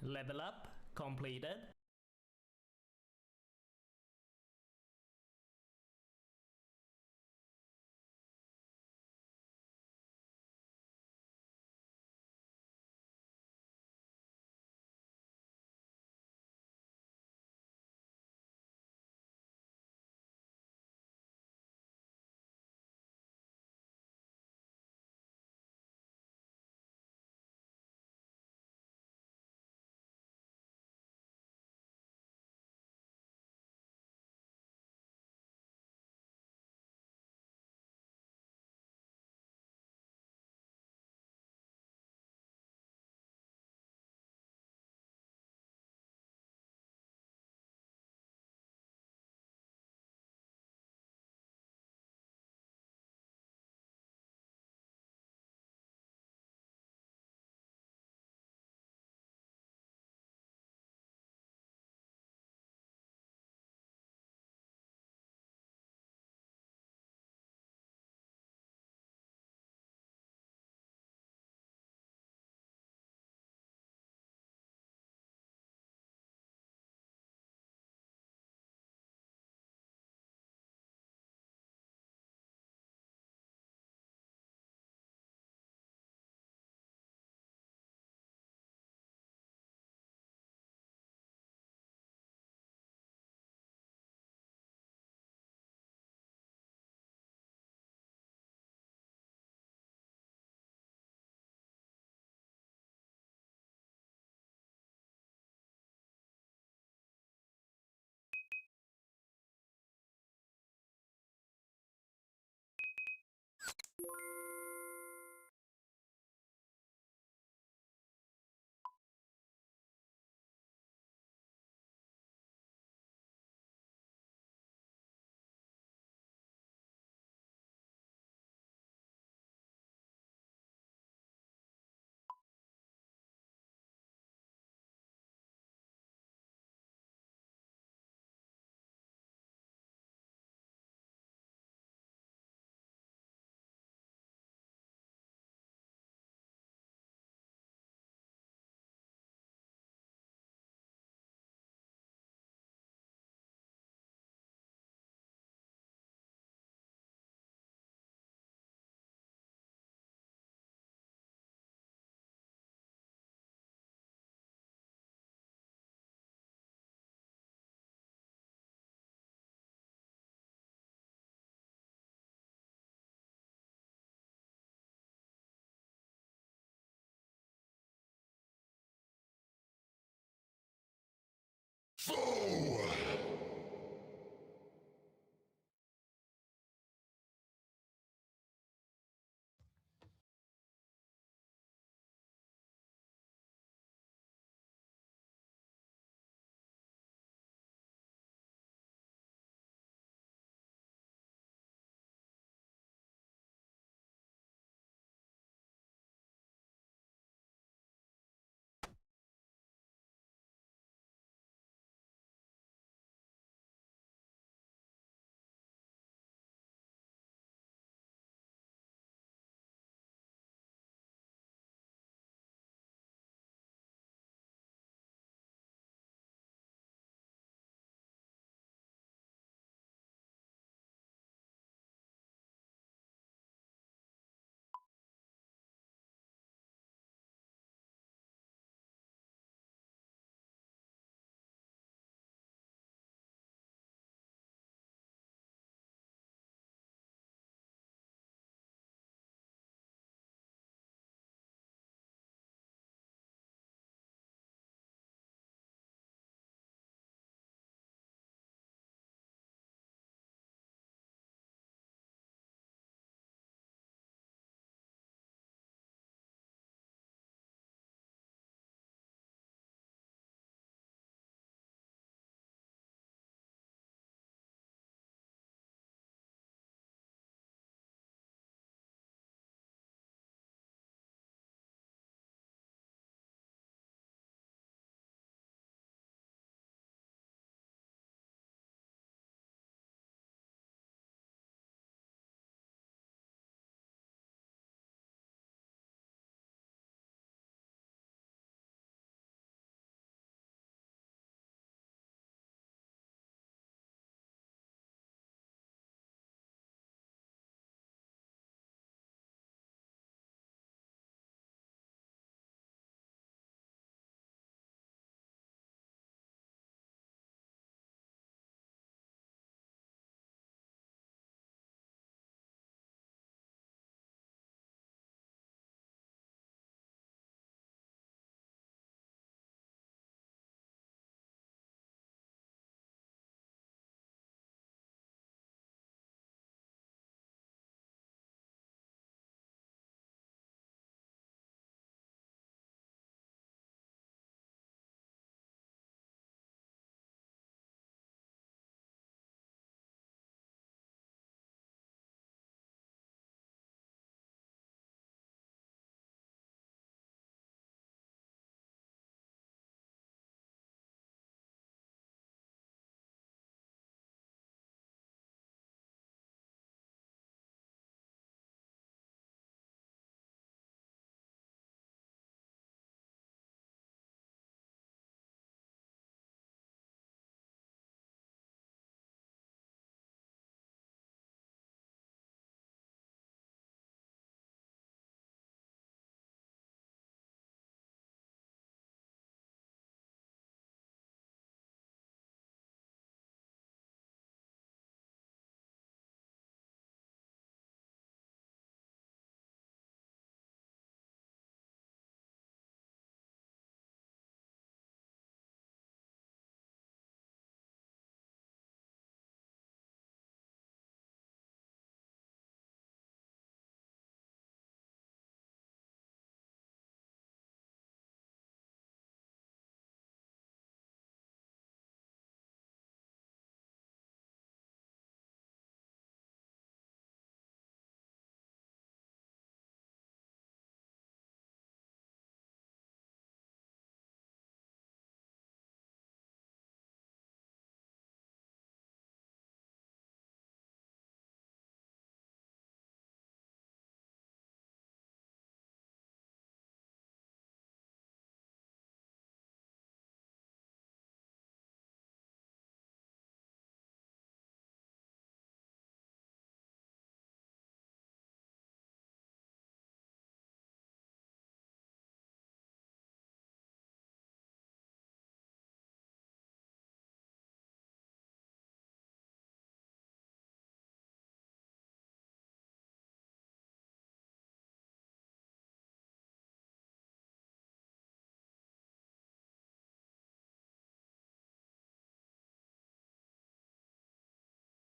Level up completed. Fool!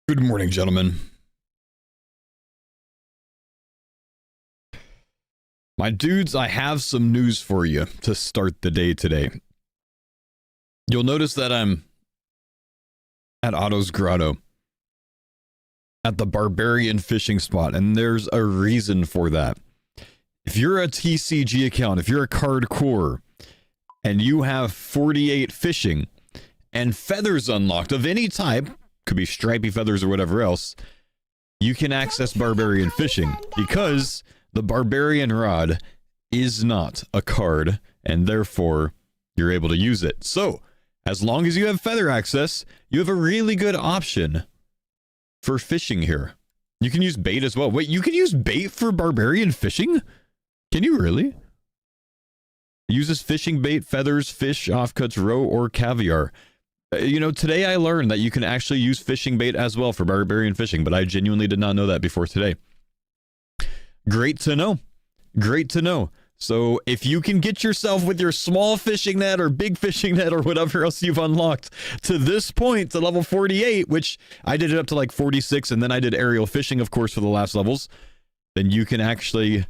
Good morning, gentlemen. My dudes, I have some news for you to start the day today. You'll notice that I'm at Otto's Grotto at the Barbarian fishing spot, and there's a reason for that. If you're a TCG account, if you're a Cardcore, and you have 48 fishing and feathers unlocked of any type, could be stripy feathers or whatever else, you can access Barbarian fishing because the Barbarian rod is not a card, and therefore you're able to use it. So, as long as you have feather access, you have a really good option for fishing here. You can use bait as well. Wait, you can use bait for Barbarian fishing? Can you really? It uses fishing bait, feathers, fish, offcuts, roe, or caviar. You know, today I learned that you can actually use fishing bait as well for Barbarian fishing, but I genuinely did not know that before today. Great to know. Great to know. So if you can get yourself with your small fishing net or big fishing net or whatever else you've unlocked to this point, to level 48, which I did it up to like 46, and then I did aerial fishing, of course, for the last levels, then you can actually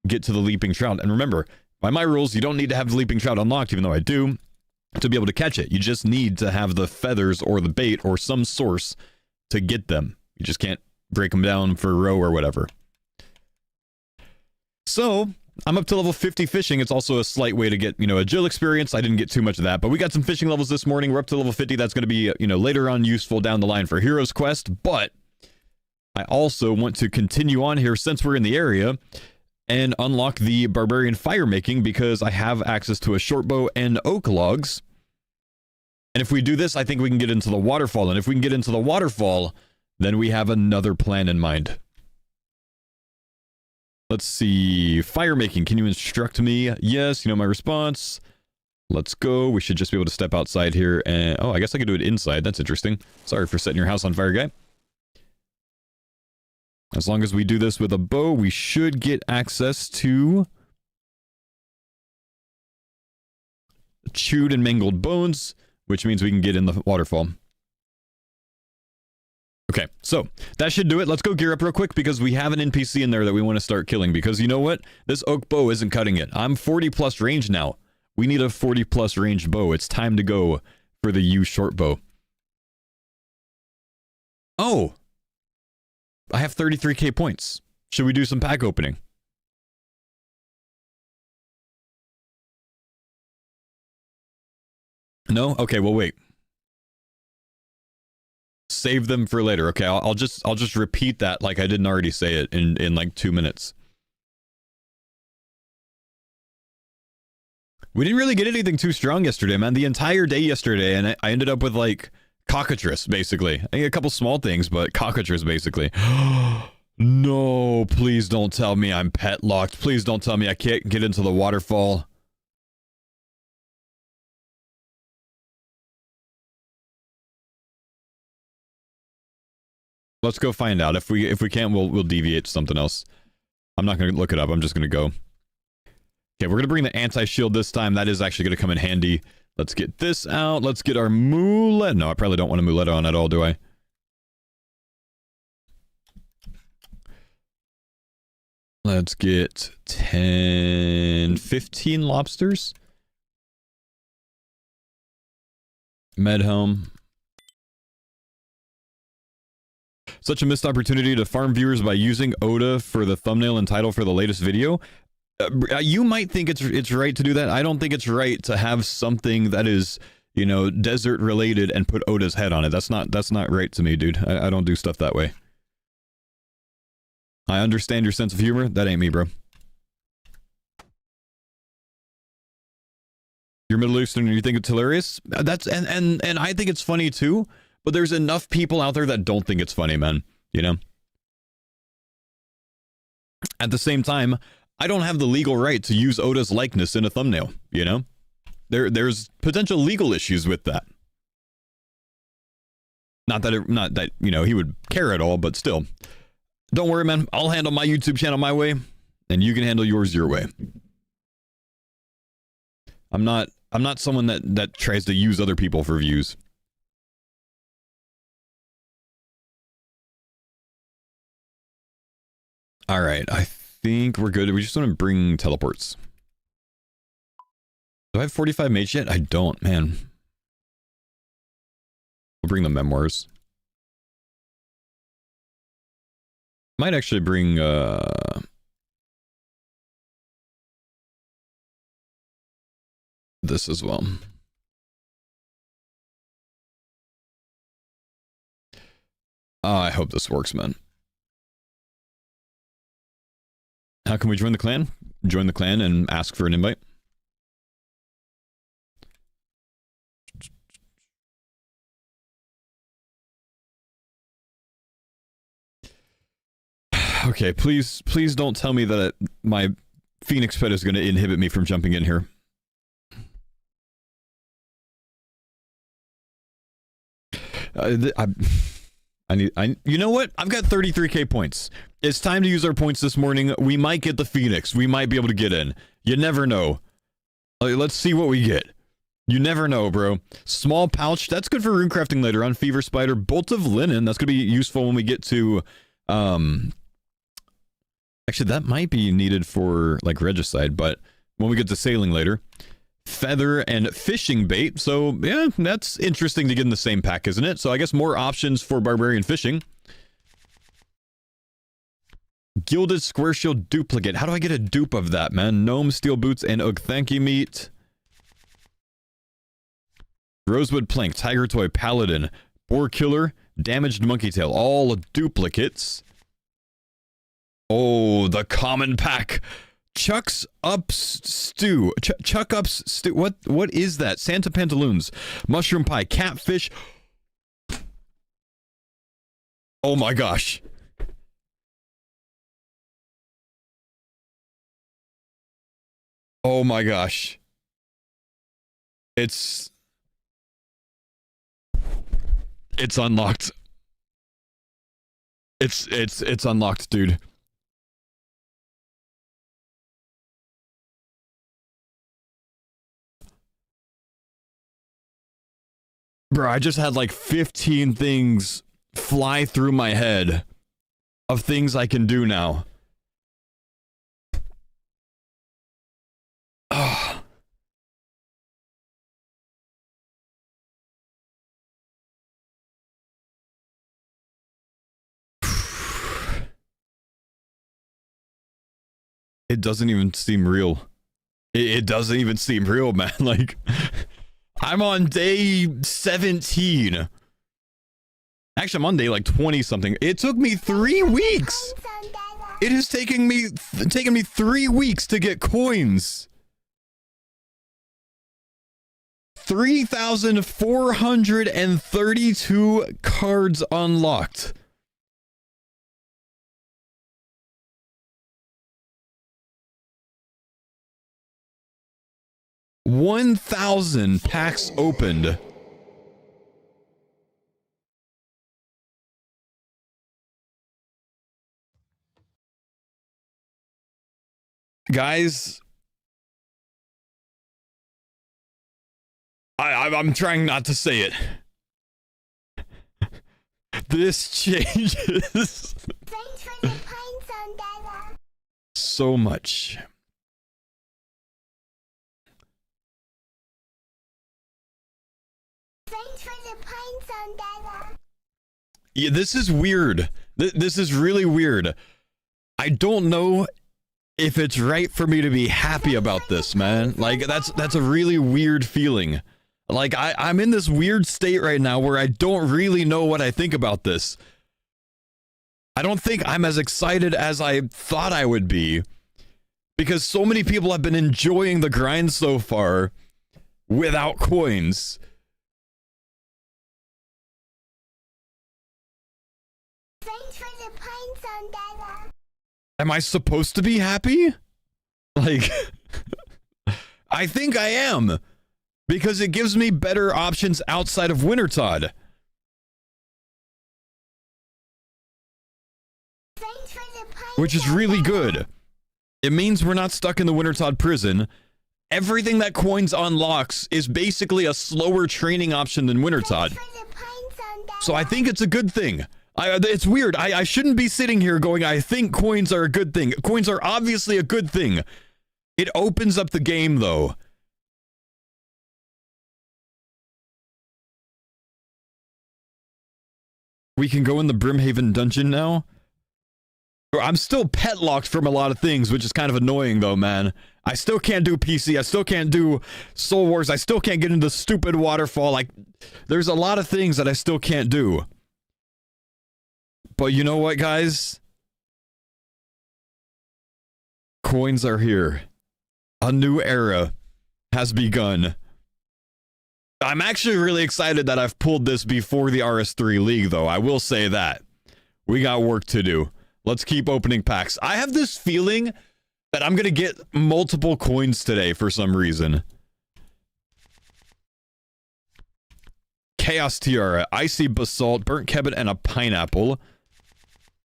get to the leaping trout. And remember, by my rules, you don't need to have the leaping trout unlocked, even though I do, to be able to catch it. You just need to have the feathers or the bait or some source to get them. You just can't break them down for roe or whatever. So I'm up to level 50 fishing. It's also a slight way to get, you know, a Jill experience. I didn't get too much of that, but we got some fishing levels this morning. We're up to level 50. That's going to be, you know, later on useful down the line for Hero's Quest. But I also want to continue on here since we're in the area and unlock the Barbarian fire making because I have access to a short bow and oak logs. And if we do this, I think we can get into the waterfall. And if we can get into the waterfall, then we have another plan in mind. Let's see. Fire making. Can you instruct me? Yes. You know my response. Let's go. We should just be able to step outside here. And oh, I guess I could do it inside. That's interesting. Sorry for setting your house on fire, guy. As long as we do this with a bow, we should get access to chewed and mangled bones, which means we can get in the waterfall. Okay, so that should do it. Let's go gear up real quick because we have an NPC in there that we want to start killing because you know what? This oak bow isn't cutting it. I'm 40 plus range now. We need a 40 plus range bow. It's time to go for the U short bow. Oh! I have 33k points. Should we do some pack opening? No? Okay, well wait. Save them for later. Okay, I'll just repeat that like I didn't already say it in like 2 minutes. We didn't really get anything too strong yesterday, man. The entire day yesterday, and I ended up with like cockatrice, basically. I think a couple small things, but cockatrice, basically. No, please don't tell me I'm pet locked. Please don't tell me I can't get into the waterfall. Let's go find out. If we can't, we'll deviate to something else. I'm not gonna look it up. I'm just gonna go. Okay, we're gonna bring the anti-shield this time. That is actually gonna come in handy. Let's get this out. Let's get our mulet. No, I probably don't want a mulet on at all, do I? Let's get 10, 15 lobsters. Medhelm. Such a missed opportunity to farm viewers by using Oda for the thumbnail and title for the latest video. You might think it's right to do that. I don't think it's right to have something that is, you know, desert related and put Oda's head on it. That's not right to me, dude. I don't do stuff that way. I understand your sense of humor. That ain't me, bro. You're Middle Eastern and you think it's hilarious? That's and I think it's funny too. But there's enough people out there that don't think it's funny, man. You know? At the same time, I don't have the legal right to use Oda's likeness in a thumbnail, you know? There's potential legal issues with that. Not that, you know, he would care at all, but still. Don't worry, man. I'll handle my YouTube channel my way, and you can handle yours your way. I'm not someone that tries to use other people for views. All right, I think we're good. We just want to bring teleports. Do I have 45 mates yet? I don't, man. We'll bring the memoirs. Might actually bring this as well. I hope this works, man. How can we join the clan? Join the clan and ask for an invite. Okay, please don't tell me that my Phoenix pet is going to inhibit me from jumping in here. You know what? I've got 33k points. It's time to use our points this morning. We might get the Phoenix. We might be able to get in. You never know. Let's see what we get. You never know, bro. Small pouch. That's good for runecrafting later on. Fever spider. Bolt of linen. That's going to be useful when we get to... Actually, that might be needed for, like, regicide, but when we get to sailing later. Feather and fishing bait. So, yeah, that's interesting to get in the same pack, isn't it? So, I guess more options for barbarian fishing. Gilded square shield duplicate. How do I get a dupe of that, man? Gnome, steel boots, and Ogthanki meat. Rosewood plank, tiger toy, paladin, boar killer, damaged monkey tail. All duplicates. Oh, the common pack. Chuck's up stew. Chuck ups stew. What is that? Santa pantaloons. Mushroom pie. Catfish. Oh my gosh. Oh my gosh. It's unlocked. It's unlocked, dude. Bro, I just had like 15 things fly through my head of things I can do now. Oh. It doesn't even seem real. It doesn't even seem real, man. Like... I'm on day 17. Actually, I'm on day like 20 something. It took me 3 weeks. It has taken me 3 weeks to get coins. 3,432 cards unlocked. $1,000 packs opened. Guys, I'm trying not to say it. This changes so much. Yeah, this is weird. This is really weird. I don't know if it's right for me to be happy about this, man. Like, that's a really weird feeling. Like, I'm in this weird state right now where I don't really know what I think about this. I don't think I'm as excited as I thought I would be, because so many people have been enjoying the grind so far without coins. Am I supposed to be happy? Like, I think I am, because it gives me better options outside of Wintertod. Which is really good. It means we're not stuck in the Wintertod prison. Everything that coins unlocks is basically a slower training option than Wintertod. So I think it's a good thing. It's weird. I shouldn't be sitting here going, I think coins are a good thing. Coins are obviously a good thing. It opens up the game, though. We can go in the Brimhaven dungeon now. I'm still pet locked from a lot of things, which is kind of annoying, though, man. I still can't do PC. I still can't do Soul Wars. I still can't get into stupid waterfall. Like, there's a lot of things that I still can't do. But you know what, guys? Coins are here. A new era has begun. I'm actually really excited that I've pulled this before the RS3 League, though. I will say that. We got work to do. Let's keep opening packs. I have this feeling that I'm going to get multiple coins today for some reason. Chaos Tiara, Icy Basalt, Burnt Kebbit, and a Pineapple.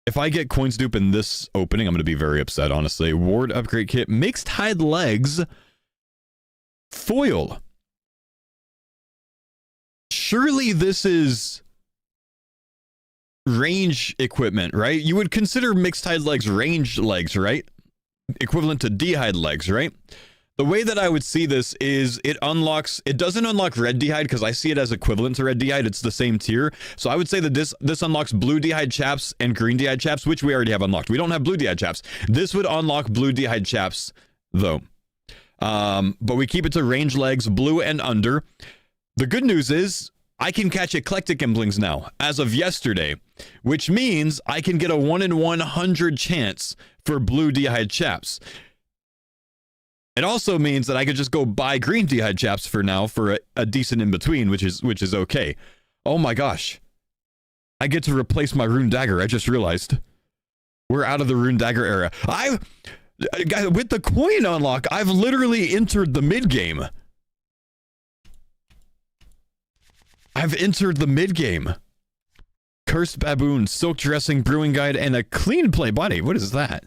If I get coins dupe in this opening, I'm going to be very upset, honestly. Ward Upgrade Kit, Mixed Hide Legs, Foil. Surely this is range equipment, right? You would consider Mixed Hide Legs range legs, right? Equivalent to D'Hide legs, right? The way that I would see this is it doesn't unlock red D'Hide because I see it as equivalent to red D'Hide. It's the same tier. So I would say that this unlocks blue D'Hide chaps and green D'Hide chaps, which we already have unlocked. We don't have blue D'Hide chaps. This would unlock blue D'Hide chaps, though. But we keep it to range legs, blue and under. The good news is I can catch eclectic imblings now, as of yesterday, which means I can get a 1 in 100 chance for blue D'Hide chaps. It also means that I could just go buy green D'Hide chaps for now for a decent in between, which is okay. Oh my gosh. I get to replace my rune dagger. I just realized. We're out of the rune dagger era. With the coin unlock, I've literally entered the mid game. I've entered the mid game. Cursed Baboon, Silk Dressing, Brewing Guide, and a Clean Play Body. What is that?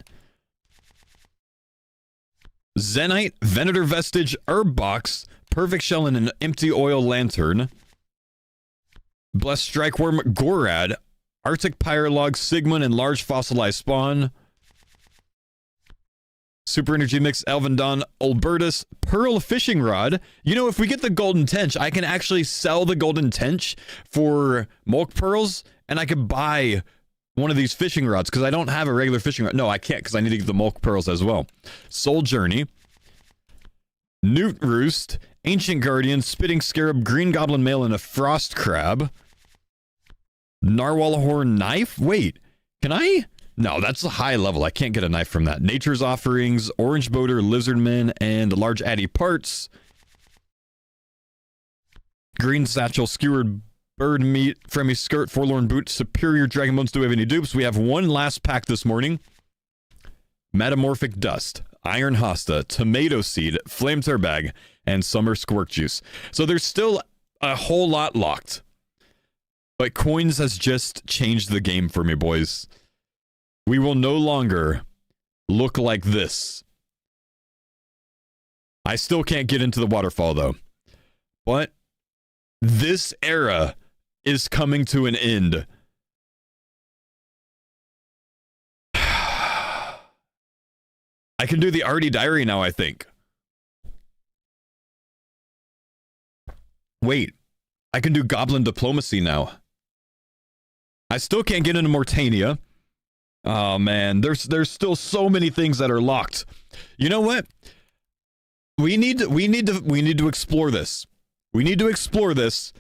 Zenite, Venator Vestige, Herb Box, Perfect Shell, and an Empty Oil Lantern. Blessed Strikeworm, Gorad, Arctic Pyrolog, Sigmund, and Large Fossilized Spawn. Super Energy Mix, Elvendon, Albertus, Pearl Fishing Rod. You know, if we get the Golden Tench, I can actually sell the Golden Tench for Mulk Pearls, and I could buy one of these fishing rods, because I don't have a regular fishing rod. No, I can't, because I need to get the Mulk Pearls as well. Soul Journey, Newt Roost, Ancient Guardian, Spitting Scarab, Green Goblin Mail, and a Frost Crab. Narwhal Horn Knife? Wait, can I? No, that's a high level. I can't get a knife from that. Nature's Offerings, Orange Boater, Lizardman, and Large Addy Parts. Green Satchel, Skewered Bird Meat, Fremy Skirt, Forlorn Boot, Superior Dragon Bones. Do we have any dupes? We have one last pack this morning. Metamorphic Dust, Iron Hosta, Tomato Seed, Flame Tear Bag, and Summer Squirt Juice. So there's still a whole lot locked. But coins has just changed the game for me, boys. We will no longer look like this. I still can't get into the waterfall, though. But this era is coming to an end. I can do the Artie Diary now, I think. Wait, I can do Goblin Diplomacy now. I still can't get into Mortania. Oh man, there's still so many things that are locked. You know what? We need to explore this. We need to explore this.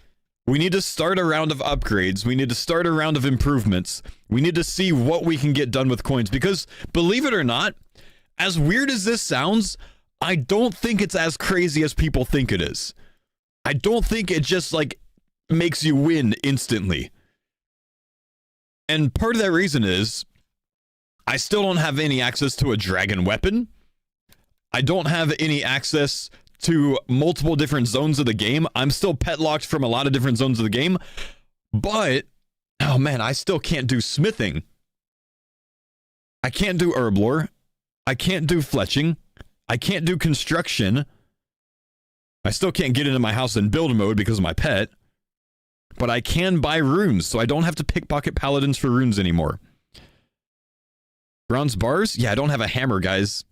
We need to start a round of upgrades. We need to start a round of improvements. We need to see what we can get done with coins, because believe it or not, as weird as this sounds, I don't think it's as crazy as people think it is. I don't think it just like makes you win instantly. And part of that reason is I still don't have any access to a dragon weapon. I don't have any access to multiple different zones of the game. I'm still pet locked from a lot of different zones of the game. But, oh man, I still can't do smithing. I can't do herblore. I can't do fletching. I can't do construction. I still can't get into my house in build mode because of my pet. but I can buy runes, so I don't have to pickpocket paladins for runes anymore. Bronze bars? Yeah, I don't have a hammer, guys.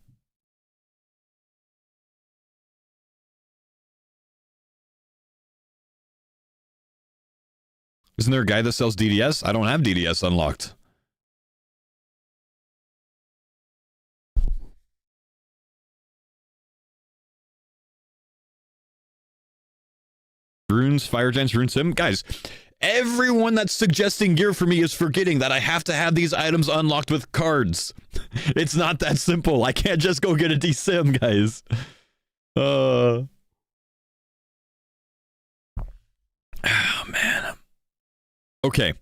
Isn't there a guy that sells DDS? I don't have DDS unlocked. Runes, Fire Giants, Rune Sim. Guys, everyone that's suggesting gear for me is forgetting that I have to have these items unlocked with cards. It's not that simple. I can't just go get a DSim, guys. Oh, man. Okay.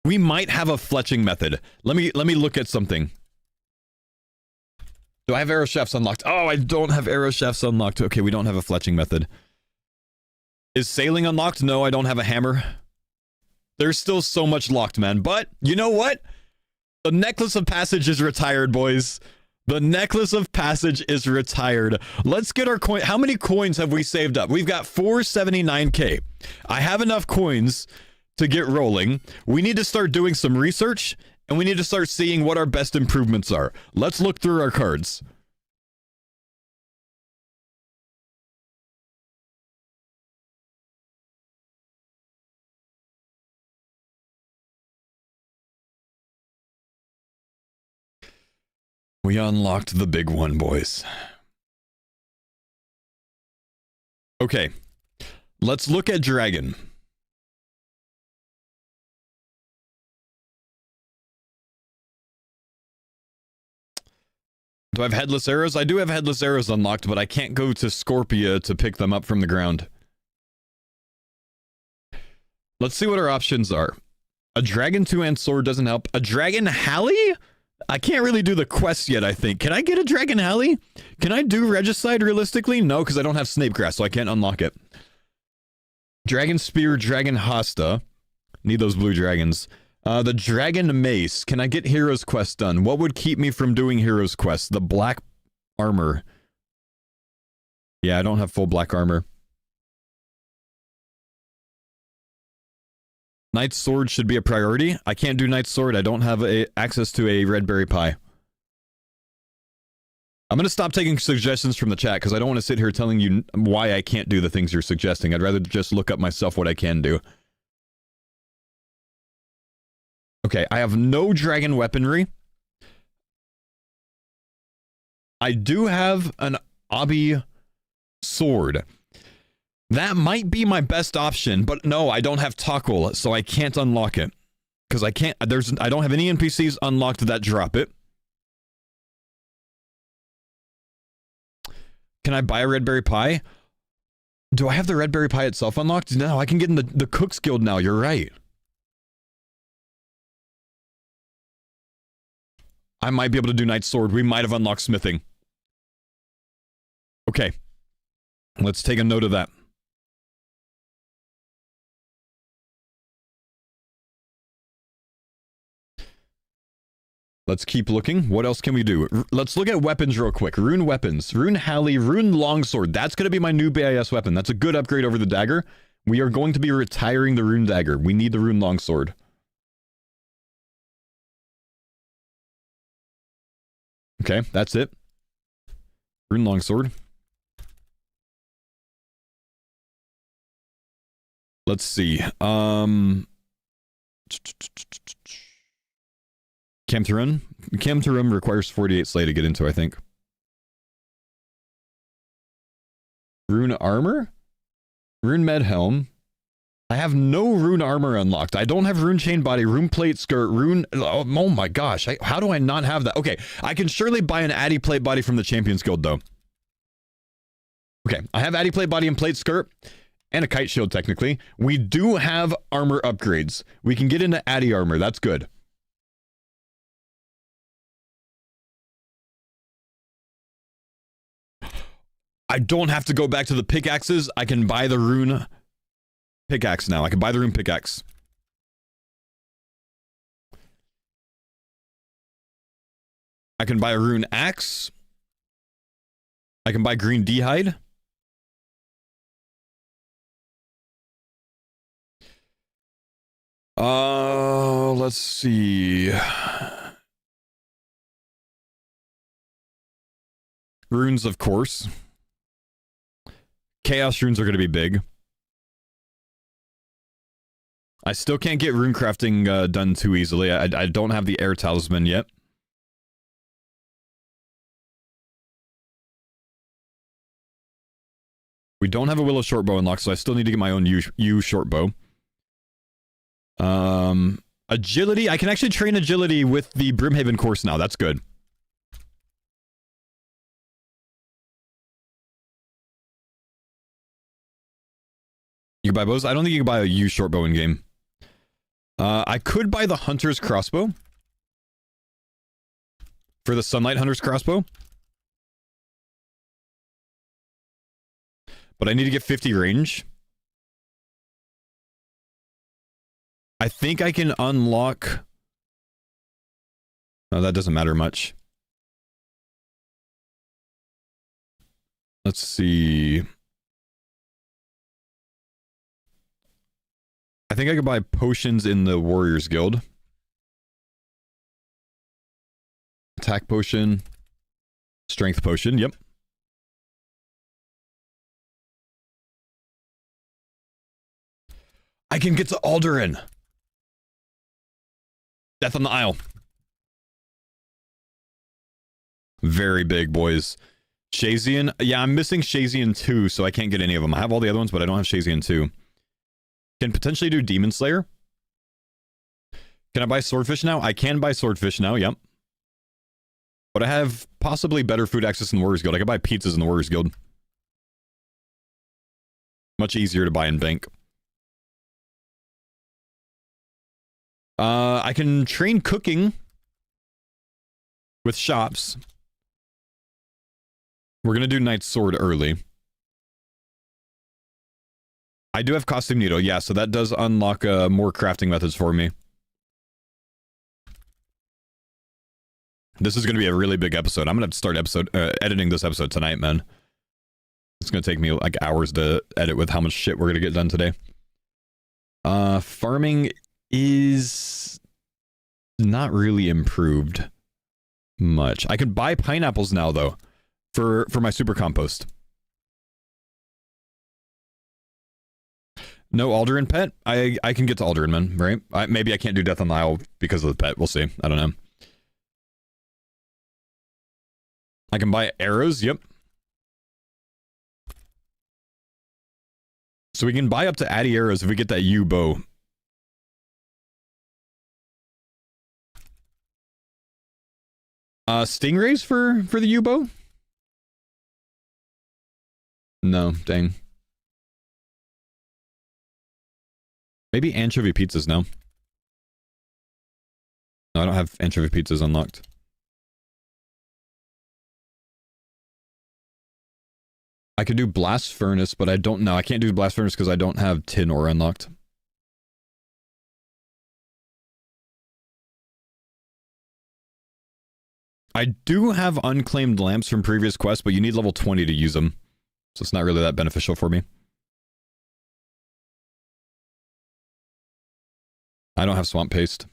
We might have a fletching method. Let me look at something. Do I have arrow shafts unlocked? Oh, I don't have arrow shafts unlocked. Okay, we don't have a fletching method. Is sailing unlocked? No, I don't have a hammer. There's still so much locked, man. But, you know what? The Necklace of Passage is retired, boys. The Necklace of Passage is retired. Let's get our coin. How many coins have we saved up? We've got 479k. I have enough coins to get rolling. We need to start doing some research, and we need to start seeing what our best improvements are. Let's look through our cards. We unlocked the big one, boys. Okay. Let's look at Dragon. Do I have headless arrows? I do have headless arrows unlocked, but I can't go to Scorpia to pick them up from the ground. Let's see what our options are. A dragon two-hand sword doesn't help. A dragon Halley? I can't really do the quest yet, I think. Can I get a dragon Halley? Can I do Regicide realistically? No, because I don't have Snapegrass, so I can't unlock it. Dragon Spear, Dragon Hasta. Need those blue dragons. The Dragon Mace. Can I get Hero's Quest done? What would keep me from doing Hero's Quest? The black armor. Yeah, I don't have full black armor. Knight's Sword should be a priority. I can't do Knight's Sword. I don't have access to a red berry pie. I'm going to stop taking suggestions from the chat because I don't want to sit here telling you why I can't do the things you're suggesting. I'd rather just look up myself what I can do. Okay, I have no dragon weaponry. I do have an obby sword. That might be my best option, but no, I don't have Toggle, so I can't unlock it. Because I can't, I don't have any NPCs unlocked that drop it. Can I buy a red berry pie? Do I have the red berry pie itself unlocked? No, I can get in the Cook's Guild now, you're right. I might be able to do Knight's Sword. We might have unlocked smithing. Okay. Let's take a note of that. Let's keep looking. What else can we do? Let's look at weapons real quick. Rune weapons. Rune Halley. Rune Longsword. That's going to be my new BIS weapon. That's a good upgrade over the dagger. We are going to be retiring the Rune Dagger. We need the Rune Longsword. Okay, that's it. Rune Longsword. Let's see. Camtherum? Camtherum requires 48 slay to get into, I think. Rune Armor? Rune Med Helm. I have no Rune Armor unlocked. I don't have Rune Chain Body, Rune Plate Skirt, Rune... Oh my gosh. How do I not have that? Okay, I can surely buy an Addy Plate Body from the Champions Guild, though. Okay, I have Addy Plate Body and Plate Skirt. And a Kite Shield, technically. We do have armor upgrades. We can get into Addy Armor. That's good. I don't have to go back to the pickaxes. I can buy the rune pickaxe now. I can buy the rune pickaxe. I can buy a rune axe. I can buy green d'hide. Let's see. Runes, of course. Chaos runes are going to be big. I still can't get rune crafting done too easily. I don't have the air talisman yet. We don't have a willow shortbow unlocked, so I still need to get my own yew shortbow. Agility. I can actually train agility with the Brimhaven course now. That's good. You can buy bows? I don't think you can buy a yew shortbow in game. I could buy the Hunter's crossbow. For the Sunlight Hunter's crossbow. But I need to get 50 range. I think I can unlock... No, that doesn't matter much. Let's see. I think I could buy potions in the Warriors Guild. Attack potion. Strength potion, yep. I can get to Aldurin. Death on the Isle. Very big, boys. Shazian. Yeah, I'm missing Shazian 2, so I can't get any of them. I have all the other ones, but I don't have Shazian 2. Can potentially do Demon Slayer. Can I buy Swordfish now? I can buy Swordfish now, yep. But I have possibly better food access in the Warriors Guild. I can buy pizzas in the Warriors Guild. Much easier to buy in bank. I can train cooking with shops. We're gonna do Knight's Sword early. I do have Costume Needle, yeah, so that does unlock more crafting methods for me. This is gonna be a really big episode. I'm gonna have to start editing this episode tonight, man. It's gonna take me like hours to edit with how much shit we're gonna get done today. Farming is not really improved much. I can buy pineapples now though for my super compost. No Aldurin pet? I can get to Aldurin, man, right? Maybe I can't do Death on the Isle because of the pet. We'll see. I don't know. I can buy arrows. Yep. So we can buy up to Addy arrows if we get that yew bow. Stingrays for the yew bow? No, dang. Maybe anchovy pizzas now. No, I don't have anchovy pizzas unlocked. I could do blast furnace, but I don't know. I can't do blast furnace because I don't have tin ore unlocked. I do have unclaimed lamps from previous quests, but you need level 20 to use them. So it's not really that beneficial for me. I don't have swamp paste.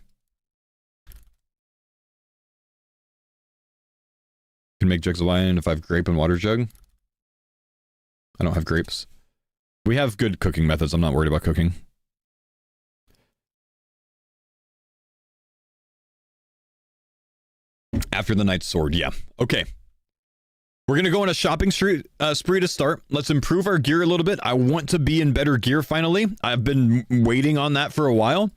Can make jugs of wine if I have grape and water jug. I don't have grapes. We have good cooking methods. I'm not worried about cooking. After the Knight's Sword, yeah. Okay. We're going to go on a shopping spree to start. Let's improve our gear a little bit. I want to be in better gear finally. I've been waiting on that for a while.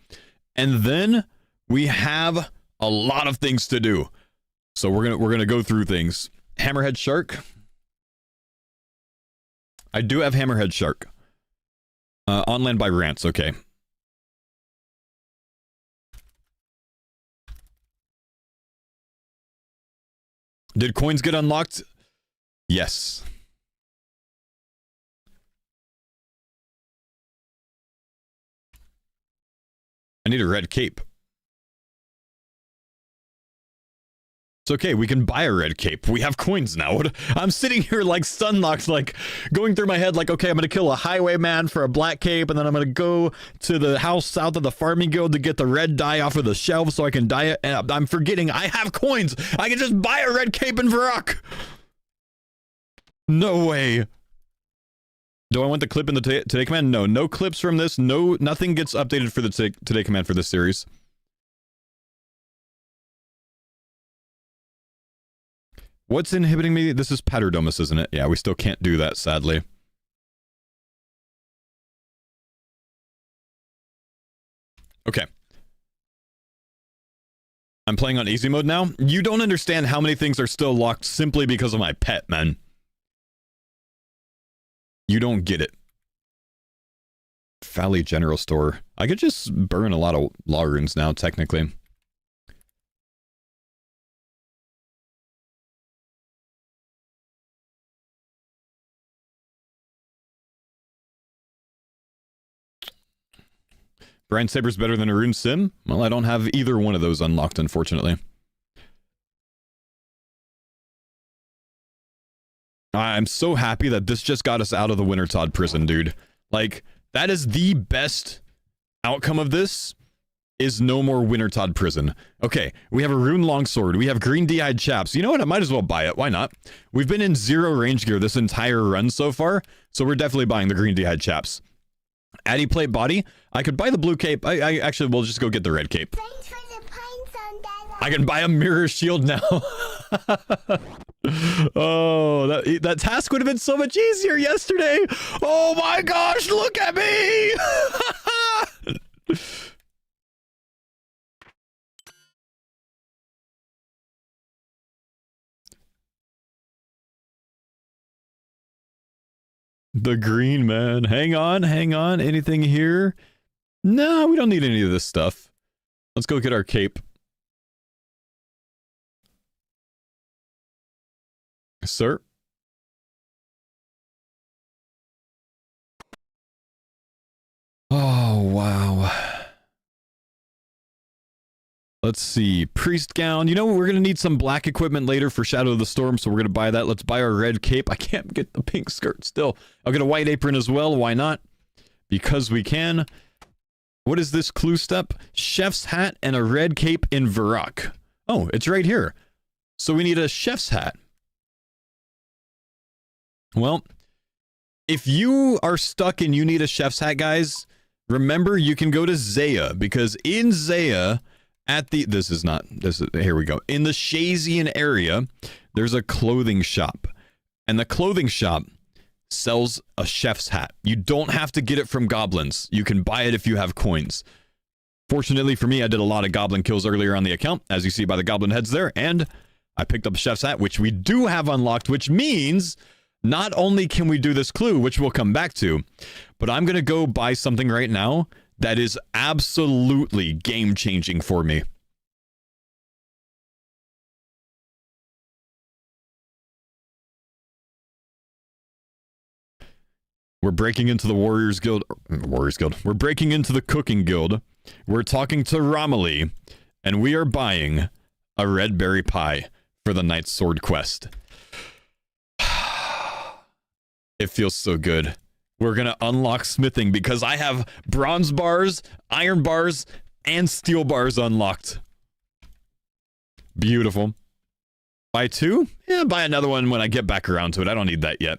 And then we have a lot of things to do. So we're going to go through things. Hammerhead Shark. I do have Hammerhead Shark. On land by Rants, okay. Did coins get unlocked? Yes. I need a red cape. It's okay. We can buy a red cape. We have coins now. I'm sitting here like stunlocked, like going through my head like, okay, I'm going to kill a highwayman for a black cape, and then I'm going to go to the house south of the farming guild to get the red dye off of the shelf so I can dye it. And I'm forgetting I have coins. I can just buy a red cape in Varrock. No way. Do I want the clip in the Today command? No. No clips from this. No, nothing gets updated for the Today command for this series. What's inhibiting me? This is Paterdomus, isn't it? Yeah, we still can't do that, sadly. Okay. I'm playing on easy mode now. You don't understand how many things are still locked simply because of my pet, man. You don't get it. Valley General Store. I could just burn a lot of law runes now, technically. Brand Saber's better than a Rune Sim? Well, I don't have either one of those unlocked, unfortunately. I'm so happy that this just got us out of the Wintertodt prison, dude. Like, that is the best outcome of this, is no more Wintertodt prison. Okay, we have a Rune Longsword. We have Green D-Eyed Chaps. You know what? I might as well buy it. Why not? We've been in 0 range gear this entire run so far, so we're definitely buying the Green D-Eyed Chaps. Addy Plate Body. I could buy the blue cape. I actually will just go get the red cape. I can buy a mirror shield now. Oh, that task would have been so much easier yesterday. Oh my gosh, look at me. The green, man. Hang on, hang on. Anything here? No, we don't need any of this stuff. Let's go get our cape. Sir? Oh, wow. Let's see. Priest gown. You know, we're going to need some black equipment later for Shadow of the Storm, so we're going to buy that. Let's buy our red cape. I can't get the pink skirt still. I'll get a white apron as well. Why not? Because we can. What is this clue step? Chef's hat and a red cape in Varrock. Oh, it's right here. So we need a chef's hat. Well, if you are stuck and you need a chef's hat, guys, remember you can go to Zaya, because in Zaya, at the, here we go. In the Shazian area, there's a clothing shop, and the clothing shop sells a chef's hat. You don't have to get it from goblins. You can buy it if you have coins. Fortunately for me, I did a lot of goblin kills earlier on the account, as you see by the goblin heads there, and I picked up a chef's hat, which we do have unlocked, which means not only can we do this clue, which we'll come back to, but I'm going to go buy something right now that is absolutely game-changing for me. We're breaking into the Warriors Guild. We're breaking into the Cooking Guild. We're talking to Romilly, and we are buying a red berry pie for the Knight's Sword quest. It feels so good. We're going to unlock smithing because I have bronze bars, iron bars, and steel bars unlocked. Beautiful. Buy 2? Yeah, buy another one when I get back around to it. I don't need that yet.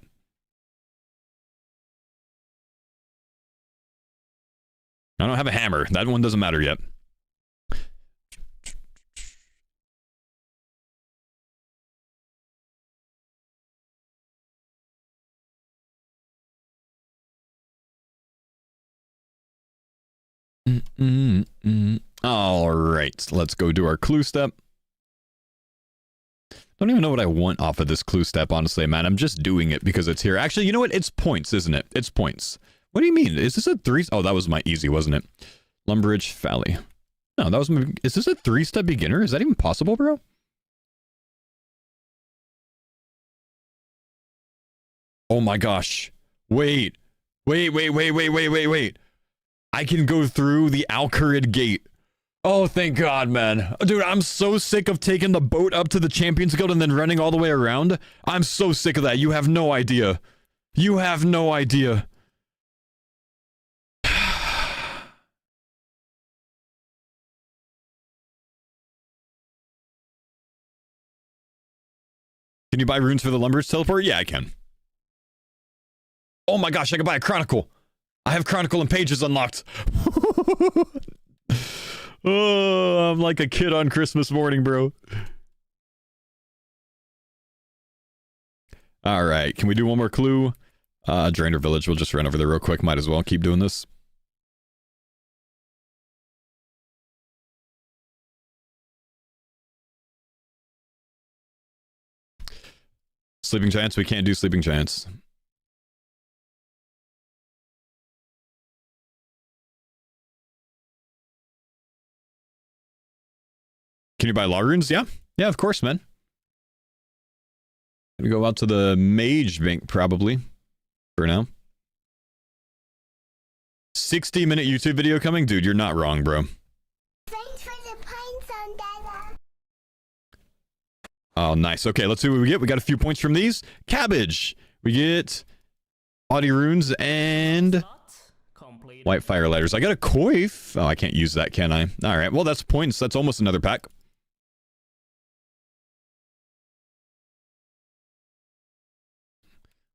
I don't have a hammer. That one doesn't matter yet. All right, let's go do our clue step. Don't even know what I want off of this clue step, honestly, man. I'm just doing it because it's here. Actually, you know what? It's points, isn't it? It's points. What do you mean? Is this a 3? Oh, that was my easy, wasn't it? Lumbridge Valley. No, that was my... Is this a 3-step beginner? Is that even possible, bro? Oh my gosh. Wait. Wait. I can go through the Alcarid Gate. Oh, thank God, man. Dude, I'm so sick of taking the boat up to the Champions Guild and then running all the way around. I'm so sick of that. You have no idea. You have no idea. Can you buy runes for the Lumber's teleport? Yeah, I can. Oh my gosh, I can buy a Chronicle. I have Chronicle and Pages unlocked. Oh, I'm like a kid on Christmas morning, bro. All right, can we do one more clue? Drainer Village, we'll just run over there real quick. Might as well keep doing this. Sleeping Giants, we can't do Sleeping Giants. Can you buy law runes? Yeah. Yeah, of course, man. We go out to the Mage Bank, probably. For now. 60-minute YouTube video coming? Dude, you're not wrong, bro. Thanks for the pine zone, Dada. Oh, nice. Okay, let's see what we get. We got a few points from these. Cabbage. We get Audi runes and white fire lighters. I got a coif. Oh, I can't use that, can I? All right. Well, that's points. That's almost another pack.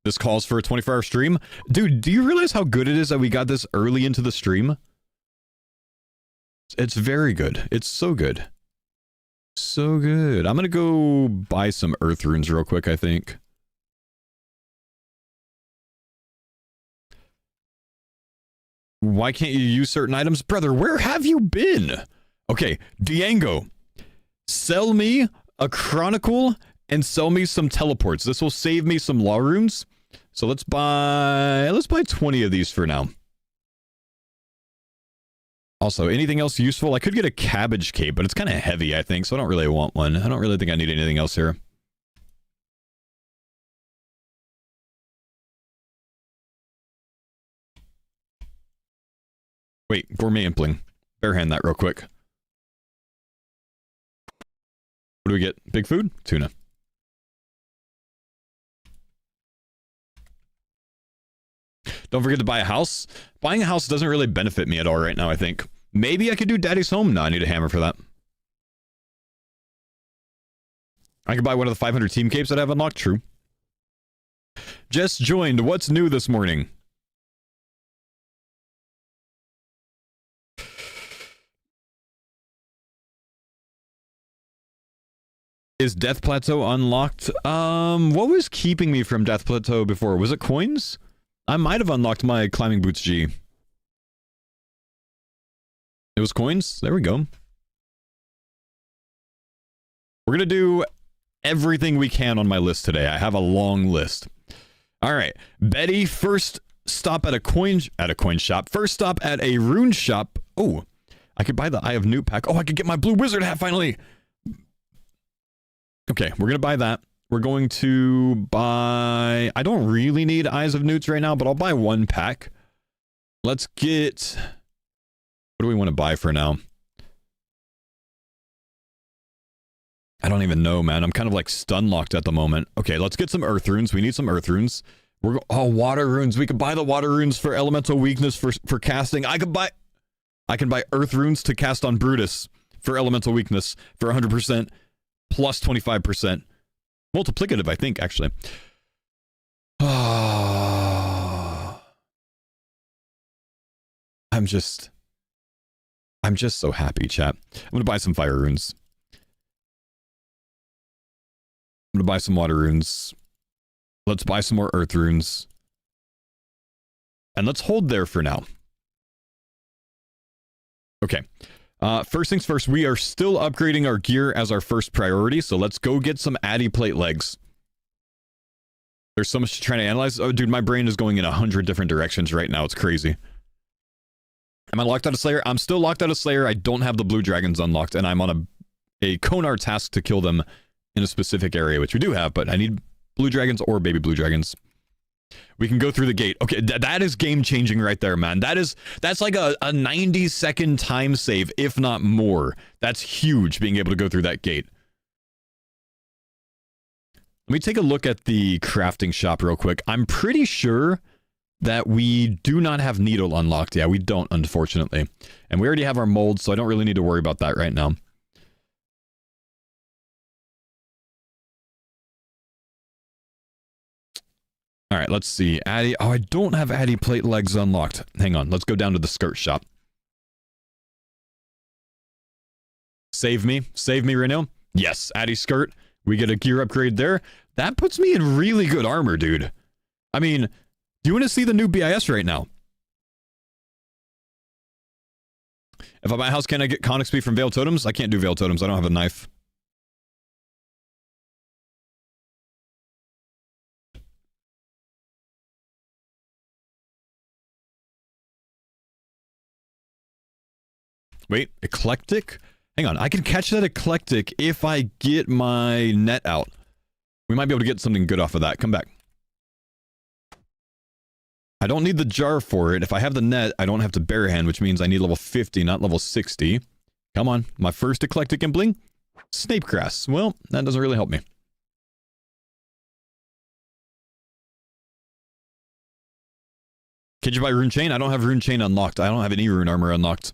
This calls for a 24-hour stream. Dude, do you realize how good it is that we got this early into the stream? It's very good. It's so good. So good. I'm going to go buy some earth runes real quick, I think. Why can't you use certain items? Brother, where have you been? Okay, Diango. Sell me a Chronicle and sell me some teleports. This will save me some law runes. So let's buy 20 of these for now. Also, anything else useful? I could get a cabbage cape, but it's kind of heavy, I think, so I don't really want one. I don't really think I need anything else here. Wait, gourmet impling. Barehand that real quick. What do we get? Big food? Tuna. Don't forget to buy a house. Buying a house doesn't really benefit me at all right now, I think. Maybe I could do Daddy's Home. No, I need a hammer for that. I could buy one of the 500 team capes that I have unlocked. True. Just joined. What's new this morning? Is Death Plateau unlocked? What was keeping me from Death Plateau before? Was it coins? I might have unlocked my Climbing Boots G. It was coins? There we go. We're going to do everything we can on my list today. I have a long list. All right. Betty, first stop at a coin shop. First stop at a rune shop. Oh, I could buy the Eye of Newt pack. Oh, I could get my blue wizard hat finally. Okay, we're going to buy that. We're going to buy... I don't really need Eyes of Newts right now, but I'll buy one pack. Let's get... What do we want to buy for now? I don't even know, man. I'm kind of like stun locked at the moment. Okay, let's get some earth runes. We need some earth runes. Oh, water runes. We could buy the water runes for elemental weakness for casting. I can buy earth runes to cast on Brutus for elemental weakness for 100% plus 25%. Multiplicative, I think, actually. I'm just so happy, chat. I'm gonna buy some fire runes. I'm gonna buy some water runes. Let's buy some more earth runes. And let's hold there for now. Okay. First things first, we are still upgrading our gear as our first priority, so let's go get some Addy plate legs. There's so much to try to analyze. Oh, dude, my brain is going in 100 different directions right now. It's crazy. Am I locked out of Slayer? I'm still locked out of Slayer. I don't have the blue dragons unlocked, and I'm on a Konar task to kill them in a specific area, which we do have, but I need blue dragons or baby blue dragons. We can go through the gate. Okay, that is game changing right there, man. That's like a 90-second time save, if not more. That's huge, being able to go through that gate. Let me take a look at the crafting shop real quick. I'm pretty sure that we do not have needle unlocked. Yeah, we don't, unfortunately. And we already have our mold, so I don't really need to worry about that right now. All right, let's see. Addy. Oh, I don't have Addy plate legs unlocked. Hang on. Let's go down to the skirt shop. Save me. Save me, Reno. Yes, Addy skirt. We get a gear upgrade there. That puts me in really good armor, dude. I mean, do you want to see the new BIS right now? If I buy a house, can I get Conic Speed from Veil Totems? I can't do Veil Totems. I don't have a knife. Wait, eclectic? Hang on, I can catch that eclectic if I get my net out. We might be able to get something good off of that. Come back. I don't need the jar for it. If I have the net, I don't have to barehand, which means I need level 50, not level 60. Come on, my first eclectic and bling. Snapegrass. Well, that doesn't really help me. Could you buy Rune Chain? I don't have Rune Chain unlocked. I don't have any Rune Armor unlocked.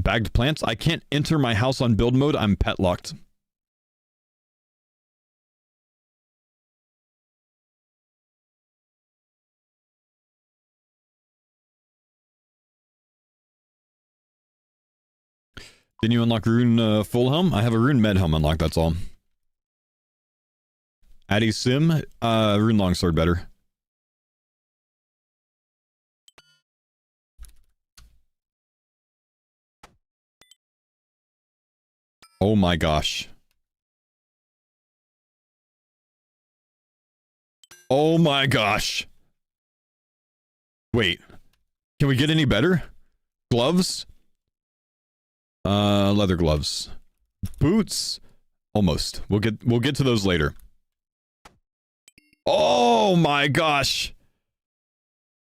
Bagged plants? I can't enter my house on build mode. I'm pet locked. Didn't you unlock Rune Full Helm? I have a Rune Med Helm unlocked, that's all. Addy Sim? Rune Longsword better. Oh my gosh. Oh my gosh. Wait. Can we get any better? Gloves? Leather gloves. Boots? Almost. We'll get to those later. Oh my gosh.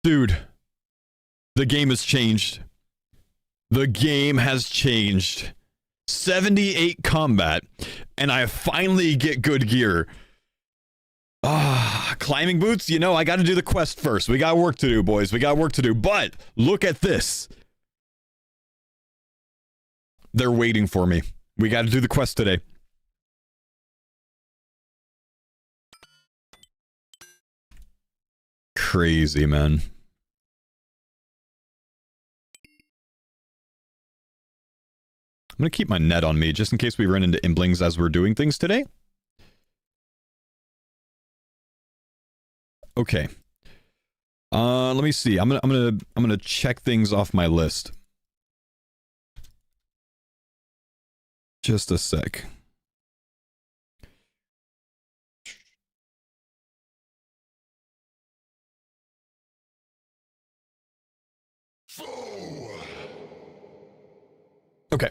Dude. The game has changed. The game has changed. 78 combat, and I finally get good gear. Ah, climbing boots? You know, I gotta do the quest first. We got work to do, boys. We got work to do. But, look at this. They're waiting for me. We gotta do the quest today. Crazy, man. I'm going to keep my net on me, just in case we run into imblings as we're doing things today. Okay. Let me see. I'm gonna check things off my list. Just a sec. Okay.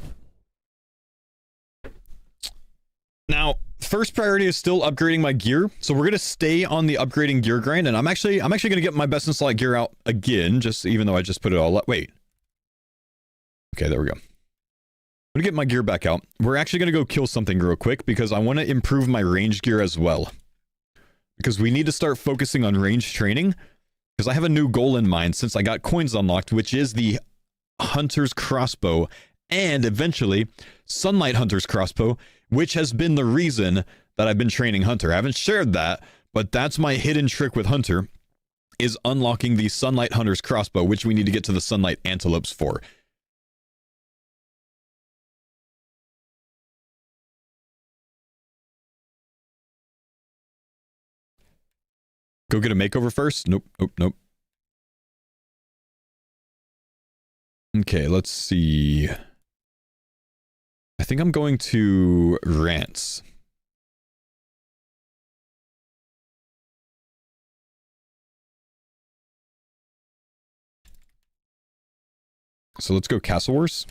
Now, first priority is still upgrading my gear, so we're gonna stay on the upgrading gear grind, and I'm actually gonna get my best in slot gear out again, just even though I just put it all up. Wait. Okay, there we go. I'm gonna get my gear back out. We're actually gonna go kill something real quick because I want to improve my range gear as well. Because we need to start focusing on range training, because I have a new goal in mind since I got coins unlocked, which is the Hunter's Crossbow, and eventually Sunlight Hunter's Crossbow, which has been the reason that I've been training Hunter. I haven't shared that, but that's my hidden trick with Hunter, is unlocking the Sunlight Hunter's Crossbow, which we need to get to the Sunlight Antelopes for. Go get a makeover first? Nope, nope, nope. Okay, let's see. I think I'm going to Rants. So let's go Castle Wars.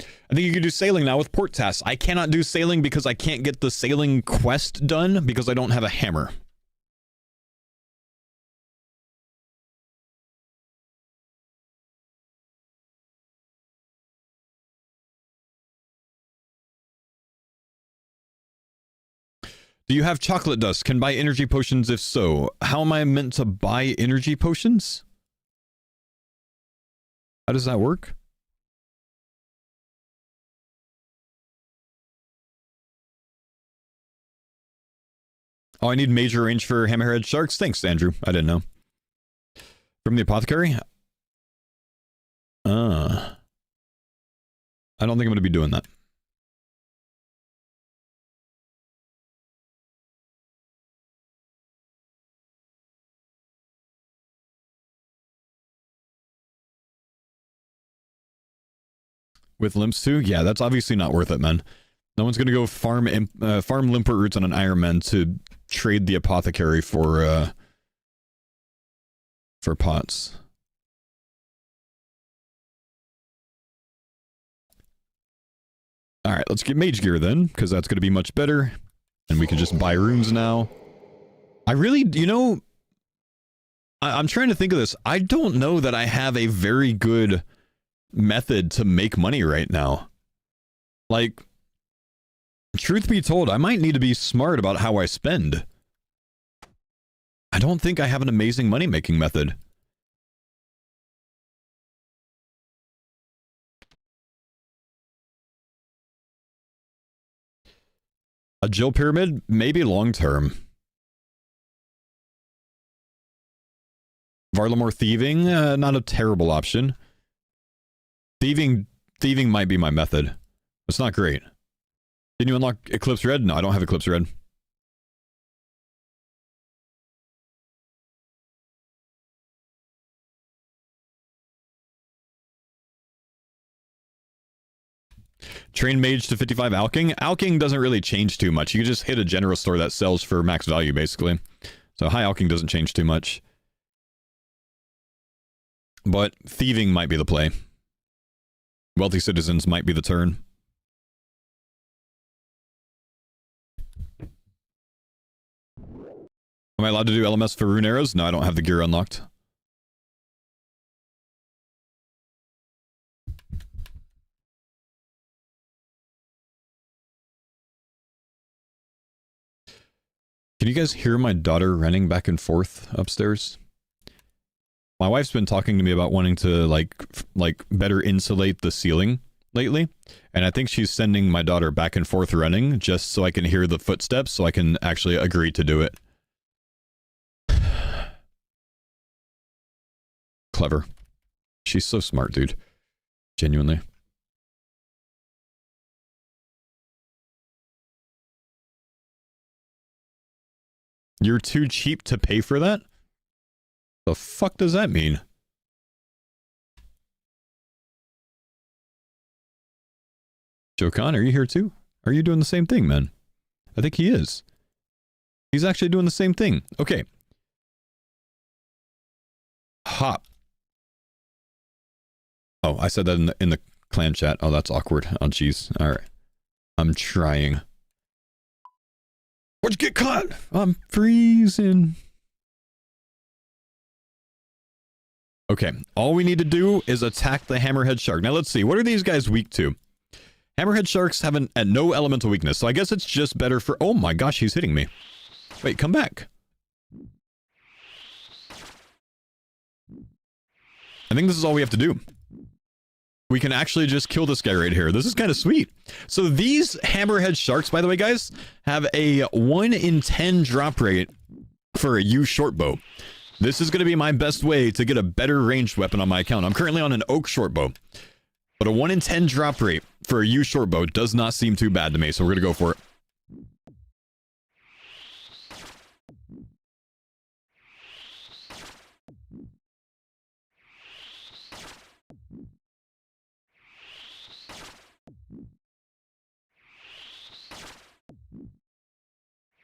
I think you can do sailing now with port tasks. I cannot do sailing because I can't get the sailing quest done because I don't have a hammer. Do you have chocolate dust? Can buy energy potions? If so, how am I meant to buy energy potions? How does that work? Oh, I need major range for hammerhead sharks. Thanks, Andrew. I didn't know. From the apothecary? I don't think I'm going to be doing that. With limps too? Yeah, that's obviously not worth it, man. No one's gonna go farm limpert roots on an Iron Man to trade the apothecary for pots. Alright, let's get mage gear then, because that's gonna be much better. And we can just buy runes now. I really, you know, I'm trying to think of this. I don't know that I have a very good method to make money right now. Like, truth be told, I might need to be smart about how I spend. I don't think I have an amazing money-making method. A Jill pyramid? Maybe long-term. Varlamore thieving? Not a terrible option. Thieving might be my method. It's not great. Didn't you unlock Eclipse Red? No, I don't have Eclipse Red. Train mage to 55 alking. Alking doesn't really change too much. You can just hit a general store that sells for max value, basically. So high alking doesn't change too much. But thieving might be the play. Wealthy citizens might be the turn. Am I allowed to do LMS for rune arrows? No, I don't have the gear unlocked. Can you guys hear my daughter running back and forth upstairs? My wife's been talking to me about wanting to like better insulate the ceiling lately, and I think she's sending my daughter back and forth running just so I can hear the footsteps so I can actually agree to do it. Clever. She's so smart, dude. Genuinely. You're too cheap to pay for that? The fuck does that mean? Jokan, are you here too? Are you doing the same thing, man? I think he is. He's actually doing the same thing. Okay. Hop. Oh, I said that in the clan chat. Oh, that's awkward. Oh, jeez. All right. I'm trying. What'd you get caught? I'm freezing. Okay, all we need to do is attack the hammerhead shark. Now let's see, what are these guys weak to? Hammerhead sharks have no elemental weakness, so I guess it's just better for... Oh my gosh, he's hitting me. Wait, come back. I think this is all we have to do. We can actually just kill this guy right here. This is kind of sweet. So these hammerhead sharks, by the way, guys, have a 1 in 10 drop rate for a U short bow. This is going to be my best way to get a better ranged weapon on my account. I'm currently on an oak short bow, but a 1 in 10 drop rate for a U short bow does not seem too bad to me, so we're going to go for it.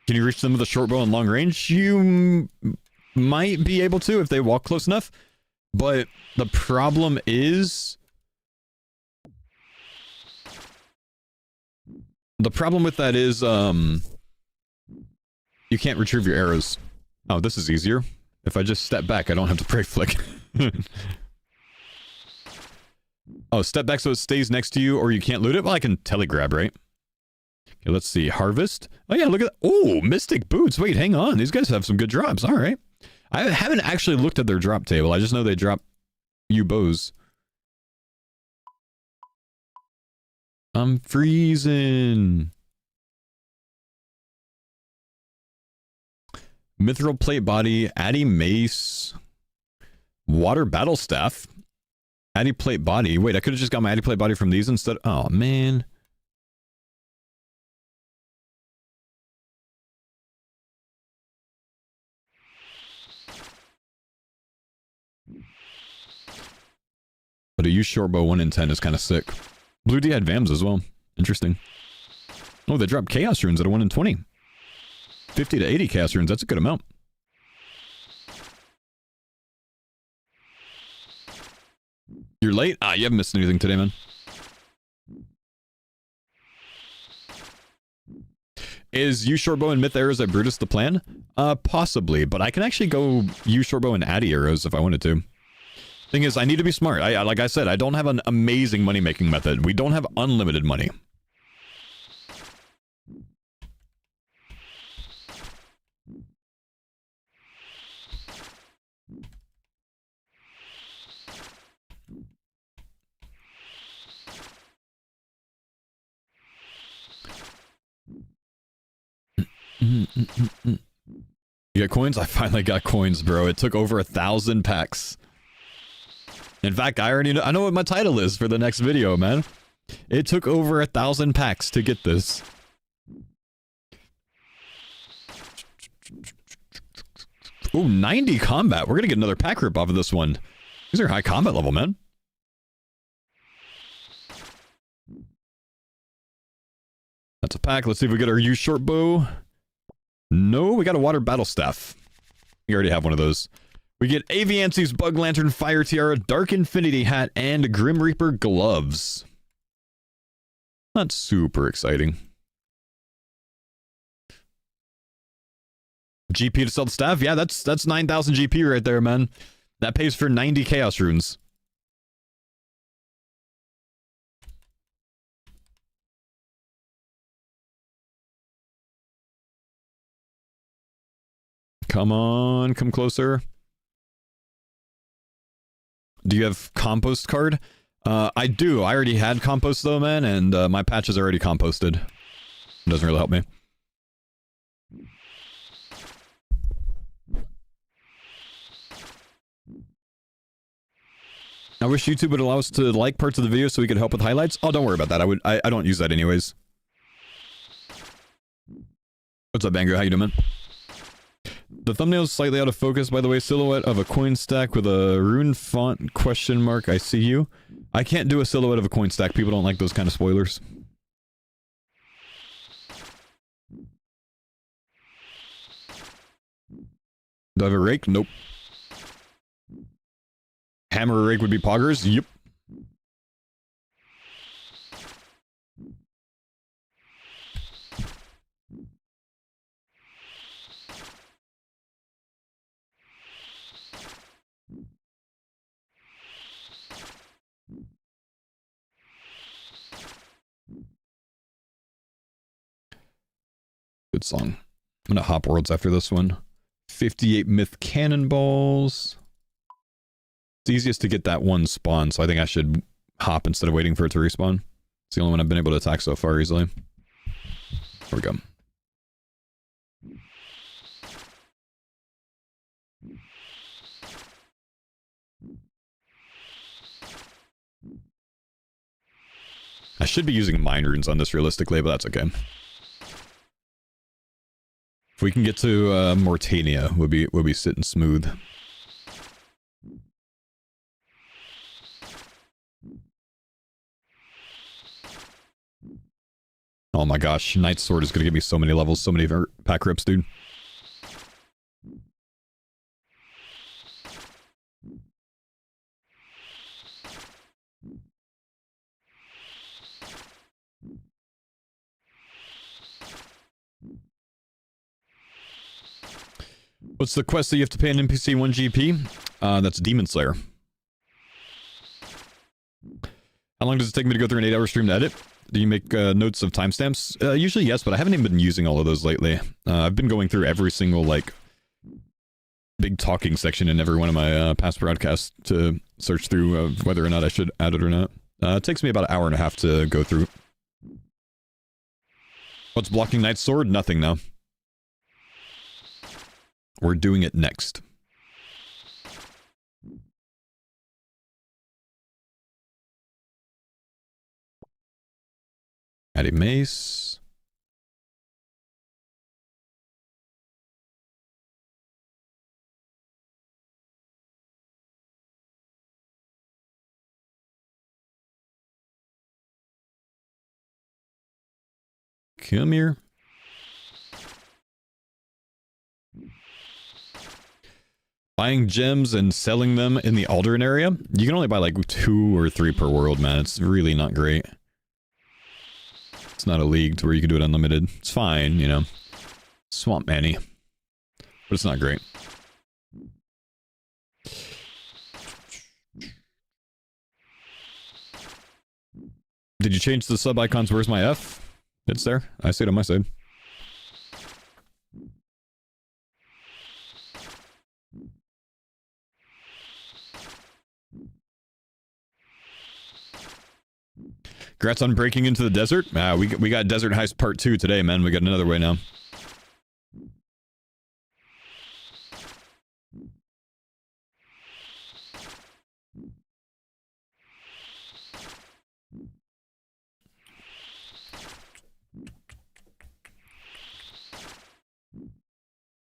Can you reach them with a short bow and long range? You might be able to if they walk close enough, but the problem is The problem with that is, you can't retrieve your arrows. Oh, this is easier. If I just step back, I don't have to prey flick. Oh, step back so it stays next to you, or you can't loot it? Well, I can telegrab, right? Okay, let's see. Harvest. Oh, yeah, look at that. Oh, Mystic Boots. Wait, hang on. These guys have some good drops. All right. I haven't actually looked at their drop table. I just know they drop you bows. I'm freezing. Mithril Plate Body, Addy Mace, Water Battle Staff, Addy Plate Body. Wait, I could have just got my Addy Plate Body from these instead. Oh, man. But a use short bow 1 in 10 is kind of sick. Blue D had Vams as well. Interesting. Oh, they dropped Chaos Runes at a 1 in 20. 50 to 80 Chaos Runes. That's a good amount. You're late? Ah, you haven't missed anything today, man. Is use short bow and myth arrows at Brutus the plan? Possibly, but I can actually go use short bow and addy arrows if I wanted to. Thing is, I need to be smart. Like I said, I don't have an amazing money-making method. We don't have unlimited money. You got coins? I finally got coins, bro. It took over 1,000 packs. In fact, I already know. I know what my title is for the next video, man. It took over 1,000 packs to get this. Ooh, 90 combat. We're gonna get another pack rip off of this one. These are high combat level, man. That's a pack. Let's see if we get our use short bow. No, we got a water battle staff. We already have one of those. We get Aviansi's Bug Lantern Fire Tiara, Dark Infinity Hat, and Grim Reaper Gloves. Not super exciting. GP to sell the staff? Yeah, that's 9,000 GP right there, man. That pays for 90 Chaos Runes. Come on, come closer. Do you have compost card? I do. I already had compost though, man, and my patch is already composted. It doesn't really help me. I wish YouTube would allow us to like parts of the video so we could help with highlights. Oh, don't worry about that. I don't use that anyways. What's up, Bango? How you doing, man? The thumbnail is slightly out of focus, by the way. Silhouette of a coin stack with a rune font question mark. I see you. I can't do a silhouette of a coin stack. People don't like those kind of spoilers. Do I have a rake? Nope. Hammer or rake would be poggers? Yep. Good song. I'm gonna hop worlds after this one. 58 myth cannonballs. It's easiest to get that one spawn, so I think I should hop instead of waiting for it to respawn. It's the only one I've been able to attack so far easily. There we go. I should be using mind runes on this realistically, but that's okay. If we can get to Mortania, we'll be sitting smooth. Oh my gosh, Knight's Sword is gonna give me so many levels, so many pack rips, dude. What's the quest that you have to pay an NPC 1 GP? That's Demon Slayer. How long does it take me to go through an 8-hour stream to edit? Do you make notes of timestamps? Usually yes, but I haven't even been using all of those lately. I've been going through every single, like, big talking section in every one of my past broadcasts to search through whether or not I should add it or not. It takes me about an hour and a half to go through. What's blocking Knight's Sword? Nothing now. We're doing it next. Add a mace. Come here. Buying gems and selling them in the Alderan area? You can only buy like 2 or 3 per world, man. It's really not great. It's not a league to where you can do it unlimited. It's fine, you know. Swamp Manny. But it's not great. Did you change the sub icons? Where's my F? It's there. I see it on my side. Congrats on breaking into the desert. We got Desert Heist Part 2 today, man. We got another way now.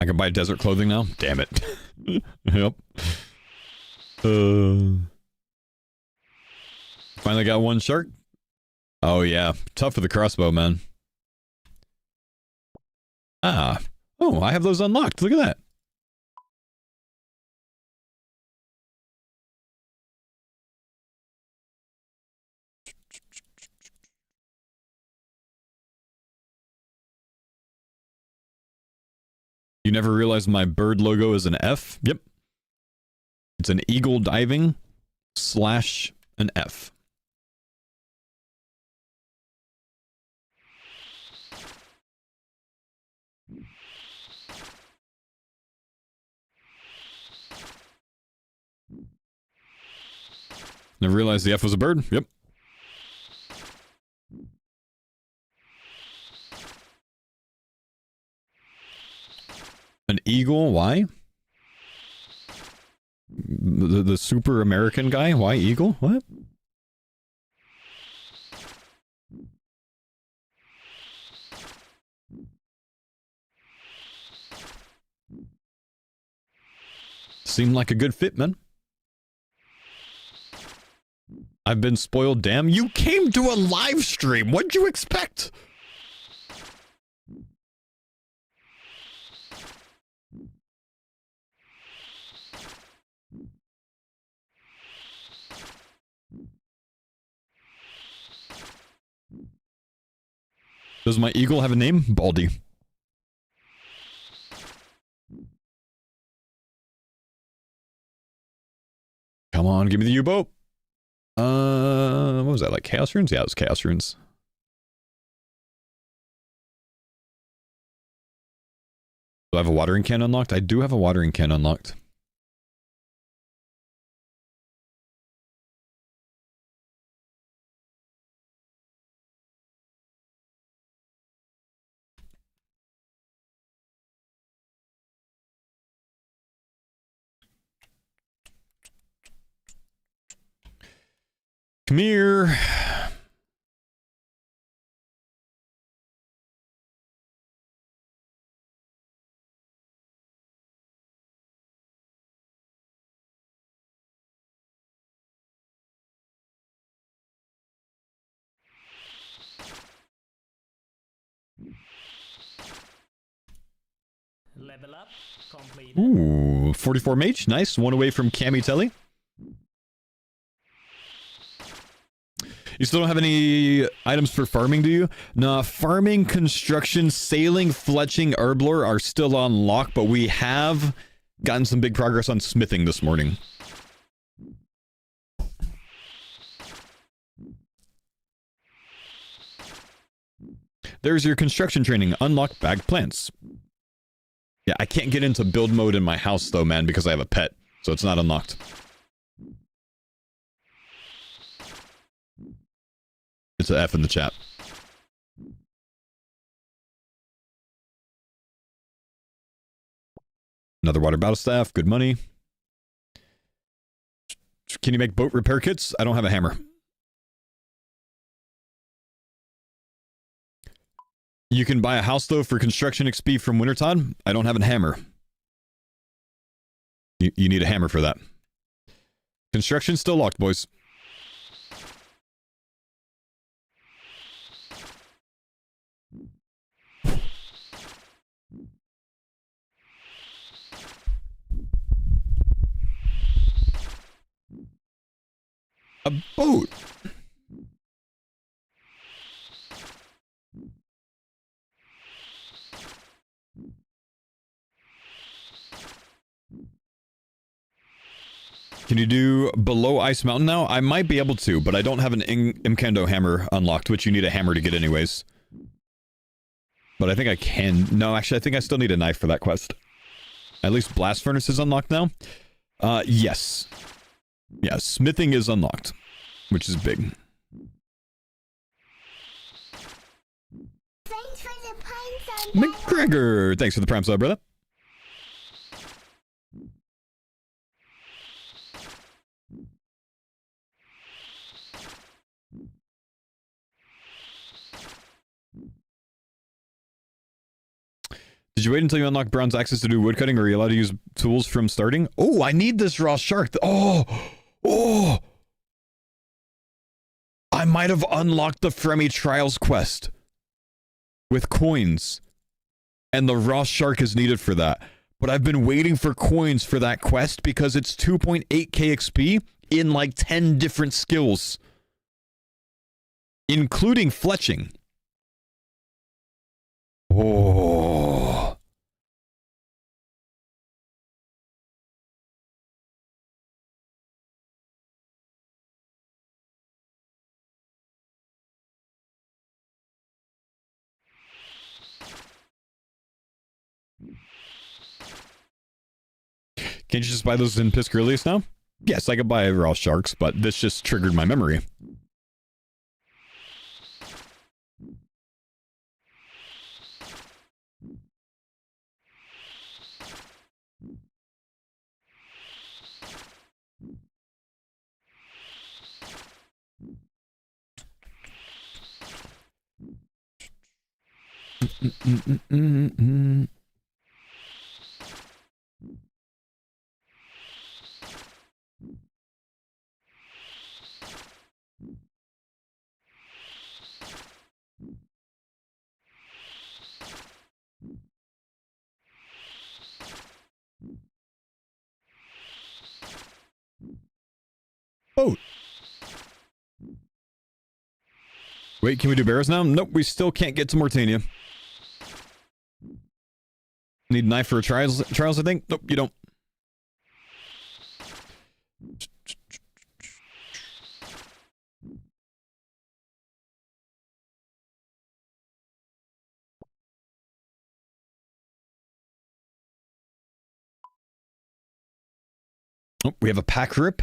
I can buy desert clothing now? Damn it. Yep. Finally got one shark. Oh yeah, tough for the crossbow, man. Ah. Oh, I have those unlocked. Look at that. You never realized my bird logo is an F? Yep. It's an eagle diving / an F. Never realized the F was a bird? Yep. An eagle? Why? The super American guy? Why eagle? What? Seemed like a good fit, man. I've been spoiled, damn. You came to a live stream. What'd you expect? Does my eagle have a name? Baldy. Come on, give me the U-boat. What was that, like Chaos Runes? Yeah, it was Chaos Runes. Do I have a watering can unlocked? I do have a watering can unlocked. Come here. Level up completed. Ooh, 44 mage. Nice. One away from Cammy Telly. You still don't have any items for farming, do you? Nah, farming, construction, sailing, fletching, herblore are still on lock, but we have gotten some big progress on smithing this morning. There's your construction training. Unlock bagged plants. Yeah, I can't get into build mode in my house though, man, because I have a pet, so it's not unlocked. It's an F in the chat. Another water battle staff. Good money. Can you make boat repair kits? I don't have a hammer. You can buy a house though for construction XP from Wintertod. I don't have a hammer. You need a hammer for that. Construction still locked, boys. A boat. Can you do below Ice Mountain now? I might be able to, but I don't have an Imkando hammer unlocked, which you need a hammer to get anyways. But I think I can. No, actually, I think I still need a knife for that quest. At least Blast Furnace is unlocked now? Yes. Yeah, smithing is unlocked, which is big. Thanks for the Prime Zone, McGregor! Thanks for the Prime sub, brother. Did you wait until you unlock bronze access to do woodcutting, or are you allowed to use tools from starting? Oh, I need this raw shark. Oh! I might have unlocked the Fremi Trials quest with coins, and the raw shark is needed for that. But I've been waiting for coins for that quest because it's 2.8k XP in like 10 different skills, including fletching. Oh. Can't you just buy those in Piscurlius now? Yes, I could buy raw sharks, but this just triggered my memory. Boat. Wait, can we do barrows now? Nope, we still can't get to Mortania. Need a knife for trials, I think? Nope, you don't. Oh, we have a pack rip.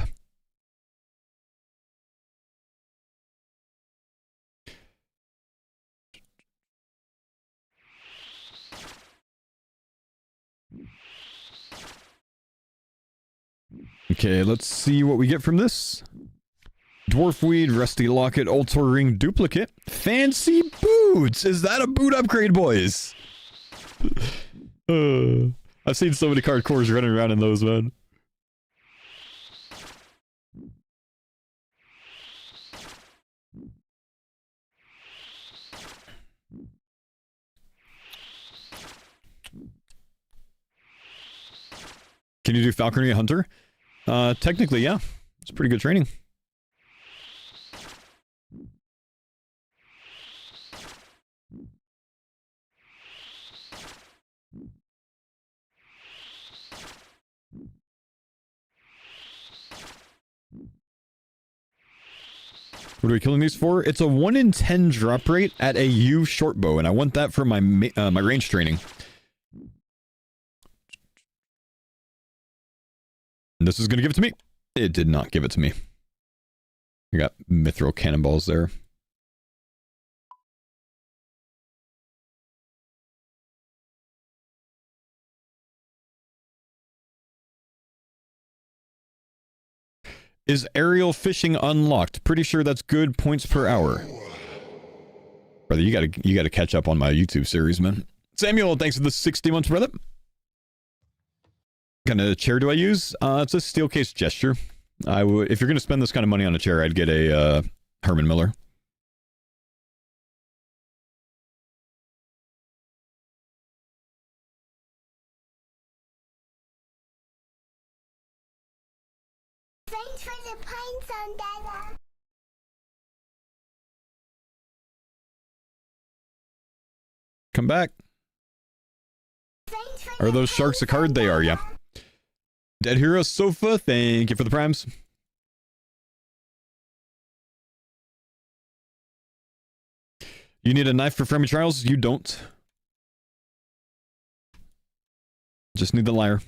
Okay, let's see what we get from this. Dwarf Weed, Rusty Locket, Ultor Ring Duplicate. Fancy Boots! Is that a boot upgrade, boys? I've seen so many Cardcores running around in those, man. Can you do Falconry Hunter? Technically, yeah. It's pretty good training. What are we killing these for? It's a 1 in 10 drop rate at a U short bow, and I want that for my my range training. And this is going to give it to me. It did not give it to me. I got mithril cannonballs there. Is aerial fishing unlocked? Pretty sure that's good points per hour. Brother, you gotta catch up on my YouTube series, man. Samuel, thanks for the 60 months, brother. What kind of chair do I use? It's a steel case gesture. I would, if you're gonna spend this kind of money on a chair, I'd get a Herman Miller. Thanks for the pines on Dada. Come back. Thanks for Are the those sharks a pines on card? They are, yeah. Dada. Dead Hero Sofa, thank you for the primes. You need a knife for Fermi Trials? You don't. Just need the lyre.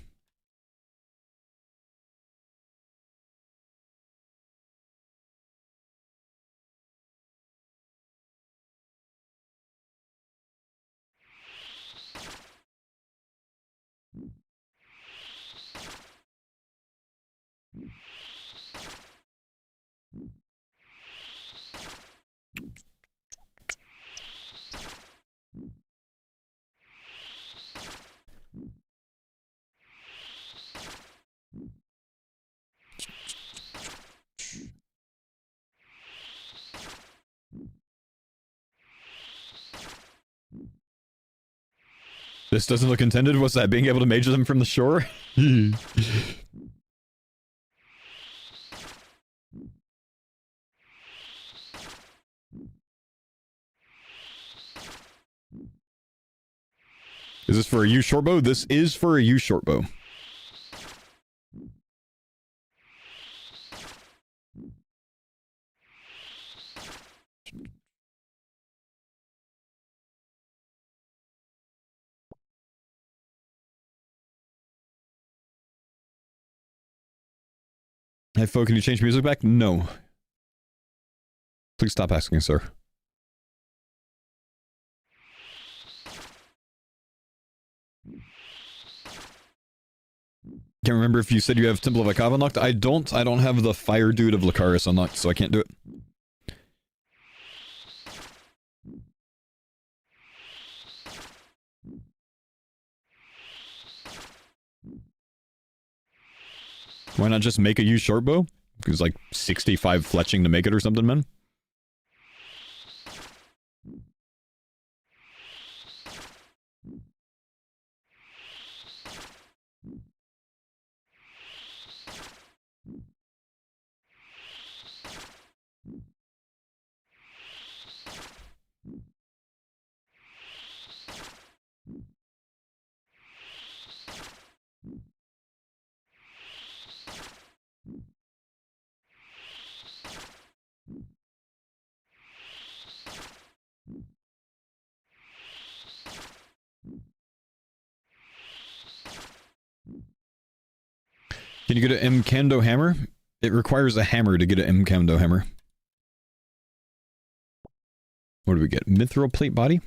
This doesn't look intended. What's that? Being able to mage them from the shore? Is this for a U shortbow? This is for a U shortbow. Hey, Fo, can you change music back? No. Please stop asking, sir. Can't remember if you said you have Temple of Akav unlocked. I don't have the Fire Dude of Lucaris unlocked, so I can't do it. Why not just make a U shortbow? Because like 65 fletching to make it or something, man. Can you get an M Kando hammer? It requires a hammer to get an M Kando hammer. What do we get? Mithril plate body?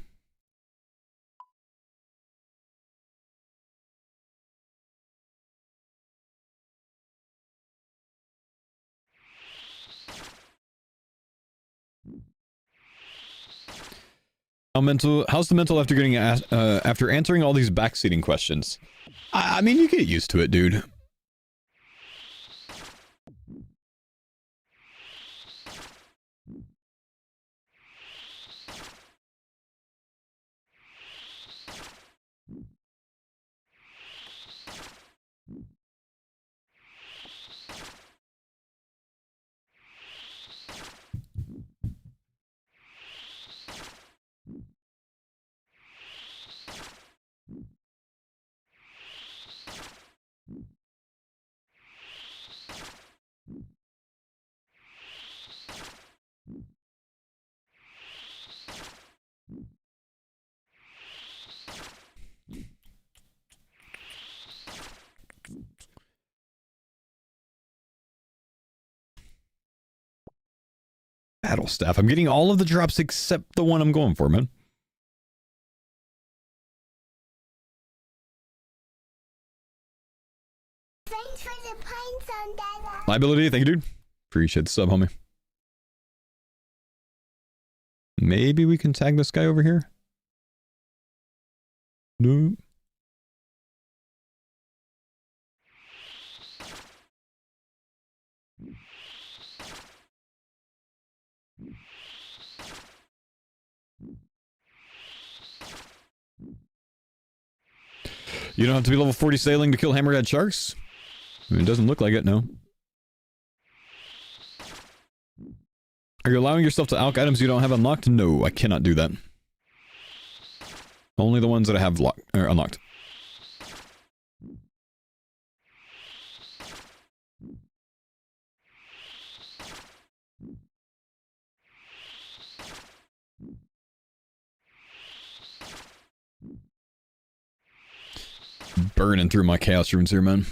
How's the mental after getting after answering all these backseating questions? I mean, you get used to it, dude. Battle Staff. I'm getting all of the drops except the one I'm going for, man. Thanks for the pine zone, Dada. Liability, thank you, dude. Appreciate the sub, homie. Maybe we can tag this guy over here? No. You don't have to be level 40 sailing to kill hammerhead sharks? I mean, it doesn't look like it, no. Are you allowing yourself to alch items you don't have unlocked? No, I cannot do that. Only the ones that I have unlocked. Burning through my chaos runes here, man.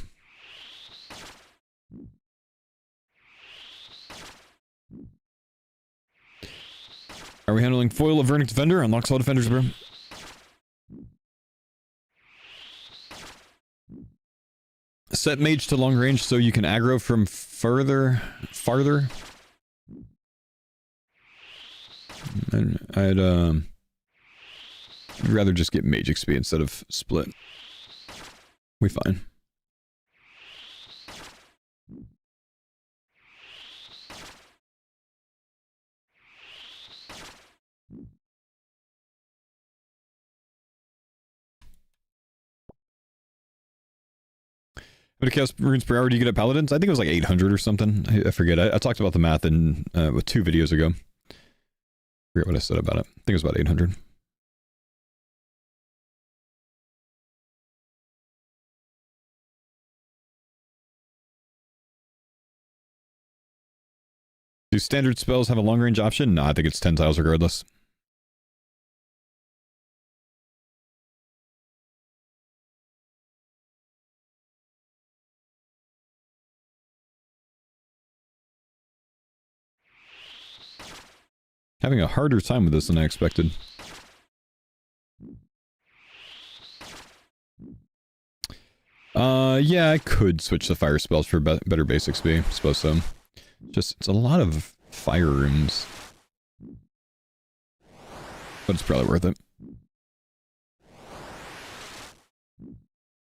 Are we handling foil of Vernic Defender? Unlocks all defenders, bro. Set mage to long range so you can aggro from farther. I'd rather just get mage XP instead of split. We fine. How many chaos runes per hour do you get at paladins? I think it was like 800 or something. I forget. I talked about the math in with 2 videos ago. I forget what I said about it. I think it was about 800. Do standard spells have a long range option? No, I think it's 10 tiles regardless. Having a harder time with this than I expected. Yeah, I could switch the fire spells for better base XP. I suppose so. Just, it's a lot of fire runes. But it's probably worth it.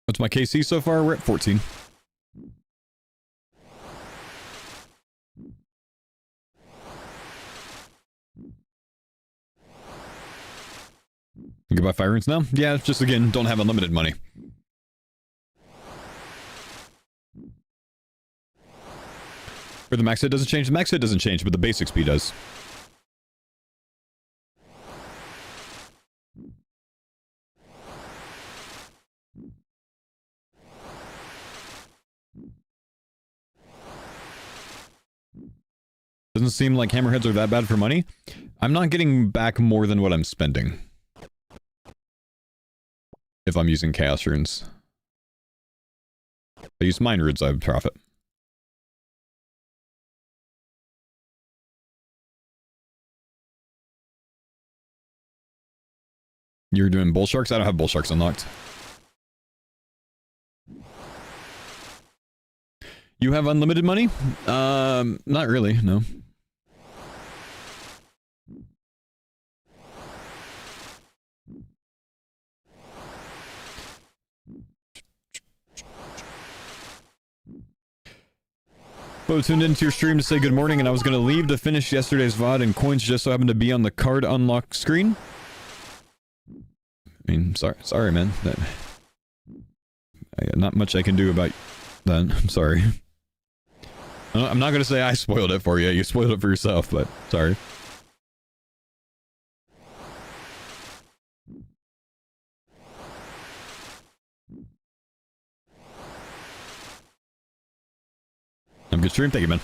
What's my KC so far? We're at 14. You can buy fire runes now? Yeah, it's just again, don't have unlimited money. Or the max hit doesn't change? The max hit doesn't change, but the base XP does. Doesn't seem like hammerheads are that bad for money. I'm not getting back more than what I'm spending. If I'm using chaos runes. If I use mine runes, I would profit. You're doing bull sharks? I don't have bull sharks unlocked. You have unlimited money? Not really, no. Bo tuned into your stream to say good morning, and I was going to leave to finish yesterday's VOD, and coins just so happened to be on the card unlock screen. I mean, sorry, man. Not much I can do about that. I'm sorry. I'm not going to say I spoiled it for you. You spoiled it for yourself, but sorry. Have a good stream. Thank you, man.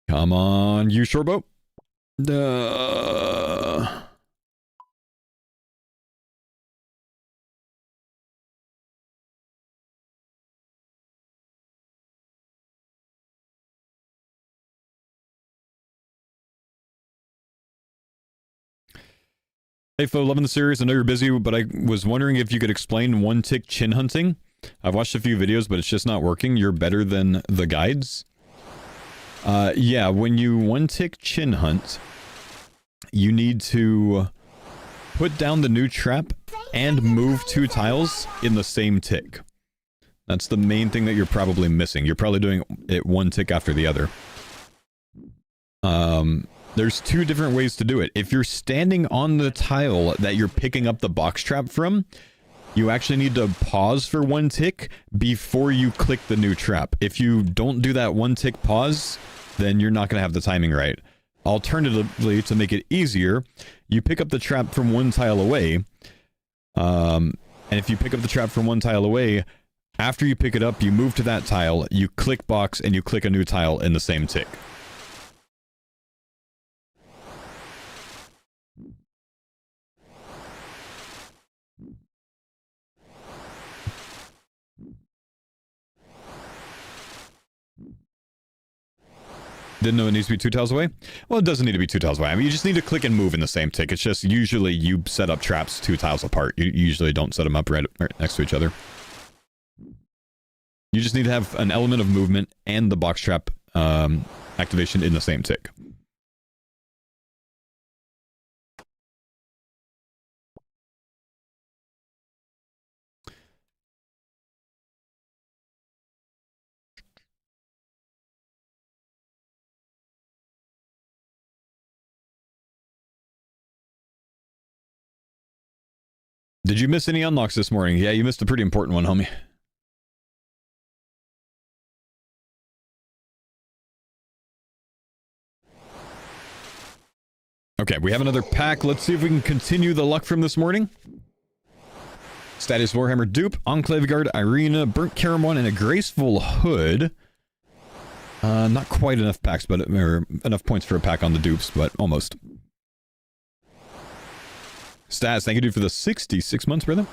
Come on, you shortboat. Ifo, loving the series. I know you're busy, but I was wondering if you could explain one-tick chin hunting. I've watched a few videos, but it's just not working. You're better than the guides. Yeah, when you one-tick chin hunt, you need to put down the new trap and move 2 tiles in the same tick. That's the main thing that you're probably missing. You're probably doing it one tick after the other. There's 2 different ways to do it. If you're standing on the tile that you're picking up the box trap from, you actually need to pause for 1 tick before you click the new trap. If you don't do that 1 tick pause, then you're not going to have the timing right. Alternatively, to make it easier, you pick up the trap from 1 tile away. And if you pick up the trap from 1 tile away, after you pick it up, you move to that tile, you click box, and you click a new tile in the same tick. Didn't know it needs to be 2 tiles away? Well, it doesn't need to be 2 tiles away. I mean, you just need to click and move in the same tick. It's just usually you set up traps 2 tiles apart. You usually don't set them up right next to each other. You just need to have an element of movement and the box trap activation in the same tick. Did you miss any unlocks this morning? Yeah, you missed a pretty important one, homie. Okay, we have another pack. Let's see if we can continue the luck from this morning. Status Warhammer Dupe, Enclave Guard, Irina, Burnt Caramon, and a Graceful Hood. Not quite enough packs, but or enough points for a pack on the dupes, but almost. Stats, thank you, dude, for the 66 months, brother.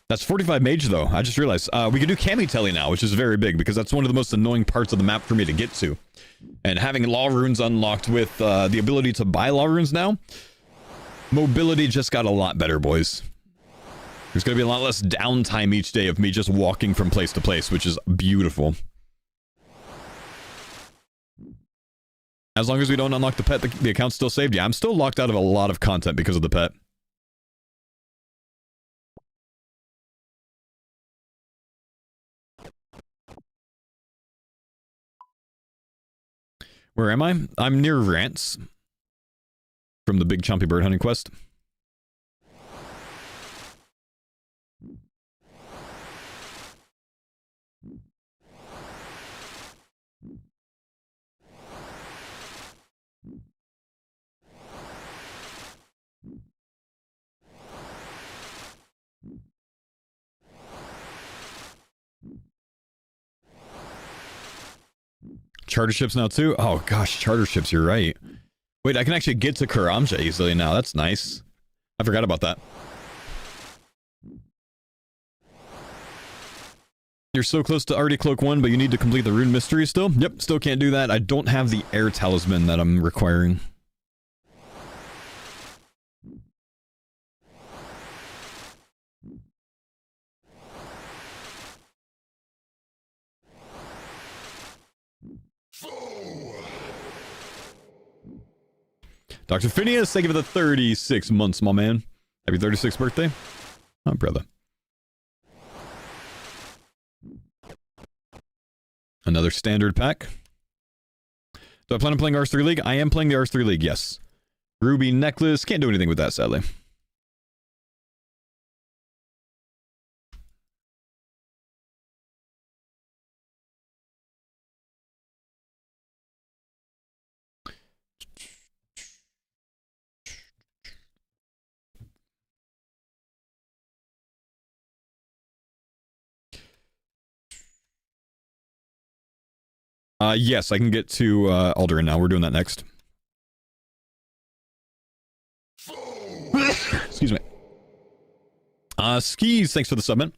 That's 45 mage, though. I just realized. We can do Cami Telly now, which is very big, because that's one of the most annoying parts of the map for me to get to. And having Law Runes unlocked with the ability to buy Law Runes now, mobility just got a lot better, boys. There's going to be a lot less downtime each day of me just walking from place to place, which is beautiful. As long as we don't unlock the pet, the account's still saved. Yeah, I'm still locked out of a lot of content because of the pet. Where am I? I'm near Rants. From the big chompy bird hunting quest. Charter ships now too? Oh gosh, charter ships, you're right. Wait, I can actually get to Karamja easily now. That's nice. I forgot about that. You're so close to already Cloak 1, but you need to complete the Rune Mystery still? Yep, still can't do that. I don't have the Air Talisman that I'm requiring. Dr. Phineas, thank you for the 36 months, my man. Happy 36th birthday. Oh, brother. Another standard pack. Do I plan on playing R3 League? I am playing the R3 League, yes. Ruby necklace. Can't do anything with that, sadly. Yes, I can get to Alderan now. We're doing that next. Excuse me. Skis, thanks for the sub, man.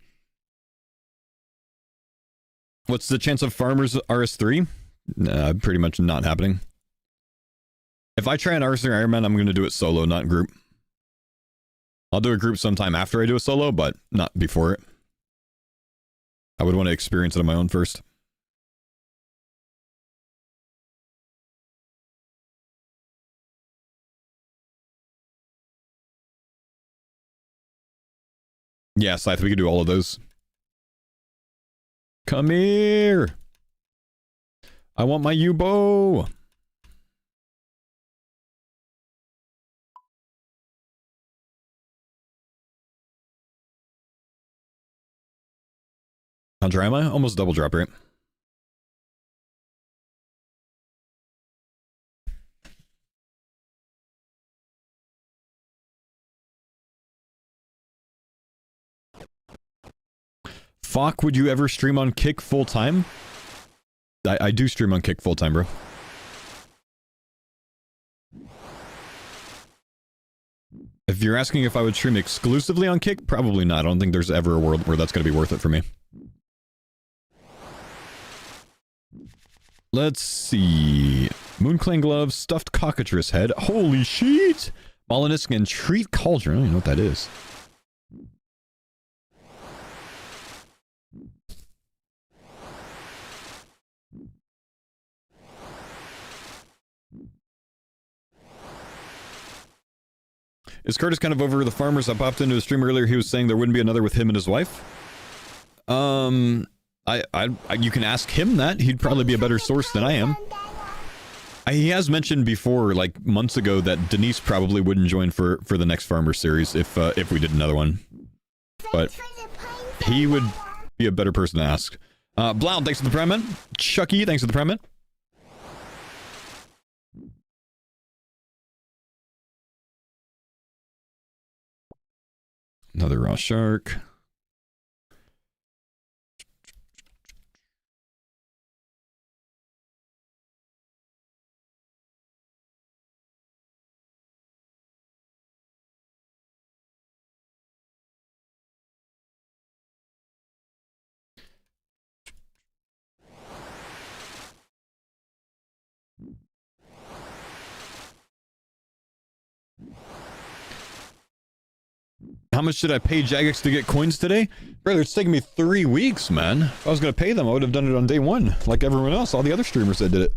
What's the chance of Farmers RS3? Pretty much not happening. If I try an RS3 Iron Man, I'm going to do it solo, not group. I'll do a group sometime after I do a solo, but not before it. I would want to experience it on my own first. Yeah, Scythe, we could do all of those. Come here! I want my U-bow! How dry am I? Almost double drop rate. Fuck, would you ever stream on Kick full time? I do stream on Kick full time, bro. If you're asking if I would stream exclusively on Kick, probably not. I don't think there's ever a world where that's going to be worth it for me. Let's see. Moonclang gloves, stuffed cockatrice head. Holy shit! Mollusk and treat cauldron. I don't even know what that is. Is Curtis kind of over the farmers? I popped into a stream earlier. He was saying there wouldn't be another with him and his wife. You can ask him that. He'd probably be a better source than I am. He has mentioned before, like months ago, that Denise probably wouldn't join for the next Farmer series if we did another one. But he would be a better person to ask. Blount, thanks for the prime man. Chucky, thanks for the prime man. Another raw shark. How much did I pay Jagex to get coins today? Brother, it's taking me 3 weeks, man. If I was going to pay them, I would have done it on day one. Like everyone else, all the other streamers that did it.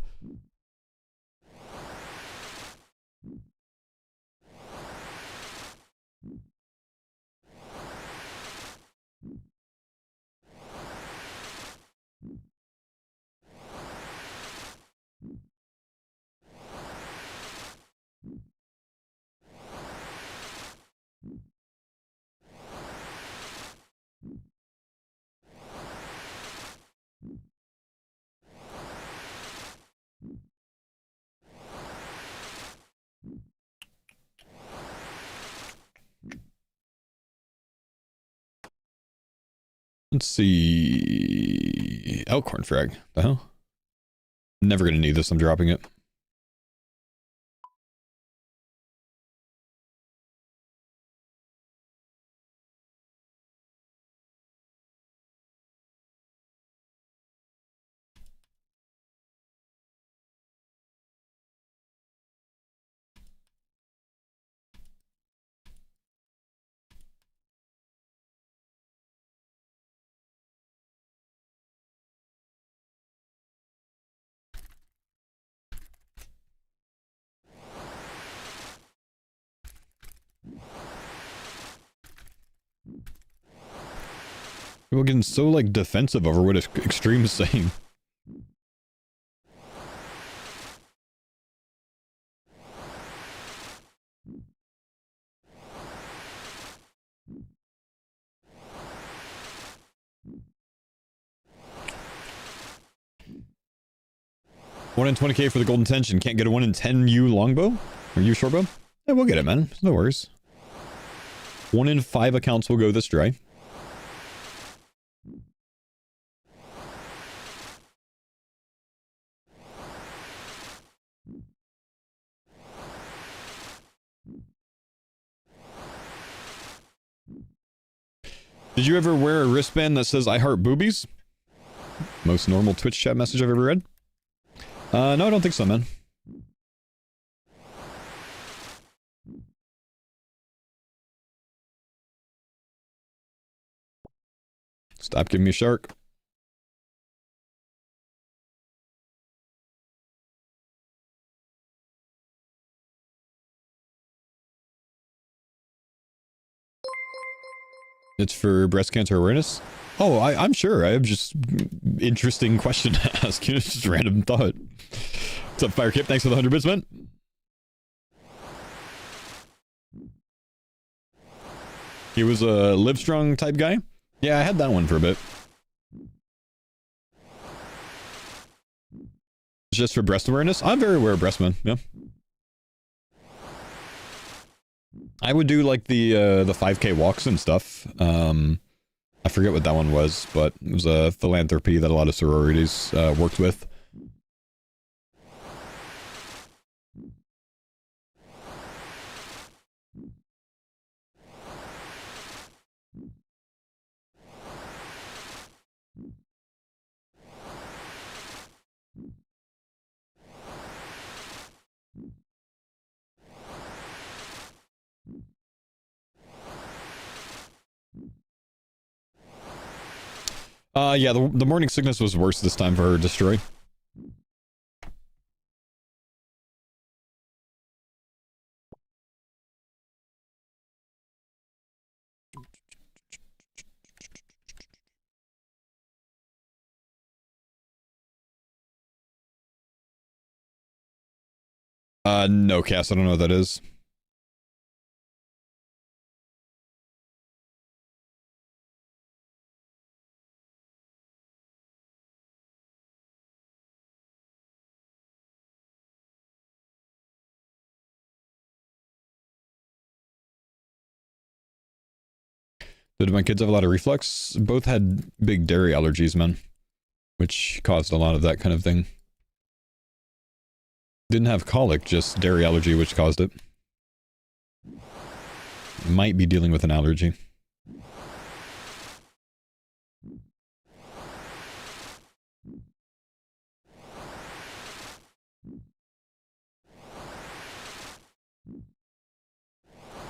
Let's see. Elkhorn frag. The hell? Never gonna need this. I'm dropping it. People getting so, like, defensive over what Extreme is saying. One in 20k for the golden tension. Can't get a 1 in 10 U longbow? Or U shortbow? Yeah, we'll get it, man. No worries. 1 in 5 accounts will go this dry. Did you ever wear a wristband that says I heart boobies? Most normal Twitch chat message I've ever read? No, I don't think so, man. Stop giving me a shark. It's for breast cancer awareness? Oh, I'm sure. I have just interesting question to ask. You know, just random thought. What's up, Firekip? Thanks for the 100 bits, man. He was a Livestrong type guy? Yeah, I had that one for a bit. Just for breast awareness? I'm very aware of breast, man. Yeah. I would do like the 5K walks and stuff. I forget what that one was, but it was a philanthropy that a lot of sororities worked with. Yeah, the morning sickness was worse this time for Destroy. No, Cass, I don't know what that is. Did my kids have a lot of reflux? Both had big dairy allergies, man. Which caused a lot of that kind of thing. Didn't have colic, just dairy allergy, which caused it. Might be dealing with an allergy.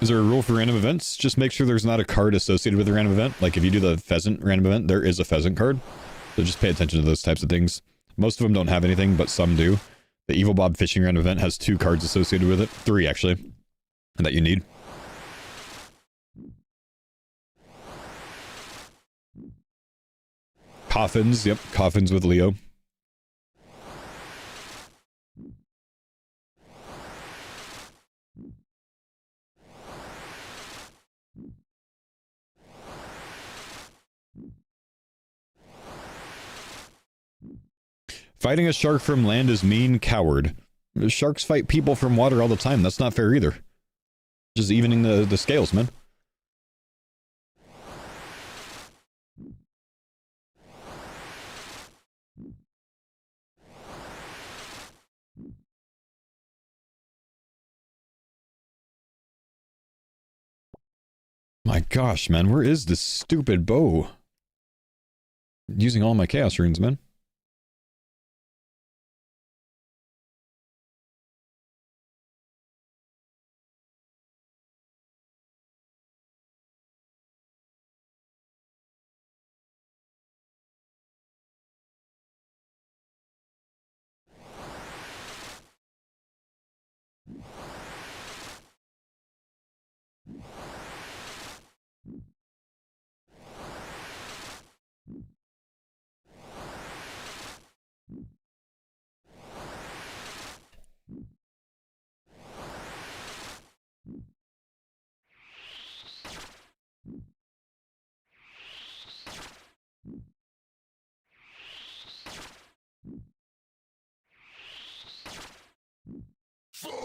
Is there a rule for random events? Just make sure there's not a card associated with the random event. Like if you do the pheasant random event, there is a pheasant card. So just pay attention to those types of things. Most of them don't have anything, but some do. The Evil Bob fishing random event has 2 cards associated with it. 3, actually. And that you need. Coffins, yep. Coffins with Leo. Fighting a shark from land is mean, coward. Sharks fight people from water all the time. That's not fair either. Just evening the scales, man. My gosh, man, where is this stupid bow? Using all my chaos runes, man.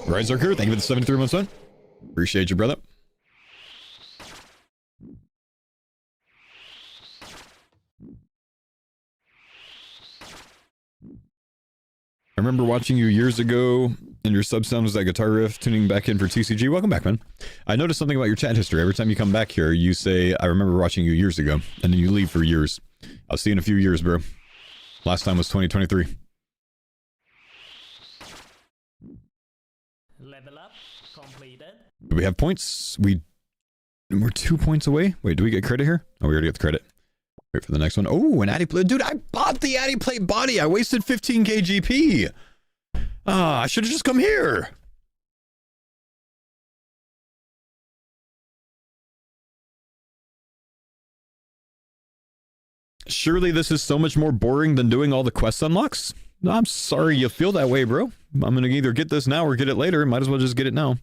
Right, Zerker, thank you for the 73 months, man. Appreciate you, brother. I remember watching you years ago And your sub sound was that guitar riff. Tuning back in for TCG. Welcome back, man. I noticed something about your chat history. Every time you come back here, you say, I remember watching you years ago. And then you leave for years. I'll see you in a few years, bro. Last time was 2023. Level up completed. Do we have points? We're 2 points away. Wait, do we get credit here? Oh, we already got the credit. Wait for the next one. Oh, an Addy plate. Dude, I bought the Addy plate body. I wasted 15k GP. Ah, I should have just come here. Surely this is so much more boring than doing all the quest unlocks? I'm sorry you feel that way, bro. I'm gonna either get this now or get it later. Might as well just get it now.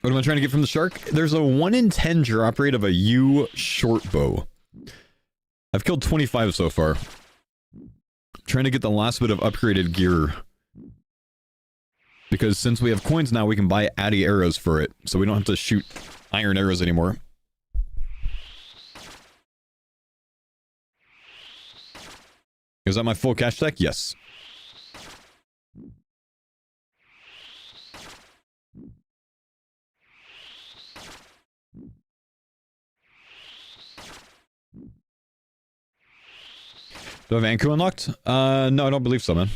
What am I trying to get from the shark? There's a 1 in 10 drop rate of a U short bow. I've killed 25 so far. I'm trying to get the last bit of upgraded gear. Because since we have coins now, we can buy Addy arrows for it. So we don't have to shoot iron arrows anymore. Is that my full cash stack? Yes. Do I have Anku unlocked? No, I don't believe so, man.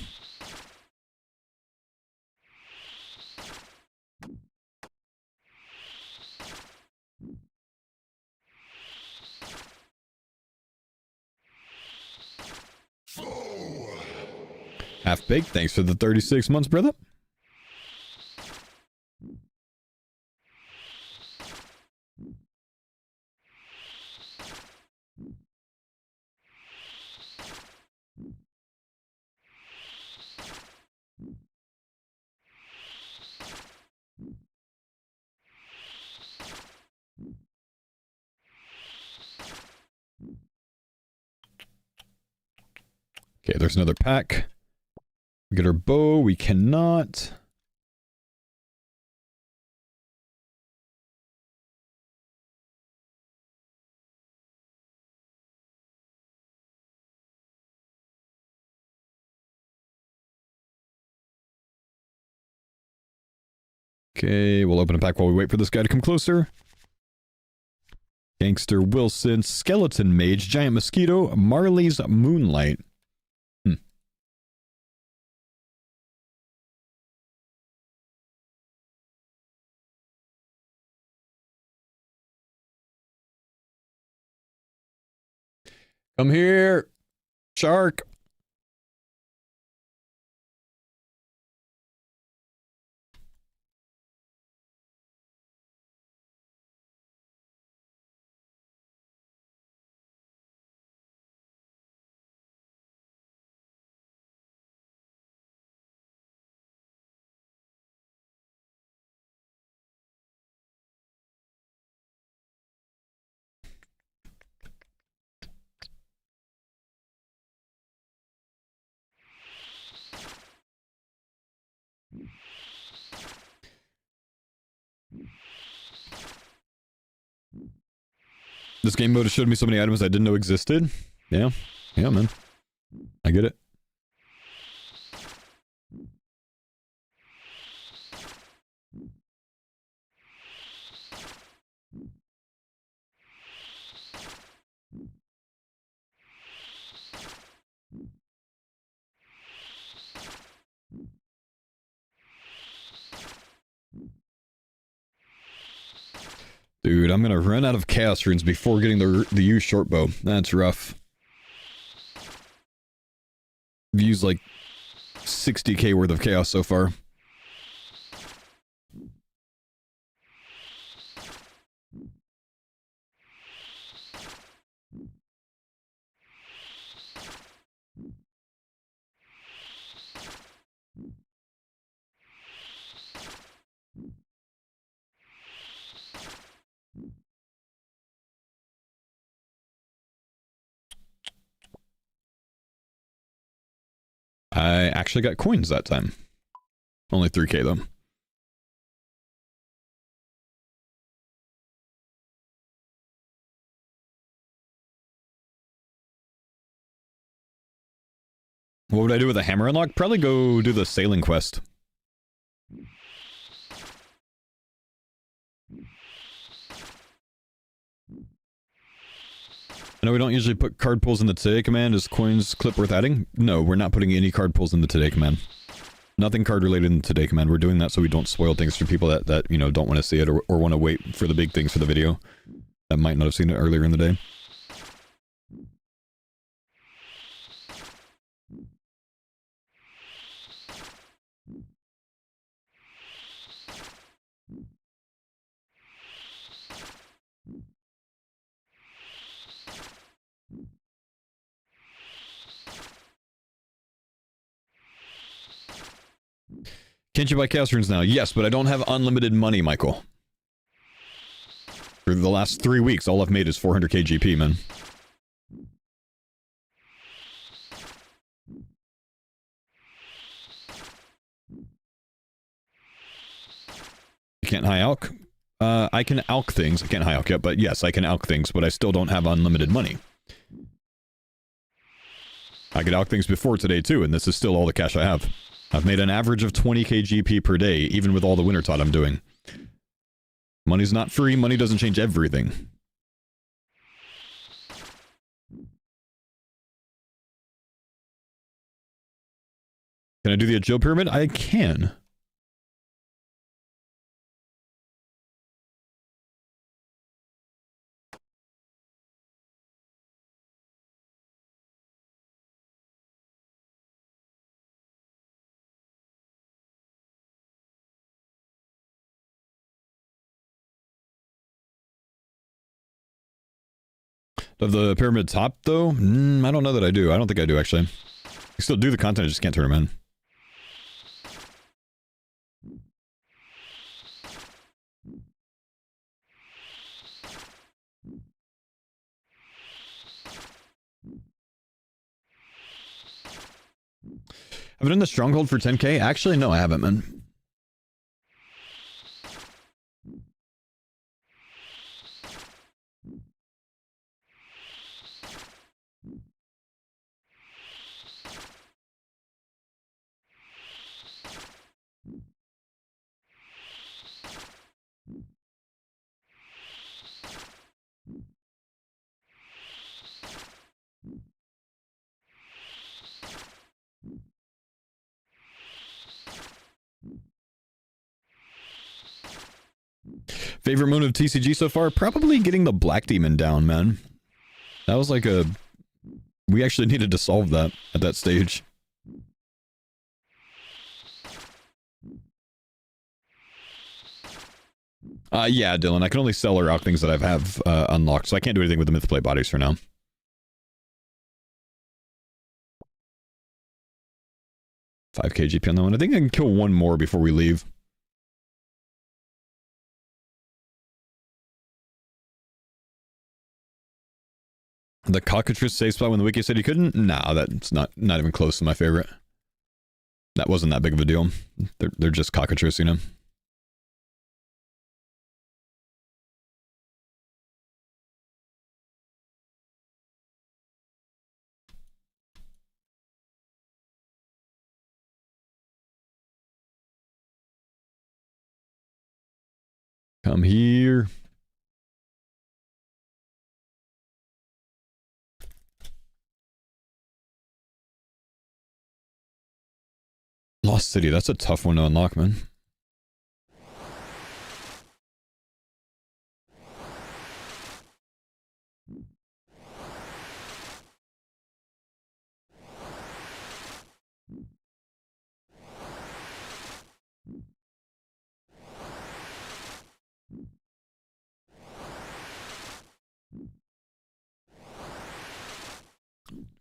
Half-baked, thanks for the 36 months, brother. Okay, there's another pack. We get our bow. We cannot. Okay, we'll open a pack while we wait for this guy to come closer. Gangster Wilson, Skeleton Mage, Giant Mosquito, Marley's Moonlight. Come here, shark. This game mode has showed me so many items I didn't know existed. Yeah. Yeah, man. I get it. Dude, I'm gonna run out of chaos runes before getting the U short bow. That's rough. I've used like 60k worth of chaos so far. I actually got coins that time. Only 3k though. What would I do with a hammer unlock? Probably go do the sailing quest. I know we don't usually put card pulls in the today command. Is coins clip worth adding? No, we're not putting any card pulls in the today command. Nothing card related in the today command. We're doing that so we don't spoil things for people that you know, don't want to see it or want to wait for the big things for the video. That might not have seen it earlier in the day. Can't you buy chaos runes now? Yes, but I don't have unlimited money, Michael. For the last 3 weeks, all I've made is 400k GP, man. You can't high alch? I can alch things. I can't high alch yet, but yes, I can alch things, but I still don't have unlimited money. I could alch things before today too, and this is still all the cash I have. I've made an average of 20k GP per day, even with all the winter tot I'm doing. Money's not free, money doesn't change everything. Can I do the agile pyramid? I can. Of the pyramid top, though? I don't know that I do. I don't think I do, actually. I still do the content, I just can't turn them in. Have I done the stronghold for 10k? Actually, no, I haven't, man. Favorite moon of TCG so far? Probably getting the Black Demon down, man. That was like a... We actually needed to solve that at that stage. Yeah, Dylan, I can only sell or out things that I have unlocked, so I can't do anything with the Myth Plate bodies for now. $5k GP on that one. I think I can kill one more before we leave. The cockatrice safe spot when the wiki said you couldn't? Nah, that's not even close to my favorite. That wasn't that big of a deal. They're just cockatrice, you know? Come here. Lost City, that's a tough one to unlock, man.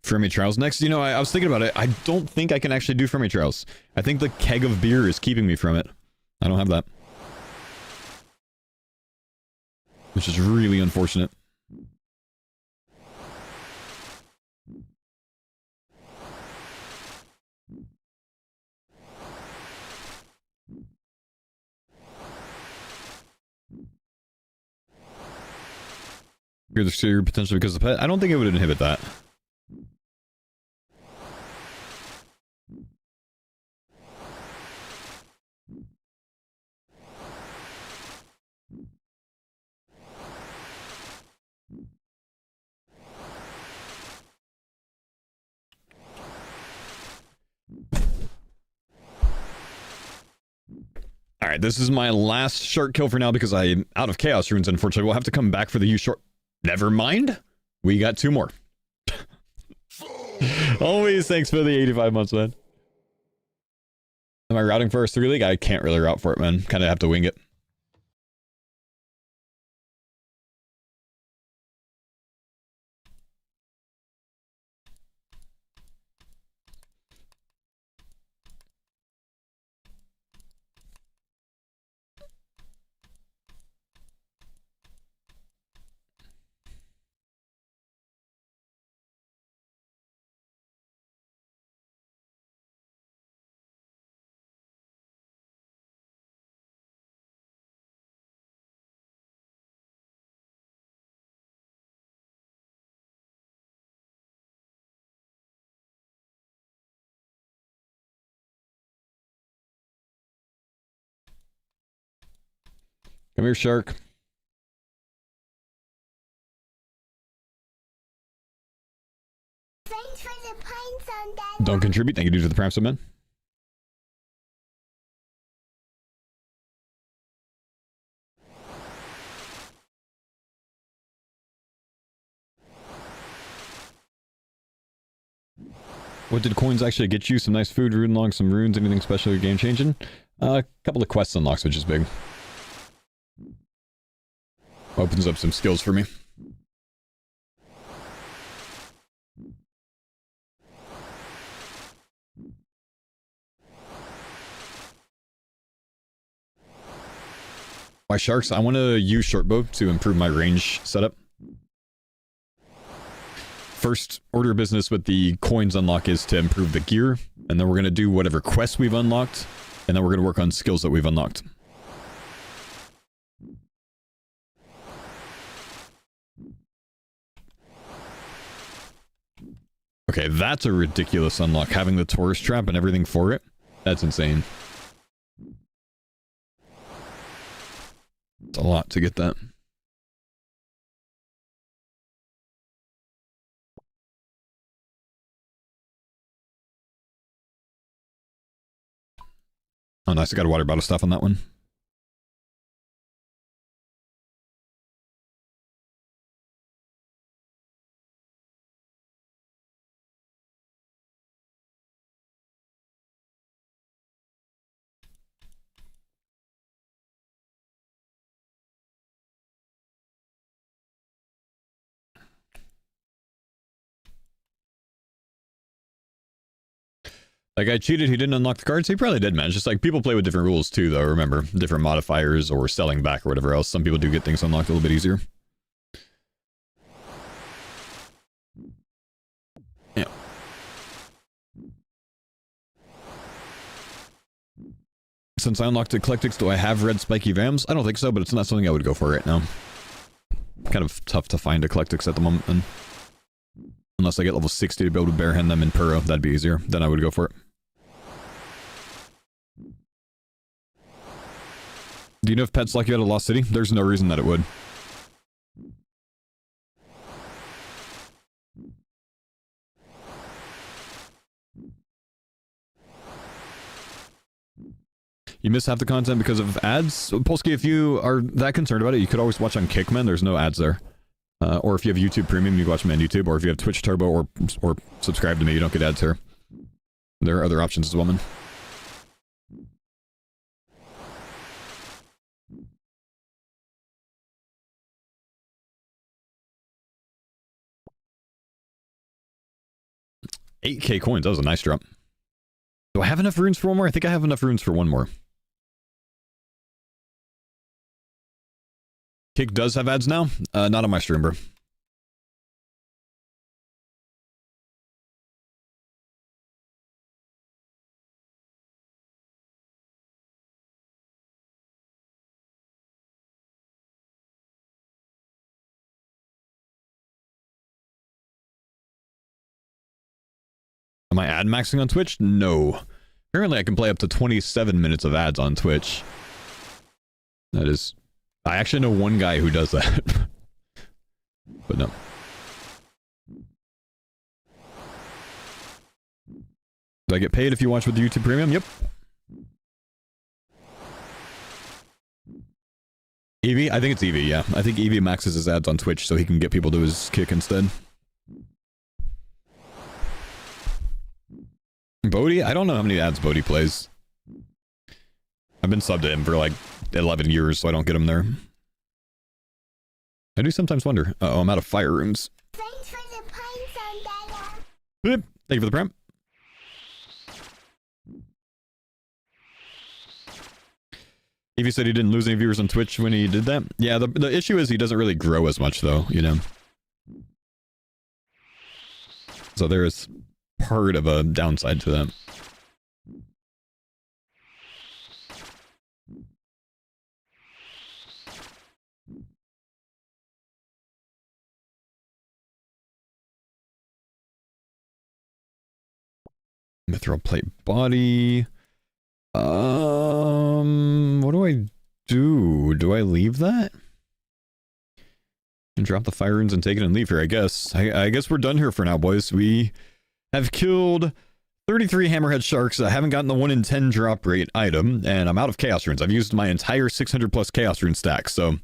Fermi Trials next. You know, I was thinking about it. I don't think I can actually do Fermi Trials. I think the keg of beer is keeping me from it. I don't have that. Which is really unfortunate. You're the steer potentially because of the pet. I don't think it would inhibit that. Alright, this is my last shark kill for now because I'm out of chaos runes, unfortunately. We'll have to come back for the short. Never mind. We got 2 more. Always thanks for the 85 months, man. Am I routing for a 3 league? I can't really route for it, man. Kind of have to wing it. Come here, shark. Thanks for the pines on that. Don't contribute. Thank you, dude, to the prime man. What did coins actually get you? Some nice food, rune long, some runes, anything special or game changing? A couple of quests unlocks, which is big. Opens up some skills for me. My sharks, I want to use shortbow to improve my range setup. First order of business with the coins unlock is to improve the gear, and then we're going to do whatever quests we've unlocked, and then we're going to work on skills that we've unlocked. Okay, that's a ridiculous unlock, having the tourist trap and everything for it. That's insane. It's a lot to get that. Oh, nice. I got a water bottle stuff on that one. That guy cheated, he didn't unlock the cards? He probably did, man. It's just like, people play with different rules too, though, remember. Different modifiers or selling back or whatever else. Some people do get things unlocked a little bit easier. Yeah. Since I unlocked Eclectics, do I have red spiky Vams? I don't think so, but it's not something I would go for right now. Kind of tough to find Eclectics at the moment, then. Unless I get level 60 to be able to barehand them in Puro, that'd be easier. Then I would go for it. Do you know if pets lock you out of Lost City? There's no reason that it would. You miss half the content because of ads? Polsky, if you are that concerned about it, you could always watch on Kickman. There's no ads there. Or if you have YouTube Premium, you can watch me on YouTube. Or if you have Twitch Turbo or subscribe to me, you don't get ads here. There are other options as well, man. $8K coins. That was a nice drop. Do I have enough runes for one more? I think I have enough runes for one more. Kick does have ads now. Not on my stream, bro. Am I ad maxing on Twitch? No. Apparently I can play up to 27 minutes of ads on Twitch. That is... I actually know one guy who does that. But no. Do I get paid if you watch with the YouTube Premium? Yep. Eevee? I think it's Eevee, yeah. I think Eevee maxes his ads on Twitch so he can get people to his kick instead. Bodhi? I don't know how many ads Bodhi plays. I've been subbed to him for like 11 years, so I don't get him there. I do sometimes wonder. Uh-oh, I'm out of fire rooms. Thanks for the pine zone, Dada. Thank you for the prem. Evie said he didn't lose any viewers on Twitch when he did that. Yeah, the issue is he doesn't really grow as much, though, you know? So there is part of a downside to that. Mithril plate body. What do I do? Do I leave that? And drop the fire runes and take it and leave here, I guess. I guess we're done here for now, boys. We have killed 33 hammerhead sharks. I haven't gotten the 1 in 10 drop rate item, and I'm out of chaos runes. I've used my entire 600 plus chaos rune stack, so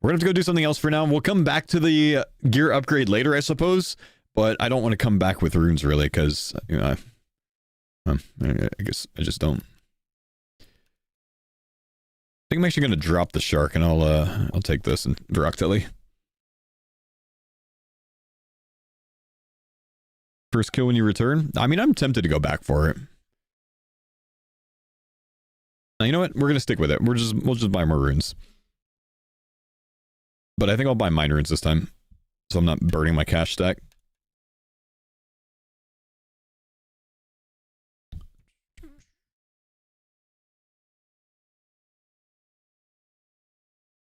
we're gonna have to go do something else for now. We'll come back to the gear upgrade later, I suppose, but I don't want to come back with runes, really, because, you know, I guess I just don't. I think I'm actually going to drop the shark, and I'll take this and Viroctelli. First kill when you return? I mean, I'm tempted to go back for it. Now, you know what? We're going to stick with it. We'll just buy more runes. But I think I'll buy mine runes this time, so I'm not burning my cash stack.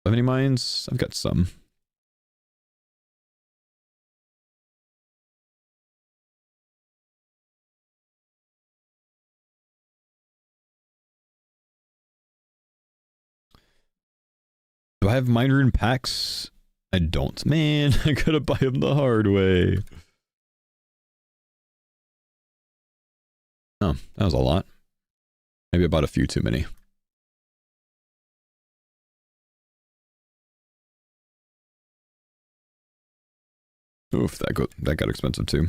Have any mines? I've got some. Do I have mine rune packs? I don't. Man, I gotta buy them the hard way. Oh, that was a lot. Maybe I bought a few too many. Oof, that got expensive too.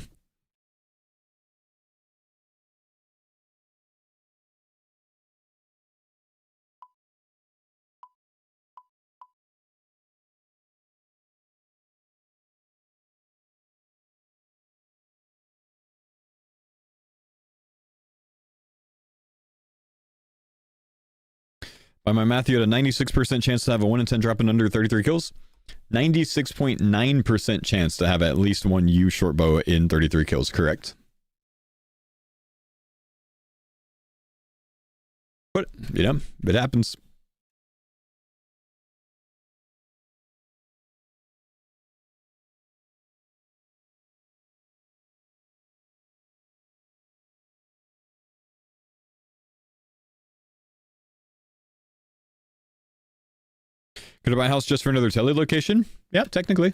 By my math, you had a 96% chance to have a 1 in 10 drop in under 33 kills. 96.9% chance to have at least one U short bow in 33 kills, correct? But, you know, it happens. Could I buy a house just for another tele location? Yeah, technically.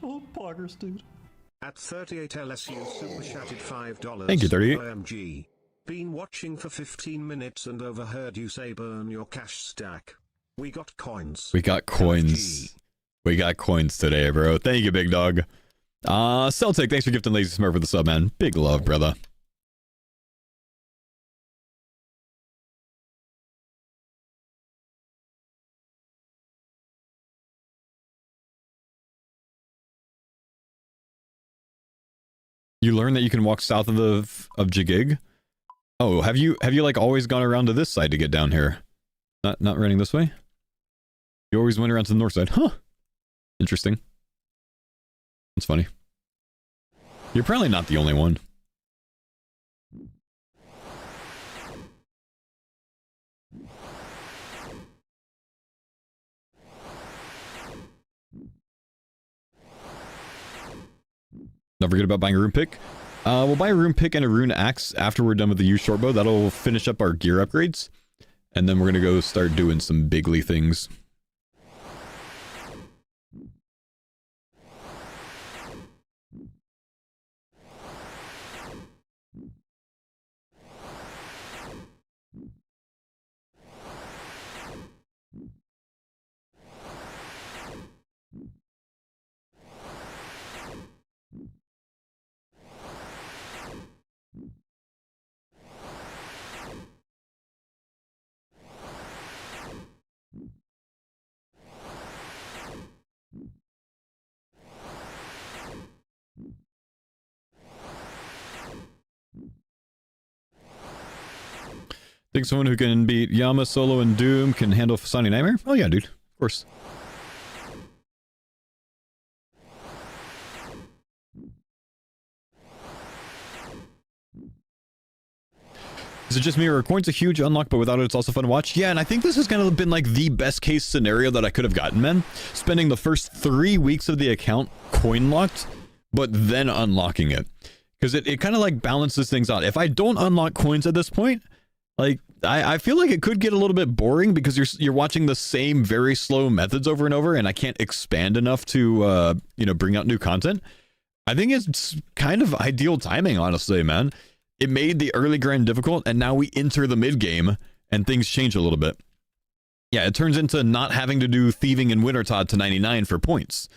Oh, poggers, dude. At 38 LSU super chatted $5. Thank you, 38. OMG. Been watching for 15 minutes and overheard you say burn your cash stack. We got coins. We got coins. OMG. We got coins today, bro. Thank you, big dog. Celtic, thanks for gifting Lazy Smurf for the sub, man. Big love, brother. You learned that you can walk south of Jigig? Oh, have you like always gone around to this side to get down here? Not running this way? You always went around to the north side. Huh. Interesting. That's funny. You're probably not the only one. Don't forget about buying a rune pick. We'll buy a rune pick and a rune axe after we're done with the U short bow. That'll finish up our gear upgrades. And then we're gonna go start doing some bigly things. Think someone who can beat Yama, Solo, and Doom can handle Sonic Nightmare? Oh yeah, dude. Of course. Is it just me, or are coins a huge unlock, but without it, it's also fun to watch? Yeah, and I think this has kind of been like the best case scenario that I could have gotten, man. Spending the first 3 weeks of the account coin locked, but then unlocking it. Because it kind of like balances things out. If I don't unlock coins at this point, like, I feel like it could get a little bit boring because you're watching the same very slow methods over and over, and I can't expand enough to, you know, bring out new content. I think it's kind of ideal timing, honestly, man. It made the early grind difficult, and now we enter the mid game, and things change a little bit. Yeah, it turns into not having to do thieving and Wintertod to 99 for points.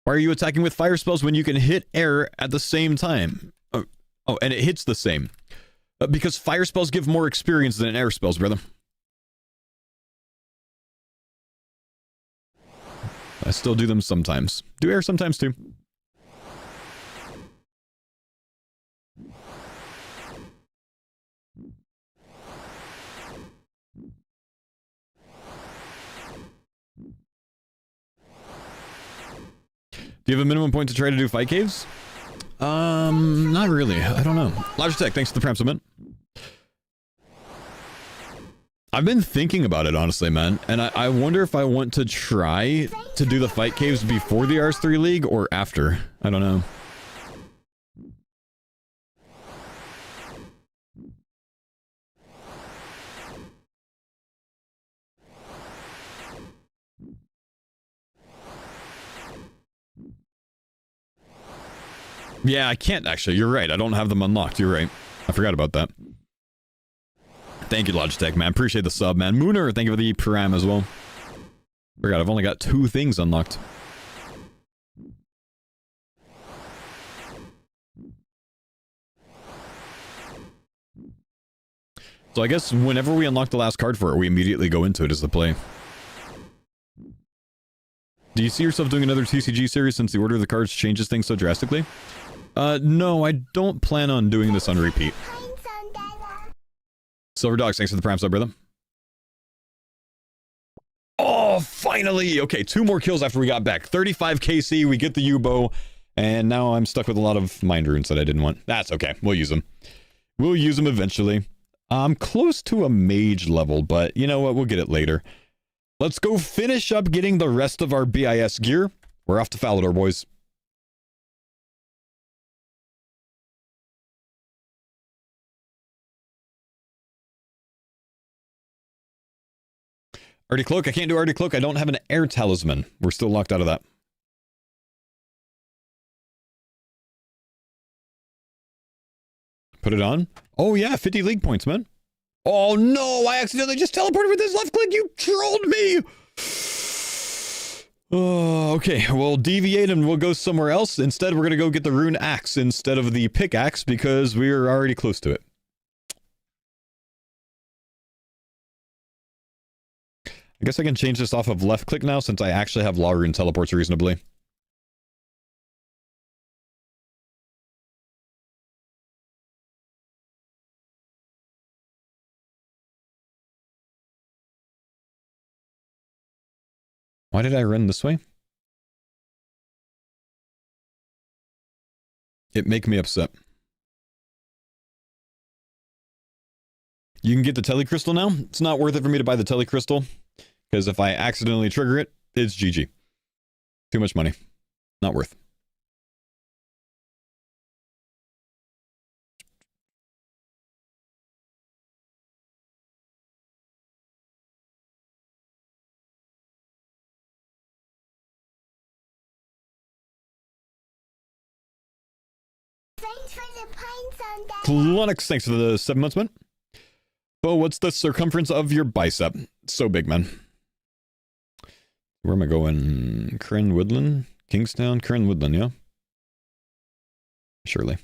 Why are you attacking with fire spells when you can hit air at the same time? Oh, and it hits the same. Because fire spells give more experience than air spells, brother. I still do them sometimes. Do air sometimes too. Do you have a minimum point to try to do fight caves? Not really. I don't know. Logitech, thanks for the prime summit. I've been thinking about it, honestly, man. And I wonder if I want to try to do the fight caves before the RS3 League or after. I don't know. Yeah, I can't actually. You're right. I don't have them unlocked. You're right. I forgot about that. Thank you, Logitech, man. Appreciate the sub, man. Mooner, thank you for the Prime as well. Forgot, I've only got 2 things unlocked. So I guess whenever we unlock the last card for it, we immediately go into it as the play. Do you see yourself doing another TCG series since the order of the cards changes things so drastically? No, I don't plan on doing this on repeat. Silver Dogs, thanks for the prime sub, brother. Oh, finally! Okay, 2 more kills after we got back. 35 KC, we get the U-bow, and now I'm stuck with a lot of mind runes that I didn't want. That's okay, we'll use them. We'll use them eventually. I'm close to a mage level, but you know what, we'll get it later. Let's go finish up getting the rest of our BIS gear. We're off to Falador, boys. Artie Cloak, I can't do Artie Cloak. I don't have an air talisman. We're still locked out of that. Put it on. Oh yeah, 50 league points, man. Oh no, I accidentally just teleported with this left click. You trolled me. Oh, okay, we'll deviate and we'll go somewhere else. Instead, we're going to go get the rune axe instead of the pickaxe because we're already close to it. I guess I can change this off of left click now since I actually have law rune teleports reasonably. Why did I run this way? It make me upset. You can get the telecrystal now. It's not worth it for me to buy the telecrystal because if I accidentally trigger it, it's GG. Too much money. Not worth. Thanks for the pints on that. Clonix, thanks for the 7 months, man. Bo, what's the circumference of your bicep? It's so big, man. Where am I going? Kryn Woodland? Kingstown? Kryn Woodland, yeah? Surely.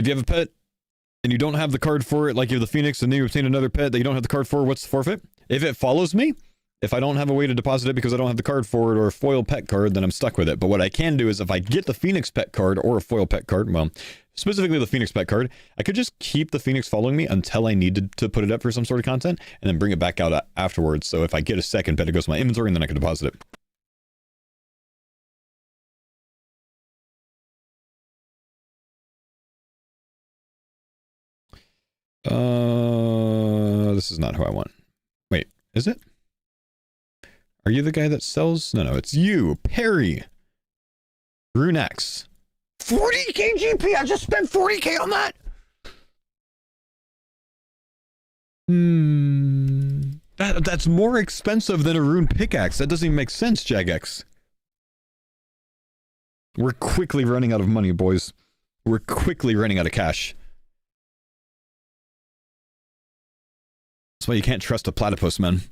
If you have a pet and you don't have the card for it, like you have the Phoenix and then you obtain another pet that you don't have the card for, what's the forfeit? If it follows me, if I don't have a way to deposit it because I don't have the card for it or a foil pet card, then I'm stuck with it. But what I can do is if I get the Phoenix pet card or a foil pet card, well, specifically the Phoenix pet card, I could just keep the Phoenix following me until I needed to put it up for some sort of content and then bring it back out afterwards. So if I get a second pet, it goes to my inventory and then I can deposit it. This is not who I want. Wait, is it? Are you the guy that sells? No, it's you, Perry. Runex. 40k GP, I just spent 40k on that. That's more expensive than a rune pickaxe. That doesn't even make sense, Jagex. We're quickly running out of money, boys. We're quickly running out of cash. That's why you can't trust a platypus, man.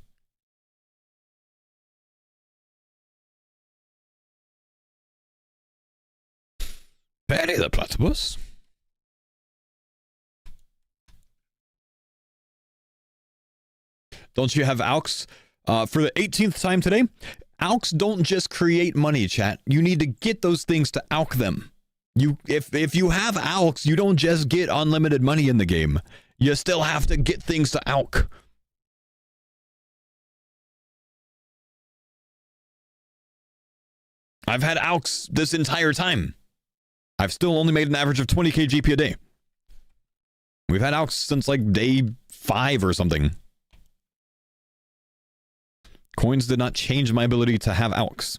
Patty the platypus. Don't you have Alks? For the 18th time today, Alks don't just create money, chat. You need to get those things to Alk them. If you have Alks, you don't just get unlimited money in the game. You still have to get things to Alk. I've had Alks this entire time. I've still only made an average of 20k GP a day. We've had Alks since like day 5 or something. Coins did not change my ability to have Alks.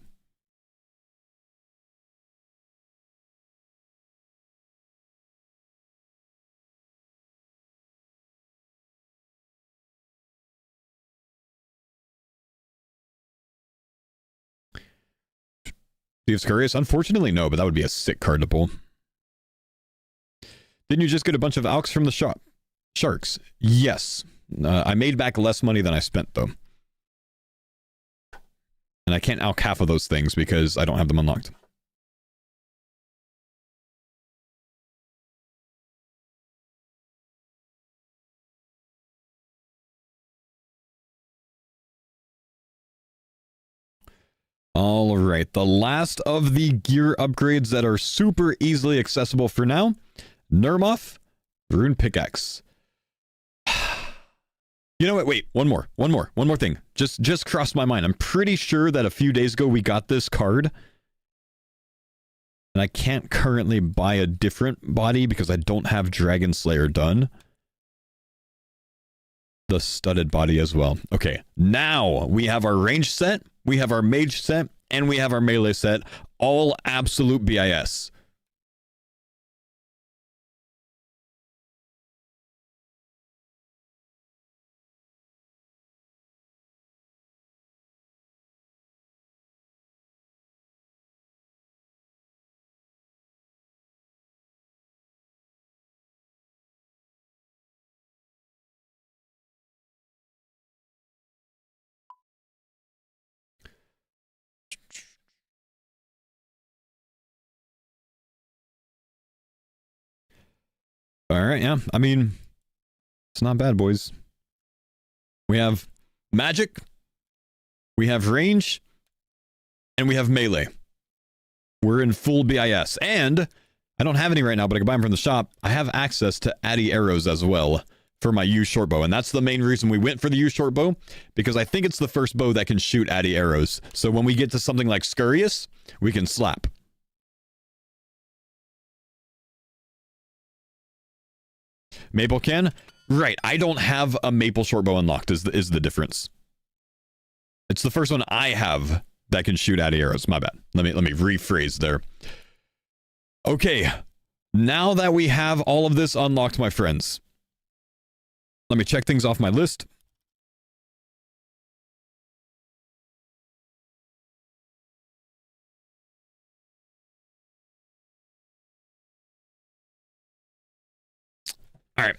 Thieves Curious? Unfortunately, no, but that would be a sick card to pull. Didn't you just get a bunch of Alks from the shop? Sharks. Yes. I made back less money than I spent, though. And I can't Alk half of those things because I don't have them unlocked. All right, the last of the gear upgrades that are super easily accessible for now. Nermoff, Rune Pickaxe. You know what? Wait, one more thing. Just crossed my mind. I'm pretty sure that a few days ago we got this card. And I can't currently buy a different body because I don't have Dragon Slayer done. The studded body as well. Okay, now we have our range set. We have our mage set, and we have our melee set, all absolute BIS. All right, yeah. I mean, it's not bad, boys. We have magic, we have range, and we have melee. We're in full BIS. And I don't have any right now, but I can buy them from the shop. I have access to Addy arrows as well for my U short bow. And that's the main reason we went for the U short bow, because I think it's the first bow that can shoot Addy arrows. So when we get to something like Scurious, we can slap. Maple can? Right, I don't have a maple short bow unlocked is the difference. It's the first one I have that can shoot Addy arrows. My bad. Let me rephrase there. Okay, now that we have all of this unlocked, my friends, let me check things off my list. All right.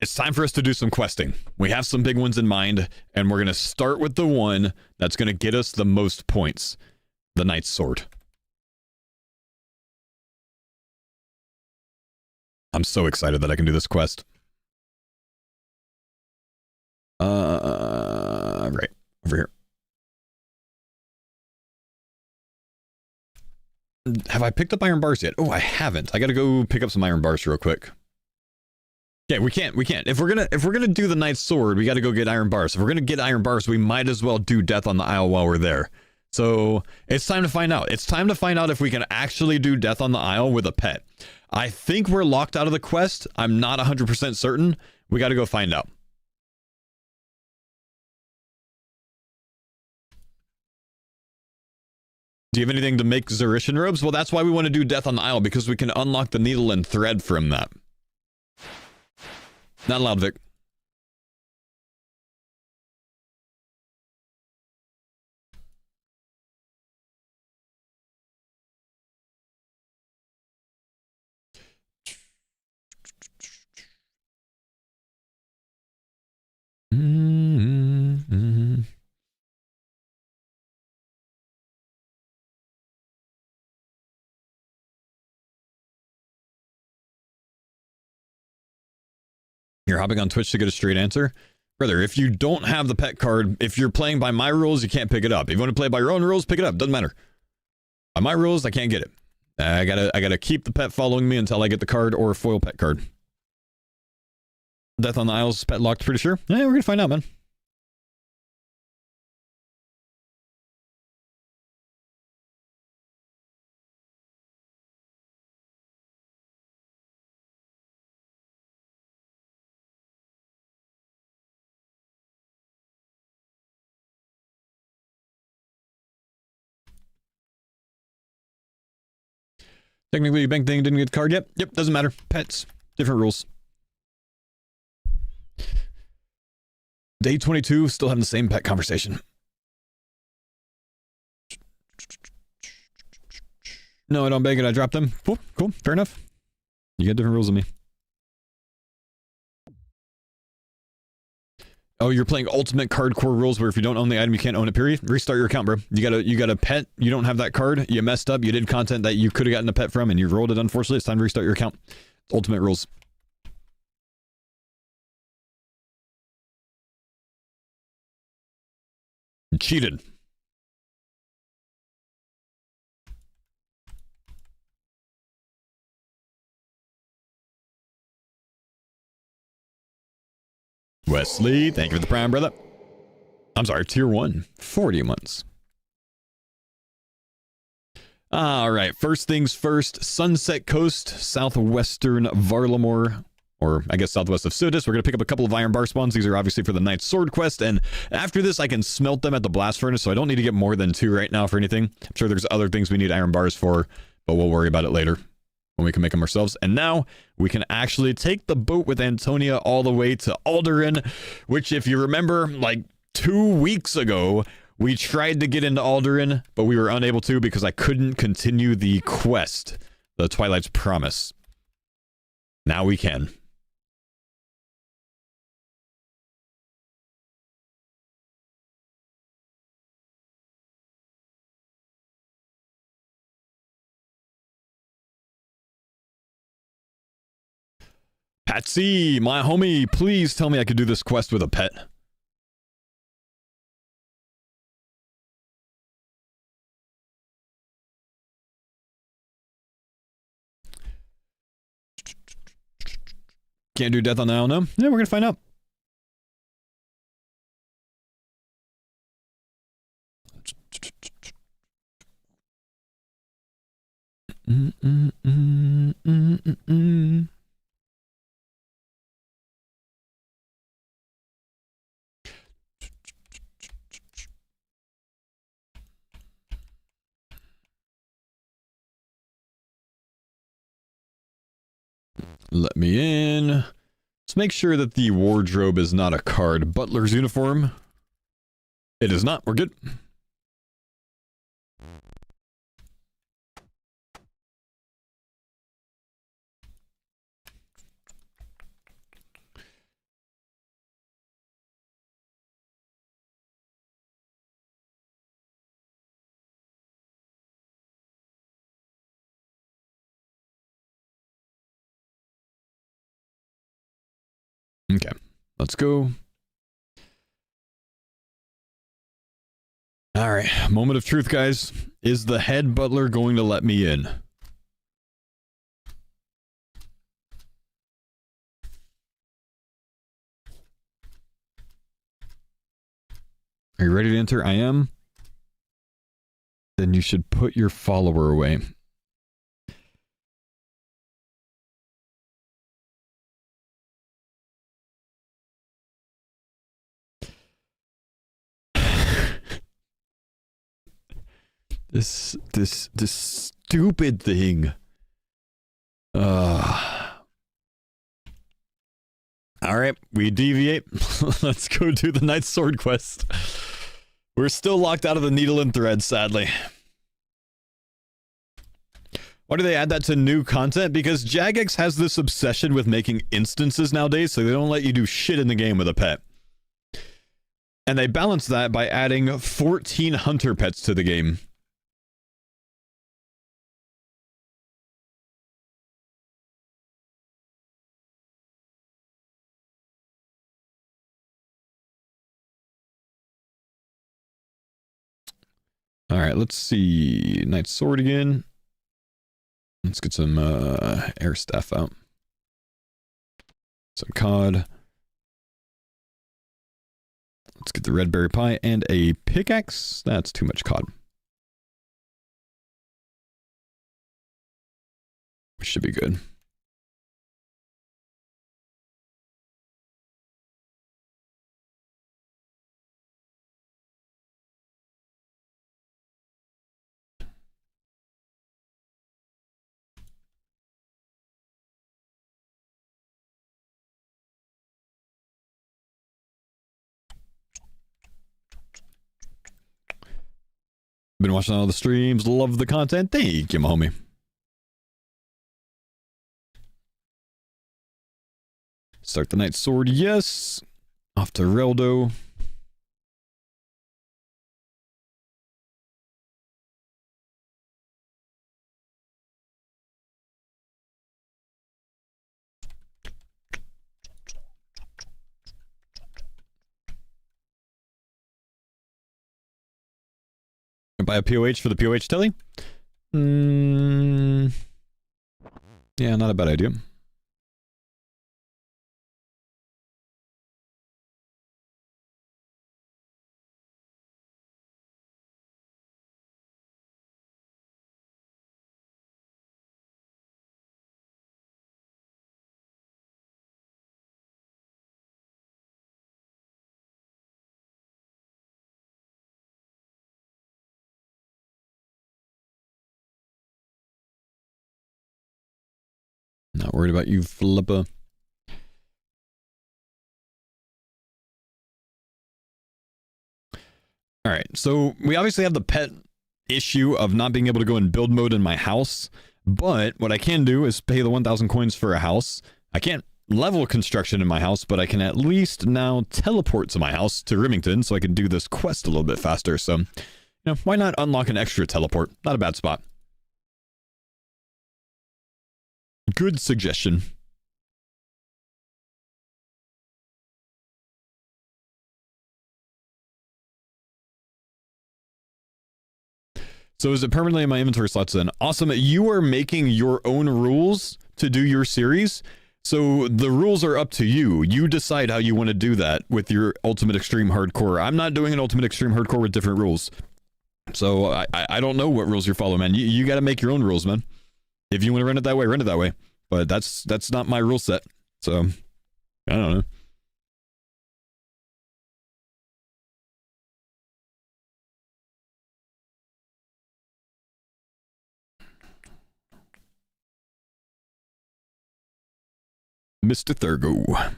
It's time for us to do some questing. We have some big ones in mind, and we're going to start with the one that's going to get us the most points. The Knight's Sword. I'm so excited that I can do this quest. Right. Over here. Have I picked up iron bars yet? Oh, I haven't. I gotta go pick up some iron bars real quick. Yeah, we can't. If we're gonna do the Knight's Sword, we gotta go get iron bars. If we're gonna get iron bars, we might as well do Death on the Isle while we're there. So it's time to find out. It's time to find out if we can actually do Death on the Isle with a pet. I think we're locked out of the quest. I'm not 100% certain. We gotta go find out. Do you have anything to make Zerishan robes? Well, that's why we want to do Death on the Isle, because we can unlock the needle and thread from that. Not allowed, Vic. You're hopping on Twitch to get a straight answer? Brother, if you don't have the pet card, if you're playing by my rules, you can't pick it up. If you want to play by your own rules, pick it up. Doesn't matter. By my rules, I can't get it. I gotta keep the pet following me until I get the card or a foil pet card. Death on the Isles, pet locked, pretty sure? Yeah, we're gonna find out, man. Technically, bank thing didn't get the card yet. Yep, doesn't matter. Pets, different rules. Day 22, still having the same pet conversation. No, I don't beg it. I drop them. Cool, cool, fair enough. You got different rules than me. Oh, you're playing ultimate Cardcore rules where if you don't own the item, you can't own it, period? Restart your account, bro. You got a pet, you don't have that card, you messed up, you did content that you could have gotten a pet from, and you rolled it, unfortunately. It's time to restart your account. Ultimate rules. You cheated. Wesley, thank you for the prime, brother. I'm sorry, tier 1, 40 months. All right, first things first, Sunset Coast, southwestern Varlamore, or I guess southwest of Sudis. We're going to pick up a couple of iron bar spawns. These are obviously for the Knight's Sword quest, and after this, I can smelt them at the blast furnace, so I don't need to get more than 2 right now for anything. I'm sure there's other things we need iron bars for, but we'll worry about it later when we can make them ourselves. And now we can actually take the boat with Antonia all the way to Alderan, which if you remember, like 2 weeks ago, we tried to get into Alderan, but we were unable to because I couldn't continue the quest, the Twilight's Promise. Now we can. Patsy, my homie, please tell me I could do this quest with a pet. Can't do Death on the Isle, no? Yeah, we're gonna find out. Let me in. Let's make sure that the wardrobe is not a card. Butler's uniform. It is not. We're good. Okay, let's go. All right, moment of truth, guys. Is the head butler going to let me in? Are you ready to enter? I am. Then you should put your follower away. This stupid thing. All right, we deviate. Let's go do the Knight's Sword quest. We're still locked out of the needle and thread, sadly. Why do they add that to new content? Because Jagex has this obsession with making instances nowadays, so they don't let you do shit in the game with a pet. And they balance that by adding 14 hunter pets to the game. All right, let's see. Knight's Sword again. Let's get some air staff out. Some cod. Let's get the red berry pie and a pickaxe. That's too much cod. Which should be good. Been watching all the streams, love the content. Thank you, my homie. Start the Knight's Sword, yes. Off to Reldo. Buy a POH for the POH telly? Yeah, not a bad idea. Not worried about you, Flippa. All right, so we obviously have the pet issue of not being able to go in build mode in my house, but what I can do is pay the 1,000 coins for a house. I can't level construction in my house, but I can at least now teleport to my house to Remington so I can do this quest a little bit faster. So, you know, why not unlock an extra teleport? Not a bad spot. Good suggestion. So is it permanently in my inventory slots then? Awesome. You are making your own rules to do your series. So the rules are up to you. You decide how you want to do that with your Ultimate Extreme Hardcore. I'm not doing an Ultimate Extreme Hardcore with different rules. So I don't know what rules you follow, man. You got to make your own rules, man. If you want to run it that way, run it that way. But that's not my rule set. So I don't know. Mr. Thurgo.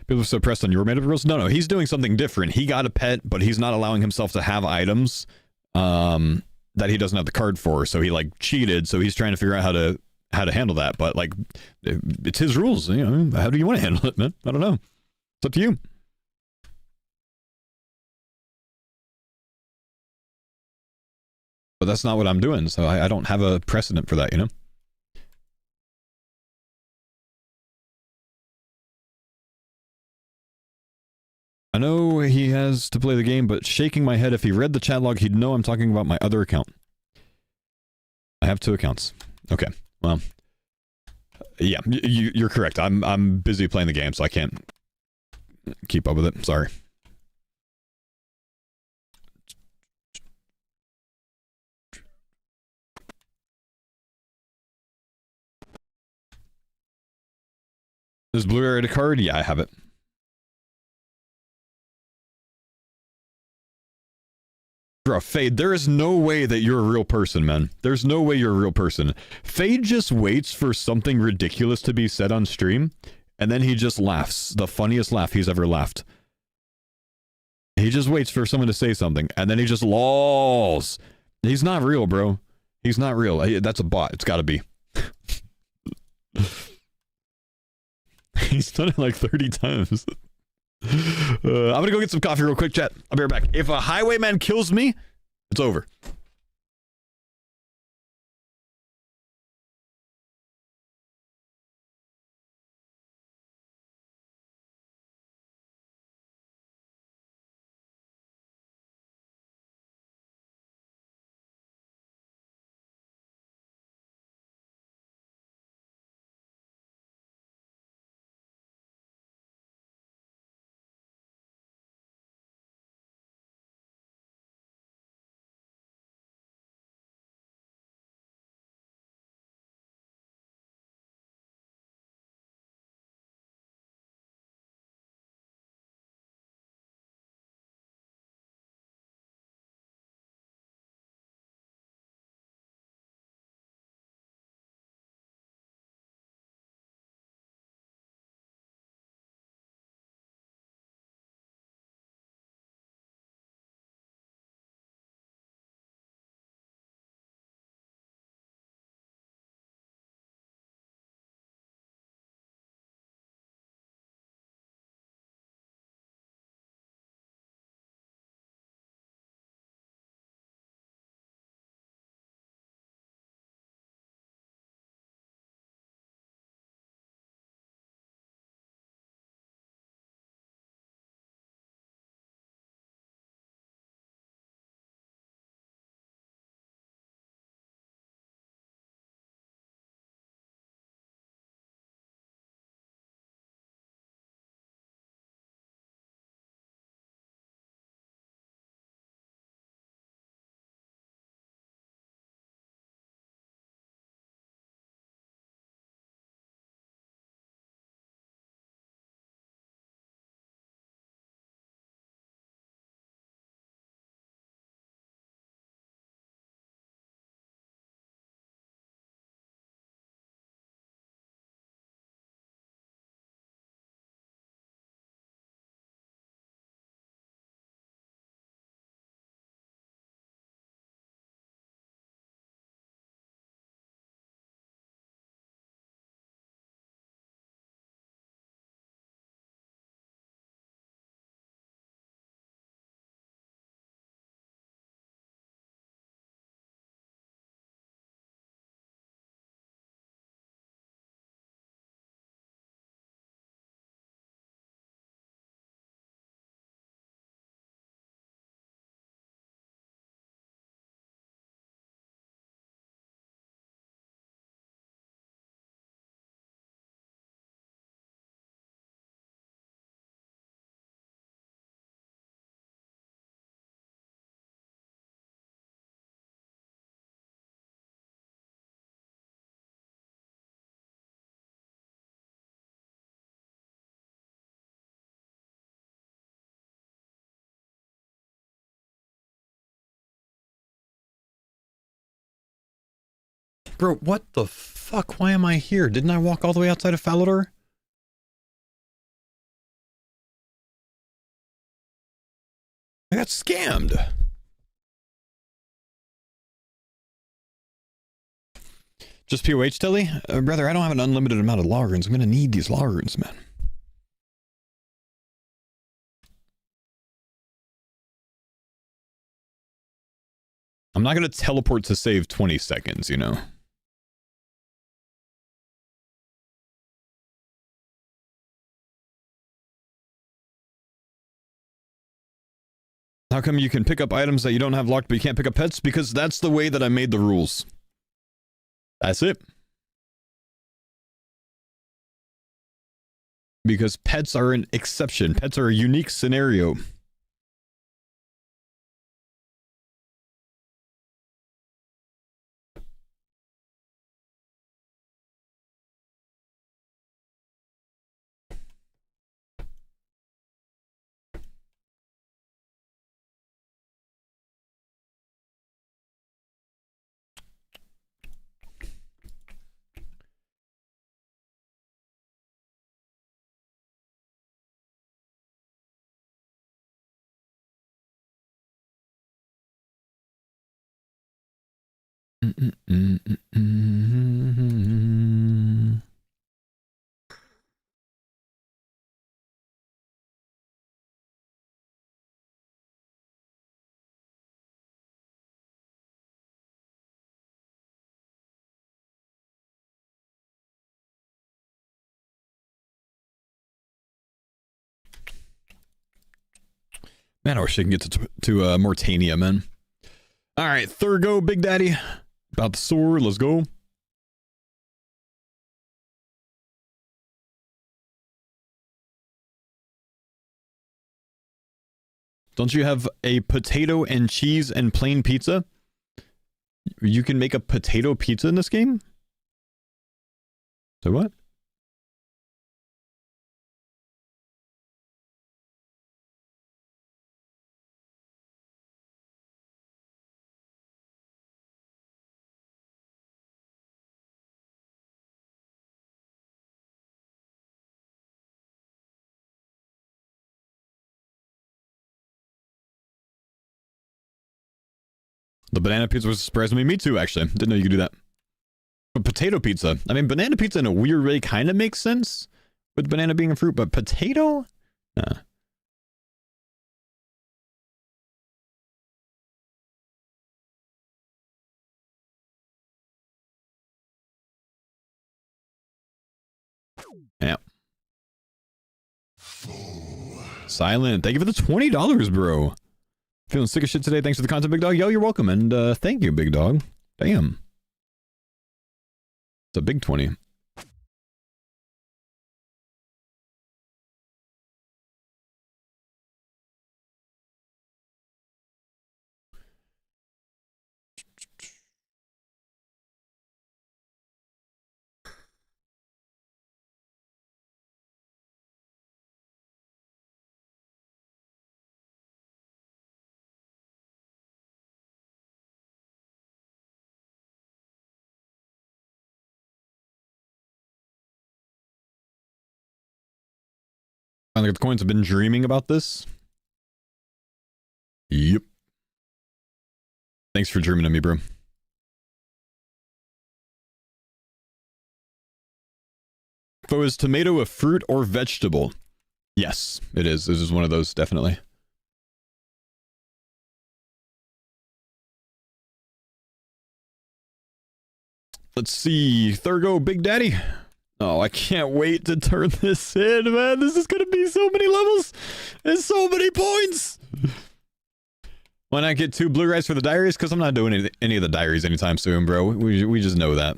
People are so pressed on your made up rules. No, he's doing something different. He got a pet, but he's not allowing himself to have items that he doesn't have the card for. So he like cheated. So he's trying to figure out how to how to handle that, but like, it's his rules. You know, how do you want to handle it, man? I don't know. It's up to you. But that's not what I'm doing, so I don't have a precedent for that, you know? I know he has to play the game, but shaking my head, if he read the chat log, he'd know I'm talking about my other account. I have 2 accounts. Okay, well, yeah, you're correct. I'm busy playing the game, so I can't keep up with it. Sorry. Is Blue Ray a card? Yeah, I have it. Bro, Fade, there is no way that you're a real person, man. There's no way you're a real person. Fade just waits for something ridiculous to be said on stream, and then he just laughs. The funniest laugh he's ever laughed. He just waits for someone to say something, and then he just lolls. He's not real, bro. He's not real. That's a bot. It's gotta be. He's done it like 30 times. I'm gonna go get some coffee real quick, chat. I'll be right back. If a highwayman kills me, it's over. Bro, what the fuck? Why am I here? Didn't I walk all the way outside of Falador? I got scammed. Just POH, Tilly? Brother, I don't have an unlimited amount of logins. I'm gonna need these logins, man. I'm not gonna teleport to save 20 seconds, you know? How come you can pick up items that you don't have locked, but you can't pick up pets? Because that's the way that I made the rules. That's it. Because pets are an exception. Pets are a unique scenario. Man, I wish I can get to Mortania, man. All right, third go, Big Daddy. About the sword, let's go. Don't you have a potato and cheese and plain pizza? You can make a potato pizza in this game? So what? The banana pizza was surprising me. Me too, actually. Didn't know you could do that. But potato pizza. I mean, banana pizza in a weird way kind of makes sense with banana being a fruit, but potato? Yeah. Silent. Thank you for the $20, bro. Feeling sick of shit today. Thanks for the content, Big Dog. Yo, you're welcome. And thank you, Big Dog. Damn. It's a big 20. Finally got the coins. I've been dreaming about this. Yep. Thanks for dreaming of me, bro. So is tomato a fruit or vegetable? Yes, it is. This is one of those, definitely. Let's see. Third go, Big Daddy. Oh, I can't wait to turn this in, man. This is going to be so many levels and so many points. Why not get 2 blue rice for the diaries? Because I'm not doing any of the diaries anytime soon, bro. We just know that.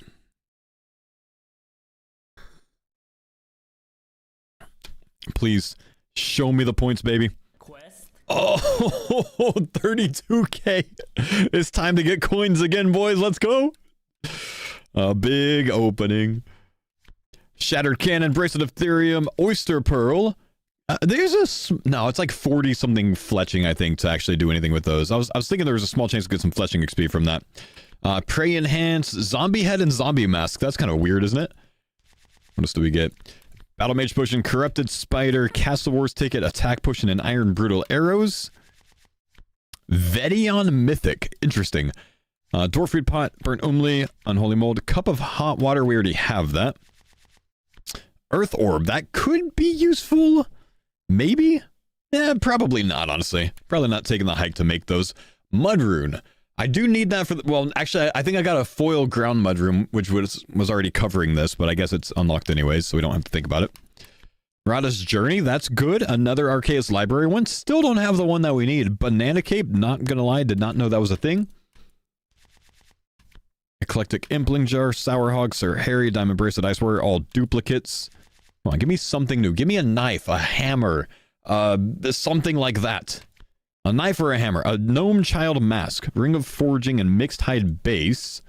Please, show me the points, baby. Quest. Oh, 32k. It's time to get coins again, boys. Let's go. A big opening. Shattered Cannon, Bracelet of Therium, Oyster Pearl. There's a... No, it's like 40-something fletching, I think, to actually do anything with those. I was thinking there was a small chance to get some fletching XP from that. Prey Enhance, Zombie Head, and Zombie Mask. That's kind of weird, isn't it? What else do we get? Battle Mage Potion, Corrupted Spider, Castle Wars Ticket, Attack Potion, and Iron Brutal Arrows. Vedion Mythic. Interesting. Dwarfweed Pot, Burnt Umli, Unholy Mold, Cup of Hot Water, we already have that. Earth Orb, that could be useful. Maybe? Probably not, honestly. Probably not taking the hike to make those. Mud Rune. I do need that for the... Well, actually, I think I got a foil ground Mud Rune, which was already covering this, but I guess it's unlocked anyways, so we don't have to think about it. Rada's Journey, that's good. Another Arceus Library one. Still don't have the one that we need. Banana Cape, not gonna lie, did not know that was a thing. Eclectic Impling Jar, Sour Hog, Sir Harry, Diamond Bracelet, Ice Warrior, all duplicates. Come on, give me something new. Give me a knife, a hammer, something like that. A knife or a hammer. A Gnome Child Mask, Ring of Forging, and Mixed Hide Base.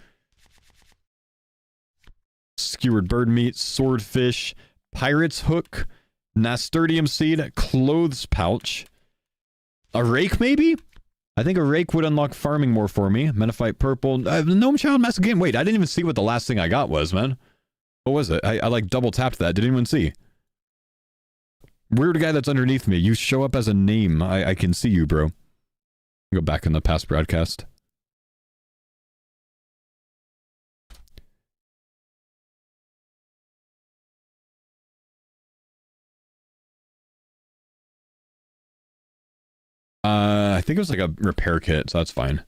Skewered Bird Meat, Swordfish, Pirate's Hook, Nasturtium Seed, Clothes Pouch. A Rake, maybe? I think a Rake would unlock farming more for me. Menophyte Purple. Gnome Child Mask again. Wait, I didn't even see what the last thing I got was, man. What was it? I like double tapped that. Didn't even see. Weird guy that's underneath me. You show up as a name. I can see you, bro. Go back in the past broadcast. I think it was like a repair kit, so that's fine.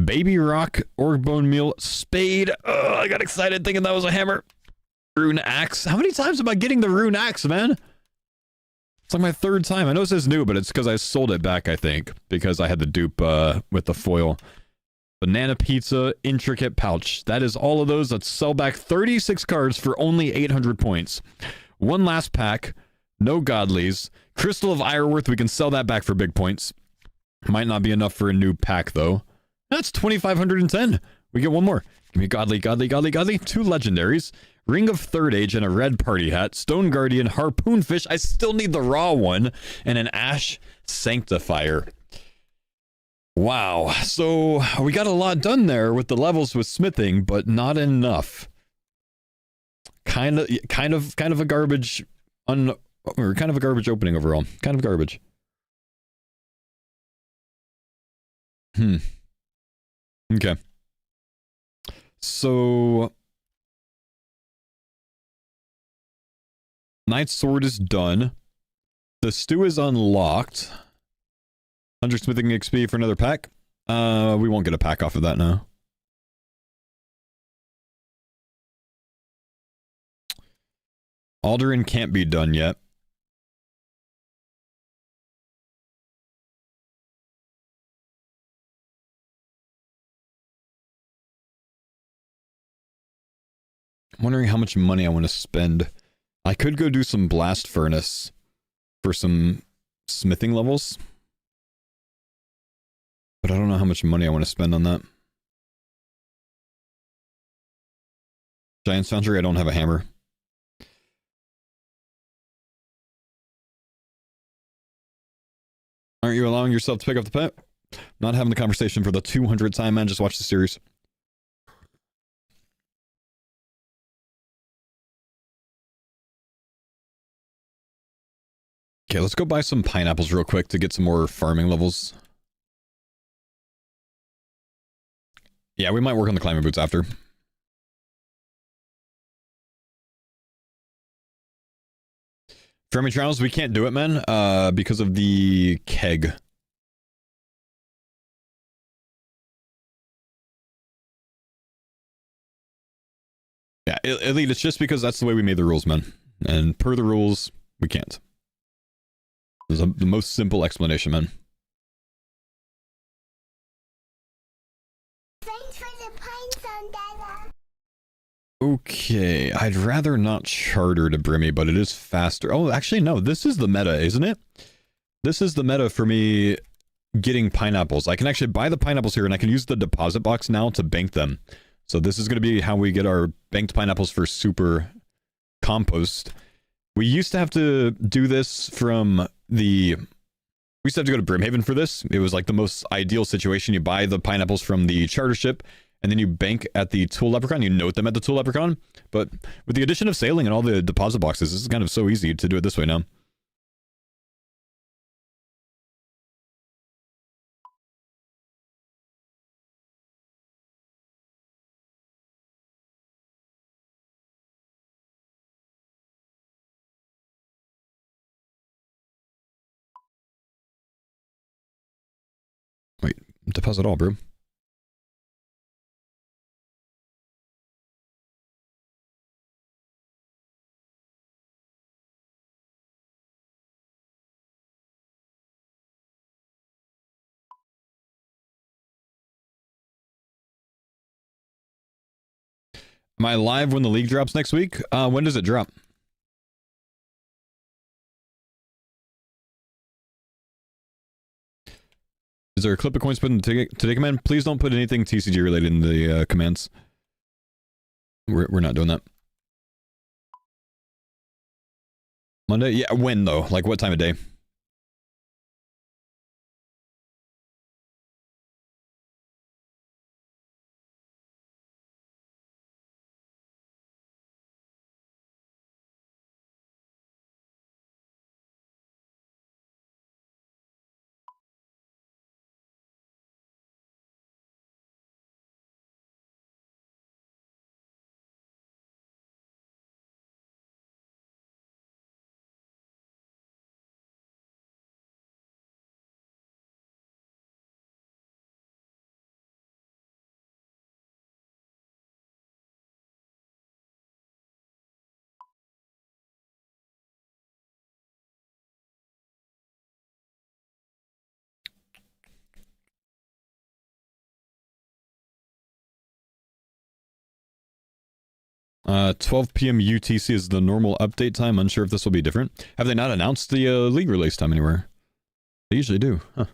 Baby Rock, Orc Bone Meal, Spade. Oh, I got excited thinking that was a hammer. Rune Axe. How many times am I getting the Rune Axe, man? It's like my third time. I know this is new, but it's because I sold it back, I think. Because I had the dupe with the foil. Banana Pizza, Intricate Pouch. That is all of those. Let's sell back 36 cards for only 800 points. One last pack. No Godlies. Crystal of Ironworth. We can sell that back for big points. Might not be enough for a new pack, though. That's 2,510. We get one more. Give me Godly. Two legendaries. Ring of Third Age and a red party hat. Stone Guardian, Harpoon Fish. I still need the raw one. And an Ash Sanctifier. Wow. So we got a lot done there with the levels with smithing, but not enough. Kind of a garbage or kind of a garbage opening overall. Kind of garbage. Okay. So Knight's Sword is done. The stew is unlocked. 100 smithing XP for another pack. We won't get a pack off of that now. Alderan can't be done yet. I'm wondering how much money I want to spend. I could go do some blast furnace for some smithing levels. But I don't know how much money I want to spend on that. Giant's Foundry, I don't have a hammer. Aren't you allowing yourself to pick up the pet? Not having the conversation for the 200th time, man. Just watch the series. Okay, let's go buy some pineapples real quick to get some more farming levels. Yeah, we might work on the climbing boots after. Fermi Trials, we can't do it, man, because of the keg. Yeah, Elite, it's just because that's the way we made the rules, man. And per the rules, we can't. This is the most simple explanation, man. Thanks for the pines on Dada. Okay, I'd rather not charter to Brimmy, but it is faster. Oh, actually, no, this is the meta, isn't it? This is the meta for me getting pineapples. I can actually buy the pineapples here, and I can use the deposit box now to bank them. So this is going to be how we get our banked pineapples for super compost. We used to have to do this from the... We used to have to go to Brimhaven for this. It was like the most ideal situation. You buy the pineapples from the charter ship, and then you bank at the Tool Leprechaun. You note them at the Tool Leprechaun. But with the addition of sailing and all the deposit boxes, this is kind of so easy to do it this way now. Deposit all, bro. Am I live when the league drops next week? When does it drop? Is there a clip of coins put in the today command? Please don't put anything TCG related in the commands. We're not doing that. Monday? Yeah, when though? Like what time of day? Uh, 12 p.m. UTC is the normal update time. Unsure if this will be different. Have they not announced the league release time anywhere? They usually do. Huh.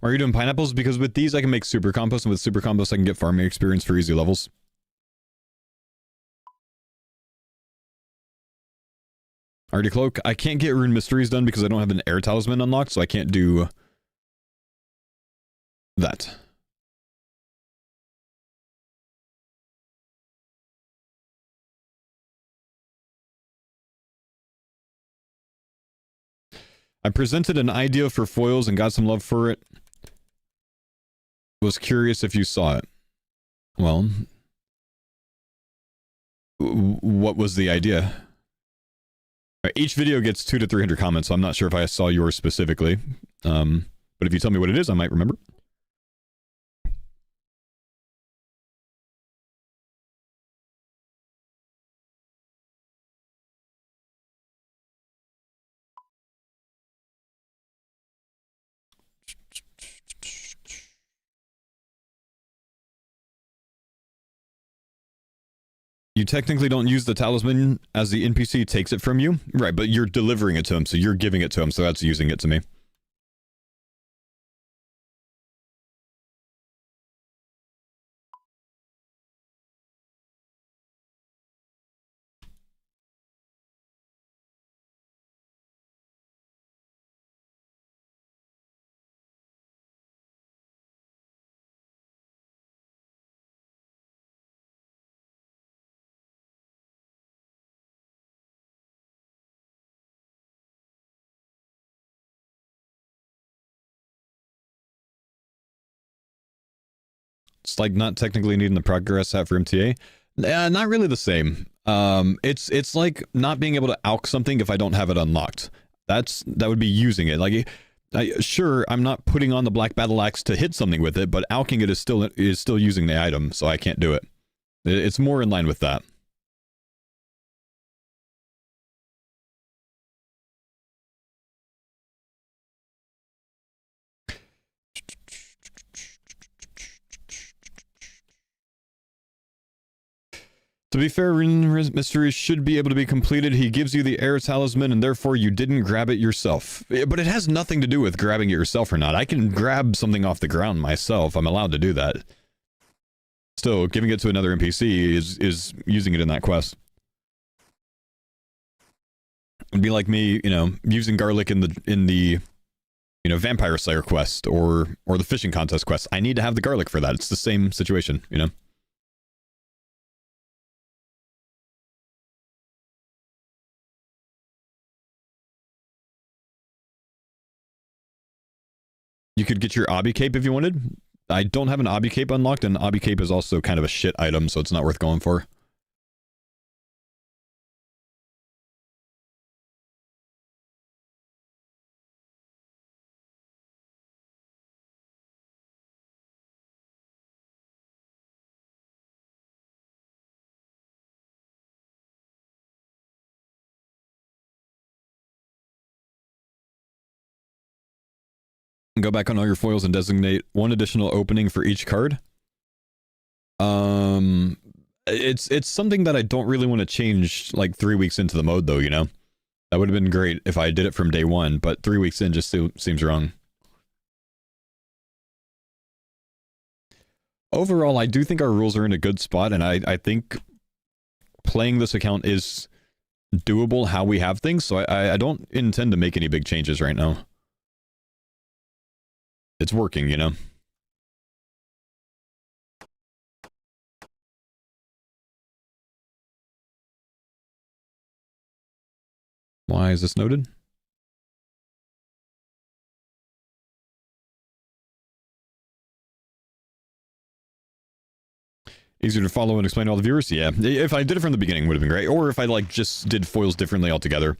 Are you doing pineapples? Because with these I can make super compost, and with super compost I can get farming experience for easy levels. Already cloak. I can't get rune mysteries done because I don't have an air talisman unlocked, so I can't do that. I presented an idea for foils and got some love for it. Was curious if you saw it. Well, what was the idea? Each video gets 200 to 300 comments, so I'm not sure if I saw yours specifically. But if you tell me what it is, I might remember. You technically don't use the talisman as the NPC takes it from you. Right, but you're delivering it to him, so you're giving it to him, so that's using it to me. It's like not technically needing the progress hat for MTA. Not really the same. It's like not being able to alch something if I don't have it unlocked. That would be using it. Like, sure, I'm not putting on the black battle axe to hit something with it, but alching it is still using the item, so I can't do it. It's more in line with that. To be fair, Rune Mysteries should be able to be completed. He gives you the air talisman, and therefore you didn't grab it yourself. But it has nothing to do with grabbing it yourself or not. I can grab something off the ground myself. I'm allowed to do that. Still, giving it to another NPC is using it in that quest. It'd be like me, using garlic in the Vampire Slayer quest or the fishing contest quest. I need to have the garlic for that. It's the same situation, You could get your obby cape if you wanted. I don't have an obby cape unlocked, and obby cape is also kind of a shit item, so it's not worth going for. Go back on all your foils and designate one additional opening for each card. It's something that I don't really want to change like 3 weeks into the mode though, you know? That would have been great if I did it from day one, but 3 weeks in just seems wrong. Overall, I do think our rules are in a good spot, and I think playing this account is doable how we have things, so I don't intend to make any big changes right now. It's working, you know? Why is this noted? Easier to follow and explain to all the viewers? Yeah. If I did it from the beginning, would have been great. Or if I, like, just did foils differently altogether.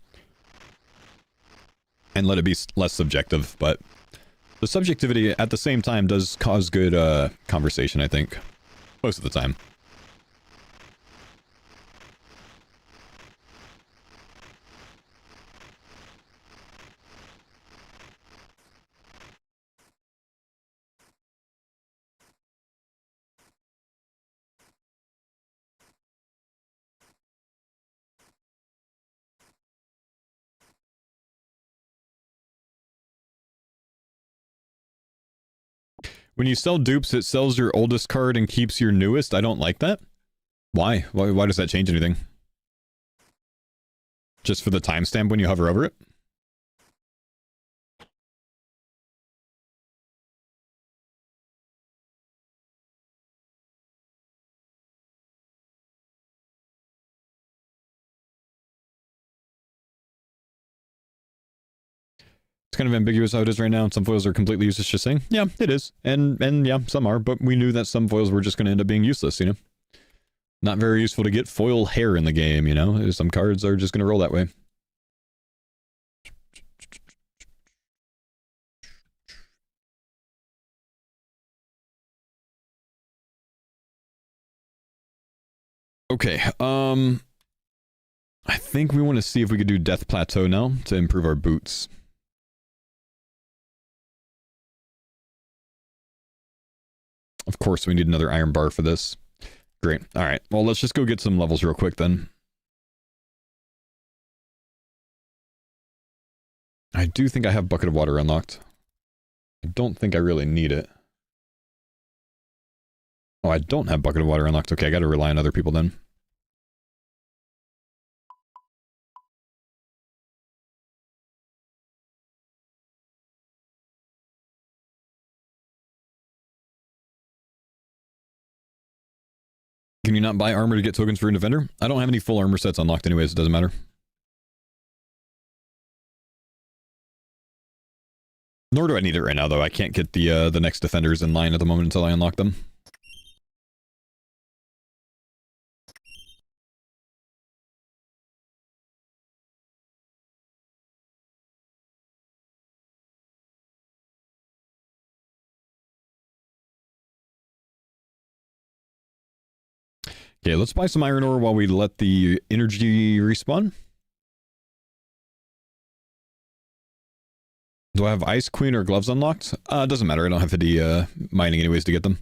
And let it be less subjective, but... the subjectivity, at the same time, does cause good, conversation, I think. Most of the time. When you sell dupes, it sells your oldest card and keeps your newest. I don't like that. Why? Why does that change anything? Just for the timestamp when you hover over it? It's kind of ambiguous how it is right now. Some foils are completely useless, just saying. Yeah, it is. And yeah, some are, but we knew that some foils were just going to end up being useless, you know? Not very useful to get foil hair in the game, you know? Some cards are just going to roll that way. Okay, I think we want to see if we could do Death Plateau now to improve our boots. Of course, we need another iron bar for this. Great. All right. Well, let's just go get some levels real quick then. I do think I have Bucket of Water unlocked. I don't think I really need it. Oh, I don't have Bucket of Water unlocked. Okay, I gotta rely on other people then. Can you not buy armor to get tokens for your defender? I don't have any full armor sets unlocked anyways, it doesn't matter. Nor do I need it right now, though. I can't get the next defenders in line at the moment until I unlock them. Okay, let's buy some iron ore while we let the energy respawn. Do I have Ice Queen or Gloves unlocked? It doesn't matter. I don't have any mining anyways to get them.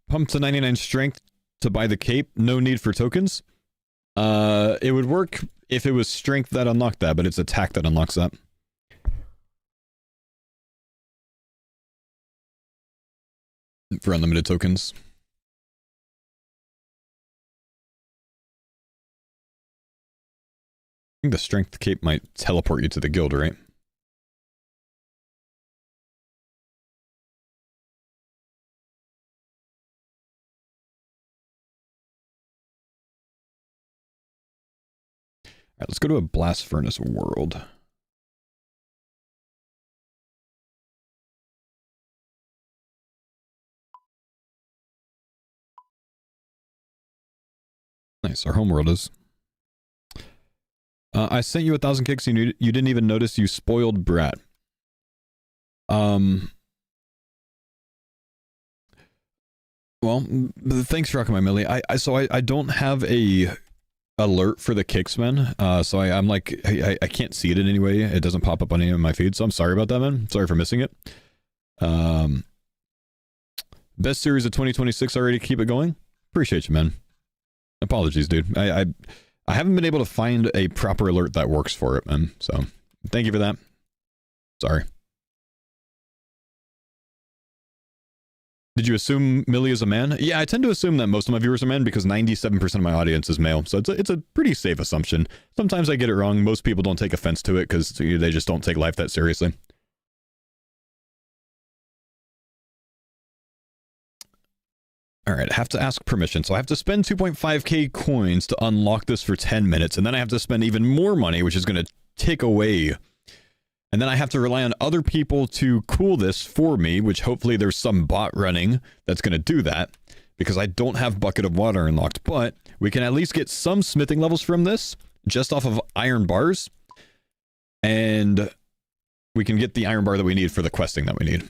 Pump to 99 strength to buy the cape. No need for tokens. It would work if it was strength that unlocked that, but it's attack that unlocks that. For unlimited tokens. I think the strength cape might teleport you to the guild, right? right, let's go to a blast furnace world. Nice, our home world is. I sent you 1,000 kicks and you didn't even notice, you spoiled brat. Well, thanks for rocking my Millie. I don't have a alert for the kicks, man. So I'm like, I can't see it in any way. It doesn't pop up on any of my feed, so I'm sorry about that, man. Sorry for missing it. Best series of 2026 already. Keep it going. Appreciate you, man. Apologies, dude. I haven't been able to find a proper alert that works for it, man. So thank you for that. Sorry. Did you assume Millie is a man? Yeah, I tend to assume that most of my viewers are men because 97% of my audience is male. So it's a pretty safe assumption. Sometimes I get it wrong. Most people don't take offense to it because they just don't take life that seriously. All right, I have to ask permission. So I have to spend 2.5k coins to unlock this for 10 minutes. And then I have to spend even more money, which is going to tick away. And then I have to rely on other people to cool this for me, which hopefully there's some bot running that's going to do that. Because I don't have Bucket of Water unlocked. But we can at least get some smithing levels from this, just off of iron bars. And we can get the iron bar that we need for the questing that we need.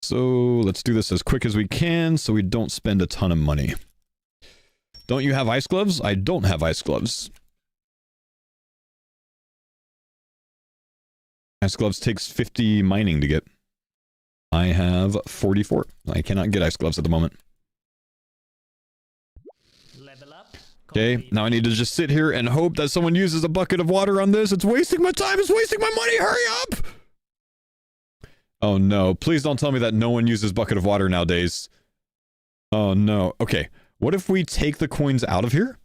So let's do this as quick as we can so we don't spend a ton of money. Don't you have ice gloves? I don't have ice gloves. Ice gloves takes 50 mining to get. I have 44. I cannot get ice gloves at the moment. Level up. Okay, now I need to just sit here and hope that someone uses a bucket of water on this. It's wasting my time. It's wasting my money. Hurry up! Oh no, please don't tell me that no one uses bucket of water nowadays. Oh no. Okay, what if we take the coins out of here?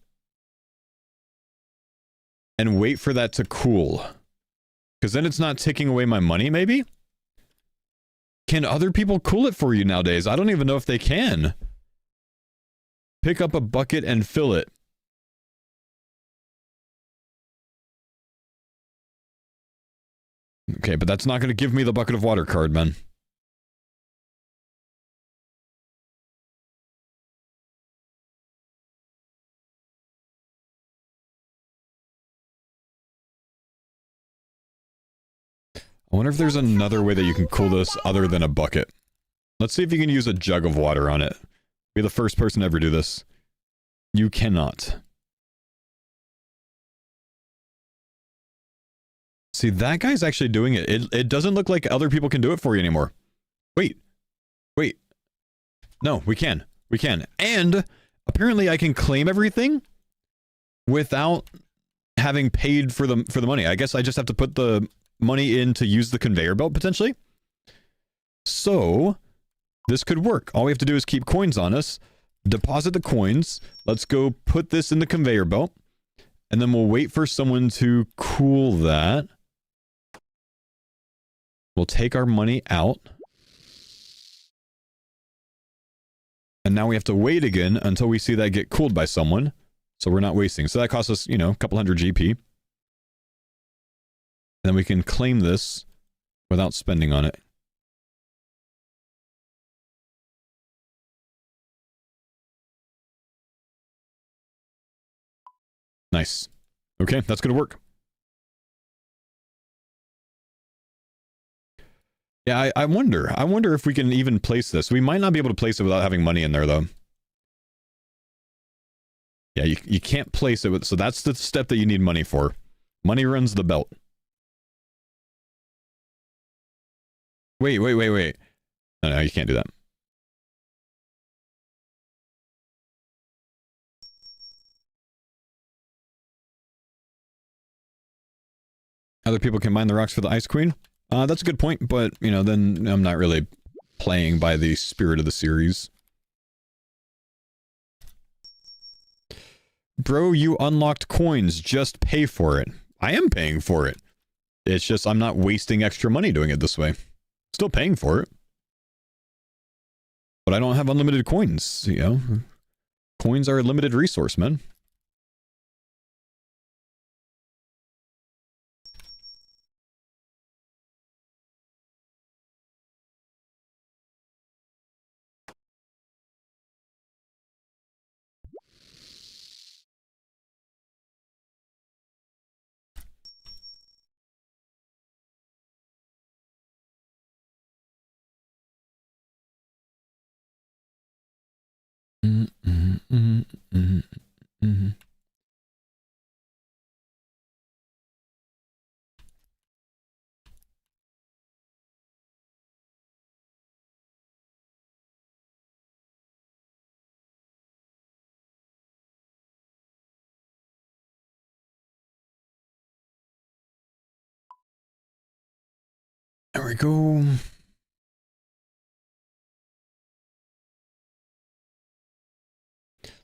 And wait for that to cool? Because then it's not ticking away my money, maybe? Can other people cool it for you nowadays? I don't even know if they can. Pick up a bucket and fill it. Okay, but that's not going to give me the bucket of water card, man. I wonder if there's another way that you can cool this other than a bucket. Let's see if you can use a jug of water on it. Be the first person to ever do this. You cannot. See, that guy's actually doing it. It doesn't look like other people can do it for you anymore. Wait. Wait. No, we can. We can. And apparently I can claim everything without having paid for the money. I guess I just have to put the money in to use the conveyor belt, potentially. So, this could work. All we have to do is keep coins on us, deposit the coins. Let's go put this in the conveyor belt, and then we'll wait for someone to cool that. We'll take our money out. And now we have to wait again until we see that get cooled by someone. So we're not wasting. So that costs us, you know, a couple hundred GP. And then we can claim this without spending on it. Nice. Okay, that's going to work. Yeah, I wonder. I wonder if we can even place this. We might not be able to place it without having money in there, though. Yeah, you can't place it with... So that's the step that you need money for. Money runs the belt. Wait. No, you can't do that. Other people can mine the rocks for the Ice Queen? That's a good point, but, you know, then I'm not really playing by the spirit of the series. Bro, you unlocked coins. Just pay for it. I am paying for it. It's just I'm not wasting extra money doing it this way. Still paying for it. But I don't have unlimited coins, you know? Coins are a limited resource, man. There we go.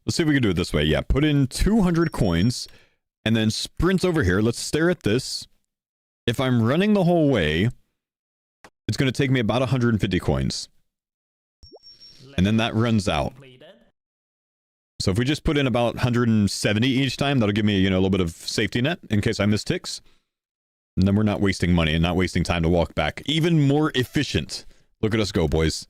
Let's see if we can do it this way. Yeah, put in 200 coins and then sprint over here. Let's stare at this. If I'm running the whole way, it's going to take me about 150 coins. And then that runs out. So if we just put in about 170 each time, that'll give me, you know, a little bit of safety net in case I miss ticks. And then we're not wasting money and not wasting time to walk back. Even more efficient. Look at us go, boys.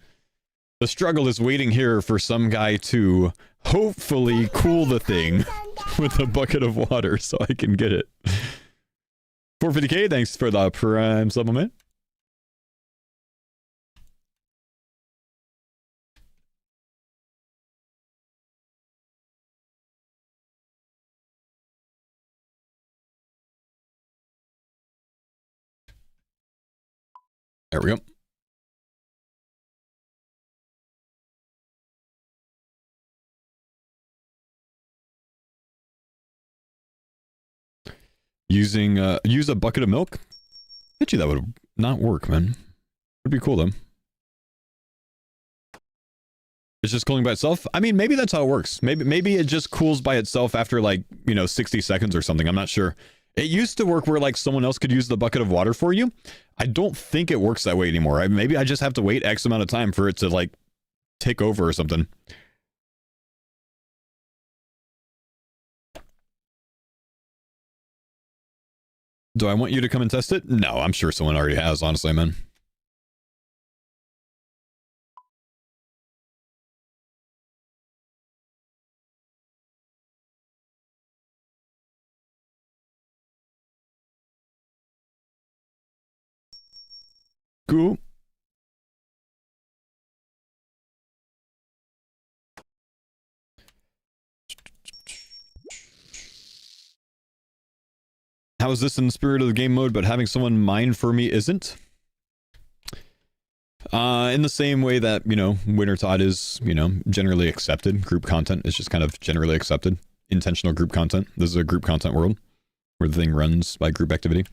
The struggle is waiting here for some guy to hopefully cool the thing with a bucket of water so I can get it. 450k, thanks for the prime supplement. There we go. Use a bucket of milk? Bet you that would not work, man. Would be cool though. It's just cooling by itself? I mean, maybe that's how it works. Maybe it just cools by itself after like, you know, 60 seconds or something. I'm not sure. It used to work where like someone else could use the bucket of water for you. I don't think it works that way anymore. Maybe I just have to wait X amount of time for it to like take over or something. Do I want you to come and test it? No, I'm sure someone already has, honestly, man. Cool. How is this in the spirit of the game mode, but having someone mine for me isn't? In the same way that, you know, Wintertide is, you know, generally accepted. Group content is just kind of generally accepted. Intentional group content. This is a group content world where the thing runs by group activity.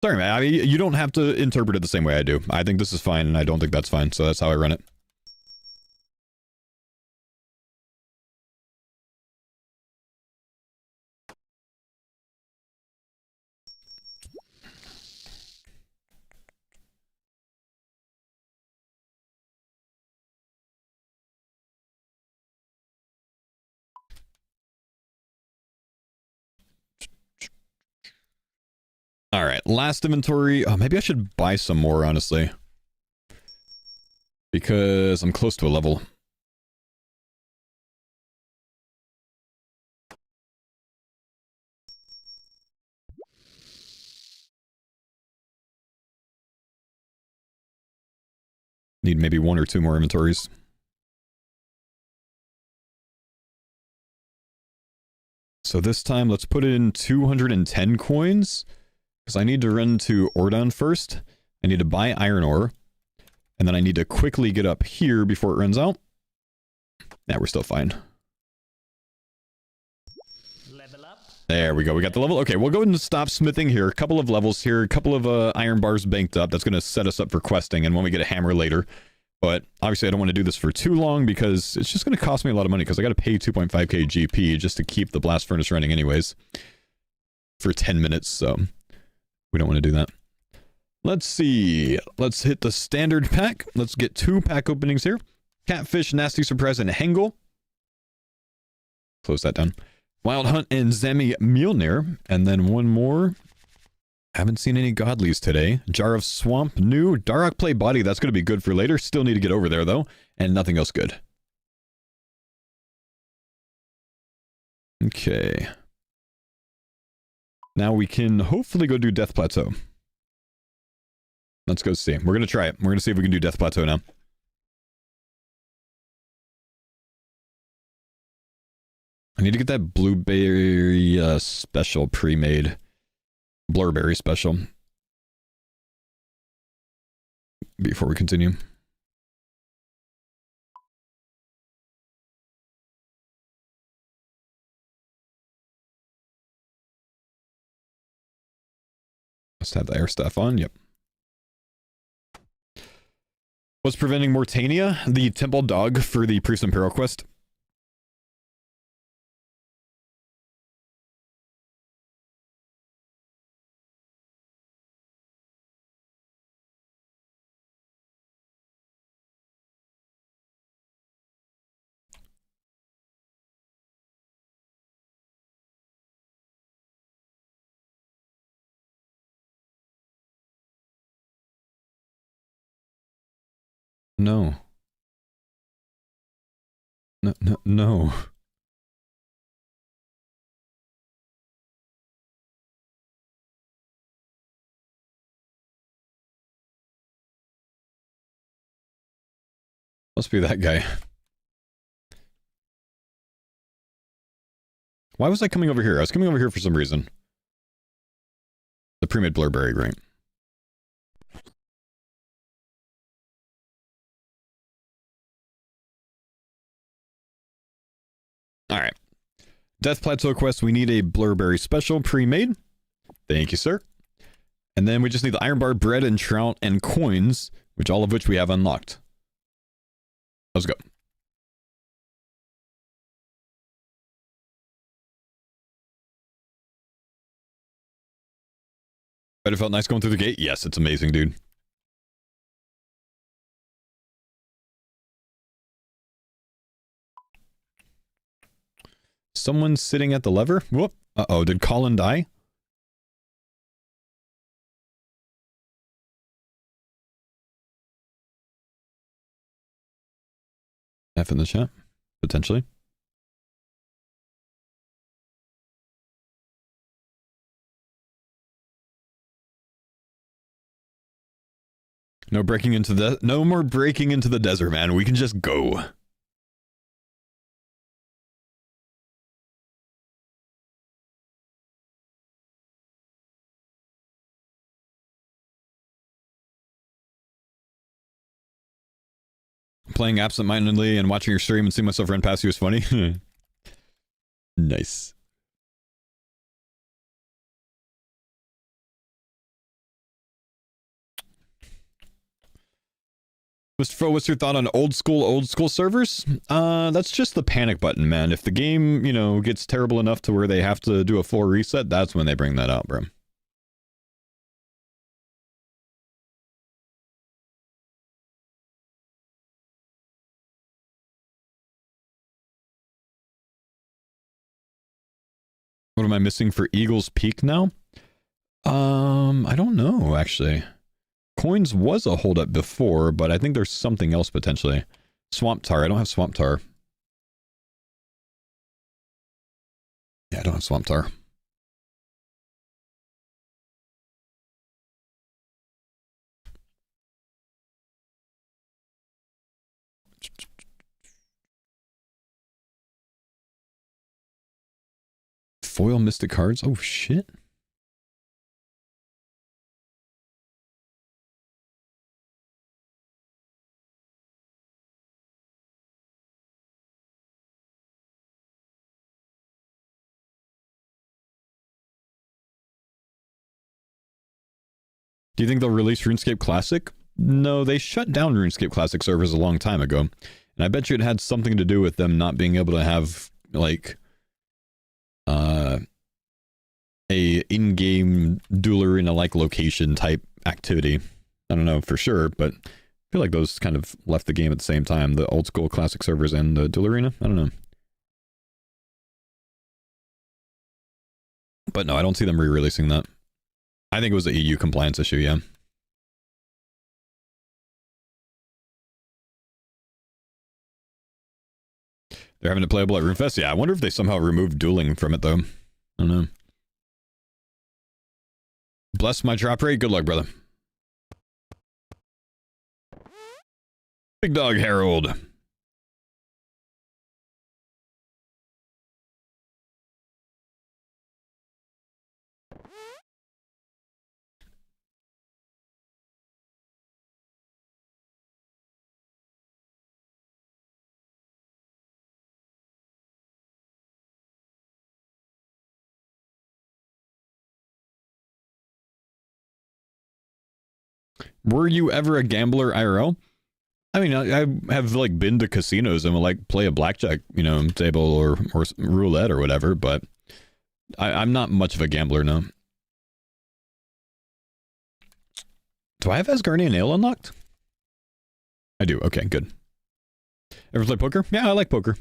Sorry, man. I mean, you don't have to interpret it the same way I do. I think this is fine, and I don't think that's fine, so that's how I run it. All right, last inventory. Oh, maybe I should buy some more, honestly. Because I'm close to a level. Need maybe 1 or 2 more inventories. So this time, let's put in 210 coins. Because I need to run to Ordon first. I need to buy iron ore. And then I need to quickly get up here before it runs out. Yeah, we're still fine. Level up. There we go. We got the level. Okay, we'll go ahead and stop smithing here. A couple of levels here. A couple of iron bars banked up. That's going to set us up for questing and when we get a hammer later. But obviously I don't want to do this for too long because it's just going to cost me a lot of money because I got to pay 2.5k GP just to keep the blast furnace running anyways. For 10 minutes, so we don't want to do that. Let's see. Let's hit the standard pack. Let's get 2 pack openings here. Catfish, Nasty Surprise, and Hengel. Close that down. Wild Hunt and Zemi Mjolnir. And then one more. Haven't seen any Godlies today. Jar of Swamp, new. Darok Play Body, that's going to be good for later. Still need to get over there, though. And nothing else good. Okay. Now we can hopefully go do Death Plateau. Let's go see. We're going to try it. We're going to see if we can do Death Plateau now. I need to get that blueberry special pre-made. Blurberry special. Before we continue. Must have the air stuff on. Yep. What's preventing Mortania? The temple dog for the Priest Imperial quest. No. No. Must be that guy. Why was I coming over here? I was coming over here for some reason. The pre-made Blurberry, right? Alright. Death Plateau quest, we need a Blurberry special pre-made. Thank you, sir. And then we just need the Iron Bar, bread, and trout, and coins, which all of which we have unlocked. Let's go. But it felt nice going through the gate? Yes, it's amazing, dude. Someone's sitting at the lever? Whoop. Uh-oh, did Colin die? F in the chat? Potentially. No breaking into the... No more breaking into the desert, man. We can just go. Playing absentmindedly and watching your stream and seeing myself run past you is funny. Nice. Mr. Fo, what's your thought on old school servers? That's just the panic button, man. If the game, you know, gets terrible enough to where they have to do a full reset, that's when they bring that out, bro. What am I missing for Eagle's Peak now? I don't know, actually. Coins was a holdup before, but I think there's something else potentially. Swamp Tar. I don't have Swamp Tar. Yeah, I don't have Swamp Tar. Foil Mystic cards? Oh, shit. Do you think they'll release RuneScape Classic? No, they shut down RuneScape Classic servers a long time ago. And I bet you it had something to do with them not being able to have, like, a in-game dueler in a, like, location type activity. I don't know for sure, but I feel like those kind of left the game at the same time. The old school classic servers and the Duel Arena. I don't know. But no, I don't see them re-releasing that. I think it was an EU compliance issue, yeah. They're having it playable at RuneFest? Yeah, I wonder if they somehow removed dueling from it, though. I don't know. Bless my drop rate. Good luck, brother. Big Dog Harold. Were you ever a gambler IRL? I mean, I have like been to casinos and will like play a blackjack, you know, table or roulette or whatever, but I'm not much of a gambler, no. Do I have Asgardian Ale unlocked? I do. Okay, good. Ever play poker? Yeah, I like poker.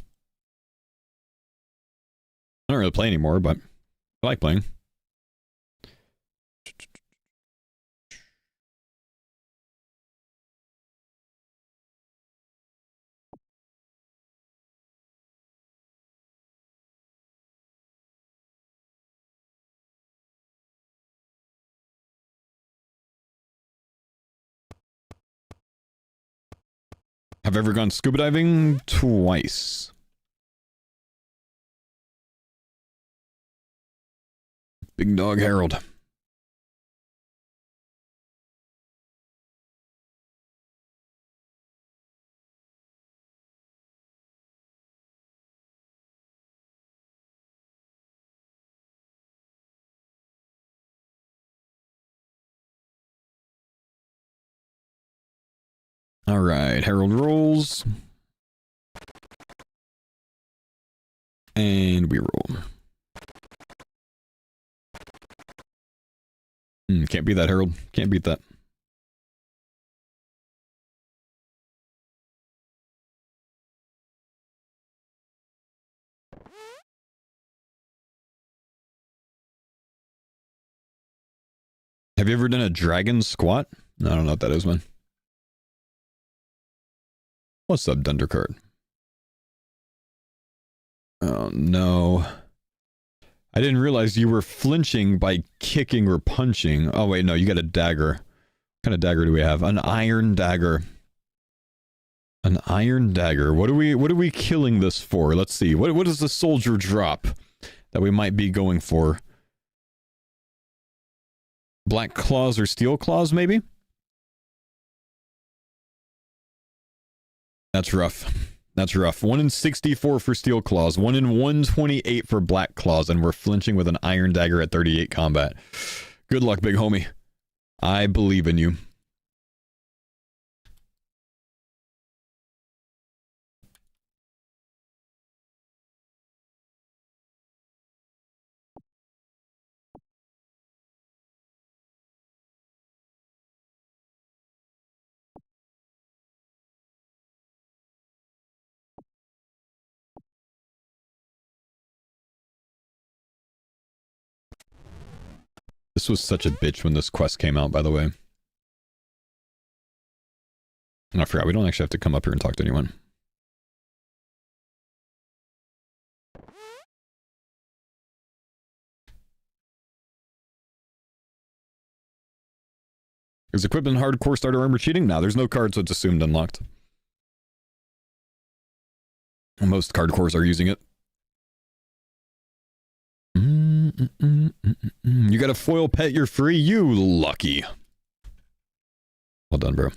I don't really play anymore, but I like playing. Have ever gone scuba diving? Twice. Big Dog Harold. All right, Harold rolls. And we roll. Can't beat that, Harold. Can't beat that. Have you ever done a dragon squat? I don't know what that is, man. What's up, Dundercard? Oh, no. I didn't realize you were flinching by kicking or punching. Oh, wait, no, you got a dagger. What kind of dagger do we have? An iron dagger. An iron dagger. What are we killing this for? Let's see. What does the soldier drop that we might be going for? Black claws or steel claws, maybe? That's rough. That's rough. 1 in 64 for steel claws, 1 in 128 for black claws, and we're flinching with an iron dagger at 38 combat. Good luck, big homie. I believe in you. This was such a bitch when this quest came out, by the way. And I forgot, we don't actually have to come up here and talk to anyone. Is equipment hardcore starter armor cheating? No, there's no card, so it's assumed unlocked. Most cardcores are using it. You got a foil pet, you're free? You lucky. Well done, bro.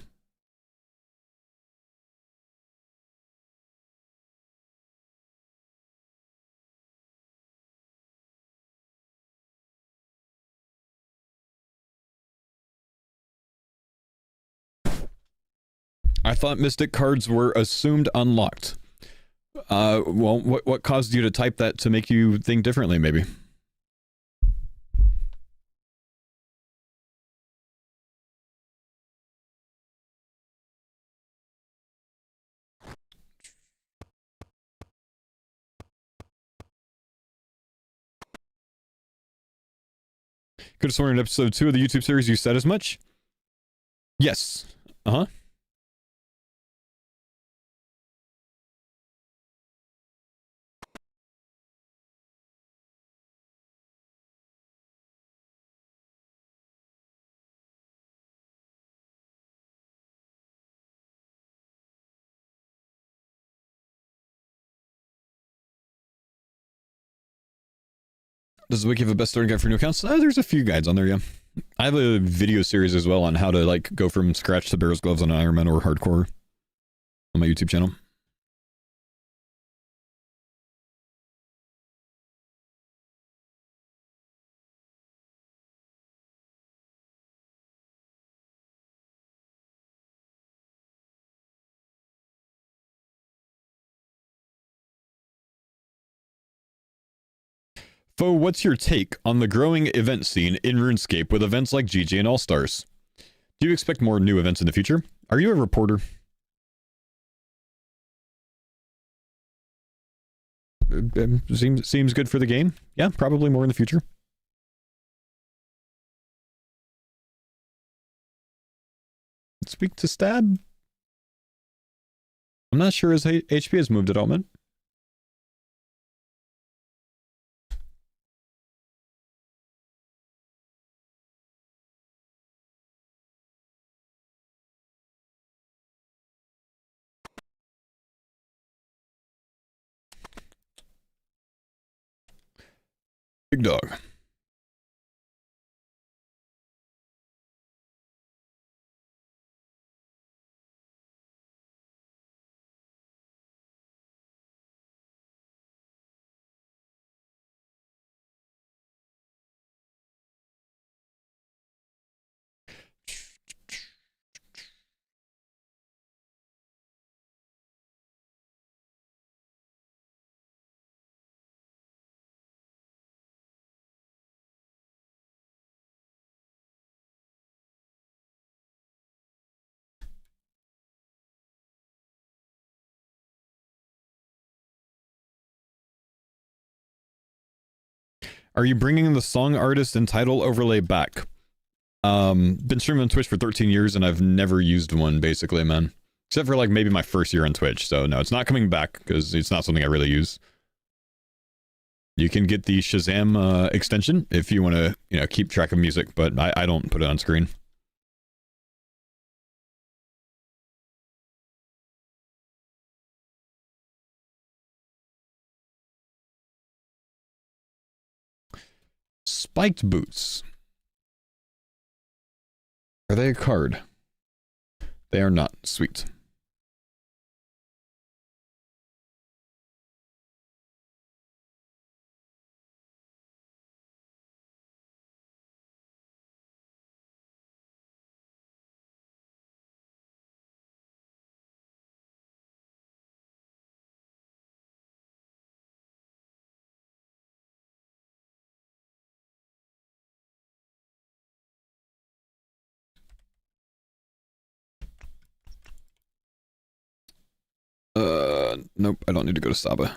I thought Mystic cards were assumed unlocked. Well, what caused you to type that to make you think differently, maybe? Could have sworn in episode 2 of the YouTube series you said as much. Yes. Uh-huh. Does the wiki have a best starting guide for new accounts? There's a few guides on there, yeah. I have a video series as well on how to like go from scratch to Barrel's Gloves on Iron Man or Hardcore on my YouTube channel. Fo, what's your take on the growing event scene in RuneScape with events like GG and All-Stars? Do you expect more new events in the future? Are you a reporter? Seems good for the game. Yeah, probably more in the future. Speak to Stab. I'm not sure his HP has moved at all, man. Big dog. Are you bringing the song artist and title overlay back? Been streaming on Twitch for 13 years and I've never used one, basically, man. Except for, like, maybe my first year on Twitch. So, no, it's not coming back because it's not something I really use. You can get the Shazam extension if you want to, you know, keep track of music, but I don't put it on screen. Spiked boots. Are they a card? They are not. Sweet. Nope, I don't need to go to Saba.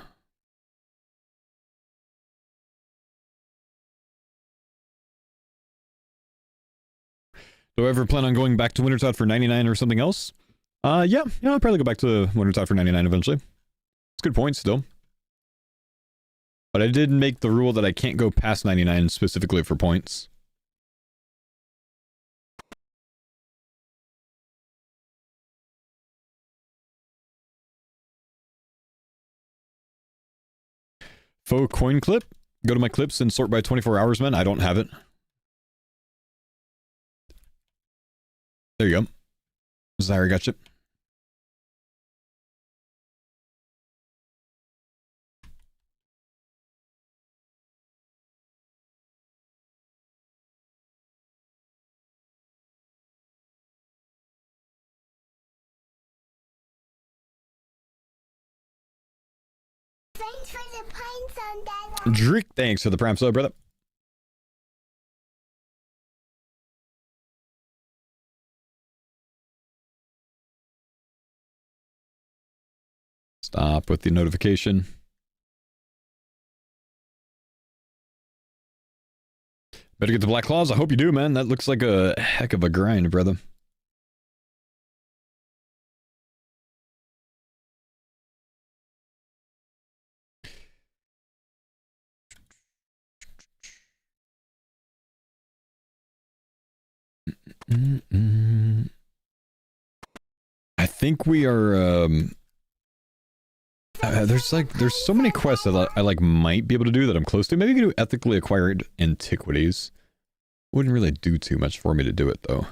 Do I ever plan on going back to Wintertide for 99 or something else? Yeah, I'll probably go back to Wintertide for 99 eventually. It's a good point still. But I did make the rule that I can't go past 99 specifically for points. Faux coin clip? Go to my clips and sort by 24 hours, man. I don't have it. There you go. Zyra got you. Thanks for the pines on that. Drick, thanks for the prime sub, brother. Stop with the notification. Better get the Black Claws. I hope you do, man. That looks like a heck of a grind, brother. I think we are, there's so many quests that I like might be able to do that I'm close to. Maybe you can do ethically acquired antiquities. Wouldn't really do too much for me to do it, though.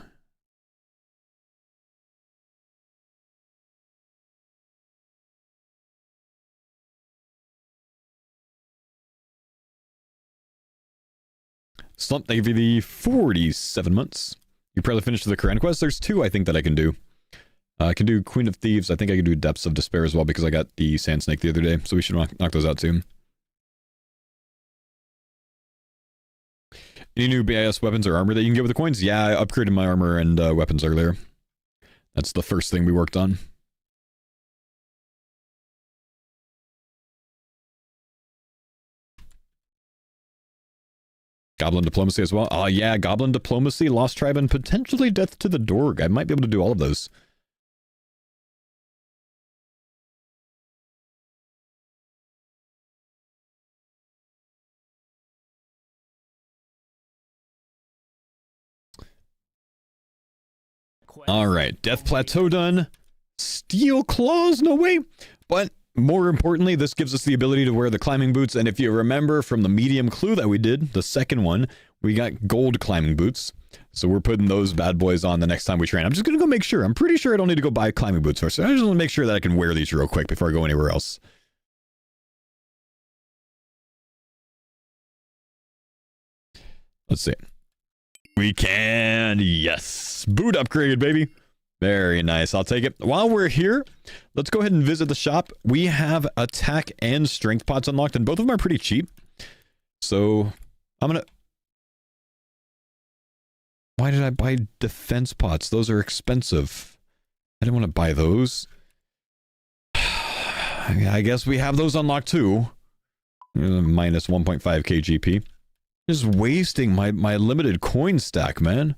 Slump, thank you for the 47 months. You probably finished the Koran quest. There's 2 I think that I can do. I can do Queen of Thieves. I think I can do Depths of Despair as well because I got the Sand Snake the other day. So we should knock those out too. Any new BIS weapons or armor that you can get with the coins? Yeah, I upgraded my armor and weapons earlier. That's the first thing we worked on. Goblin Diplomacy as well. Oh yeah, Goblin Diplomacy, Lost Tribe, and potentially Death to the Dorg. I might be able to do all of those. Alright, Death Plateau done. Steel Claws, no way. But more importantly, this gives us the ability to wear the climbing boots. And if you remember from the medium clue that we did, the second one, we got gold climbing boots. So we're putting those bad boys on the next time we train. I'm just going to go make sure. I'm pretty sure I don't need to go buy climbing boots first. I just want to make sure that I can wear these real quick before I go anywhere else. Let's see. We can. Yes. Boot upgraded, baby. Very nice. I'll take it. While we're here, let's go ahead and visit the shop. We have attack and strength pots unlocked, and both of them are pretty cheap. So I'm going to... Why did I buy defense pots? Those are expensive. I didn't want to buy those. I guess we have those unlocked too. Minus 1.5 KGP. Just wasting my limited coin stack, man.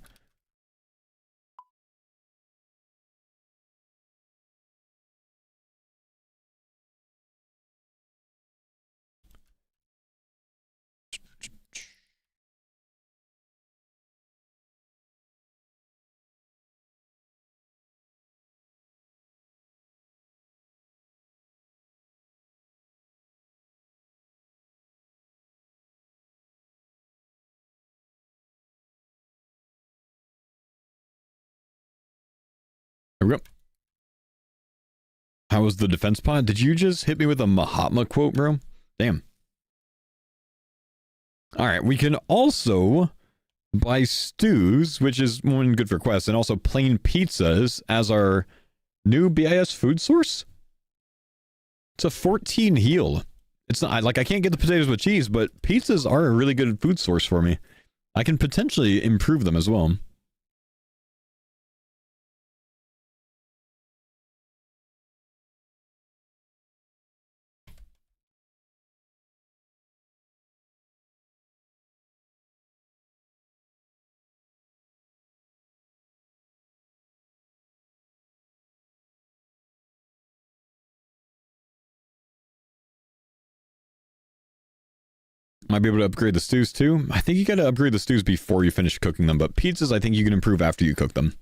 Here we go. How was the defense pod? Did you just hit me with a Mahatma quote, bro? Damn. Alright, we can also buy stews, which is one good for quests, and also plain pizzas as our new BIS food source. It's a 14 heal. It's not like I can't get the potatoes with cheese, but pizzas are a really good food source for me. I can potentially improve them as well. Might be able to upgrade the stews too. I think you gotta upgrade the stews before you finish cooking them, but pizzas I think you can improve after you cook them.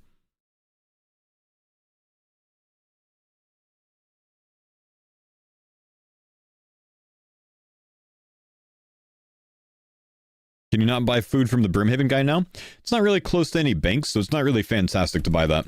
Can you not buy food from the Brimhaven guy now? It's not really close to any banks, so it's not really fantastic to buy that.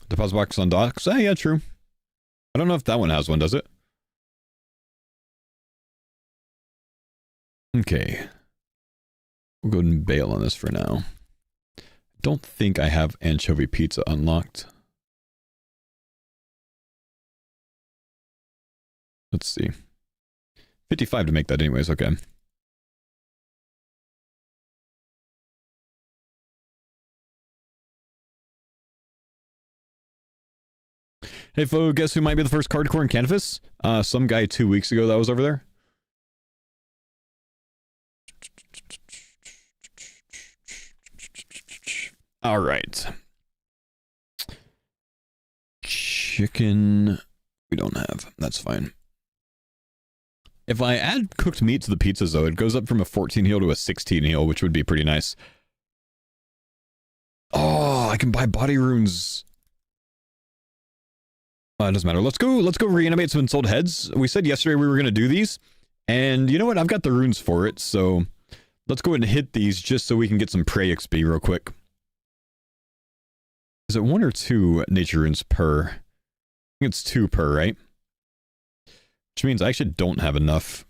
Deposit box on docks? Yeah, true. I don't know if that one has one, does it? Okay. We'll go ahead and bail on this for now. Don't think I have anchovy pizza unlocked. Let's see. 55 to make that anyways, okay. Hey, Fo, guess who might be the first Cardcore in Canvas? Some guy 2 weeks ago that was over there. All right. Chicken, we don't have. That's fine. If I add cooked meat to the pizzas, though, it goes up from a 14 heal to a 16 heal, which would be pretty nice. Oh, I can buy body runes. It doesn't matter. Let's go reanimate some unsold heads. We said yesterday we were going to do these. And you know what? I've got the runes for it. So let's go ahead and hit these just so we can get some prey XP real quick. Is it 1 or 2 nature runes per? I think it's 2 per, right? Which means I actually don't have enough.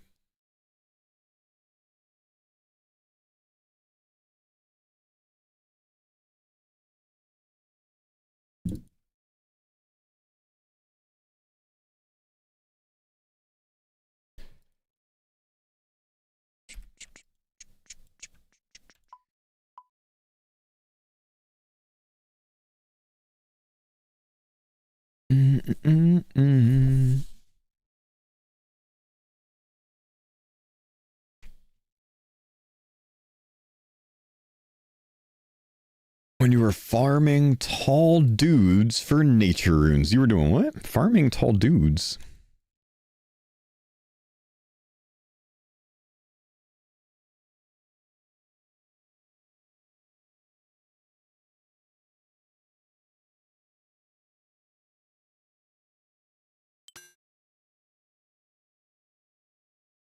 When you were farming tall dudes for nature runes, you were doing what? Farming tall dudes.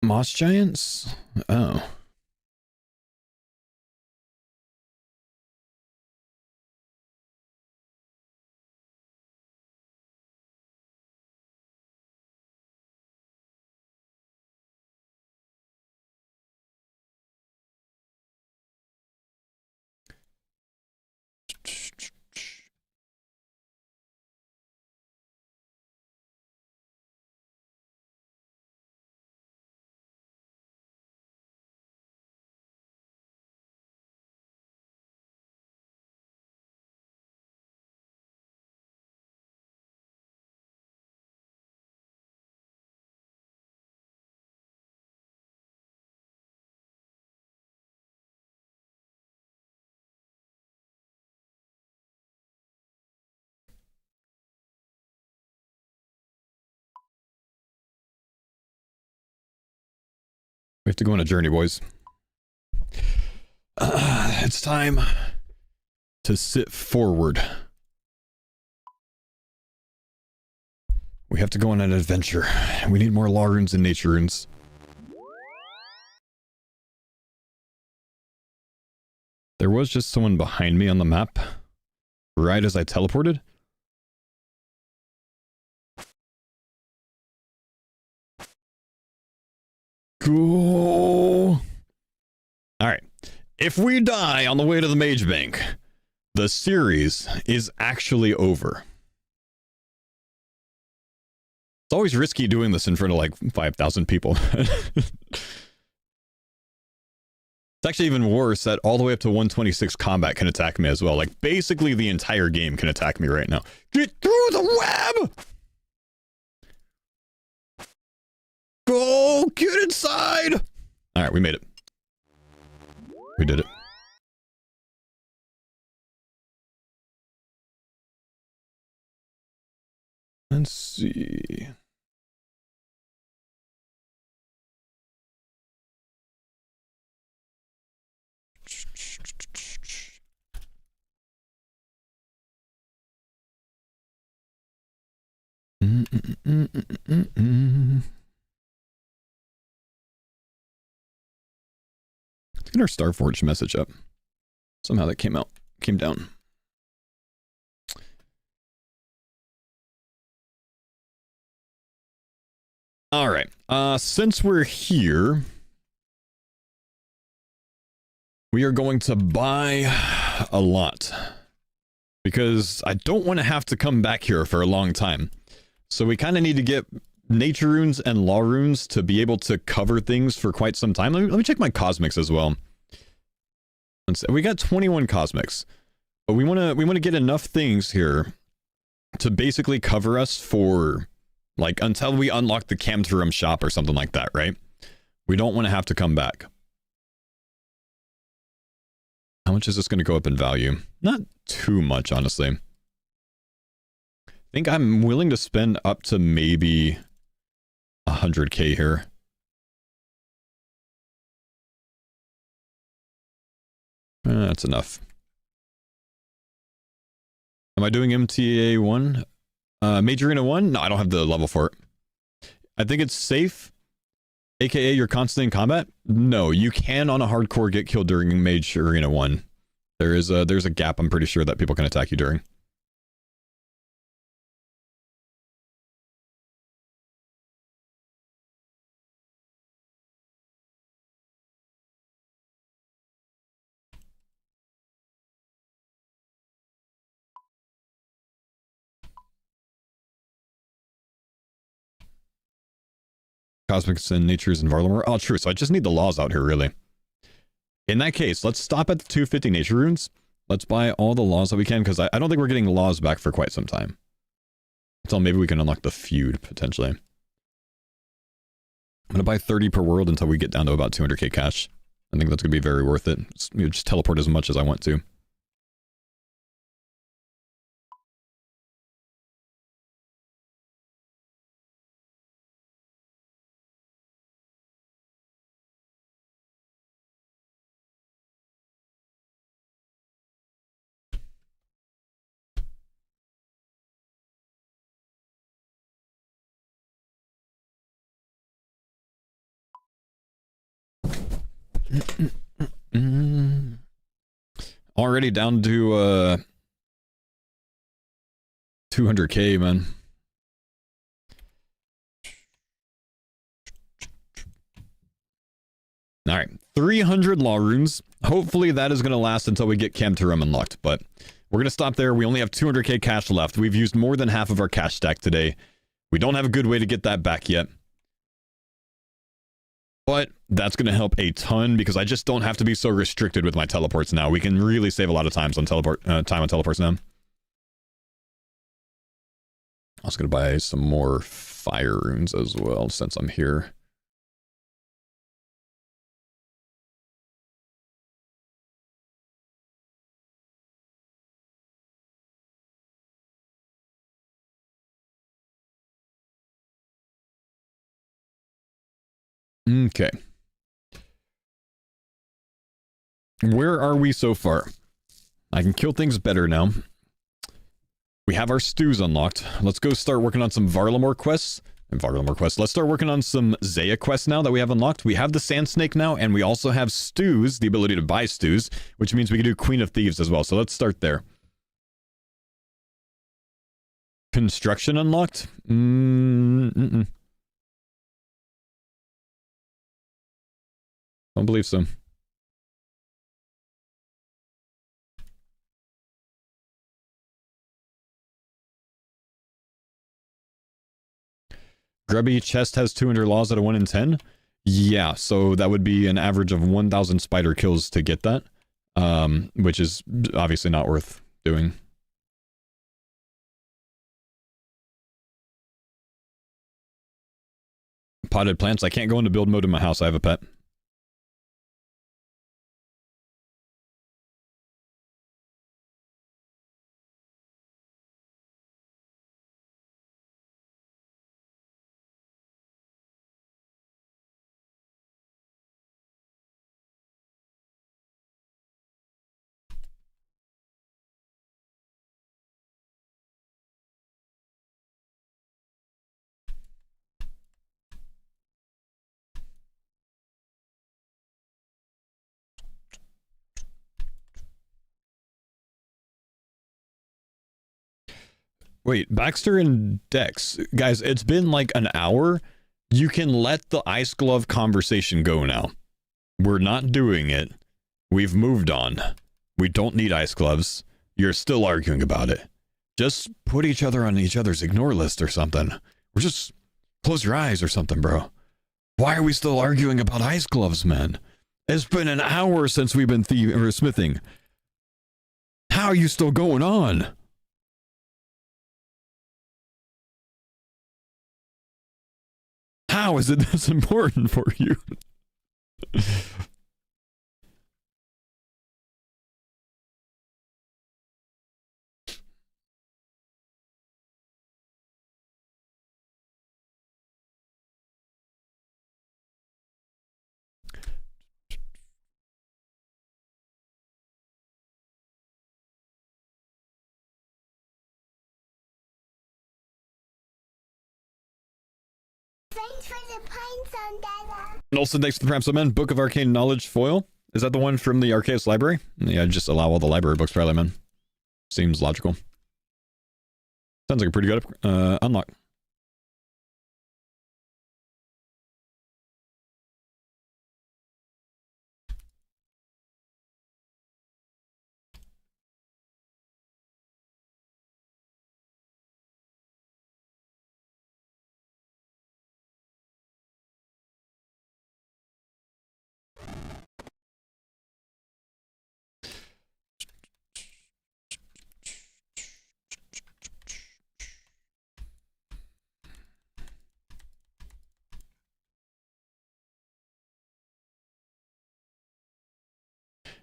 Moss giants? Oh. We have to go on a journey, boys. It's time to sit forward. We have to go on an adventure. We need more law runes and nature runes. There was just someone behind me on the map right as I teleported. Cool. Alright. If we die on the way to the Mage Bank, the series is actually over. It's always risky doing this in front of like 5,000 people. It's actually even worse that all the way up to 126 combat can attack me as well. Like basically the entire game can attack me right now. Get through the web! Go! Get inside! Alright, we made it. We did it. Let's see. Let's get our Starforge message up. Somehow that came down. All right. Since we're here, we are going to buy a lot. Because I don't want to have to come back here for a long time. So we kind of need to get nature runes and law runes to be able to cover things for quite some time. Let me check my cosmics as well. We got 21 cosmics. But we want to get enough things here to basically cover us for, like, until we unlock the Camterum shop or something like that, right? We don't want to have to come back. How much is this going to go up in value? Not too much, honestly. I think I'm willing to spend up to maybe 100k here. That's enough. Am I doing MTA 1? Major Arena 1? No, I don't have the level for it. I think it's safe. AKA you're constantly in combat? No, you can on a hardcore get killed during Major Arena 1. There's a gap I'm pretty sure that people can attack you during. Cosmics and Natures and Varlamore. Oh, true. So I just need the laws out here, really. In that case, let's stop at the 250 nature runes. Let's buy all the laws that we can, because I don't think we're getting laws back for quite some time. Until maybe we can unlock the feud, potentially. I'm going to buy 30 per world until we get down to about 200k cash. I think that's going to be very worth it. Just teleport as much as I want to. Already down to 200k, man. All right, 300 law runes. Hopefully that is going to last until we get Camterum unlocked, but we're going to stop there. We only have 200k cash left. We've used more than half of our cash stack today. We don't have a good way to get that back yet. But that's going to help a ton because I just don't have to be so restricted with my teleports now. We can really save a lot of time on teleports now. I was going to buy some more fire runes as well since I'm here. Okay. Where are we so far? I can kill things better now. We have our stews unlocked. Let's go start working on some Varlamore quests. Let's start working on some Zaya quests now that we have unlocked. We have the Sand Snake now, and we also have stews, the ability to buy stews, which means we can do Queen of Thieves as well. So let's start there. Construction unlocked? Don't believe so. Grubby chest has 200 laws out of 1 in 10? Yeah, so that would be an average of 1,000 spider kills to get that. Which is obviously not worth doing. Potted plants. I can't go into build mode in my house. I have a pet. Wait, Baxter and Dex. Guys, it's been like an hour. You can let the ice glove conversation go now. We're not doing it. We've moved on. We don't need ice gloves. You're still arguing about it. Just put each other on each other's ignore list or something. Or just close your eyes or something, bro. Why are we still arguing about ice gloves, man? It's been an hour since we've been smithing. How are you still going on? How is it this important for you? Thanks for the pines on Dada. And also, thanks for the Prime Summon. Book of Arcane Knowledge foil. Is that the one from the Arceus library? Yeah, just allow all the library books, probably, man. Seems logical. Sounds like a pretty good unlock.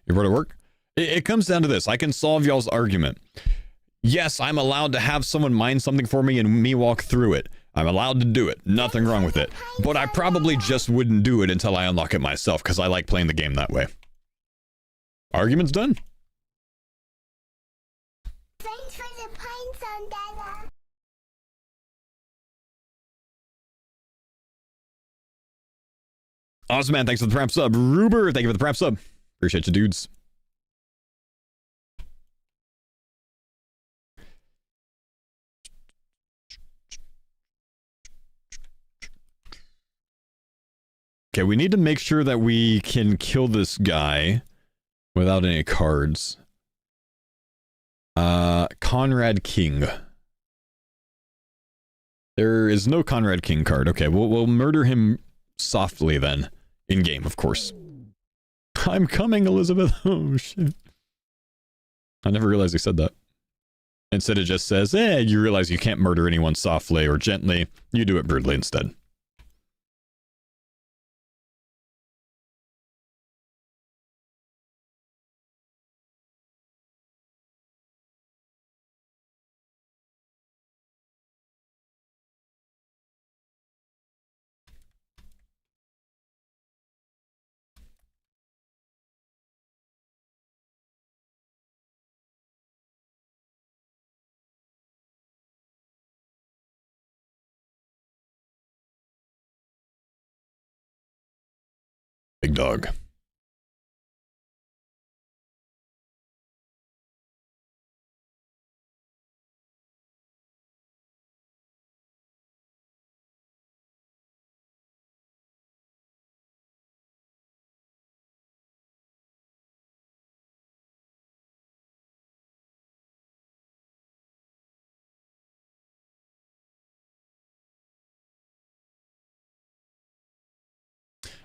You brought it work? It comes down to this. I can solve y'all's argument. Yes, I'm allowed to have someone mine something for me and me walk through it. I'm allowed to do it. Nothing wrong with it. But I probably just wouldn't do it until I unlock it myself because I like playing the game that way. Argument's done. Thanks for the pines on Dada. Awesome, man. Thanks for the Prime sub. Ruber, thank you for the Prime sub. Appreciate you, dudes. Okay, we need to make sure that we can kill this guy without any cards. Conrad King. There is no Conrad King card. Okay, we'll murder him softly then. In game, of course. I'm coming, Elizabeth. Oh, shit. I never realized he said that. Instead, it just says, you realize you can't murder anyone softly or gently. You do it brutally instead. Big dog.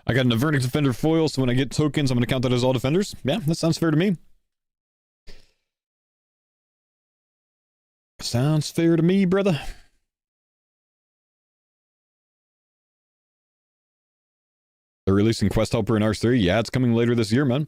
I got an Avernic Defender foil, so when I get tokens, I'm going to count that as all defenders. Yeah, that sounds fair to me. Sounds fair to me, brother. They're releasing Quest Helper in Arc 3. Yeah, it's coming later this year, man.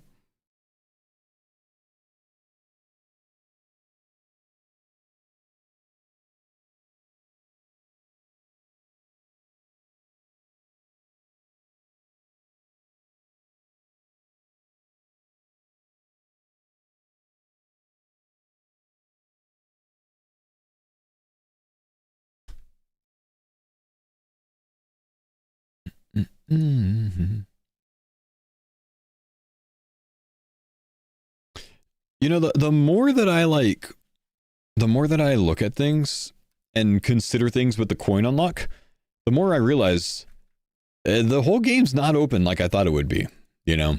Mm-hmm. You know, the more that I look at things and consider things with the coin unlock, the more I realize the whole game's not open like I thought it would be, you know?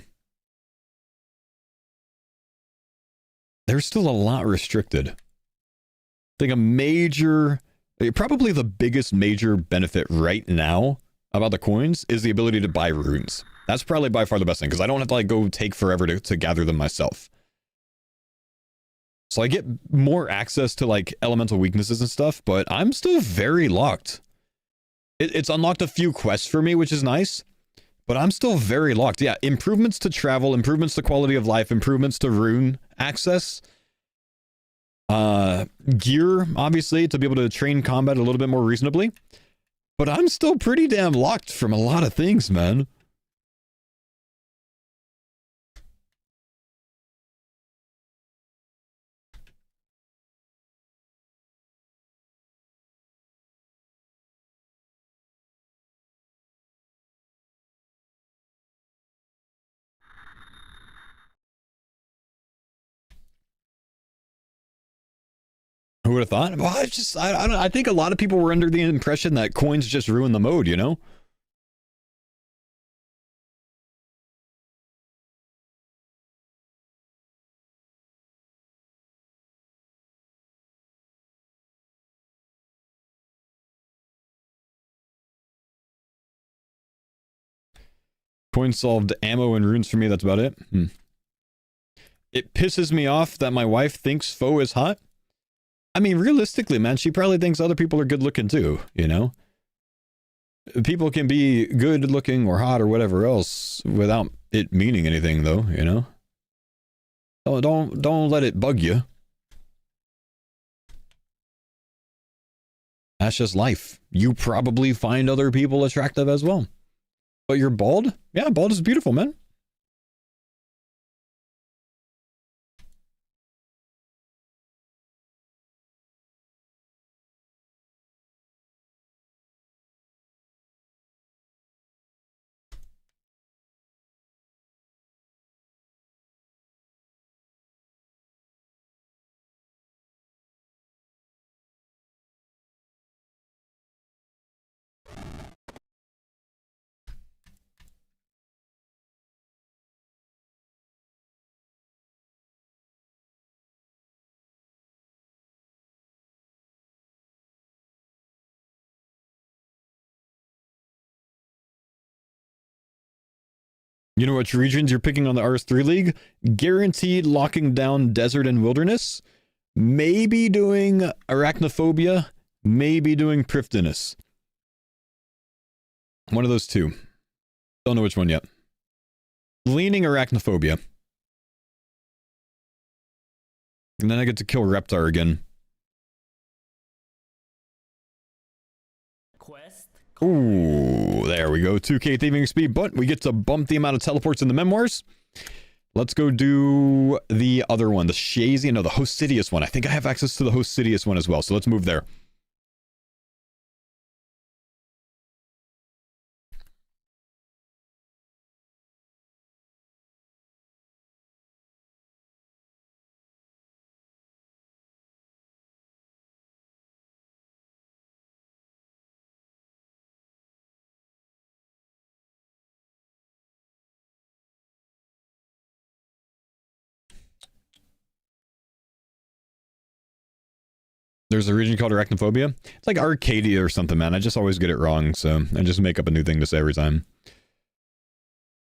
They're still a lot restricted. I think a major, probably the biggest major benefit right now about the coins is the ability to buy runes. That's probably by far the best thing, because I don't have to like go take forever to gather them myself. So I get more access to like elemental weaknesses and stuff, but I'm still very locked. It's unlocked a few quests for me, which is nice, but I'm still very locked. Yeah, improvements to travel, improvements to quality of life, improvements to rune access. Gear, obviously, to be able to train combat a little bit more reasonably. But I'm still pretty damn locked from a lot of things, man. Who would have thought? Well, I think a lot of people were under the impression that coins just ruin the mode, you know? Coins solved ammo and runes for me, that's about it. It pisses me off that my wife thinks foe is hot. I mean, realistically, man, she probably thinks other people are good looking too, you know? People can be good looking or hot or whatever else without it meaning anything, though, you know? Don't let it bug you. That's just life. You probably find other people attractive as well. But you're bald? Yeah, bald is beautiful, man. You know which regions you're picking on the RS3 League? Guaranteed locking down desert and wilderness. Maybe doing arachnophobia. Maybe doing prifdinous. One of those two. Don't know which one yet. Leaning arachnophobia. And then I get to kill Reptar again. Quest. Ooh, there we go. 2k thieving speed, but we get to bump the amount of teleports in the memoirs. Let's go do the other one, the Shazy, no, the Hosidious one. I think I have access to the Hosidious one as well, so let's move there. There's a region called Arachnophobia. It's like Arcadia or something, man. I just always get it wrong, so I just make up a new thing to say every time.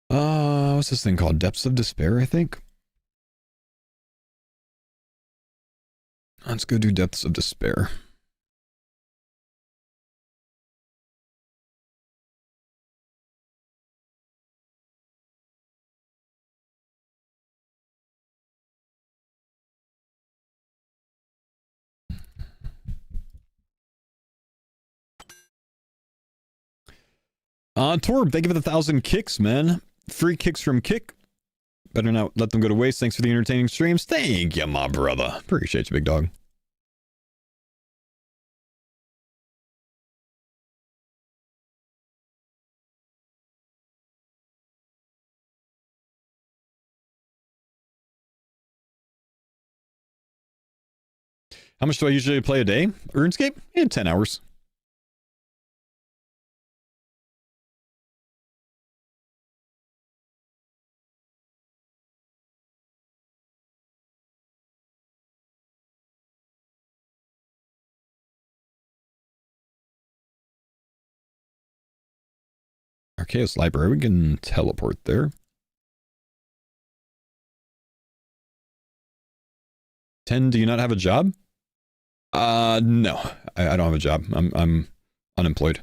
What's this thing called? Depths of Despair, I think? Let's go do Depths of Despair. Torb, thank you for the 1,000 kicks, man. Free kicks from Kick. Better not let them go to waste. Thanks for the entertaining streams. Thank you, my brother. Appreciate you, big dog. How much do I usually play a day? RuneScape? In 10 hours. Arceus Library. We can teleport there. 10, do you not have a job? No. I don't have a job. I'm unemployed.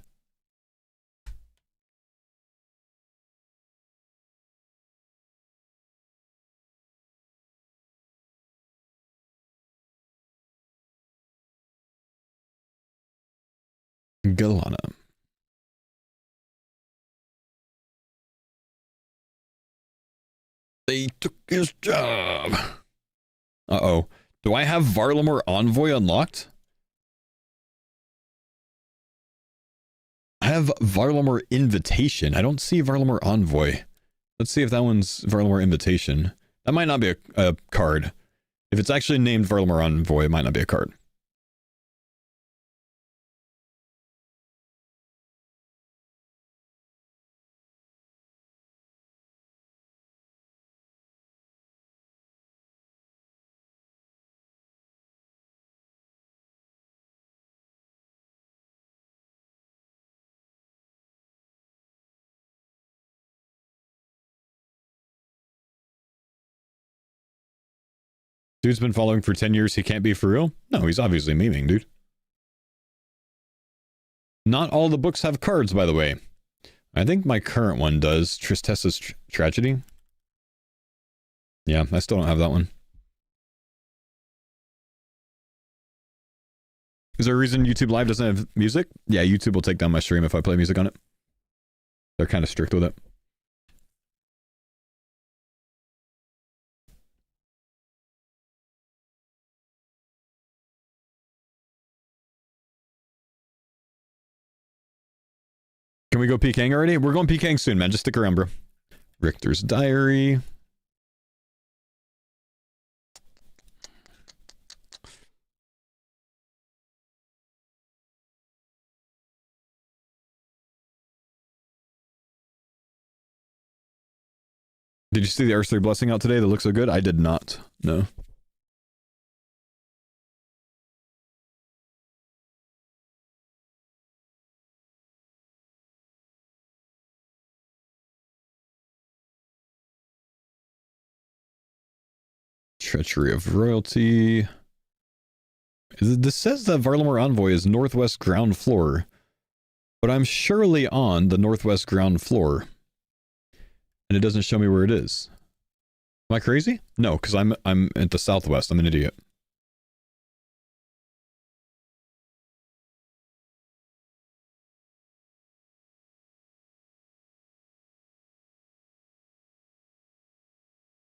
Galana. They took his job. Uh-oh. Do I have Varlamore Envoy unlocked? I have Varlamore Invitation. I don't see Varlamore Envoy. Let's see if that one's Varlamore Invitation. That might not be a card. If it's actually named Varlamore Envoy, it might not be a card. Dude's been following for 10 years. He can't be for real? No, he's obviously memeing, dude. Not all the books have cards, by the way. I think my current one does. Tristessa's Tragedy. Yeah, I still don't have that one. Is there a reason YouTube Live doesn't have music? Yeah, YouTube will take down my stream if I play music on it. They're kind of strict with it. Can we go PKing already? We're going PKing soon, man. Just stick around, bro. Richter's Diary. Did you see the Earth 3 Blessing out today that looks so good? I did not. No. Treachery of Royalty. This says that Varlamore Envoy is northwest ground floor, but I'm surely on the northwest ground floor, and it doesn't show me where it is. Am I crazy? No, because I'm at the southwest. I'm an idiot.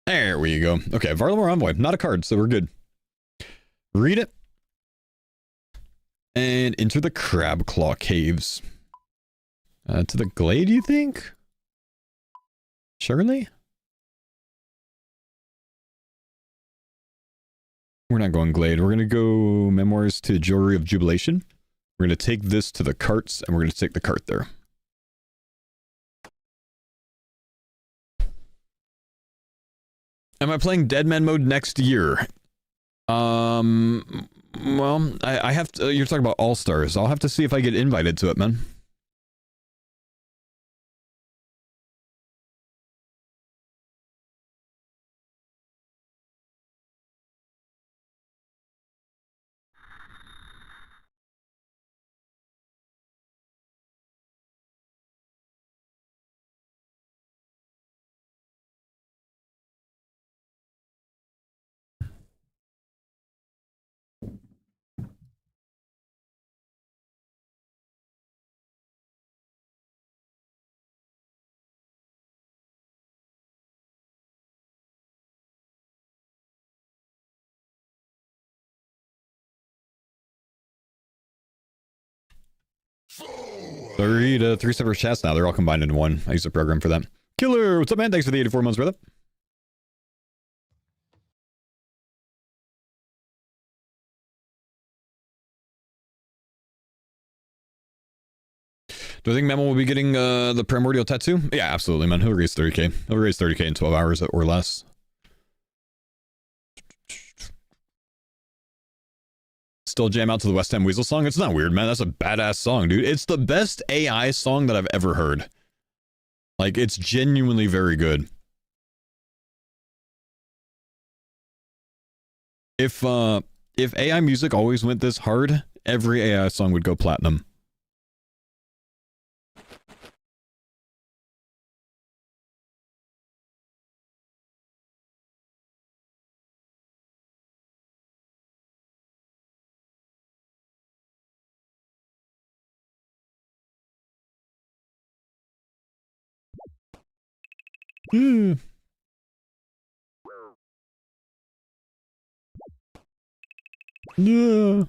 There we go. Okay, Varlamore Envoy. Not a card, so we're good. Read it. And enter the Crab Claw Caves. To the Glade, you think? Surely? We're not going Glade. We're going to go Memoirs to Jewelry of Jubilation. We're going to take this to the carts, and we're going to take the cart there. Am I playing Deadman mode next year? Well, I have to, you're talking about All-Stars. I'll have to see if I get invited to it, man. Three separate chats now. They're all combined into one. I use a program for that. Killer, what's up, man? Thanks for the 84 months, brother. Do I think Memo will be getting the Primordial Tattoo? Yeah, absolutely, man. He'll raise 30k. He'll raise 30k in 12 hours or less. Still jam out to the West Ham Weasel song? It's not weird, man. That's a badass song, dude. It's the best AI song that I've ever heard. Like, it's genuinely very good. If AI music always went this hard, every AI song would go platinum. Hmm. Yeah.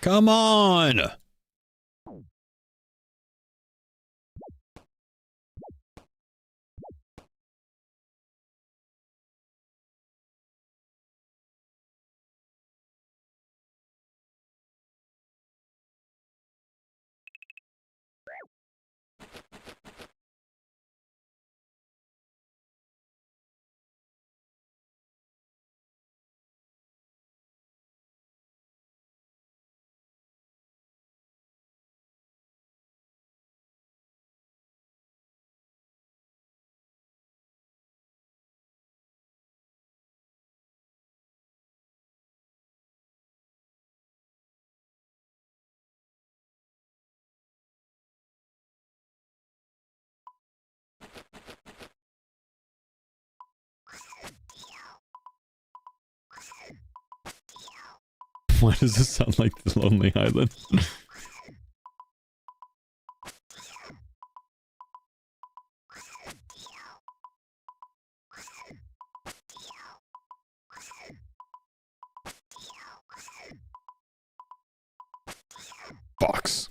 Come on. Why does this sound like the Lonely Island? Box.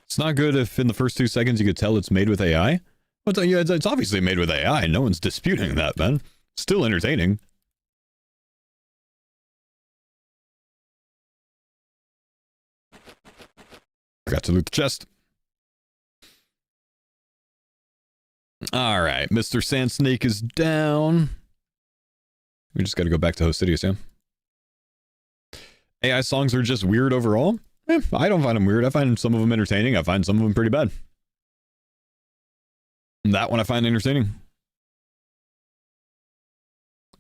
It's not good if in the first 2 seconds you could tell it's made with AI. But yeah, it's obviously made with AI. No one's disputing that, man. Still entertaining. Forgot to loot the chest. Alright, Mr. Sand Snake is down. We just gotta go back to Host Cities, yeah? AI songs are just weird overall? I don't find them weird. I find some of them entertaining. I find some of them pretty bad. That one I find entertaining.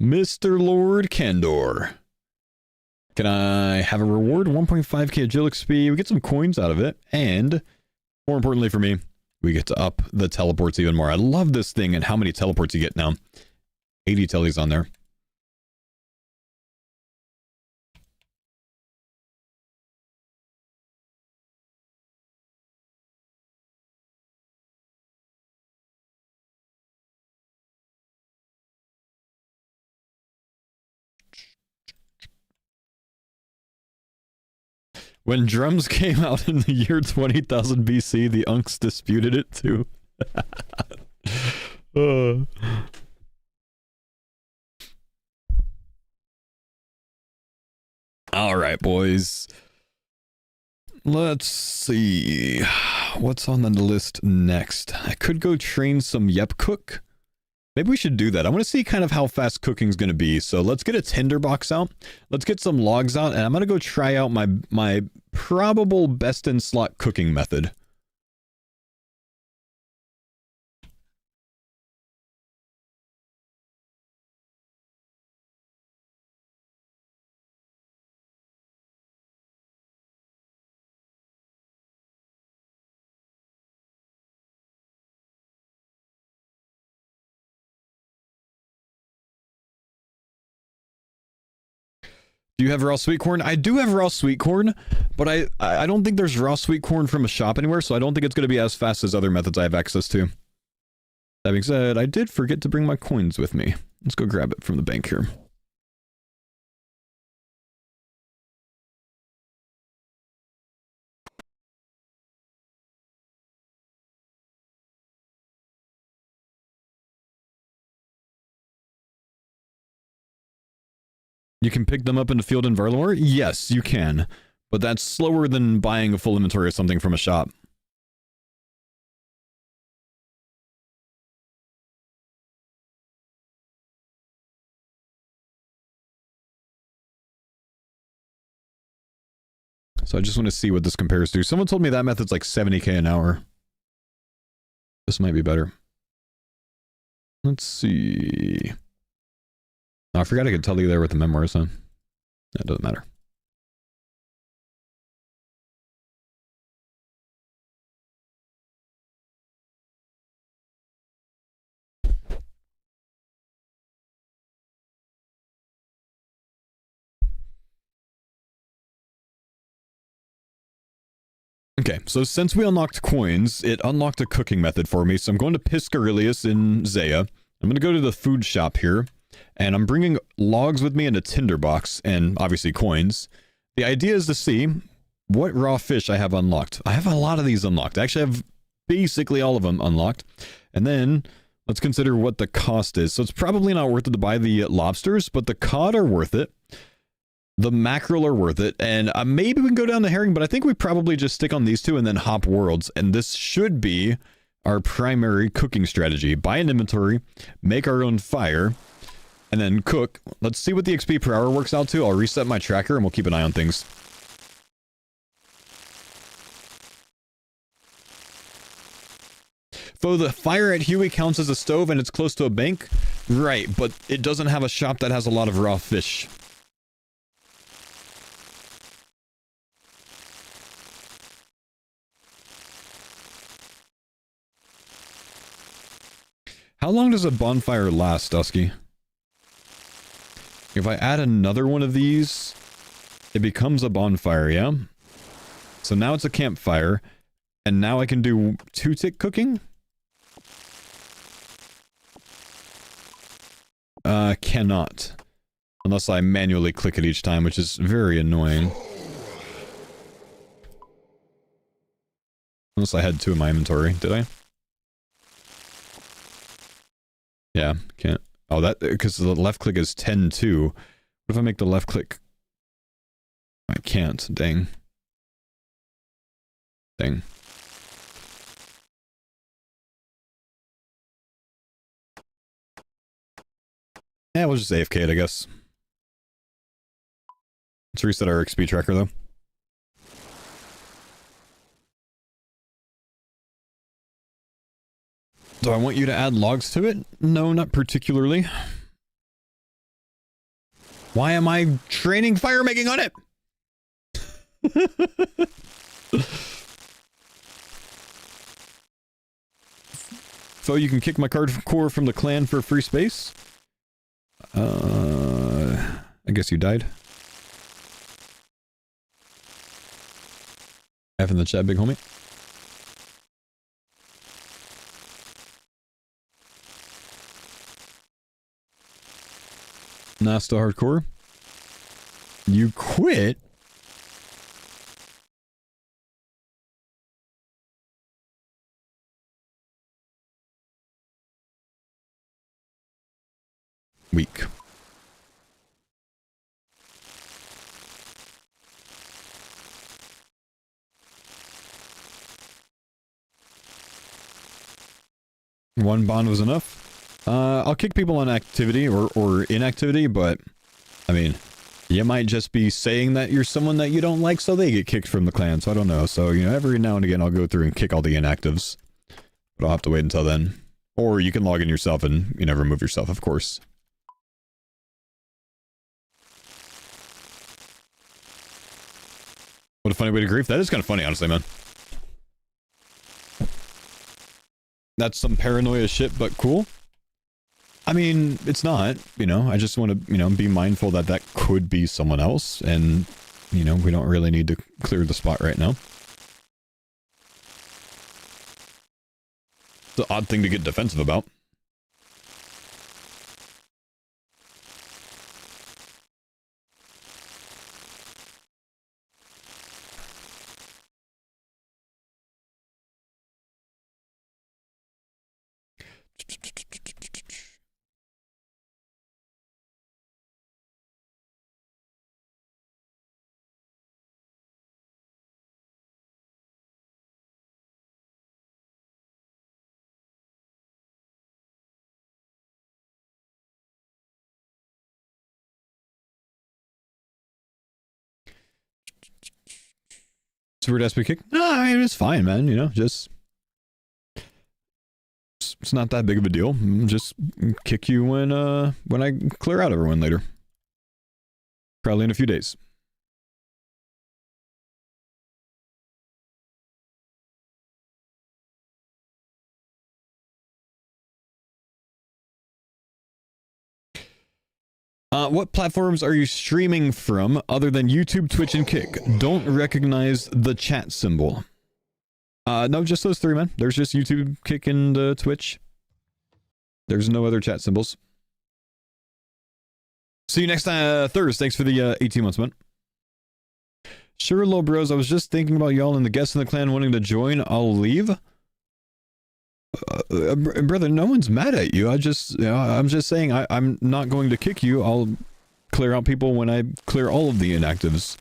Mr. Lord Kendor. Can I have a reward? 1.5k agilic speed. We get some coins out of it. And, more importantly for me, we get to up the teleports even more. I love this thing and how many teleports you get now. 80 tellies on there. When drums came out in the year 20,000 BC, the Unks disputed it too. All right, boys. Let's see. What's on the list next? I could go train some Yep Cook. Maybe we should do that. I want to see kind of how fast cooking's going to be. So let's get a tinderbox out. Let's get some logs out. And I'm going to go try out my probable best in slot cooking method. Do you have raw sweet corn? I do have raw sweet corn, but I don't think there's raw sweet corn from a shop anywhere, so I don't think it's going to be as fast as other methods I have access to. That being said, I did forget to bring my coins with me. Let's go grab it from the bank here. You can pick them up in the field in Varlamore? Yes, you can. But that's slower than buying a full inventory of something from a shop. So I just want to see what this compares to. Someone told me that method's like 70k an hour. This might be better. Let's see. Oh, I forgot I could tell you there with the memoirs, huh? That doesn't matter. Okay, so since we unlocked coins, it unlocked a cooking method for me. So I'm going to Piscarius in Zaya. I'm going to go to the food shop here, and I'm bringing logs with me and a tinderbox, and obviously coins. The idea is to see what raw fish I have unlocked. I have a lot of these unlocked. I actually have basically all of them unlocked. And then let's consider what the cost is. So it's probably not worth it to buy the lobsters, but the cod are worth it. The mackerel are worth it, and maybe we can go down the herring, but I think we probably just stick on these two and then hop worlds, and this should be our primary cooking strategy. Buy an inventory, make our own fire, and then cook. Let's see what the XP per hour works out to. I'll reset my tracker, and we'll keep an eye on things. So the fire at Huey counts as a stove, and it's close to a bank? Right, but it doesn't have a shop that has a lot of raw fish. How long does a bonfire last, Dusky? If I add another one of these, it becomes a bonfire, yeah? So now it's a campfire, and now I can do 2-tick cooking? Cannot. Unless I manually click it each time, which is very annoying. Unless I had 2 in my inventory, did I? Yeah, can't. Oh, that, because the left click is 10-2. What if I make the left click? I can't, dang. Dang. Yeah, we'll just AFK it, I guess. Let's reset our XP tracker, though. Do I want you to add logs to it? No, not particularly. Why am I training fire making on it? So you can kick my Cardcore from the clan for free space? I guess you died. F in the chat, big homie. Nasta hardcore. You quit? Weak. One bond was enough. I'll kick people on activity or inactivity, but I mean, you might just be saying that you're someone that you don't like, so they get kicked from the clan. So I don't know. So, you know, every now and again, I'll go through and kick all the inactives, but I'll have to wait until then. Or you can log in yourself and, you know, remove yourself, of course. What a funny way to grief. That is kind of funny, honestly, man. That's some paranoia shit, but cool. I mean, it's not, you know, I just want to, you know, be mindful that that could be someone else, and, you know, we don't really need to clear the spot right now. It's an odd thing to get defensive about. Super SP kick? No, I mean, it's fine, man. You know, just it's not that big of a deal. Just kick you when I clear out everyone later. Probably in a few days. What platforms are you streaming from other than YouTube, Twitch, and Kick? Don't recognize the chat symbol. No, just those three, man. There's just YouTube, Kick, and Twitch. There's no other chat symbols. See you next Thursday. Thanks for the 18 months, man. Sure, little bros. I was just thinking about y'all and the guests in the clan wanting to join. I'll leave. Brother, no one's mad at you. I'm just saying I'm not going to kick you. I'll clear out people when I clear all of the inactives.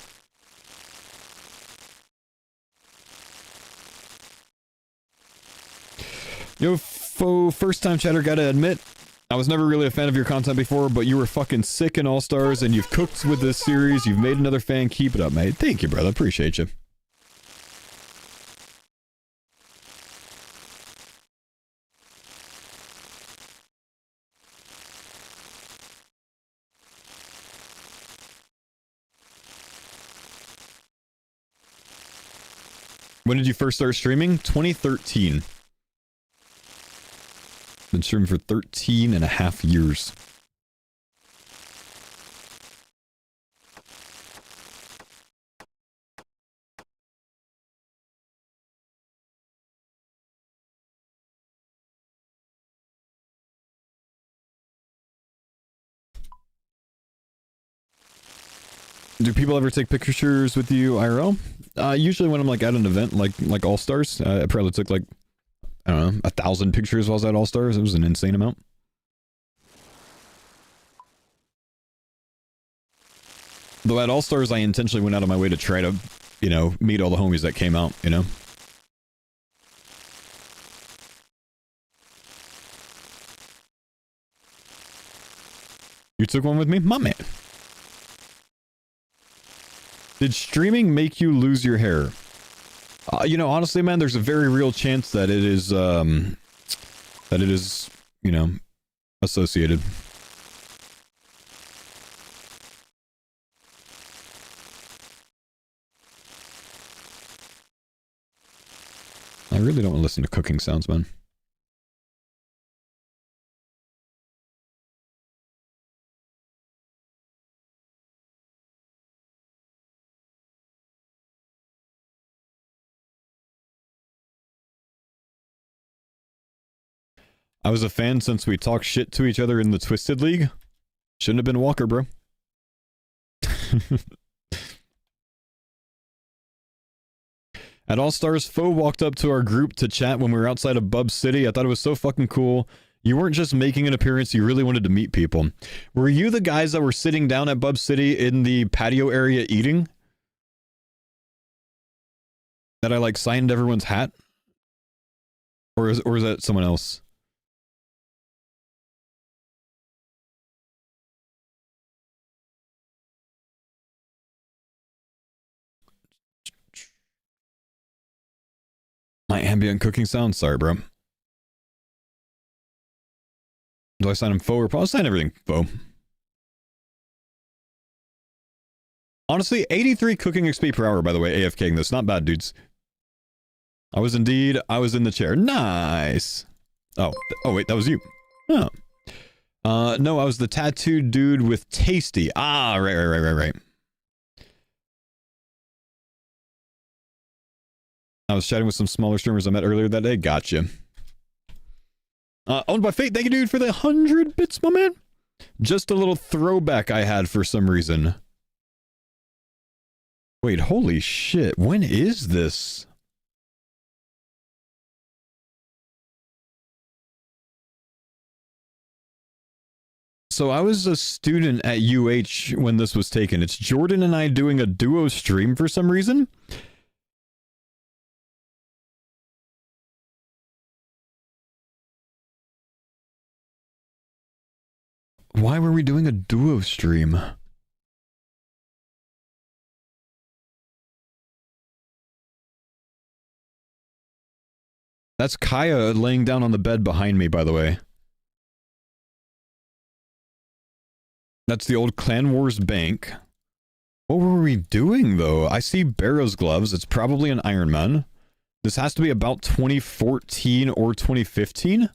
Yo, first time chatter, gotta admit, I was never really a fan of your content before, but you were fucking sick in All-Stars, and you've cooked with this series. You've made another fan. Keep it up, mate. Thank you, brother. Appreciate you. When did you first start streaming? 2013. Been streaming for 13 and a half years. Do people ever take pictures with you IRL? Usually when I'm like at an event like All Stars, I probably took like, I don't know, 1,000 pictures while I was at All Stars. It was an insane amount. Though at All Stars, I intentionally went out of my way to try to, you know, meet all the homies that came out, you know? You took one with me? My man. Did streaming make you lose your hair? You know, honestly, man, there's a very real chance that it is, you know, associated. I really don't want to listen to cooking sounds, man. I was a fan since we talked shit to each other in the Twisted League. Shouldn't have been Walker, bro. At All Stars, Foe walked up to our group to chat when we were outside of Bub City. I thought it was so fucking cool. You weren't just making an appearance, you really wanted to meet people. Were you the guys that were sitting down at Bub City in the patio area eating? That I like signed everyone's hat? Or is that someone else? My ambient cooking sound? Sorry, bro. Do I sign him Foe or I'll sign everything Foe. Honestly, 83 cooking XP per hour, by the way, AFKing this. Not bad, dudes. I was in the chair. Nice. Oh, wait, that was you. Oh. No, I was the tattooed dude with Tasty. Ah, right. I was chatting with some smaller streamers I met earlier that day. Gotcha. Owned by Fate. Thank you, dude, for the 100 bits, my man. Just a little throwback I had for some reason. Wait, holy shit. When is this? So I was a student at UH when this was taken. It's Jordan and I doing a duo stream for some reason. Why were we doing a duo stream? That's Kaya laying down on the bed behind me, by the way. That's the old Clan Wars bank. What were we doing, though? I see Barrow's gloves. It's probably an Iron Man. This has to be about 2014 or 2015?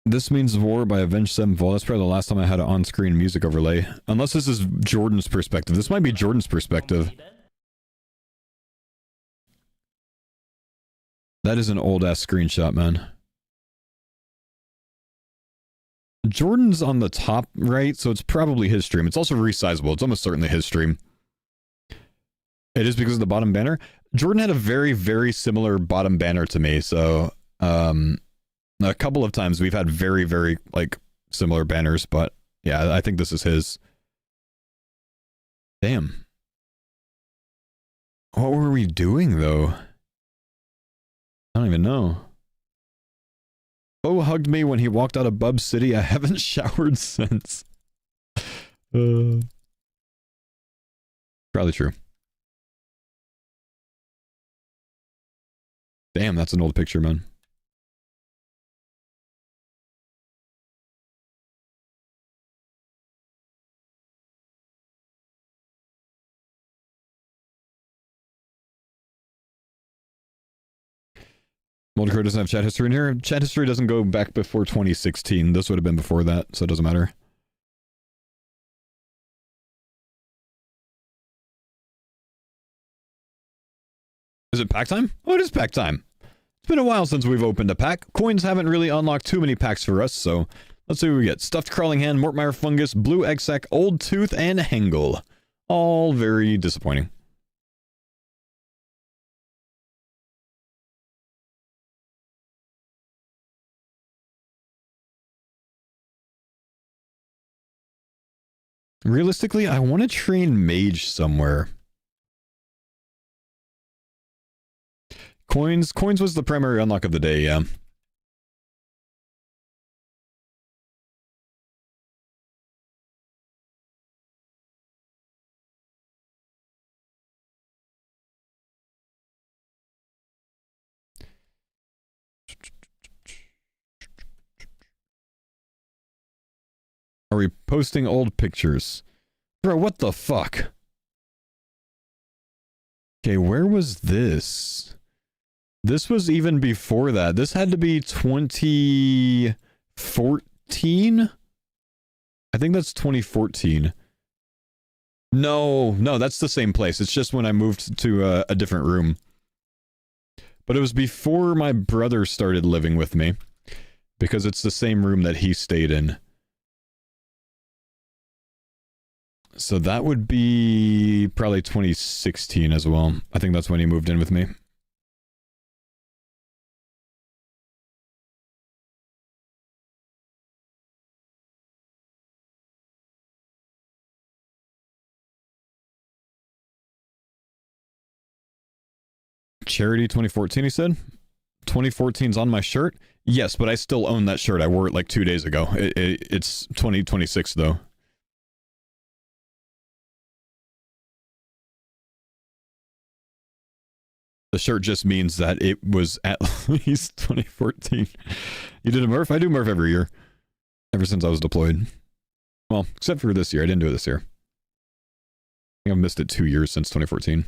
This Means War by Avenged Sevenfold. That's probably the last time I had an on-screen music overlay. Unless this is Jordan's perspective. This might be Jordan's perspective. That is an old-ass screenshot, man. Jordan's on the top right, so it's probably his stream. It's also resizable. It's almost certainly his stream. It is because of the bottom banner. Jordan had a very, very similar bottom banner to me, so... a couple of times we've had very, very, like, similar banners, but yeah, I think this is his. Damn. What were we doing, though? I don't even know. Bo hugged me when he walked out of Bub City. I haven't showered since. Probably true. Damn, that's an old picture, man. Multicore doesn't have chat history in here. Chat history doesn't go back before 2016. This would have been before that, so it doesn't matter. Is it pack time? Oh, it is pack time. It's been a while since we've opened a pack. Coins haven't really unlocked too many packs for us, so let's see what we get. Stuffed Crawling Hand, Mortmire Fungus, Blue Egg Sac, Old Tooth, and Hengel. All very disappointing. Realistically, I want to train Mage somewhere. Coins was the primary unlock of the day, yeah. Are we posting old pictures? Bro, what the fuck? Okay, where was this? This was even before that. This had to be 2014? I think that's 2014. No, that's the same place. It's just when I moved to a different room. But it was before my brother started living with me. Because it's the same room that he stayed in. So that would be probably 2016 as well. I think that's when he moved in with me. Charity 2014, he said? 2014's on my shirt? Yes, but I still own that shirt. I wore it like 2 days ago. It's 2026 though. The shirt just means that it was at least 2014. You did a Murph? I do Murph every year. Ever since I was deployed. Well, except for this year. I didn't do it this year. I think I've missed it 2 years since 2014.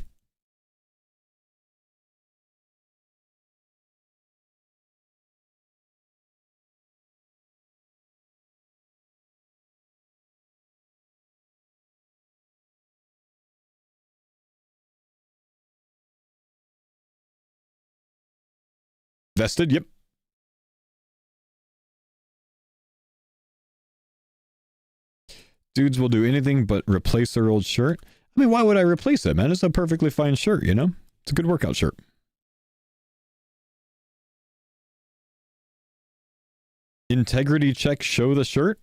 Vested? Yep. Dudes will do anything but replace their old shirt. I mean, why would I replace it, man? It's a perfectly fine shirt, you know? It's a good workout shirt. Integrity check, show the shirt?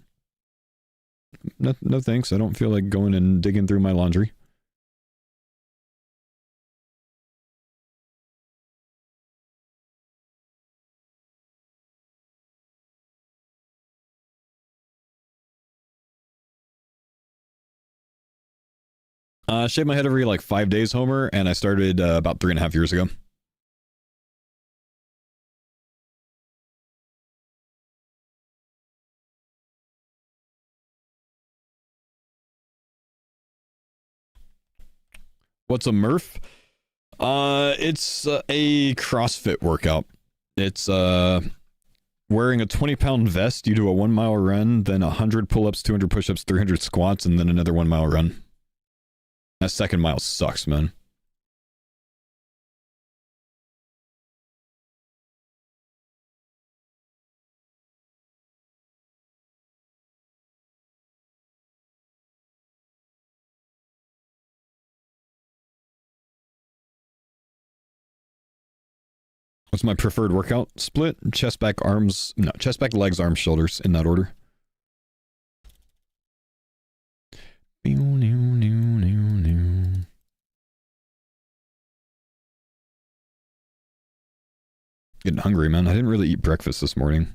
No thanks. I don't feel like going and digging through my laundry. Shave my head every like 5 days, Homer, and I started about 3.5 years ago. What's a Murph? It's a CrossFit workout. It's wearing a 20-pound vest. You do a 1 mile run, then 100 pull-ups, 200 push-ups, 300 squats, and then another 1 mile run. That second mile sucks, man. What's my preferred workout split? Chest, back, arms. No, chest, back, legs, arms, shoulders, in that order. Getting hungry, man. I didn't really eat breakfast this morning.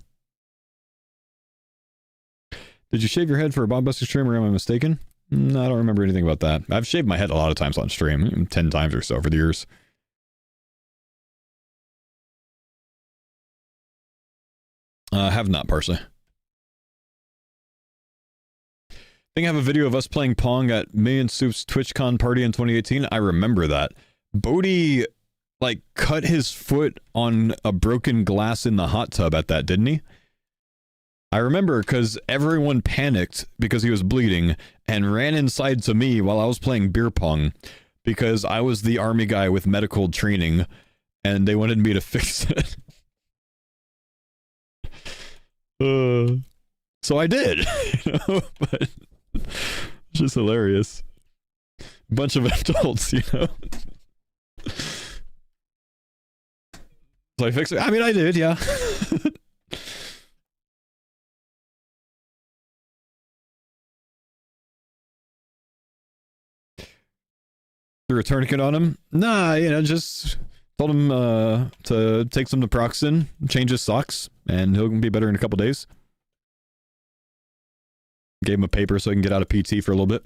Did you shave your head for a Bob Buster stream, or am I mistaken? No, I don't remember anything about that. I've shaved my head a lot of times on stream, 10 times or so over the years. Have not, partially. I think I have a video of us playing Pong at Million Soup's TwitchCon party in 2018. I remember that. Bodhi, like, cut his foot on a broken glass in the hot tub at that, didn't he? I remember because everyone panicked because he was bleeding and ran inside to me while I was playing beer pong because I was the army guy with medical training and they wanted me to fix it. So I did, you know, but it's just hilarious. Bunch of adults, you know. So I fixed it. I mean, I did, yeah. Threw a tourniquet on him? Nah, you know, just told him to take some naproxen, change his socks, and he'll be better in a couple days. Gave him a paper so he can get out of PT for a little bit.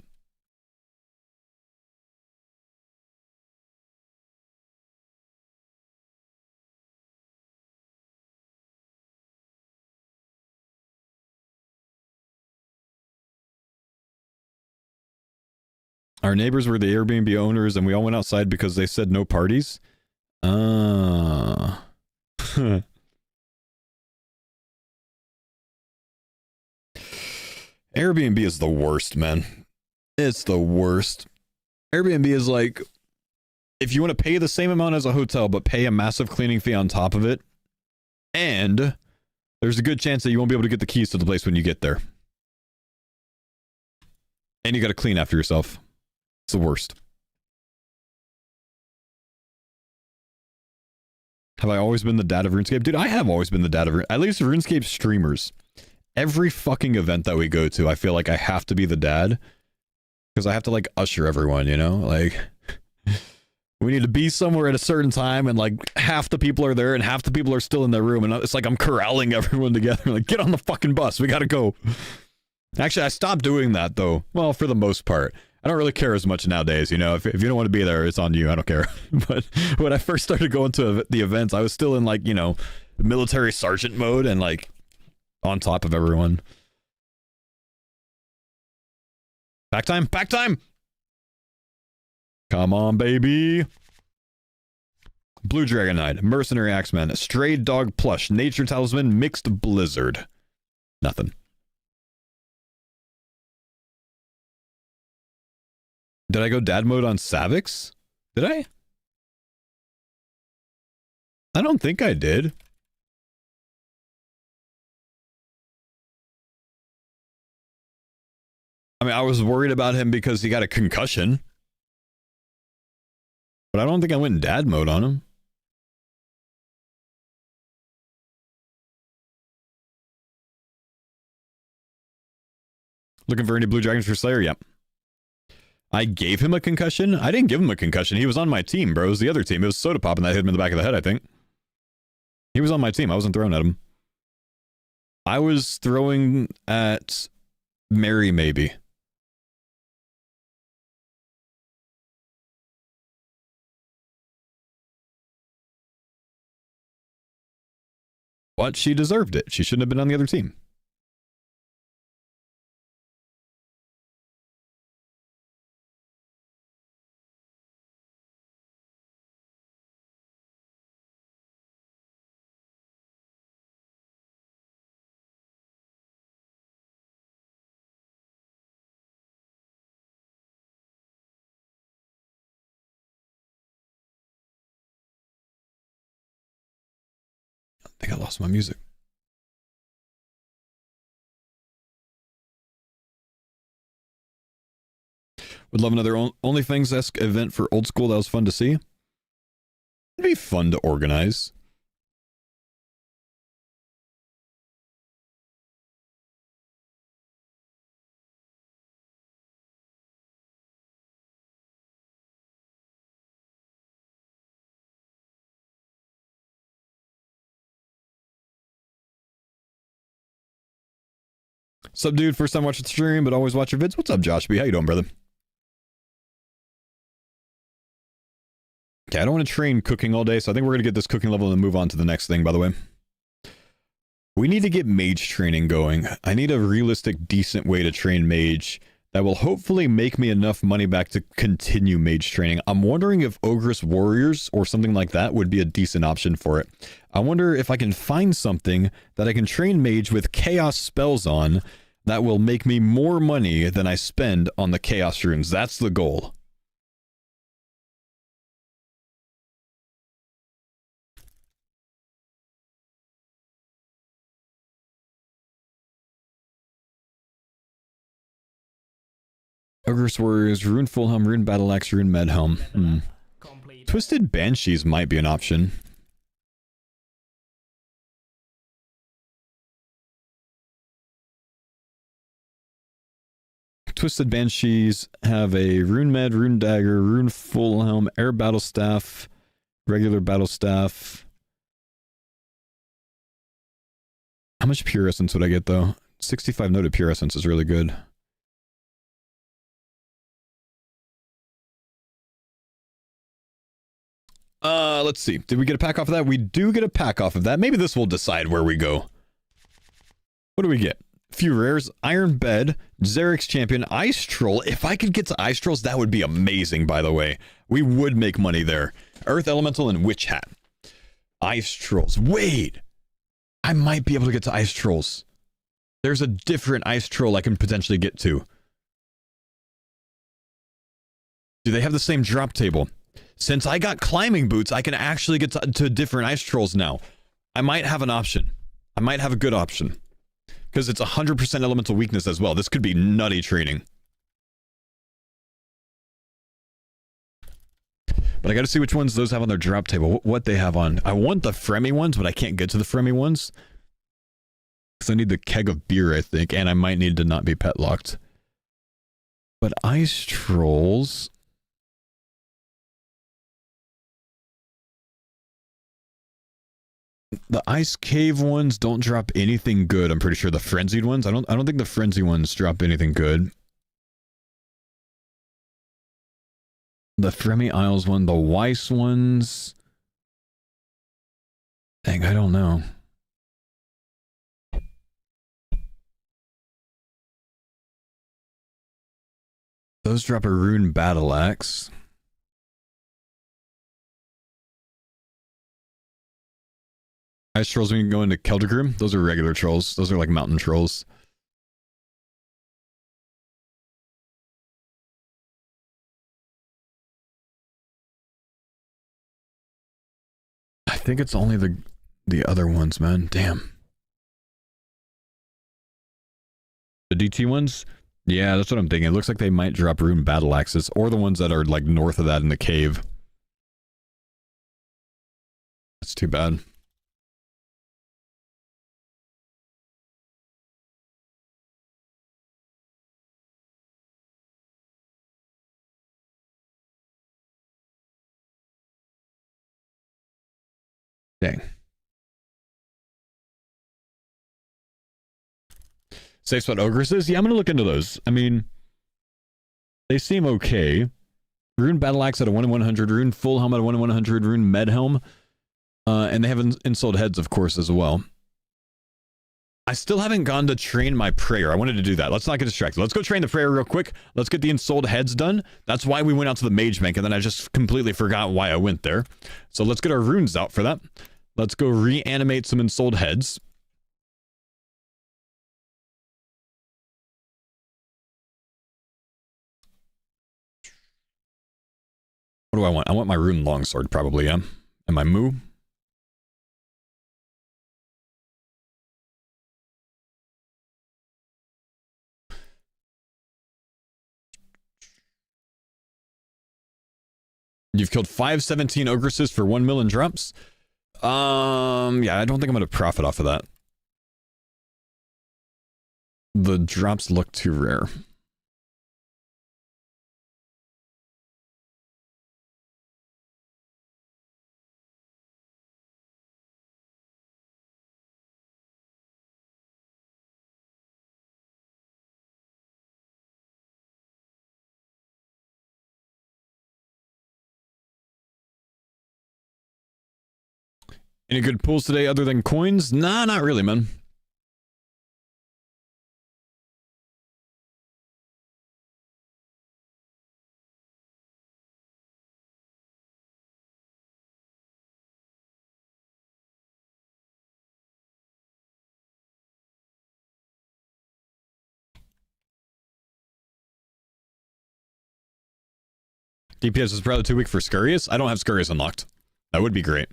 Our neighbors were the Airbnb owners, and we all went outside because they said no parties. Airbnb is the worst, man. It's the worst. Airbnb is like, if you want to pay the same amount as a hotel, but pay a massive cleaning fee on top of it, and there's a good chance that you won't be able to get the keys to the place when you get there. And you got to clean after yourself. It's the worst. Have I always been the dad of RuneScape? Dude, I have always been the dad of RuneScape. At least RuneScape streamers. Every fucking event that we go to, I feel like I have to be the dad. Because I have to, like, usher everyone, you know? Like, we need to be somewhere at a certain time, and, like, half the people are there, and half the people are still in their room, and it's like I'm corralling everyone together. Like, get on the fucking bus. We gotta go. Actually, I stopped doing that, though. Well, for the most part. I don't really care as much nowadays, you know? If you don't want to be there, it's on you. I don't care. But when I first started going to the events, I was still in, like, you know, military sergeant mode and, like, on top of everyone. Pack time! Pack time! Come on, baby! Blue Dragonite, Mercenary Axeman, Stray Dog Plush, Nature Talisman, Mixed Blizzard. Nothing. Did I go dad mode on Savix? Did I? I don't think I did. I mean, I was worried about him because he got a concussion. But I don't think I went in dad mode on him. Looking for any blue dragons for Slayer? Yep. I gave him a concussion? I didn't give him a concussion. He was on my team, bro. It was the other team. It was Soda Pop, and that hit him in the back of the head, I think. He was on my team. I wasn't throwing at him. I was throwing at Mary, maybe. but she deserved it. She shouldn't have been on the other team. I think I lost my music. Would love another OnlyFans-esque event for old school. That was fun to see. It'd be fun to organize. Sup, dude? First time watching the stream, but always watch your vids. What's up, Josh B? How you doing, brother? Okay, I don't want to train cooking all day, so I think we're going to get this cooking level and move on to the next thing, by the way. We need to get mage training going. I need a realistic, decent way to train mage that will hopefully make me enough money back to continue mage training. I'm wondering if Ogress Warriors or something like that would be a decent option for it. I wonder if I can find something that I can train mage with chaos spells on that will make me more money than I spend on the chaos runes. That's the goal. Ogress Warriors, Rune Fullhelm, Rune Battle Axe, Rune Medhelm. Twisted Banshees might be an option. Twisted Banshees have a Rune Med, Rune Dagger, Rune Fullhelm, Air Battle Staff, regular Battle Staff. How much Pure Essence would I get though? 65 noted Pure Essence is really good. Let's see. Did we get a pack off of that? We do get a pack off of that. Maybe this will decide where we go. What do we get? Few rares. Iron Bed, Xerix Champion, Ice Troll. If I could get to Ice Trolls, that would be amazing, by the way. We would make money there. Earth Elemental and Witch Hat. Ice Trolls. Wait! I might be able to get to Ice Trolls. There's a different Ice Troll I can potentially get to. Do they have the same drop table? Since I got climbing boots, I can actually get to different Ice Trolls now. I might have an option. I might have a good option. Because it's 100% elemental weakness as well. This could be nutty training. But I gotta see which ones those have on their drop table. What they have on. I want the Fremy ones, but I can't get to the Fremy ones. Because I need the keg of beer, I think. And I might need to not be pet locked. But Ice Trolls... The Ice Cave ones don't drop anything good. I'm pretty sure the Frenzied ones. I don't think the Frenzy ones drop anything good. The Fremy Isles one, the Weiss ones. Dang, I don't know. Those drop a Rune Battle Axe. Ice Trolls, we can go into Keldegrim. Those are regular trolls. Those are like mountain trolls. I think it's only the other ones, man. Damn. The DT ones? Yeah, that's what I'm thinking. It looks like they might drop Rune Battle Axes, or the ones that are like north of that in the cave. That's too bad. Dang. Safe spot Ogresses? Yeah, I'm going to look into those. I mean, they seem okay. Rune Battle Axe at a 1 in 100. Rune Full Helm at a 1 in 100. Rune Med Helm. And they have installed heads, of course, as well. I still haven't gone to train my prayer. I wanted to do that. Let's not get distracted. Let's go train the prayer real quick. Let's get the ensouled heads done. That's why we went out to the mage bank, and then I just completely forgot why I went there. So let's get our runes out for that. Let's go reanimate some ensouled heads. What do I want? I want my rune longsword, probably, yeah. And my moo. You've killed 517 ogresses for 1 million drops. Yeah, I don't think I'm going to profit off of that. The drops look too rare. Any good pulls today other than coins? Nah, not really, man. DPS is probably too weak for Scurious. I don't have Scurious unlocked. That would be great.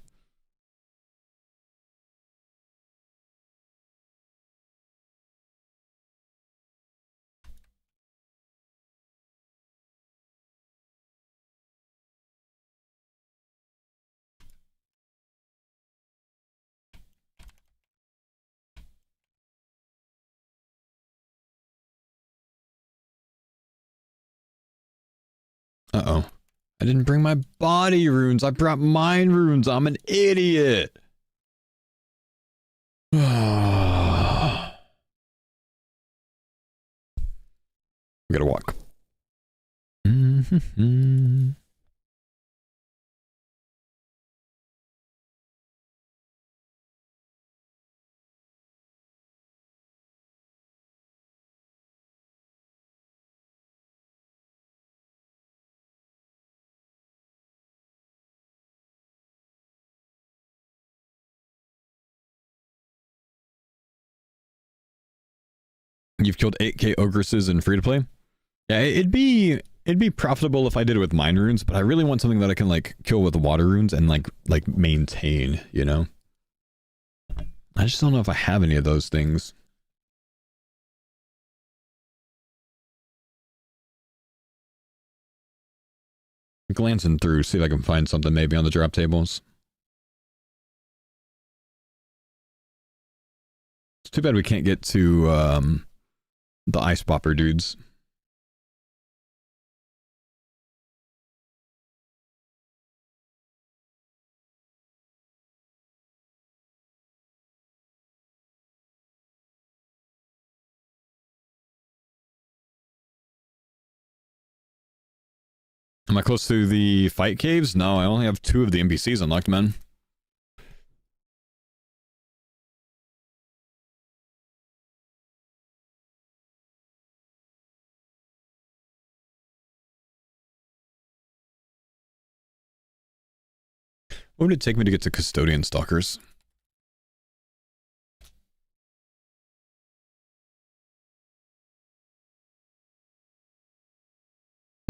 Uh-oh. I didn't bring my body runes. I brought mine runes. I'm an idiot. We gotta walk. You've killed 8k ogresses in free-to-play? Yeah, it'd be profitable if I did it with mine runes, but I really want something that I can, like, kill with water runes and, like maintain, you know? I just don't know if I have any of those things. Glancing through, see if I can find something maybe on the drop tables. It's too bad we can't get to, the ice popper dudes. Am I close to the fight caves? No, I only have 2 of the NPCs unlocked, man. What would it take me to get to Custodian Stalkers?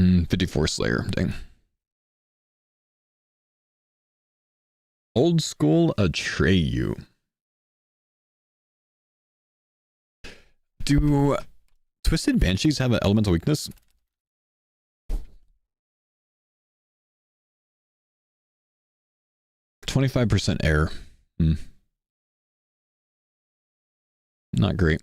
Hmm, 54 Slayer, dang. Old School Atreyu. Do Twisted Banshees have an elemental weakness? %25 air. Not great.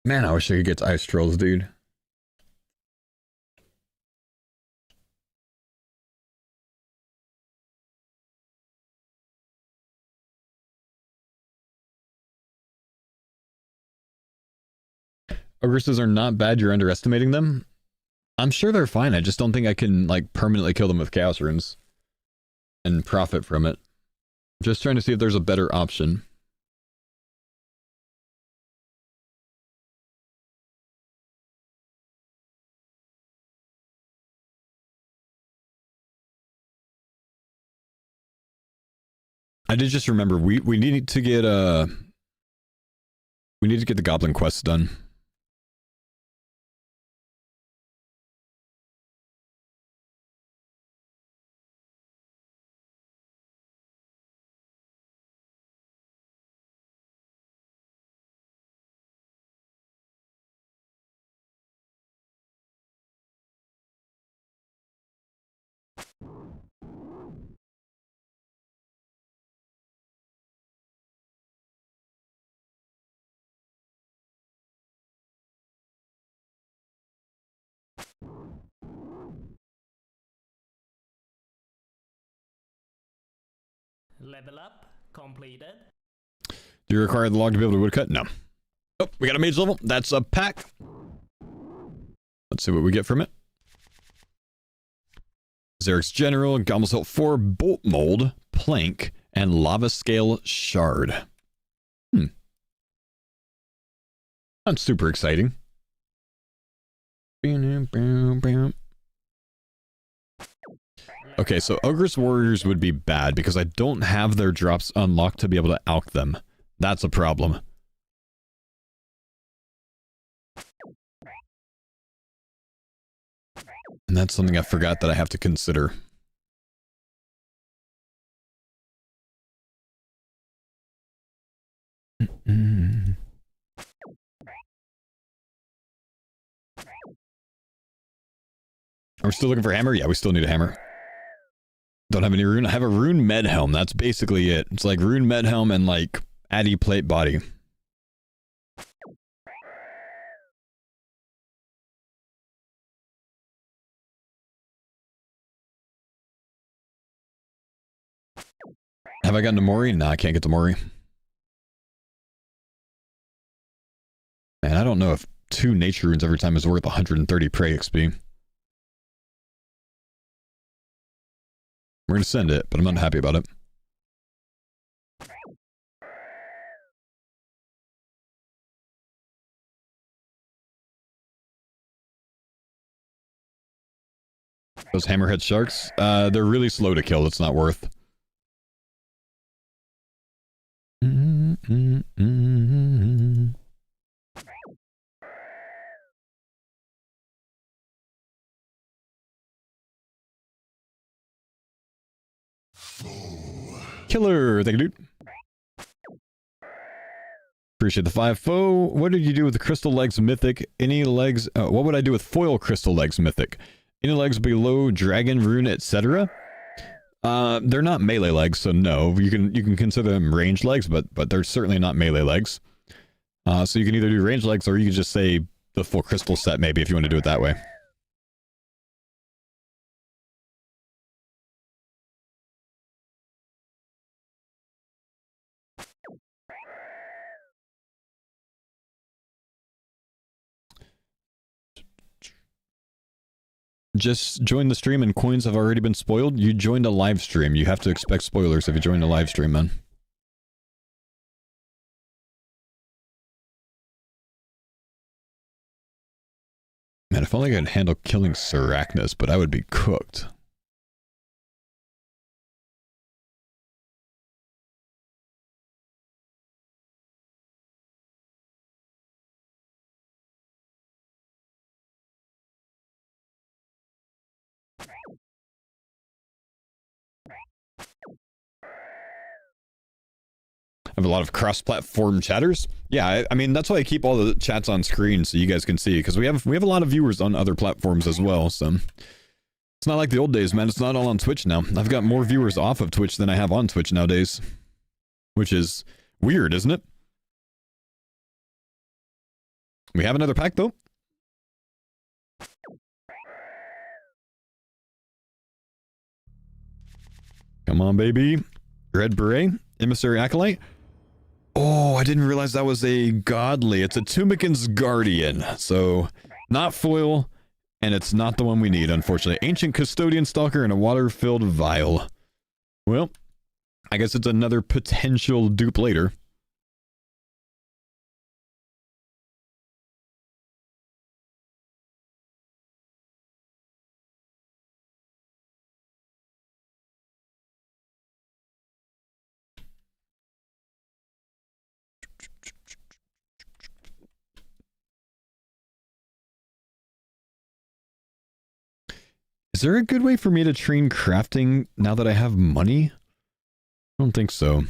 Man, I wish I could get to Ice Trolls, dude. Ogresses are not bad, you're underestimating them. I'm sure they're fine, I just don't think I can, like, permanently kill them with Chaos Runes. And profit from it. Just trying to see if there's a better option. I did just remember, we need to get, we need to get the Goblin quest done. Level up completed. Do you require the log to be able to woodcut? No. Oh, we got a mage level. That's a pack. Let's see what we get from it. Zarek's General, Goblin Hilt 4, Bolt Mold, Plank, and Lava Scale Shard. Not super exciting. Okay, so Ogress Warriors would be bad because I don't have their drops unlocked to be able to alch them. That's a problem. And that's something I forgot that I have to consider. Are we still looking for a hammer? Yeah, we still need a hammer. Don't have any rune. I have a rune med helm. That's basically it. It's like rune med helm and like addy plate body. Have I gotten to Mori? Nah, I can't get to Mori. Man, I don't know if 2 nature runes every time is worth 130 prey XP. We're gonna send it, but I'm not happy about it. Those hammerhead sharks, they're really slow to kill. It's not worth. Killer, thank you, dude. Appreciate the 5 foe. What did you do with the crystal legs mythic? Any legs? What would I do with foil crystal legs mythic? Any legs below dragon rune, etc.? They're not melee legs, so no. You can consider them ranged legs, but they're certainly not melee legs. So you can either do ranged legs or you can just say the full crystal set, maybe, if you want to do it that way. Just join the stream and coins have already been spoiled. You joined a live stream. You have to expect spoilers if you join a live stream, man. Man, if only I could handle killing Sarachnis, but I would be cooked. I have a lot of cross-platform chatters. Yeah, I mean, that's why I keep all the chats on screen so you guys can see, because we have a lot of viewers on other platforms as well, so... It's not like the old days, man. It's not all on Twitch now. I've got more viewers off of Twitch than I have on Twitch nowadays. Which is weird, isn't it? We have another pack, though. Come on, baby. Red Beret, Emissary Acolyte. Oh, I didn't realize that was a godly. It's a Tumikin's Guardian. So, not foil, and it's not the one we need, unfortunately. Ancient Custodian Stalker and a water-filled vial. Well, I guess it's another potential dupe later. Is there a good way for me to train crafting now that I have money? I don't think so.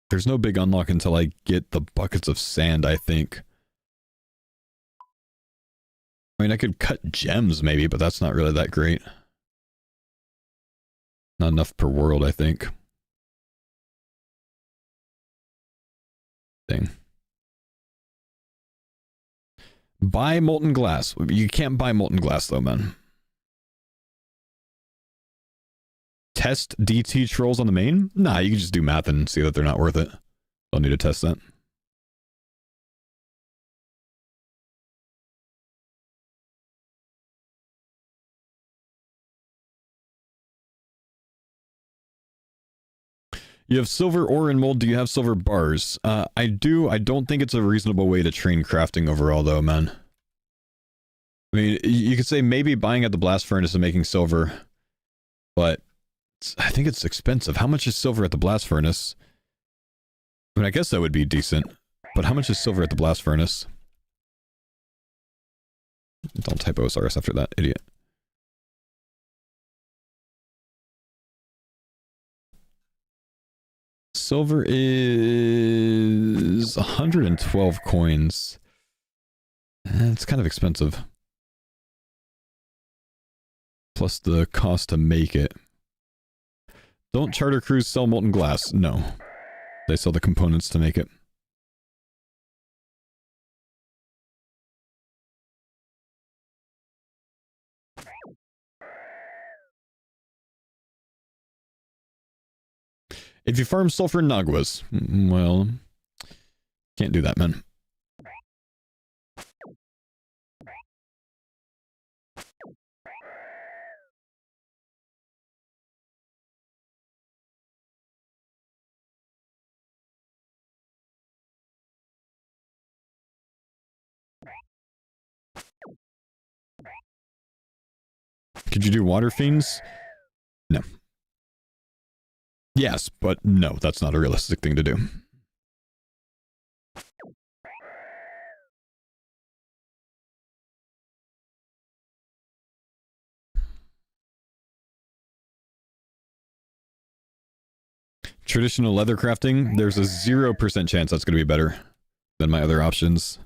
There's no big unlock until I get the buckets of sand, I think. I mean, I could cut gems maybe, but that's not really that great. Not enough per world, I think. Thing. Buy molten glass. You can't buy molten glass though, man. Test DT trolls on the main? Nah, you can just do math and see that they're not worth it. Don't need to test that. You have silver ore and mold. Do you have silver bars? I do. I don't think it's a reasonable way to train crafting overall, though, man. I mean, you could say maybe buying at the blast furnace and making silver, but I think it's expensive. How much is silver at the blast furnace? I mean, I guess that would be decent, but how much is silver at the blast furnace? Don't type OSRS after that, idiot. Silver is 112 coins. It's kind of expensive. Plus the cost to make it. Don't charter crews sell molten glass? No. They sell the components to make it. If you farm sulfur naguas, well, can't do that, man. Could you do water fiends? No. Yes, but no, that's not a realistic thing to do. Traditional leather crafting, there's a 0% chance that's going to be better than my other options.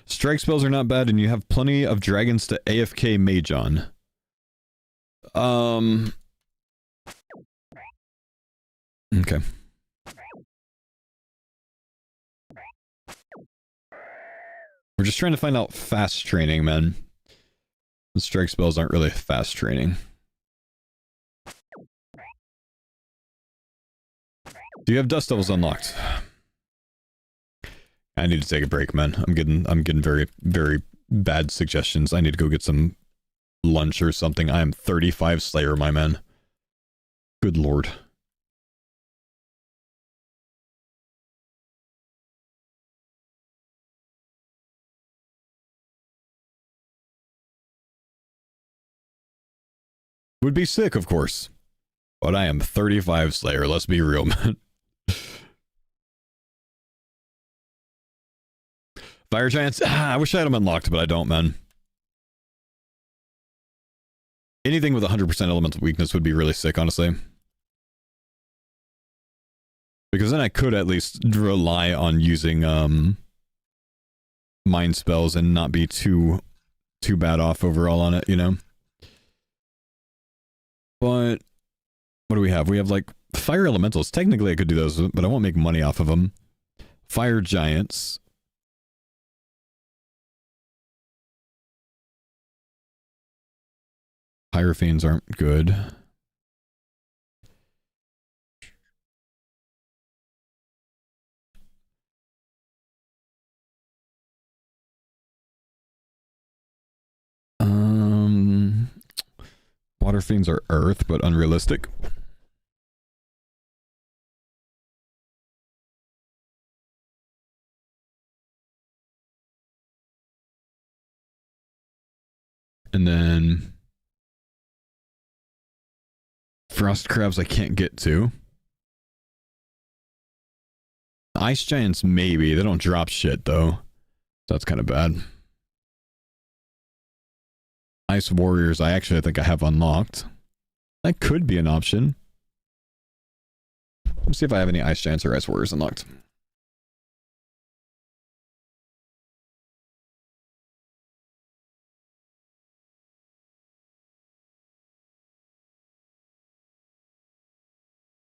Strike spells are not bad, and you have plenty of dragons to AFK mage on. Okay. We're just trying to find out fast training, man. The strike spells aren't really fast training. Do you have Dust Devils unlocked? I need to take a break, man. I'm getting very, very bad suggestions. I need to go get some lunch or something. I am 35 Slayer, my man. Good lord. Would be sick, of course. But I am 35 Slayer, let's be real, man. Fire Giants? I wish I had them unlocked, but I don't, man. Anything with 100% elemental weakness would be really sick, honestly. Because then I could at least rely on using mind spells and not be too bad off overall on it, you know? But What do we have? We have like fire elementals. Technically, I could do those, but I won't make money off of them. Fire giants. Pyrofiends aren't good. Water fiends are earth, but unrealistic. And then frost crabs I can't get to. Ice giants maybe. They don't drop shit though. That's kind of bad. Ice warriors I think I have unlocked. That could be an option. Let's see if I have any ice giants or ice warriors unlocked.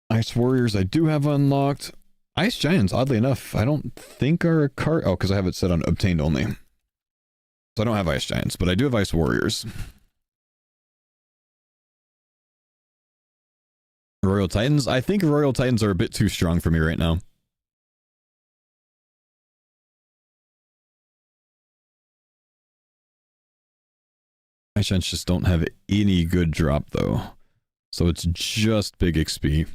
Ice warriors I do have unlocked. Ice giants, oddly enough, I don't think are a card. Oh, because I have it set on obtained only. So I don't have ice giants, but I do have ice warriors. Royal Titans? I think Royal Titans are a bit too strong for me right now. Ice giants just don't have any good drop though. So it's just big XP.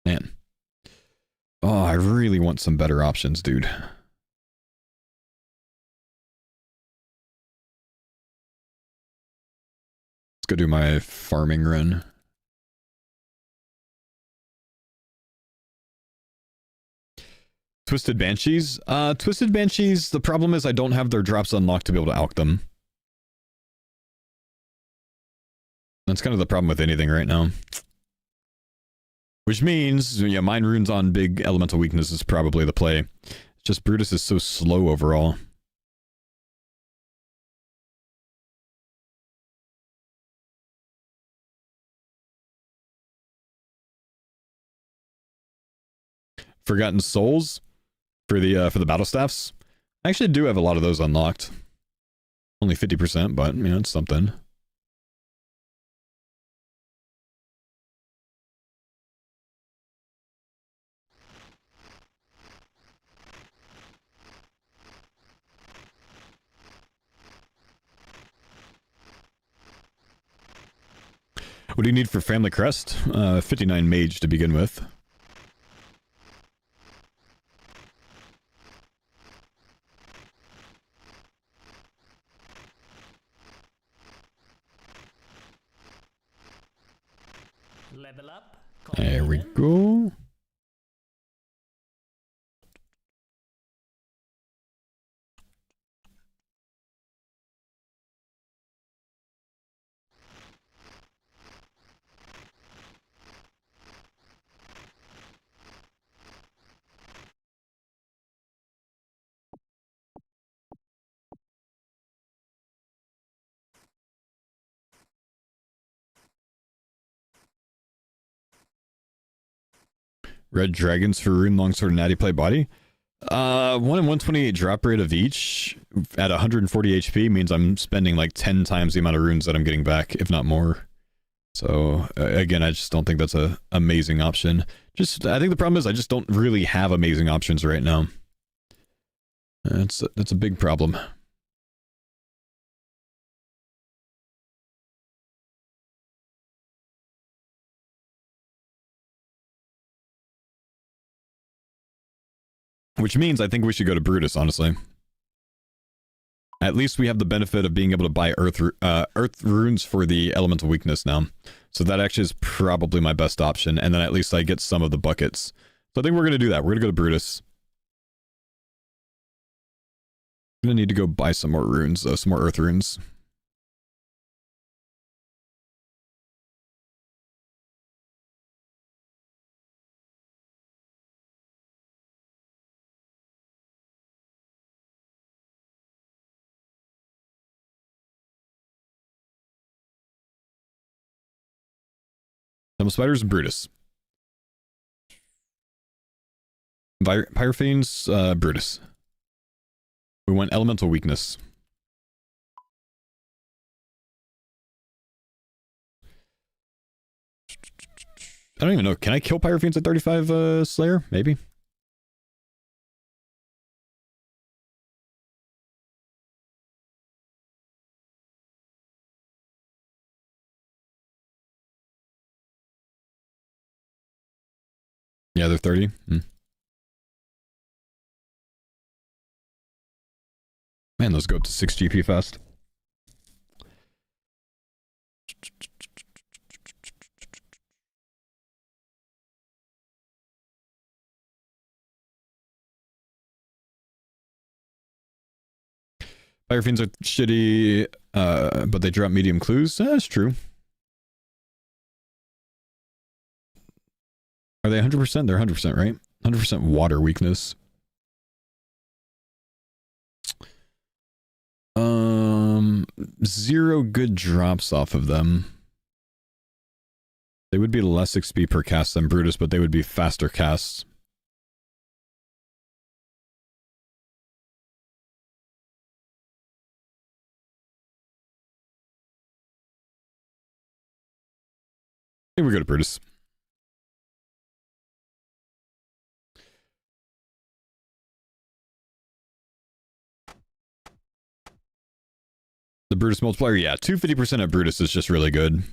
Man. Oh, I really want some better options, dude. Let's go do my farming run. Twisted Banshees? Twisted Banshees, the problem is I don't have their drops unlocked to be able to alch them. That's kind of the problem with anything right now. Which means, yeah, Mind Runes on big elemental weakness is probably the play. It's just Brutus is so slow overall. Forgotten Souls for the battle staffs. I actually do have a lot of those unlocked. Only 50%, but you know, it's something. What do you need for Family Crest? 59 mage to begin with. Level up. There we go. Red Dragons for Rune Longsword and Natty Play Body. 1 in 128 drop rate of each at 140 HP means I'm spending like 10 times the amount of runes that I'm getting back, if not more. So, again, I just don't think that's a amazing option. I think the problem is I just don't really have amazing options right now. That's a big problem. Which means I think we should go to Brutus, honestly. At least we have the benefit of being able to buy earth runes for the elemental weakness now. So that actually is probably my best option, and then at least I get some of the buckets. So I think we're going to do that. We're going to go to Brutus. I'm going to need to go buy some more runes, though, some more earth runes. Temple Spiders, Brutus. Pyrophanes, Brutus. We want Elemental Weakness. I don't even know. Can I kill Pyrophanes at 35 Slayer? Maybe. Yeah, they're 30. Man, those go up to 6 GP fast. Pyrophanes are shitty, but they drop medium clues. That's true. Are they 100%? They're 100%, right? 100% water weakness. 0 good drops off of them. They would be less XP per cast than Brutus, but they would be faster casts. I think we go to Brutus. The Brutus multiplier, yeah, 250% at Brutus is just really good.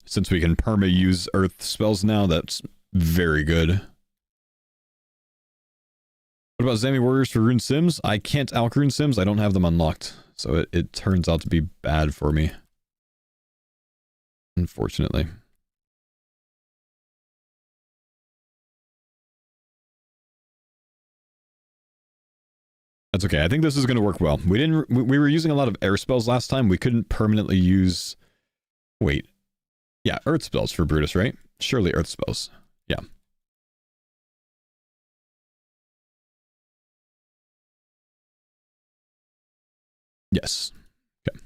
Since we can perma use Earth spells now, that's very good. What about Zami Warriors for Rune Sims? I can't alch Rune Sims, I don't have them unlocked. So it turns out to be bad for me. Unfortunately. That's okay. I think this is going to work well. We were using a lot of air spells last time. We couldn't permanently use... Wait. Yeah, earth spells for Brutus, right? Surely earth spells. Yeah. Yes. Okay.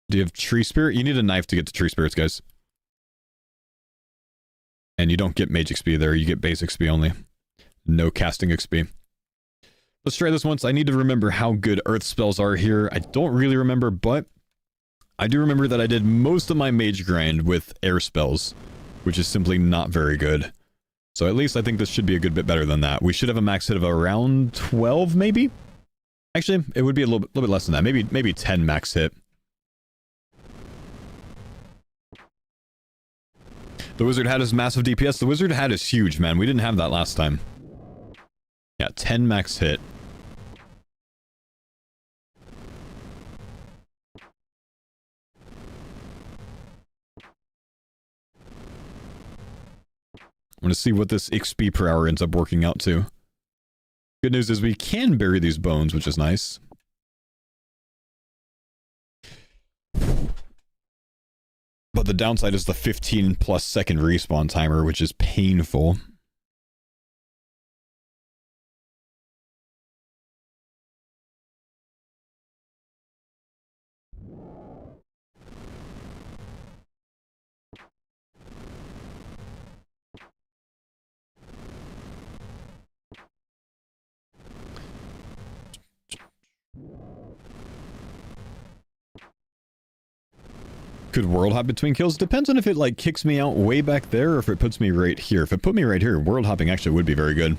Do you have Tree Spirit? You need a knife to get to Tree Spirits, guys. And you don't get Mage XP there, you get base XP only. No casting XP. Let's try this once. I need to remember how good earth spells are here. I don't really remember, but I do remember that I did most of my mage grind with air spells, which is simply not very good. So at least I think this should be a good bit better than that. We should have a max hit of around 12, maybe? Actually, it would be a little bit less than that. Maybe 10 max hit. The wizard hat is massive DPS. The wizard hat is huge, man. We didn't have that last time. Yeah, 10 max hit. I'm going to see what this XP per hour ends up working out to. Good news is we can bury these bones, which is nice. But the downside is the 15+ second respawn timer, which is painful. Could world hop between kills? Depends on if it like kicks me out way back there or if it puts me right here. If it put me right here, world hopping actually would be very good.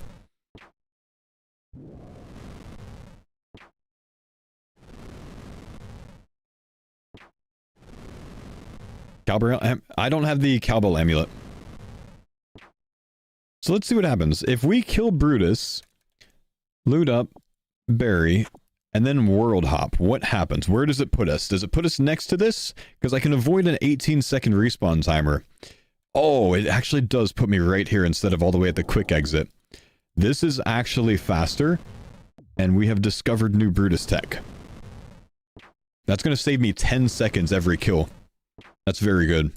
Cowbell, I don't have the Cowbell amulet. So let's see what happens. If we kill Brutus, loot up, bury, and then world hop, what happens? Where does it put us? Does it put us next to this? Because I can avoid an 18-second respawn timer. Oh, it actually does put me right here instead of all the way at the quick exit. This is actually faster, and we have discovered new Brutus tech. That's going to save me 10 seconds every kill. That's very good.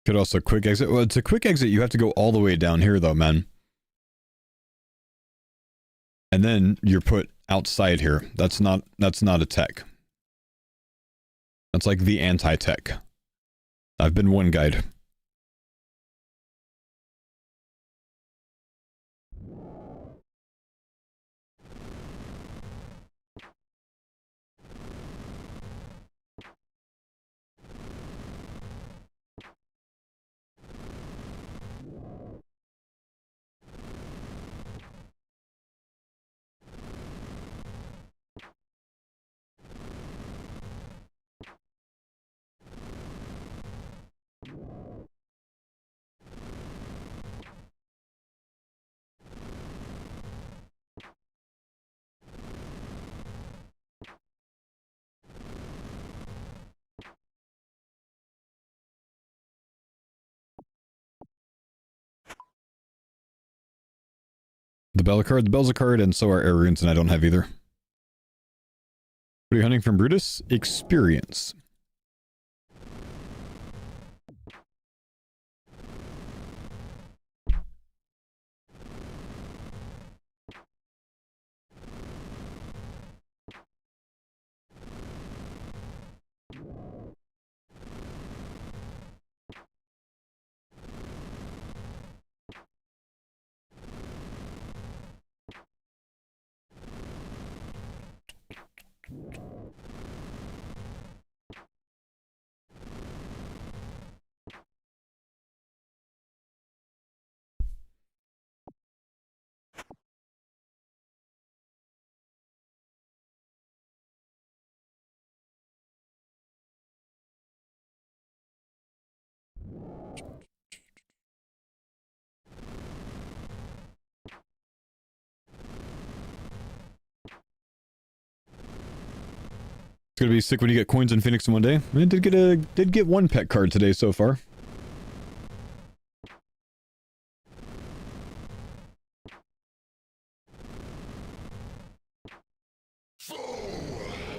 Could also quick exit. Well, to quick exit, you have to go all the way down here, though, man. And then you're put outside here. That's not a tech. That's like the anti-tech. I've been one guide. The bell card, the bell's a card, and so are air runes, and I don't have either. What are you hunting from, Brutus? Experience. It's gonna be sick when you get coins in Phoenix in one day. I did get one pet card today so far.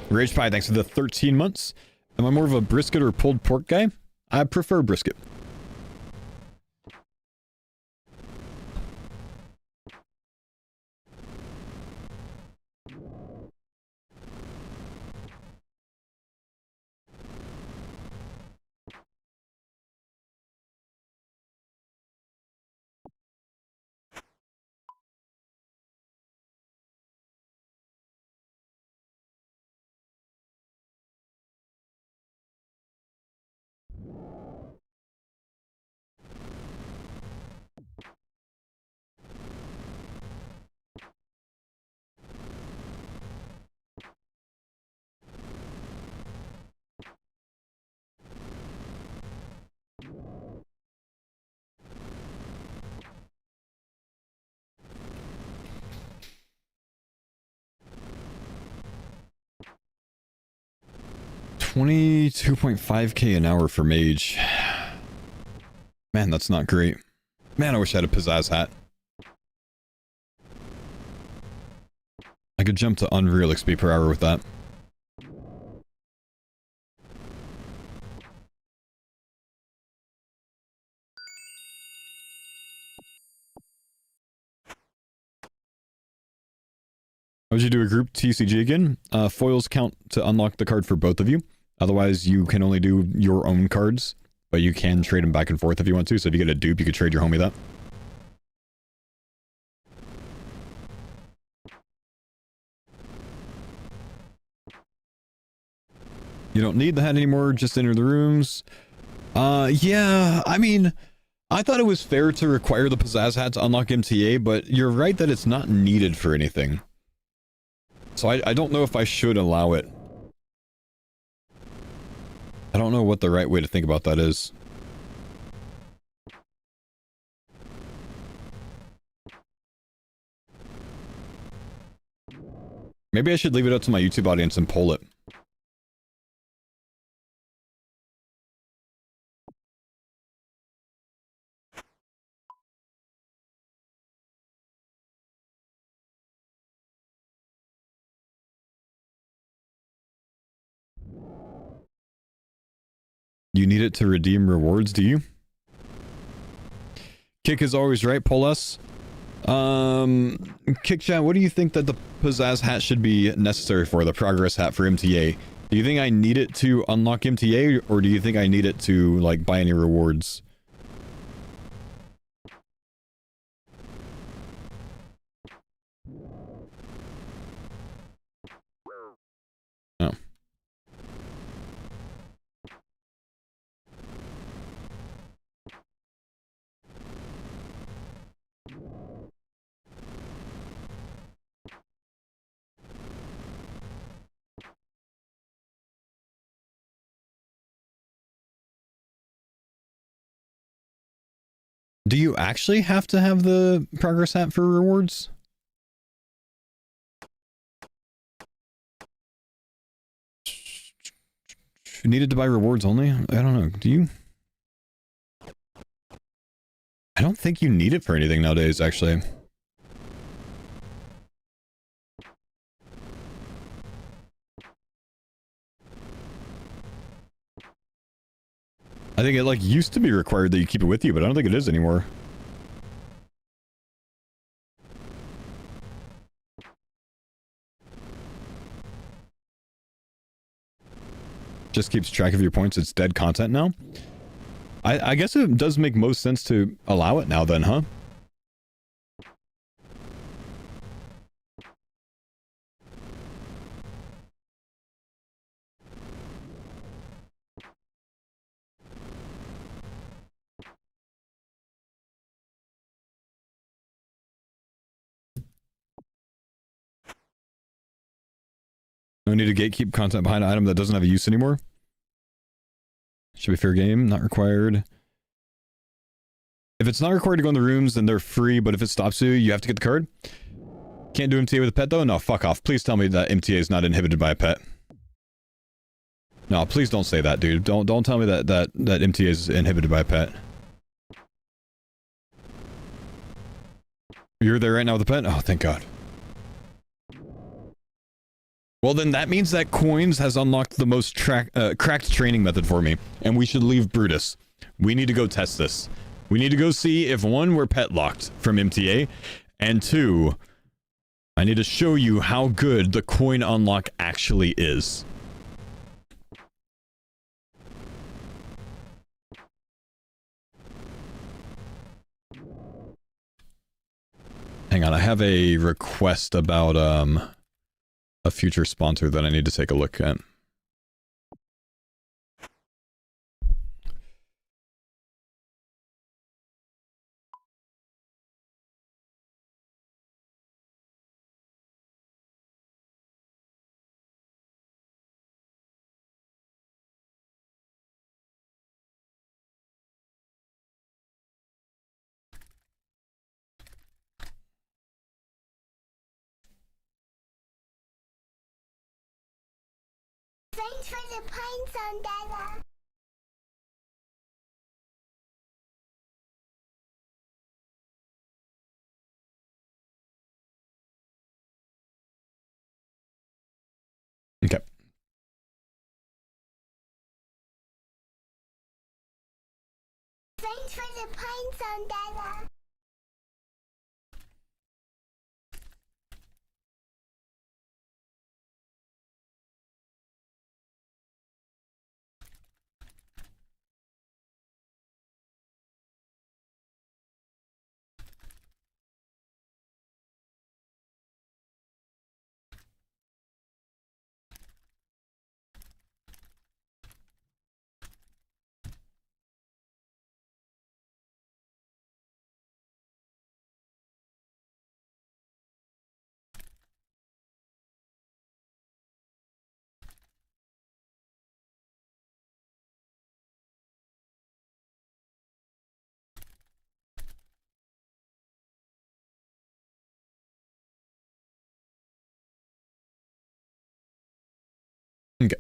Rage Pie, thanks for the 13 months. Am I more of a brisket or pulled pork guy? I prefer brisket. $22.5k an hour for mage. Man, that's not great. Man, I wish I had a pizzazz hat. I could jump to Unreal XP per hour with that. How would you do a group TCG again? Foils count to unlock the card for both of you. Otherwise, you can only do your own cards, but you can trade them back and forth if you want to. So if you get a dupe, you could trade your homie that. You don't need the hat anymore, just enter the rooms. Yeah, I mean, I thought it was fair to require the pizzazz hat to unlock MTA, but you're right that it's not needed for anything. So I don't know if I should allow it. I don't know what the right way to think about that is. Maybe I should leave it up to my YouTube audience and poll it. You need it to redeem rewards, do you? Kick is always right. Pull us. Kick chat, what do you think that the pizzazz hat should be necessary for, the progress hat for MTA? Do you think I need it to unlock MTA, or do you think I need it to, like, buy any rewards? Oh. Do you actually have to have the progress hat for rewards? You needed to buy rewards only? I don't know. Do you? I don't think you need it for anything nowadays, actually. I think it, like, used to be required that you keep it with you, but I don't think it is anymore. Just keeps track of your points. It's dead content now. I guess it does make most sense to allow it now then, huh? No need to gatekeep content behind an item that doesn't have a use anymore. Should be fair game, not required. If it's not required to go in the rooms, then they're free, but if it stops you, you have to get the card. Can't do MTA with a pet though? No, fuck off. Please tell me that MTA is not inhibited by a pet. No, please don't say that, dude. Don't tell me that MTA is inhibited by a pet. You're there right now with a pet? Oh, thank God. Well, then that means that Coins has unlocked the most cracked training method for me, and we should leave Brutus. We need to go test this. We need to go see if, one, we're pet locked from MTA, and two, I need to show you how good the coin unlock actually is. Hang on, I have a request about, a future sponsor that I need to take a look at. Thanks for the pines on Dada. Okay. Thanks for the pines on Dada. Okay.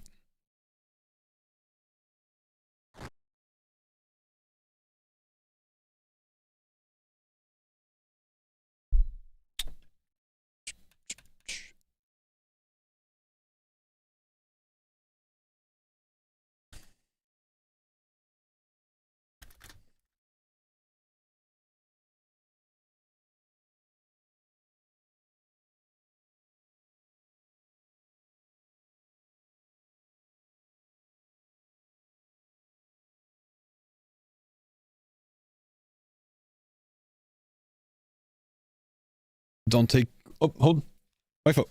Don't take... Oh, hold. My phone.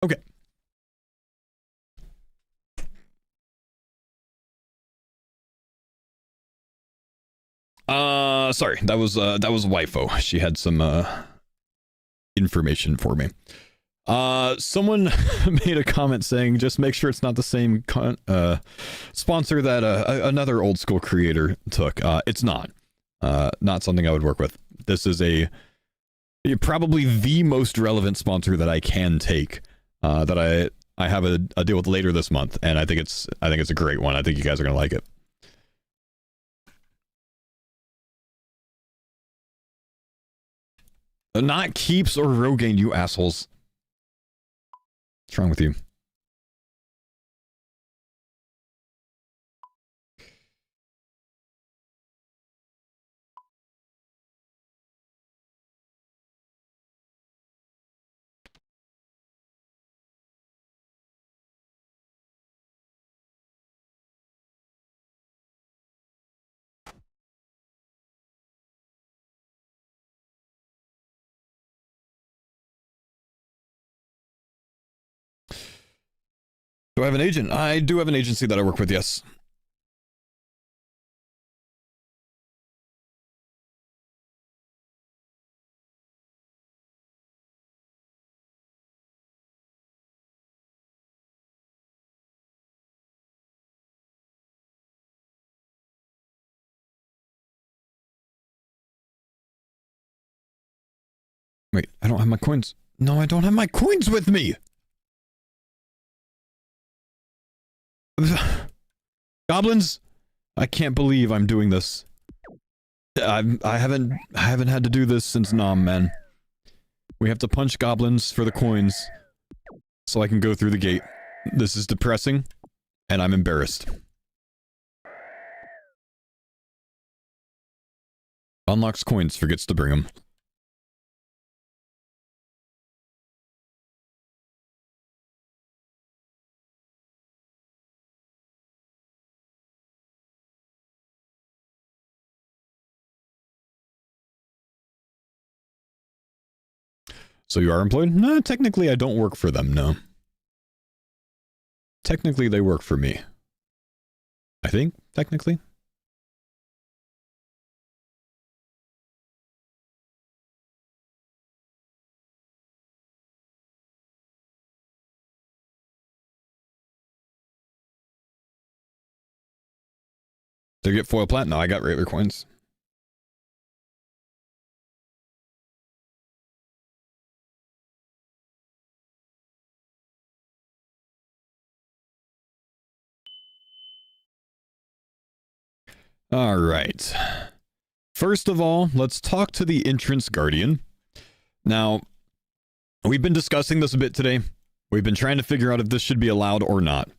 Okay. Sorry, that was Wifo. She had some information for me. Someone made a comment saying just make sure it's not the same sponsor that another old school creator took. It's not. Not something I would work with. This is probably the most relevant sponsor that I can take. That I have a deal with later this month, and I think it's a great one. I think you guys are gonna like it. Not Keeps or Rogaine, you assholes. What's wrong with you? Do I have an agent? I do have an agency that I work with, yes. Wait, I don't have my coins. No, I don't have my coins with me! Goblins? I can't believe I'm doing this. I haven't had to do this since Nom, man. We have to punch goblins for the coins so I can go through the gate. This is depressing, and I'm embarrassed. Unlocks coins, forgets to bring them. So you are employed? No, technically I don't work for them, no. Technically they work for me. I think, technically. Did you get foil plant? No, I got regular coins. All right. First of all, let's talk to the entrance guardian. Now, we've been discussing this a bit today. We've been trying to figure out if this should be allowed or not.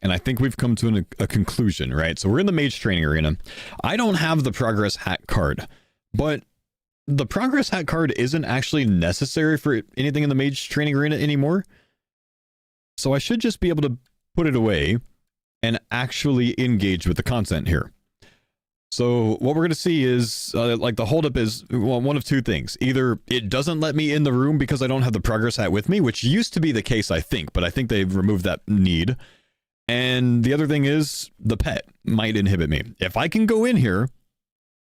And I think we've come to a conclusion, right? So we're in the mage training arena. I don't have the progress hat card, but the progress hat card isn't actually necessary for anything in the mage training arena anymore. So I should just be able to put it away and actually engage with the content here. So what we're going to see is like the holdup is one of two things. Either it doesn't let me in the room because I don't have the progress hat with me, which used to be the case, I think, but I think they've removed that need. And the other thing is the pet might inhibit me. If I can go in here,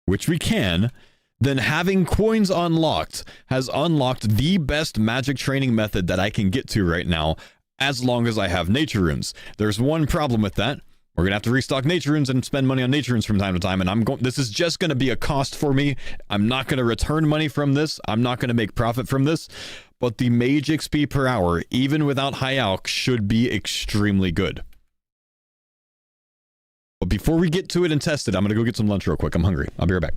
which we can, then having coins unlocked has unlocked the best magic training method that I can get to right now, as long as I have nature runes. There's one problem with that. We're gonna have to restock nature runes and spend money on nature runes from time to time, and this is just gonna be a cost for me. I'm not gonna return money from this. I'm not gonna make profit from this. But the mage XP per hour, even without high alch, should be extremely good. But before we get to it and test it, I'm gonna go get some lunch real quick. I'm hungry. I'll be right back.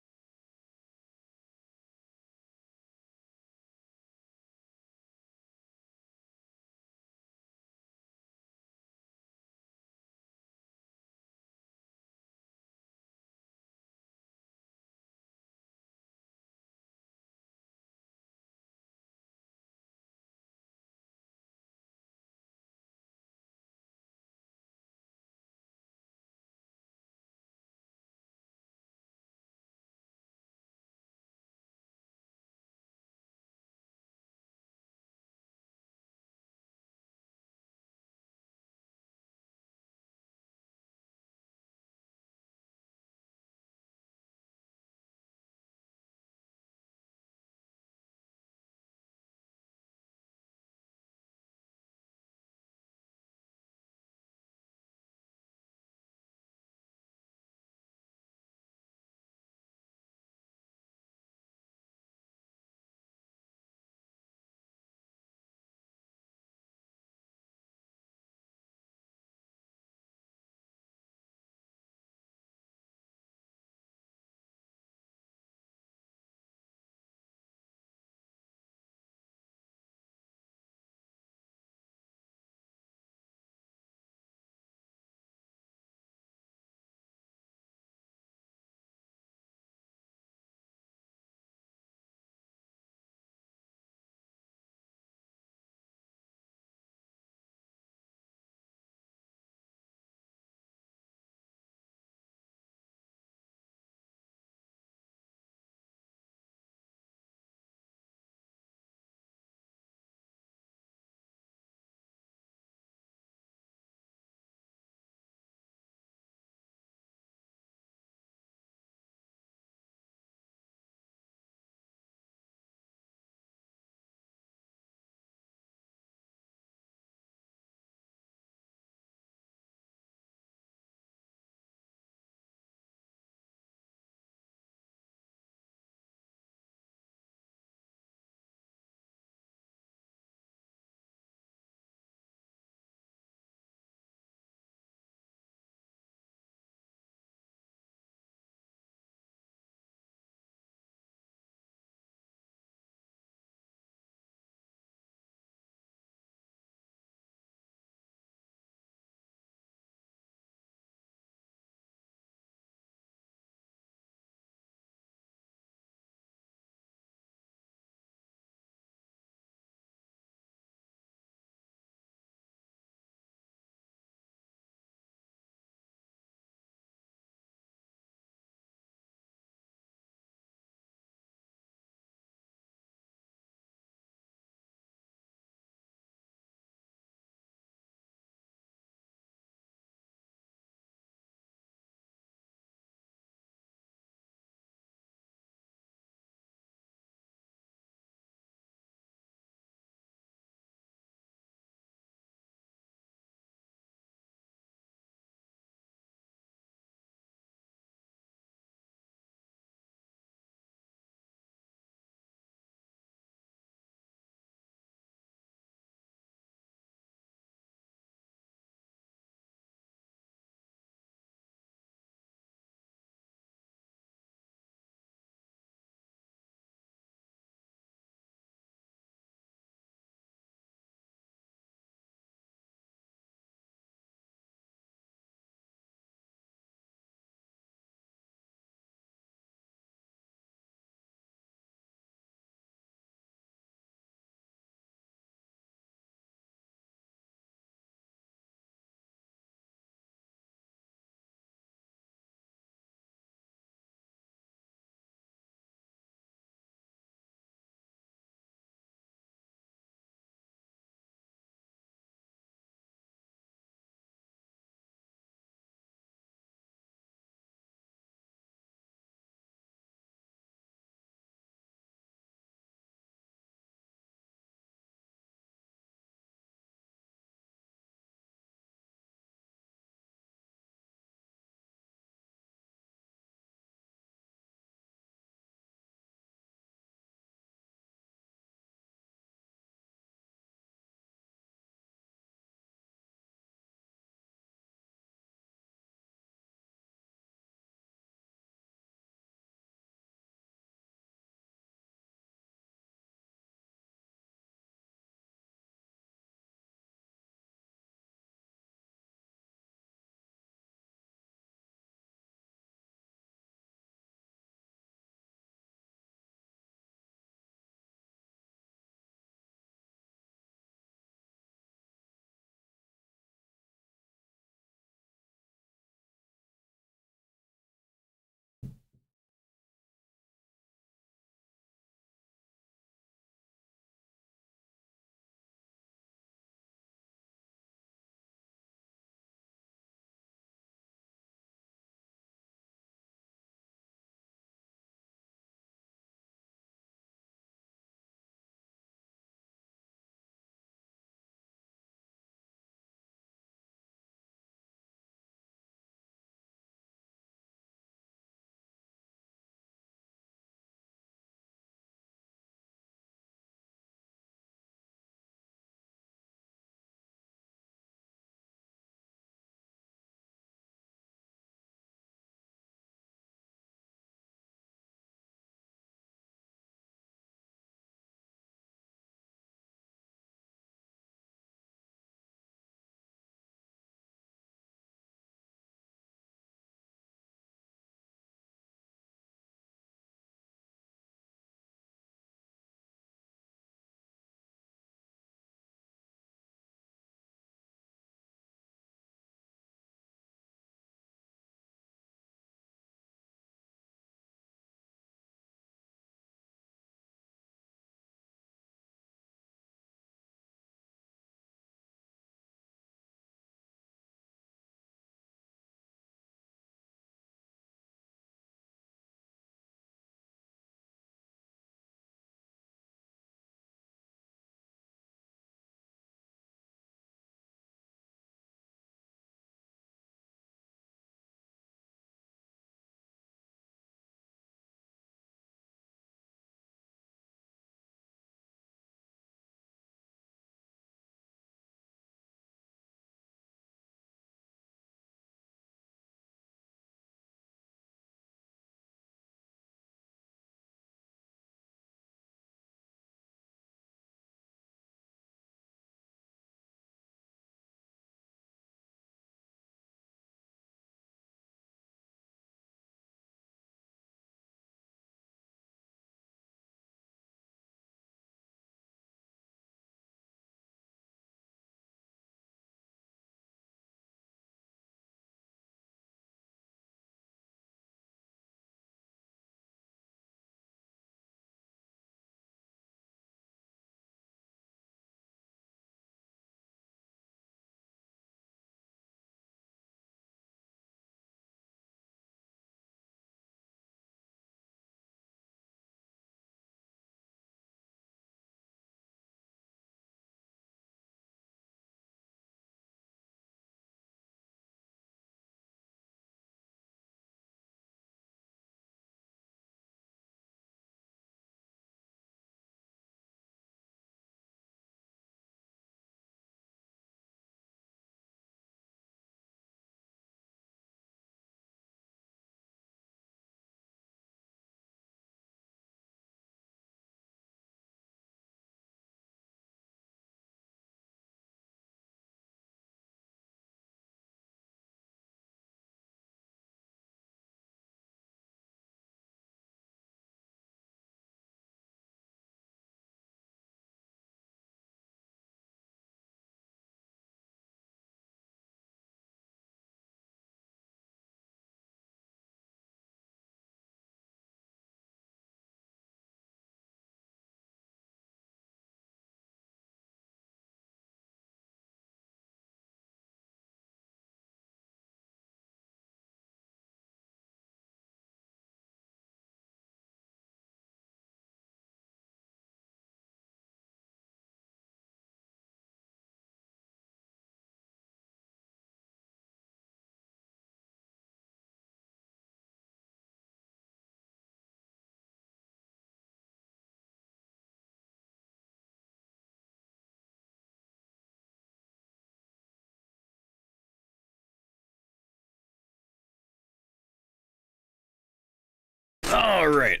All right,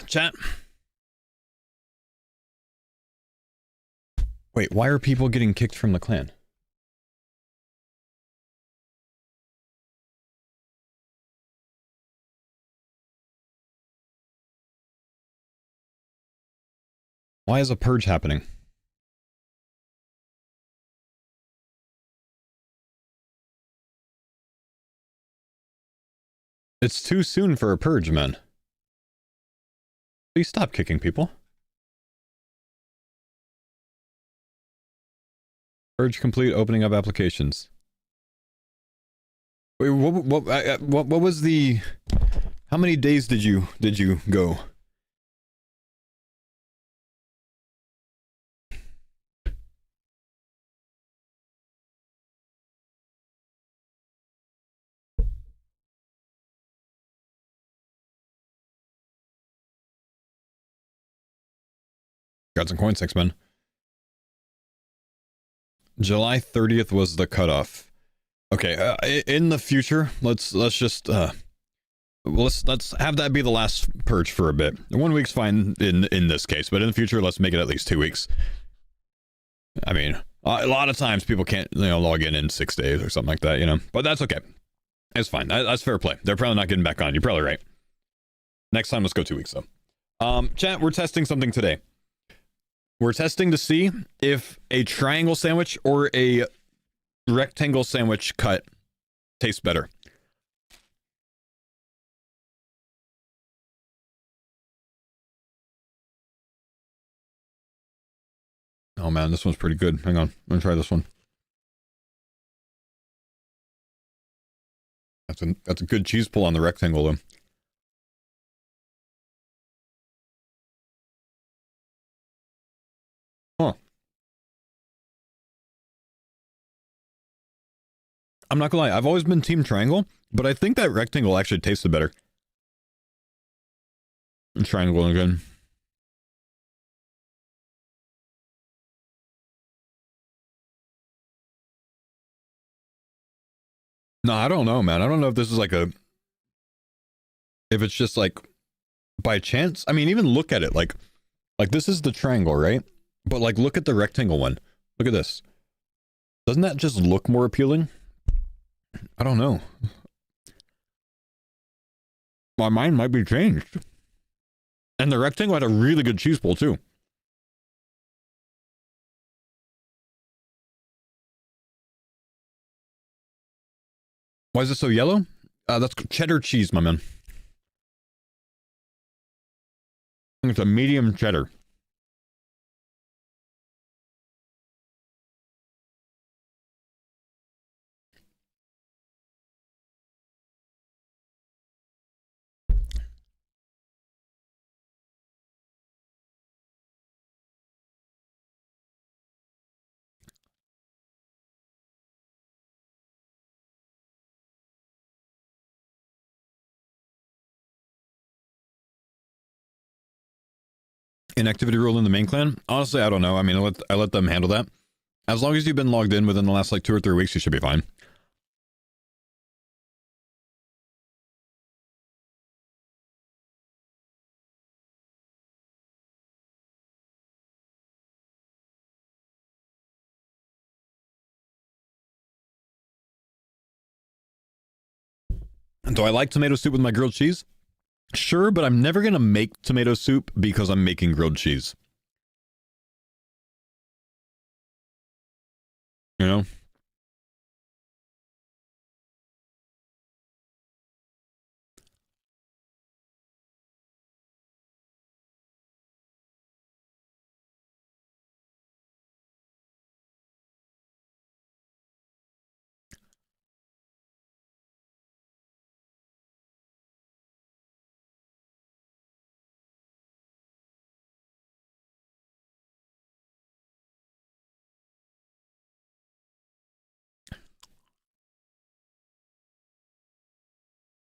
chat. Wait, why are people getting kicked from the clan? Why is a purge happening? It's too soon for a purge, man. Please stop kicking people. Purge complete, opening up applications. Wait, what was the... How many days did you go? Got some coins, X-Men. July 30th was the cutoff. Okay, in the future, let's just let's have that be the last purge for a bit. 1 week's fine in this case, but in the future, let's make it at least 2 weeks. I mean, a lot of times people can't, log in 6 days or something like that, but that's okay. It's fine. That's fair play. They're probably not getting back on. You're probably right. Next time, let's go 2 weeks though. Chat, we're testing something today. We're testing to see if a triangle sandwich or a rectangle sandwich cut tastes better. Oh man, this one's pretty good. Hang on, I'm gonna try this one. That's a good cheese pull on the rectangle though. Huh. I'm not gonna lie, I've always been team triangle, but I think that rectangle actually tasted better. Triangle again. No, I don't know, man. I don't know if this is like if it's just like by chance. I mean, even look at it like this is the triangle, right? But like, look at the rectangle one. Look at this. Doesn't that just look more appealing? I don't know. My mind might be changed. And the rectangle had a really good cheese pull too. Why is it so yellow? That's cheddar cheese, my man. It's a medium cheddar. Inactivity rule in the main clan? Honestly, I don't know. I mean, I let them handle that. As long as you've been logged in within the last like 2 or 3 weeks, you should be fine. Do I like tomato soup with my grilled cheese? Sure, but I'm never going to make tomato soup because I'm making grilled cheese. You know?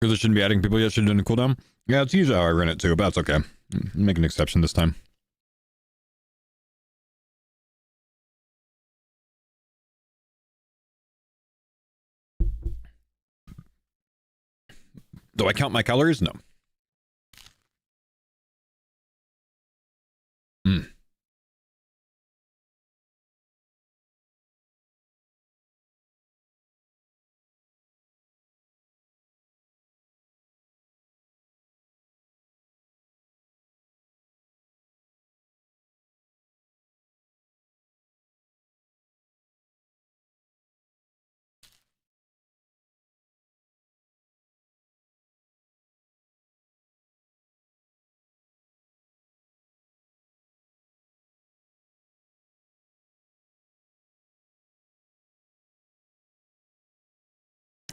Because it shouldn't be adding people yet, shouldn't do a cooldown. Yeah, it's usually how I run it too, but that's okay. Make an exception this time. Do I count my calories? No.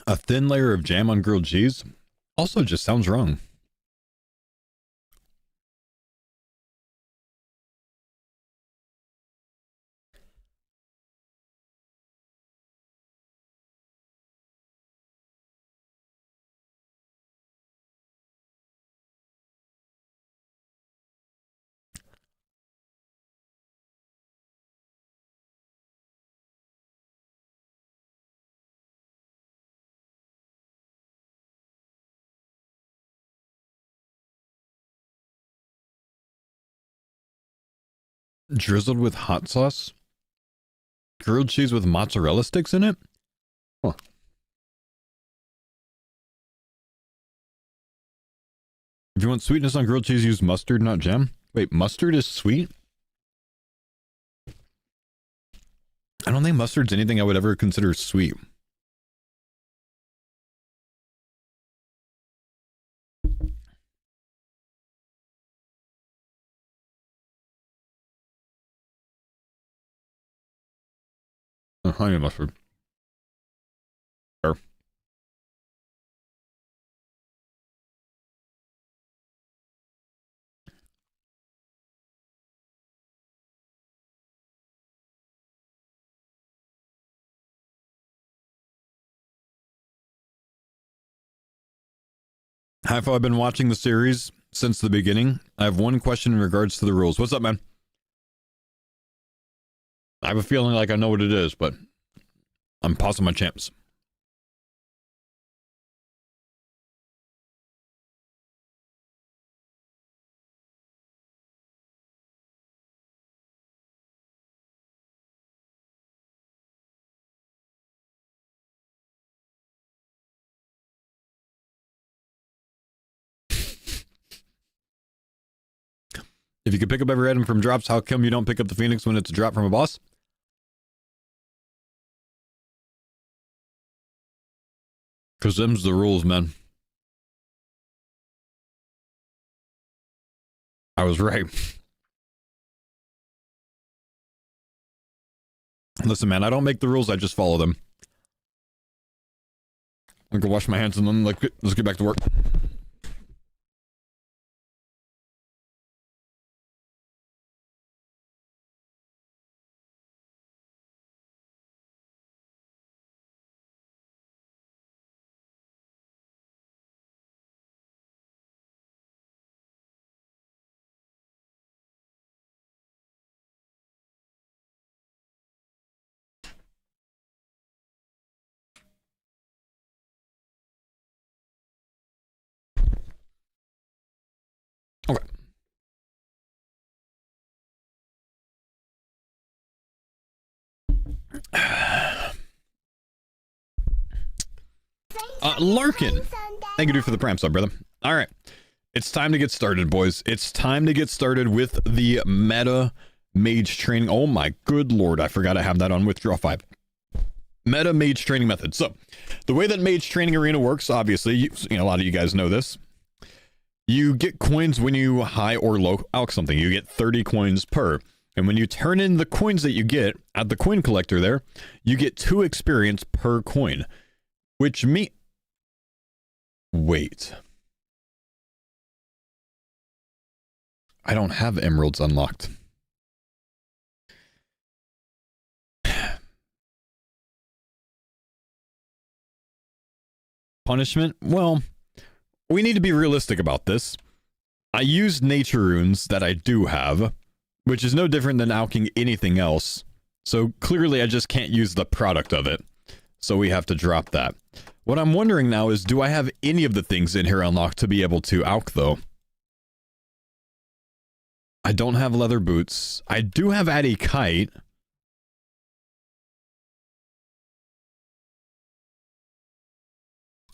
A thin layer of jam on grilled cheese also just sounds wrong. Drizzled with hot sauce? Grilled cheese with mozzarella sticks in it? Huh. If you want sweetness on grilled cheese, use mustard, not jam. Wait, mustard is sweet? I don't think mustard's anything I would ever consider sweet. Honey mustard. Sure. Half I've been watching the series since the beginning. I have one question in regards to the rules. What's up, man? I have a feeling like I know what it is, but I'm pausing my champs. If you could pick up every item from drops, how come you don't pick up the Phoenix when it's a drop from a boss? Because them's the rules, man. I was right. Listen, man, I don't make the rules, I just follow them. I'm gonna wash my hands and then let's get back to work. Okay. Larkin, thank you, dude, for the prime sub, brother. All right, it's time to get started, boys. It's time to get started with the meta mage training. Oh my good lord, I forgot I have that on withdraw 5. Meta mage training method. So, the way that mage training arena works, obviously, you know, a lot of you guys know this. You get coins when you high or low alch something. You get 30 coins per. And when you turn in the coins that you get at the coin collector there, you get 2 experience per coin. Which wait. I don't have emeralds unlocked. Punishment? Well, we need to be realistic about this. I use nature runes that I do have, which is no different than alching anything else. So clearly I just can't use the product of it. So we have to drop that. What I'm wondering now is, do I have any of the things in here unlocked to be able to alch though? I don't have leather boots. I do have Addy Kite.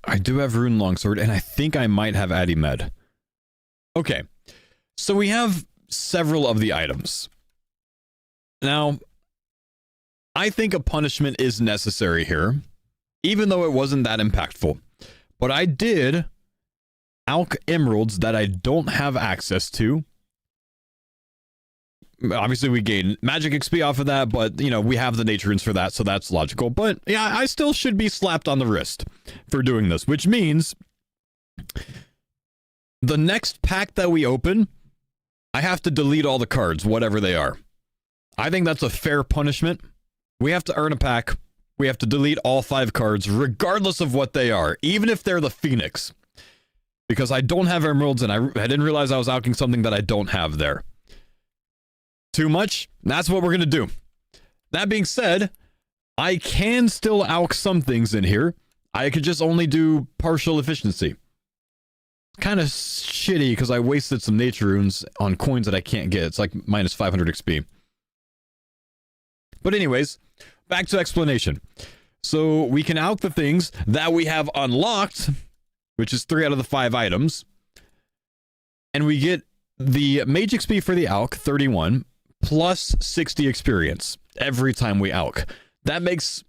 I do have Rune Longsword, and I think I might have Addy Med. Okay, so we have several of the items. Now, I think a punishment is necessary here, even though it wasn't that impactful. But I did alch emeralds that I don't have access to Obviously, we gain magic XP off of that, but, you know, we have the nature runes for that, so that's logical. But, yeah, I still should be slapped on the wrist for doing this, which means the next pack that we open, I have to delete all the cards, whatever they are. I think that's a fair punishment. We have to earn a pack. We have to delete all 5 cards, regardless of what they are, even if they're the Phoenix. Because I don't have emeralds, and I didn't realize I was alching something that I don't have there. Too much? That's what we're going to do. That being said, I can still alch some things in here. I could just only do partial efficiency. Kind of shitty because I wasted some nature runes on coins that I can't get. It's like minus 500 XP. But anyways, back to explanation. So we can alch the things that we have unlocked, which is 3 out of the 5 items. And we get the mage XP for the alch, 31, plus 60 experience every time we alch. That makes,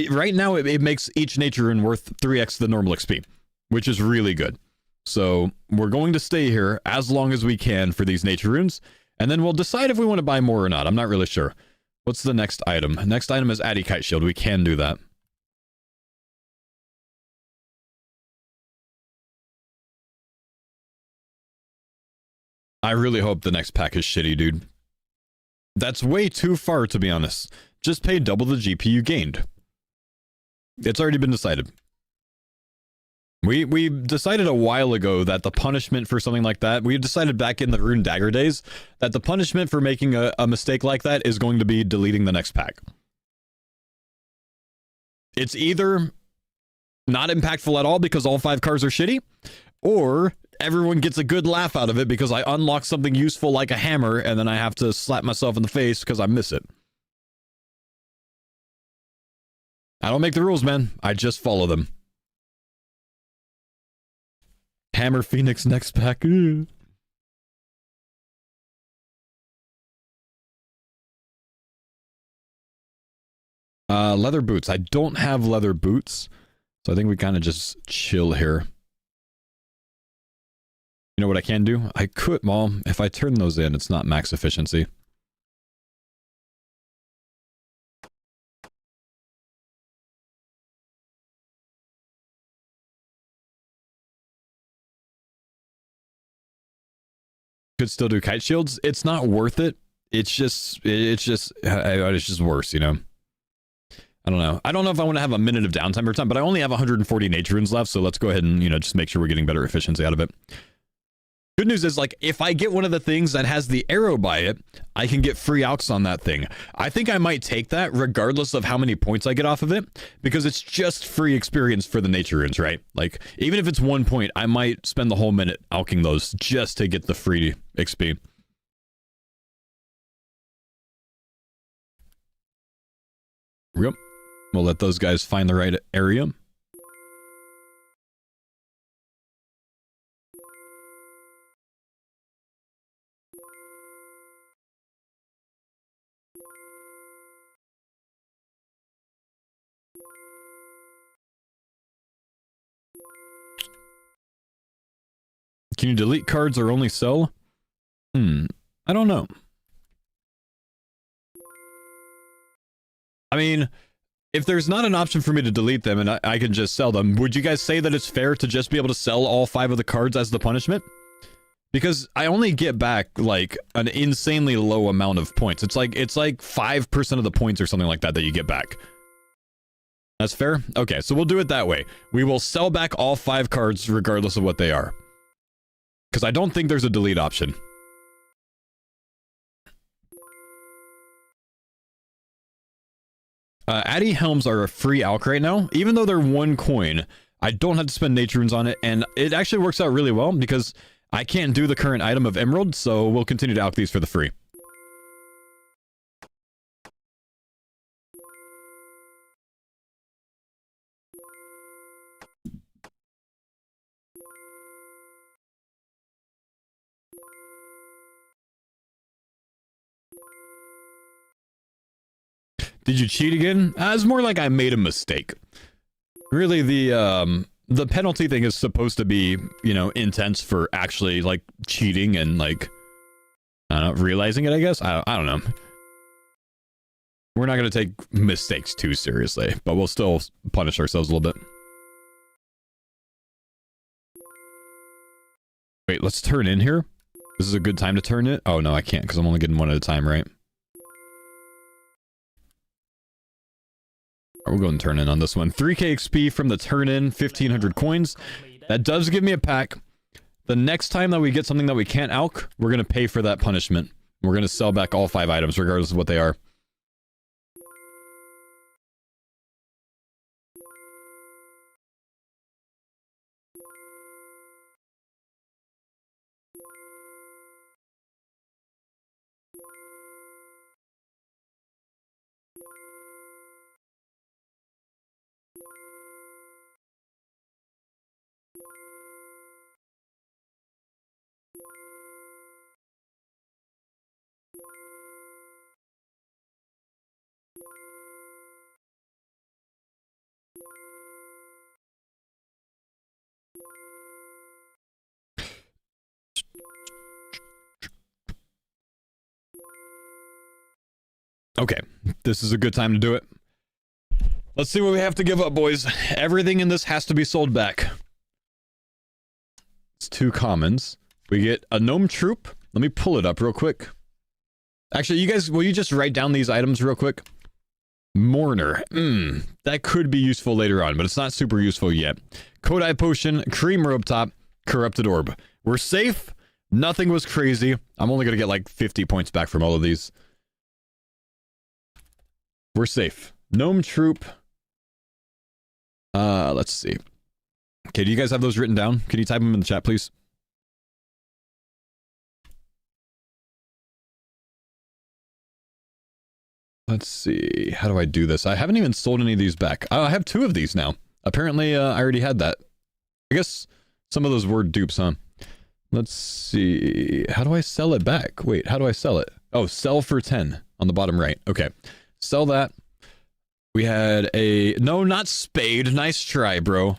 right now, it makes each nature rune worth 3x the normal XP, which is really good. So we're going to stay here as long as we can for these nature runes, and then we'll decide if we want to buy more or not. I'm not really sure. What's the next item? Next item is Addy Kite Shield. We can do that. I really hope the next pack is shitty, dude. That's way too far, to be honest. Just pay double the GP you gained. It's already been decided. We decided a while ago that the punishment for something like that, we decided back in the Rune Dagger days, that the punishment for making a mistake like that is going to be deleting the next pack. It's either not impactful at all because all 5 cards are shitty, or everyone gets a good laugh out of it because I unlock something useful like a hammer and then I have to slap myself in the face because I miss it. I don't make the rules, man. I just follow them. Hammer Phoenix next pack. Leather boots. I don't have leather boots, so I think we kind of just chill here. You know what I can do? I could, well, if I turn those in, it's not max efficiency. Could still do kite shields. It's not worth it. It's just worse, you know. I don't know. I don't know if I want to have a minute of downtime or time, but I only have 140 nature runes left, so let's go ahead and, you know, just make sure we're getting better efficiency out of it. Good news is, like, if I get one of the things that has the arrow by it, I can get free alchs on that thing. I think I might take that regardless of how many points I get off of it, because it's just free experience for the nature runes, right? Like, even if it's 1 point, I might spend the whole minute alching those just to get the free XP. Yep. We'll let those guys find the right area. Can you delete cards or only sell? I don't know. I mean, if there's not an option for me to delete them and I can just sell them, would you guys say that it's fair to just be able to sell all 5 of the cards as the punishment? Because I only get back, like, an insanely low amount of points. It's like 5% of the points or something like that that you get back. That's fair? Okay, so we'll do it that way. We will sell back all 5 cards regardless of what they are. Because I don't think there's a delete option. Addy Helms are a free alch right now. Even though they're 1 coin, I don't have to spend nature runes on it, and it actually works out really well because I can't do the current item of Emerald, so we'll continue to alch these for the free. Did you cheat again? It's more like I made a mistake. Really, the penalty thing is supposed to be, you know, intense for actually, like, cheating and, like, I don't know, realizing it, I guess? I don't know. We're not going to take mistakes too seriously, but we'll still punish ourselves a little bit. Wait, let's turn in here. This is a good time to turn it. Oh, no, I can't because I'm only getting one at a time, right? We'll go and turn in on this one. 3k XP from the turn in, 1500 coins. That does give me a pack. The next time that we get something that we can't alch, we're going to pay for that punishment. We're going to sell back all 5 items, regardless of what they are. Okay, this is a good time to do it. Let's see what we have to give up, boys. Everything in this has to be sold back. It's 2 commons. We get a gnome troop. Let me pull it up real quick. Actually, you guys, will you just write down these items real quick? Mourner. That could be useful later on, but it's not super useful yet. Kodai potion, cream robe top, corrupted orb. We're safe. Nothing was crazy. I'm only going to get like 50 points back from all of these. We're safe. Gnome troop. Let's see. Okay, do you guys have those written down? Can you type them in the chat, please? Let's see. How do I do this? I haven't even sold any of these back. Oh, I have 2 of these now. Apparently, I already had that. I guess some of those were dupes, huh? Let's see. How do I sell it back? Wait, how do I sell it? Oh, sell for 10 on the bottom right. Okay. Sell that. We had a... No, not spade. Nice try, bro.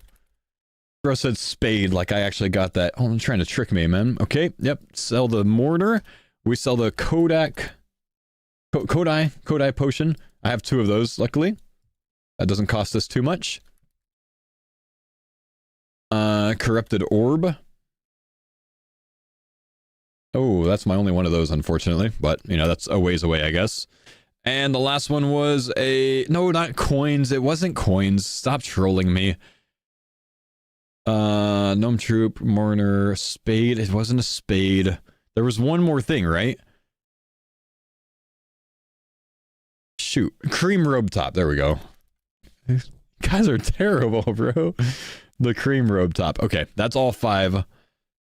Bro said spade like I actually got that. Oh, I'm trying to trick me, man. Okay, yep. Sell the mourner. We sell the Kodai potion. I have 2 of those, luckily. That doesn't cost us too much. Corrupted orb. Oh, that's my only one of those, unfortunately. But, you know, that's a ways away, I guess. And the last one was a... No, not coins. It wasn't coins. Stop trolling me. Gnome troop, mourner, spade. It wasn't a spade. There was one more thing, right? Shoot. Cream robe top. There we go. These guys are terrible, bro. The cream robe top. Okay, that's all 5.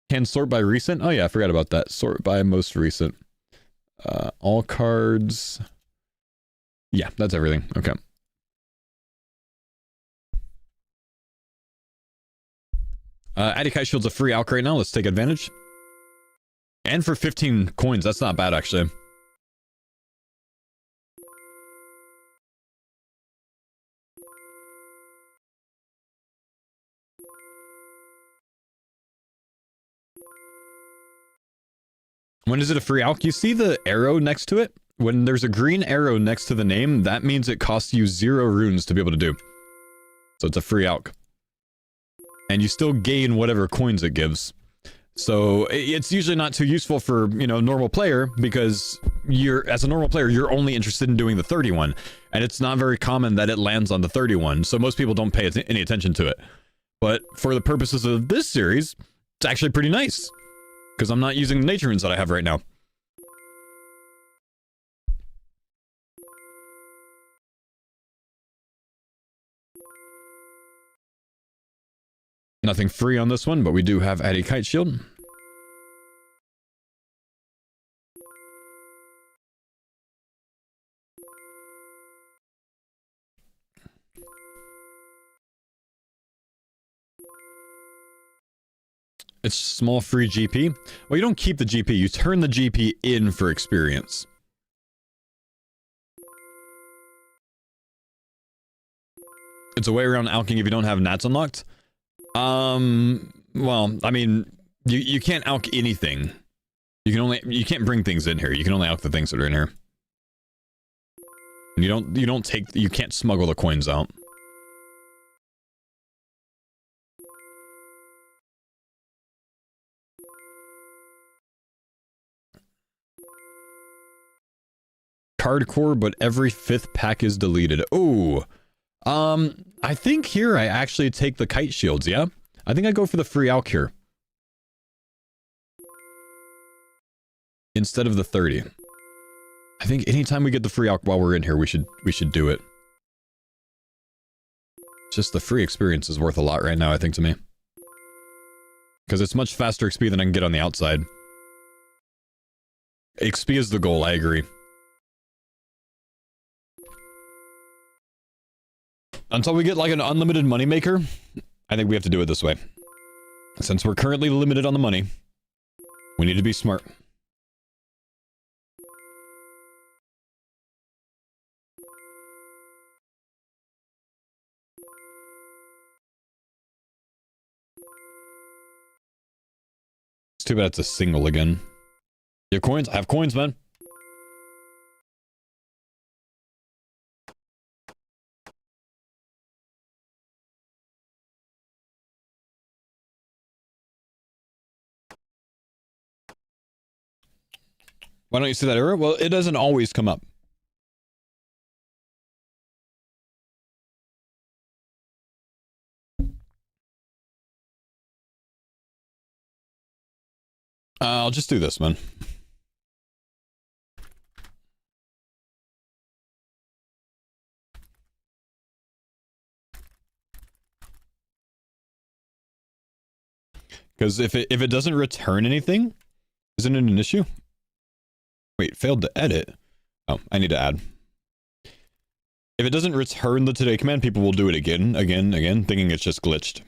Can sort by recent. Oh yeah, I forgot about that. Sort by most recent. All cards. Yeah, that's everything. Okay. Addy Shield's a free alch right now. Let's take advantage. And for 15 coins, that's not bad, actually. When is it a free alch? You see the arrow next to it? When there's a green arrow next to the name, that means it costs you 0 runes to be able to do. So it's a free alch. And you still gain whatever coins it gives. So it's usually not too useful for, you know, normal player, because as a normal player, you're only interested in doing the 31. And it's not very common that it lands on the 31. So most people don't pay any attention to it. But for the purposes of this series, it's actually pretty nice. Because I'm not using the nature runes that I have right now. Nothing free on this one, but we do have Addy Kite Shield. It's small free GP. Well, you don't keep the GP, you turn the GP in for experience. It's a way around alching if you don't have nats unlocked. Well, I mean, you can't alch anything. You can't bring things in here. You can only alch the things that are in here. And you can't smuggle the coins out. Cardcore, but every 5th pack is deleted. Oh, I think here I actually take the kite shields, yeah? I think I go for the free alch here. Instead of the 30. I think anytime we get the free alch while we're in here, we should do it. Just the free experience is worth a lot right now, I think, to me. Because it's much faster XP than I can get on the outside. XP is the goal, I agree. Until we get like an unlimited moneymaker, I think we have to do it this way. Since we're currently limited on the money, we need to be smart. It's too bad it's a single again. You have coins? I have coins, man. Why don't you see that error? Well, it doesn't always come up. I'll just do this, man. Because if it doesn't return anything, isn't it an issue? Wait, failed to edit? Oh, I need to add. If it doesn't return the today command, people will do it again, thinking it's just glitched.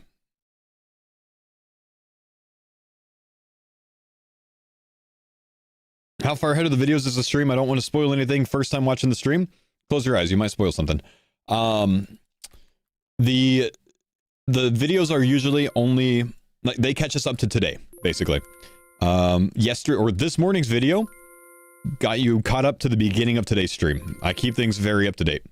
How far ahead of the videos is the stream? I don't want to spoil anything first time watching the stream. Close your eyes, you might spoil something. The videos are usually only, like, they catch us up to today, basically. Yesterday, or this morning's video got you caught up to the beginning of today's stream. I keep things very up to date.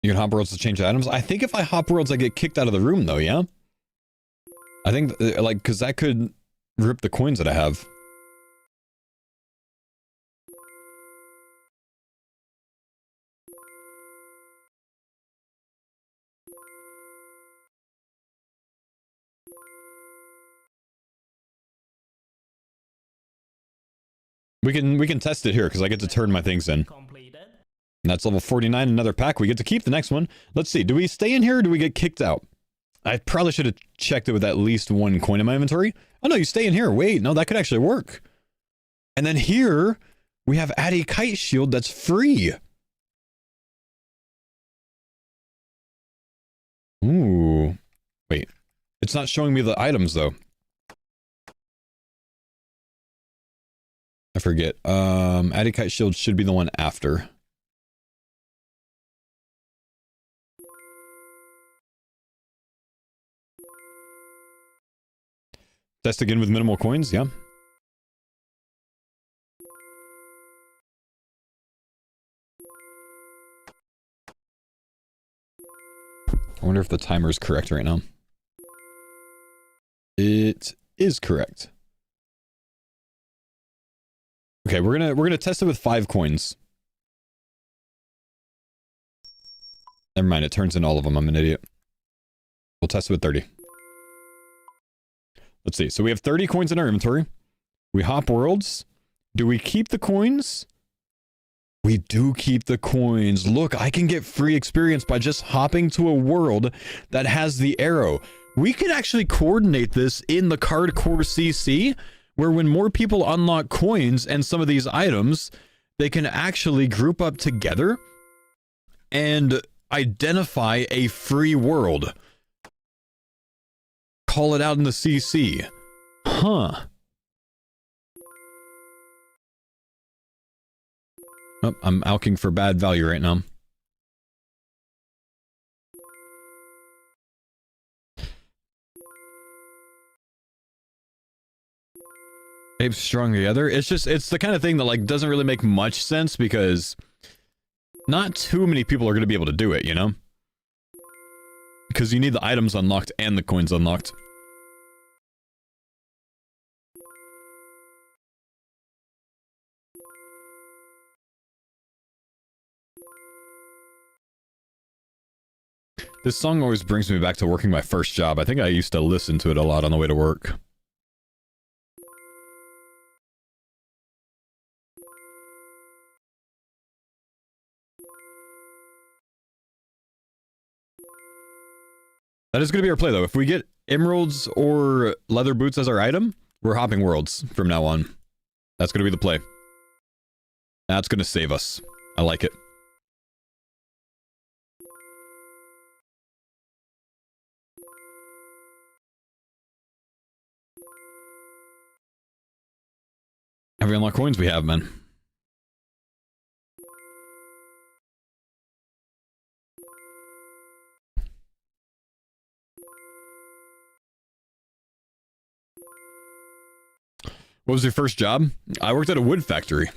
You can hop worlds to change items. I think if I hop worlds, I get kicked out of the room, though, yeah? I think, like, because that could rip the coins that I have. We can test it here, because I get to turn my things in. And that's level 49, another pack. We get to keep the next one. Let's see. Do we stay in here or do we get kicked out? I probably should have checked it with at least one coin in my inventory. Oh, no, you stay in here. Wait, no, that could actually work. And then here, we have add a kite shield that's free. Ooh. Wait. It's not showing me the items, though. I forget. Add a kite shield should be the one after. Test again with minimal coins, yeah. I wonder if the timer is correct right now. It is correct. Okay, we're gonna test it with 5 coins. Never mind, it turns in all of them. I'm an idiot. We'll test it with 30. Let's see. So we have 30 coins in our inventory. We hop worlds. Do we keep the coins? We do keep the coins. Look, I can get free experience by just hopping to a world that has the arrow. We could actually coordinate this in the Cardcore CC, where when more people unlock coins and some of these items, they can actually group up together and identify a free world. Call it out in the CC. Huh. Oh, I'm alking for bad value right now. Apes strung together. It's the kind of thing that like doesn't really make much sense because not too many people are going to be able to do it, you know? Because you need the items unlocked and the coins unlocked. This song always brings me back to working my first job. I think I used to listen to it a lot on the way to work. That is going to be our play, though. If we get emeralds or leather boots as our item, we're hopping worlds from now on. That's going to be the play. That's going to save us. I like it. Have we unlocked coins? We have, man. What was your first job? I worked at a wood factory.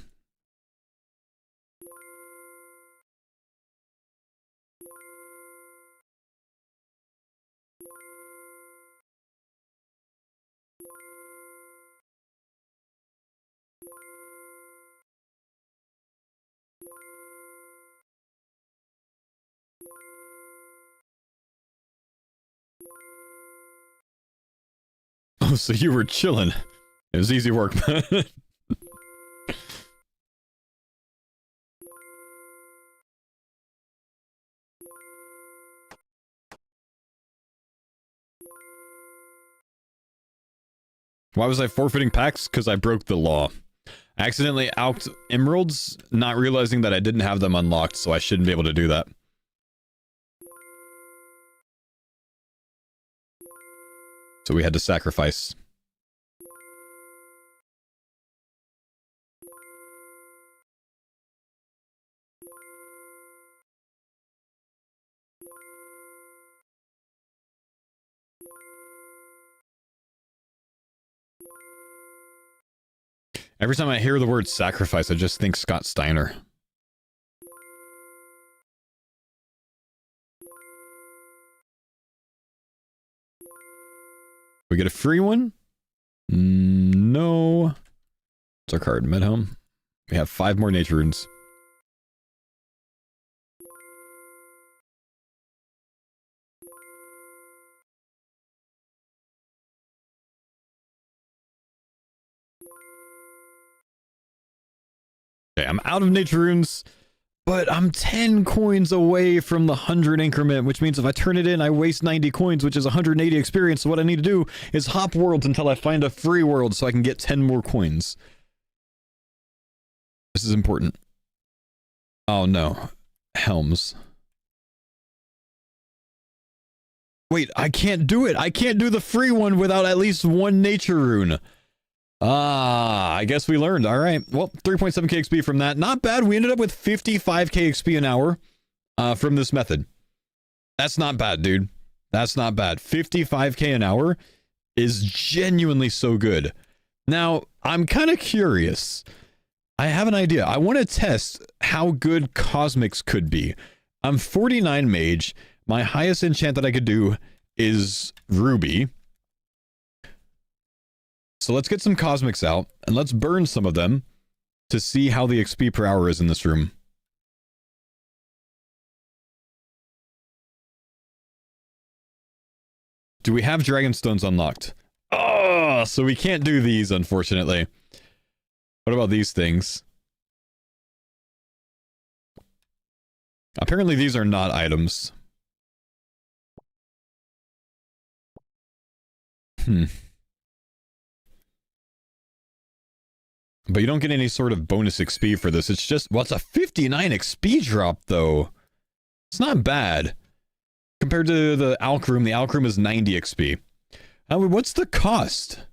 Oh, so you were chilling. It was easy work, man. Why was I forfeiting packs? Because I broke the law. I accidentally alked emeralds, not realizing that I didn't have them unlocked, so I shouldn't be able to do that. So we had to sacrifice. Every time I hear the word sacrifice, I just think Scott Steiner. We get a free one? No. It's our card, Medhome. We have 5 more nature runes. Okay, I'm out of nature runes, but I'm 10 coins away from the 100 increment, which means if I turn it in, I waste 90 coins, which is 180 experience. So what I need to do is hop worlds until I find a free world so I can get 10 more coins. This is important. Oh no. Helms. Wait, I can't do it. I can't do the free one without at least 1 nature rune. Ah, I guess we learned. All right. Well, 3.7k XP from that. Not bad. We ended up with 55k XP an hour from this method. That's not bad, dude. That's not bad. 55k an hour is genuinely so good. Now, I'm kind of curious. I have an idea. I want to test how good Cosmics could be. I'm 49 mage. My highest enchant that I could do is Ruby. So let's get some Cosmics out, and let's burn some of them to see how the XP per hour is in this room. Do we have Dragonstones unlocked? Oh, so we can't do these, unfortunately. What about these things? Apparently these are not items. But you don't get any sort of bonus XP for this. It's just, well, it's a 59 XP drop, though. It's not bad. Compared to the Alk Room is 90 XP. What's the cost?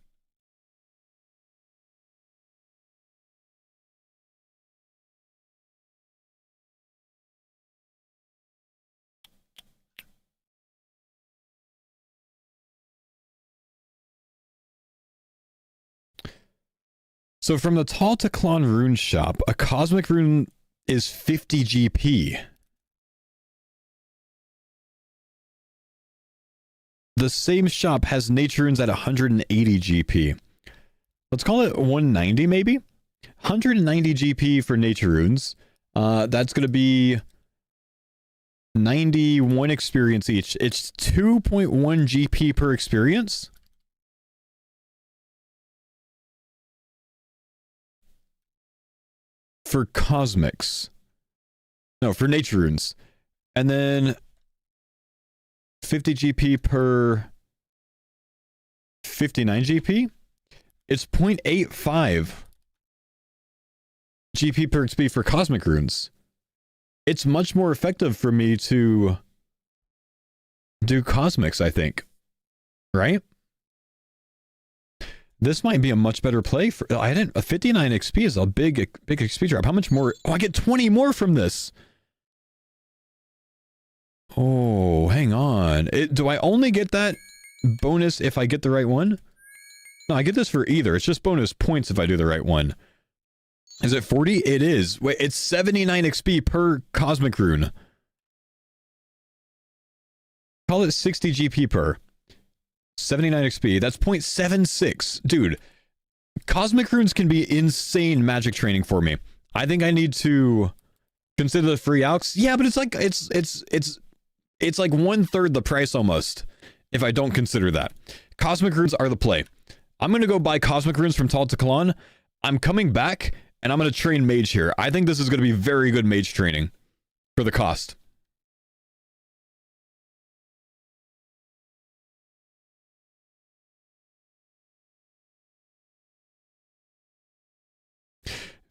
So from the Tal Taklan rune shop, a cosmic rune is 50 GP. The same shop has nature runes at 180 GP. Let's call it 190 maybe? 190 GP for nature runes. That's going to be 91 experience each. It's 2.1 GP per experience. For cosmics. No, for nature runes. And then 50 GP per 59 GP. It's 0.85 GP per XP for cosmic runes. It's much more effective for me to do cosmics, I think. Right? This might be a much better play for a 59 XP is a big XP drop. How much more? Oh, I get 20 more from this. Oh, hang on. Do I only get that bonus if I get the right one? No, I get this for either. It's just bonus points if I do the right one. Is it 40? It is. Wait, it's 79 XP per cosmic rune. Call it 60 GP per. 79 XP. That's 0.76. Dude, cosmic runes can be insane magic training for me. I think I need to consider the free alks. Yeah, but it's like it's like 1/3 the price almost if I don't consider that. Cosmic runes are the play. I'm going to go buy cosmic runes from Tal Taklan. I'm coming back and I'm going to train mage here. I think this is going to be very good mage training for the cost.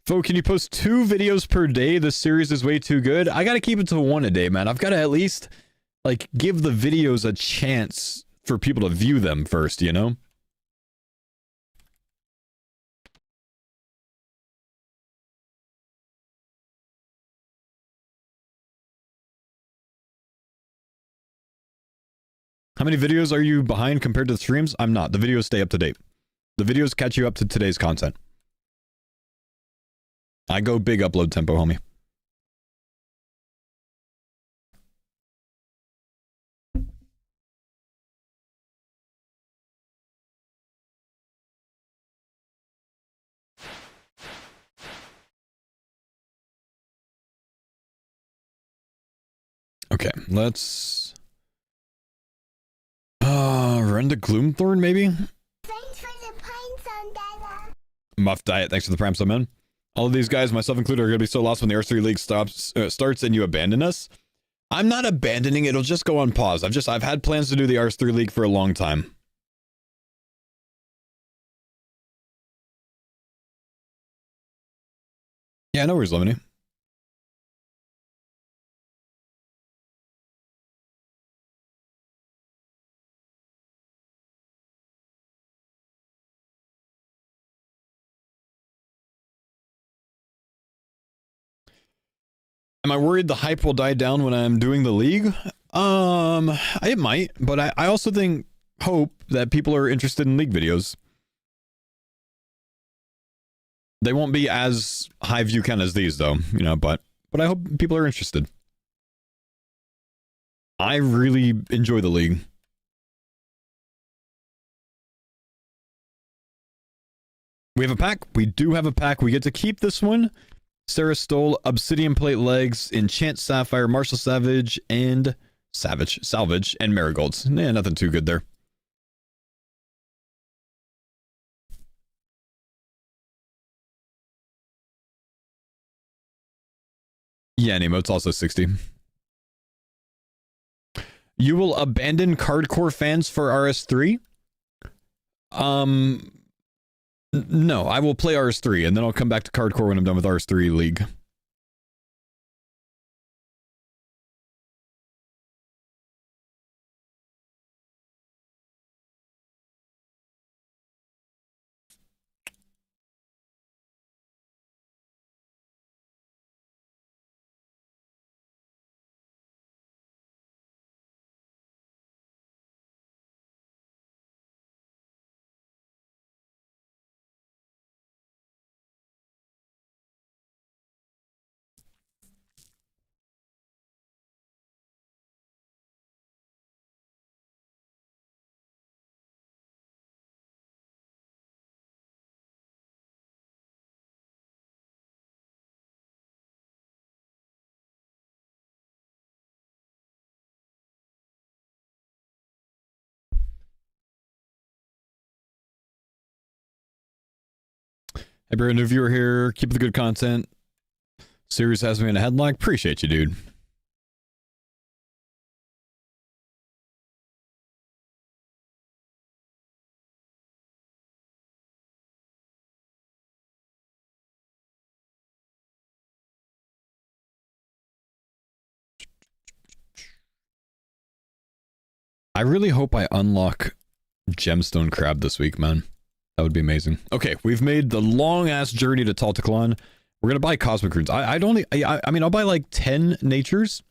Fo, can you post 2 videos per day? This series is way too good. I gotta keep it to 1 a day, man. I've gotta at least, like, give the videos a chance for people to view them first, you know? How many videos are you behind compared to the streams? I'm not. The videos stay up to date. The videos catch you up to today's content. I go big upload tempo, homie. Okay, let's run to Gloomthorn, maybe? Thanks for the pines on Dada. Muff Diet, thanks for the prime sub, man. All of these guys, myself included, are going to be so lost when the R3 League starts and you abandon us. I'm not abandoning it. It'll just go on pause. I've had plans to do the R3 League for a long time. Yeah, no worries, Lemony. Am I worried the hype will die down when I'm doing the league? It might, but I also hope that people are interested in league videos. They won't be as high view count as these though, you know, but I hope people are interested. I really enjoy the league. We have a pack. We do have a pack. We get to keep this one. Sarah Stoll, Obsidian Plate Legs, Enchant Sapphire, Martial Savage, and Salvage, and Marigolds. Nah, nothing too good there. Yeah, Nemo, it's also 60. You will abandon Cardcore fans for RS3? No, I will play RS3 and then I'll come back to Cardcore when I'm done with RS3 League. Hey, bro, new viewer here. Keep the good content. Series has me in a headlock. Appreciate you, dude. I really hope I unlock Gemstone Crab this week, man. That would be amazing. Okay, we've made the long-ass journey to Taltaclon. We're going to buy Cosmic Runes. I mean, I'll buy like 10 Natures,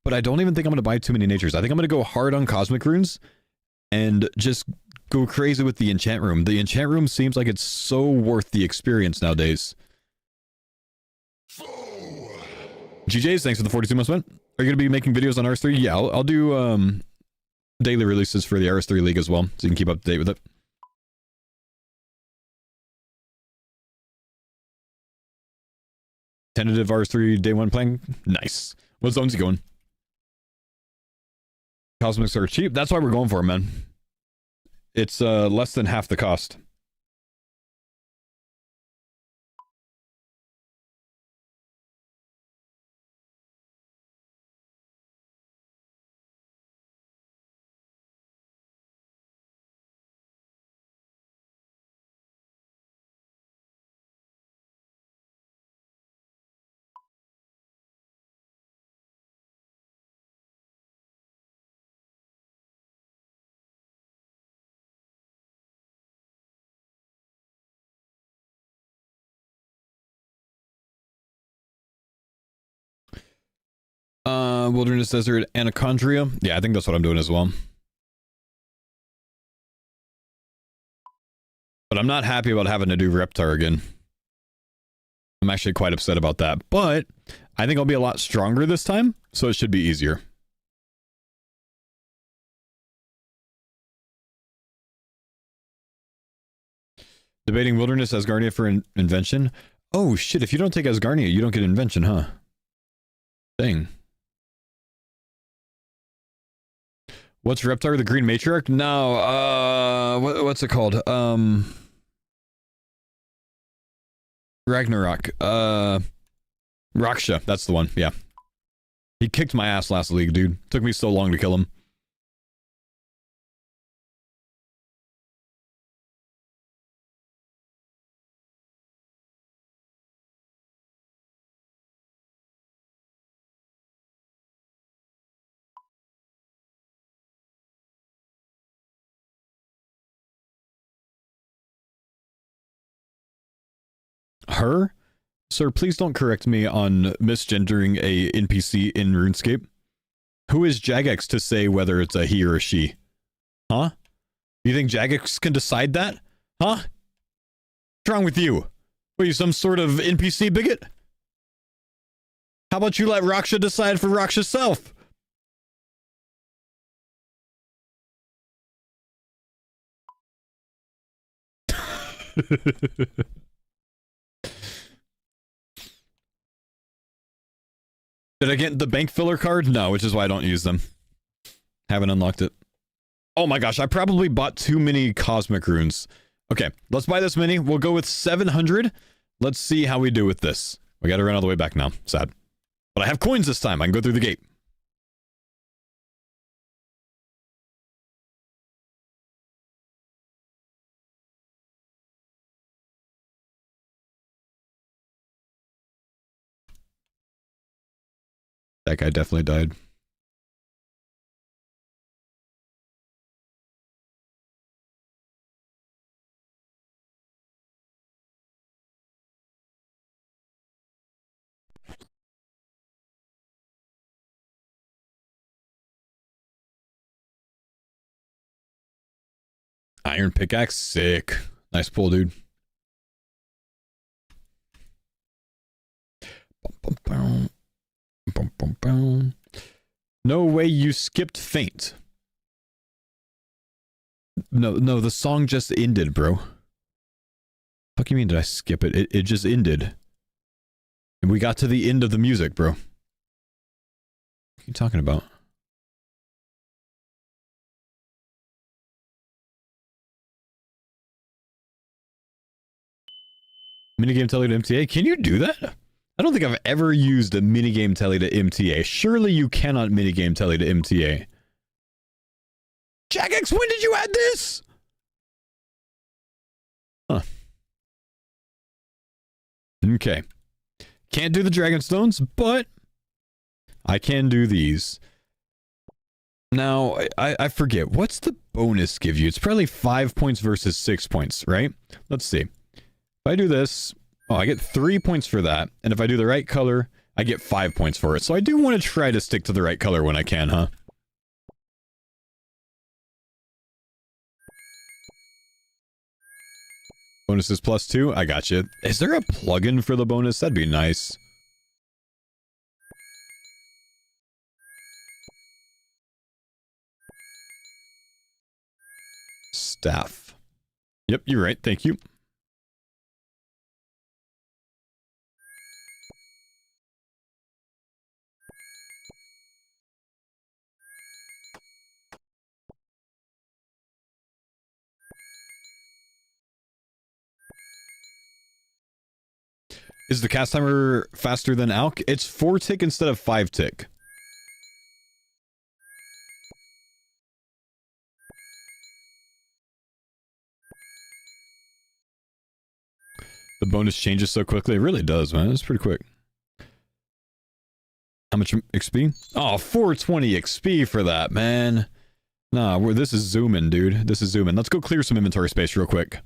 but I don't even think I'm going to buy too many Natures. I think I'm going to go hard on Cosmic Runes and just go crazy with the Enchant Room. The Enchant Room seems like it's so worth the experience nowadays. GJs, thanks for the 42 months, man. Are you going to be making videos on RS3? Yeah, I'll do daily releases for the RS3 League as well, so you can keep up to date with it. Tentative RS3 day one playing? Nice. What zone's he going? Cosmics are cheap. That's why we're going for it, man. It's less than half the cost. Wilderness Desert, Anachondria. Yeah, I think that's what I'm doing as well. But I'm not happy about having to do Reptar again. I'm actually quite upset about that. But I think I'll be a lot stronger this time, so it should be easier. Debating Wilderness Asgarnia for invention. Oh shit, if you don't take Asgarnia, you don't get invention, huh? Dang. What's Reptar, the Green Matriarch? No, what's it called? Ragnarok. Raksha, that's the one, yeah. He kicked my ass last league, dude. Took me so long to kill him. Her? Sir, please don't correct me on misgendering a NPC in RuneScape. Who is Jagex to say whether it's a he or a she? Huh? You think Jagex can decide that? Huh? What's wrong with you? Are you some sort of NPC bigot? How about you let Raksha decide for Raksha's self? Did I get the bank filler card? No, which is why I don't use them. Haven't unlocked it. Oh my gosh, I probably bought too many Cosmic Runes. Okay, let's buy this many. We'll go with 700. Let's see how we do with this. We gotta run all the way back now. Sad. But I have coins this time. I can go through the gate. That guy definitely died. Iron pickaxe, sick. Nice pull, dude. No way you skipped faint. No, the song just ended, bro. Fuck you mean did I skip it? It just ended. And we got to the end of the music, bro. What are you talking about? Minigame telly to MTA? Can you do that? I don't think I've ever used a minigame telly to MTA. Surely you cannot minigame telly to MTA. Jack X, when did you add this? Huh. Okay. Can't do the Dragonstones, but I can do these. Now, I forget. What's the bonus give you? It's probably 5 points versus 6 points, right? Let's see. If I do this, oh, I get 3 points for that. And if I do the right color, I get 5 points for it. So I do want to try to stick to the right color when I can, huh? Bonuses +2? I got you. Is there a plugin for the bonus? That'd be nice. Staff. Yep, you're right. Thank you. Is the cast timer faster than Alk? It's 4 tick instead of 5 tick. The bonus changes so quickly. It really does, man. It's pretty quick. How much XP? Oh, 420 XP for that, man. Nah, this is zooming, dude. This is zooming. Let's go clear some inventory space real quick.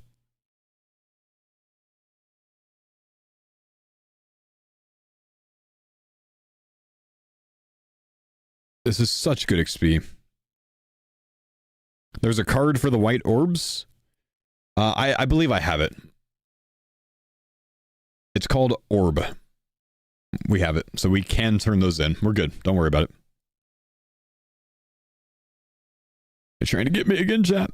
This is such good XP. There's a card for the white orbs. I believe I have it. It's called Orb. We have it, so we can turn those in. We're good. Don't worry about it. You're trying to get me again, chat.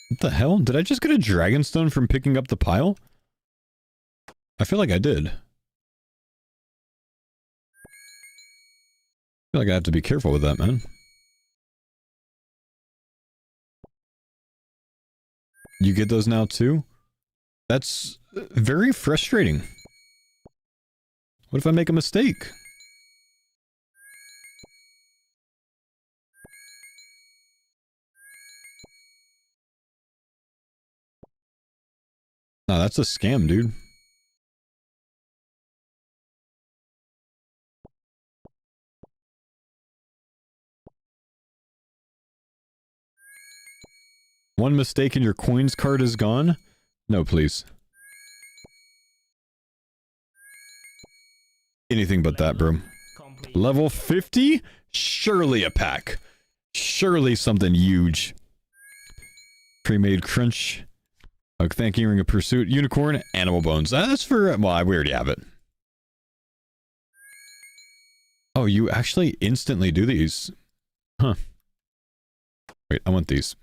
What the hell? Did I just get a Dragonstone from picking up the pile? I feel like I did. I feel like I have to be careful with that, man. You get those now too? That's very frustrating. What if I make a mistake? No, that's a scam, dude. One mistake and your coins card is gone? No, please. Anything but that, bro. Level 50? Surely a pack. Surely something huge. Pre-made crunch. Thank you, Ring of Pursuit. Unicorn, Animal Bones. That's for... Well, we already have it. Oh, you actually instantly do these. Huh. Wait, I want these.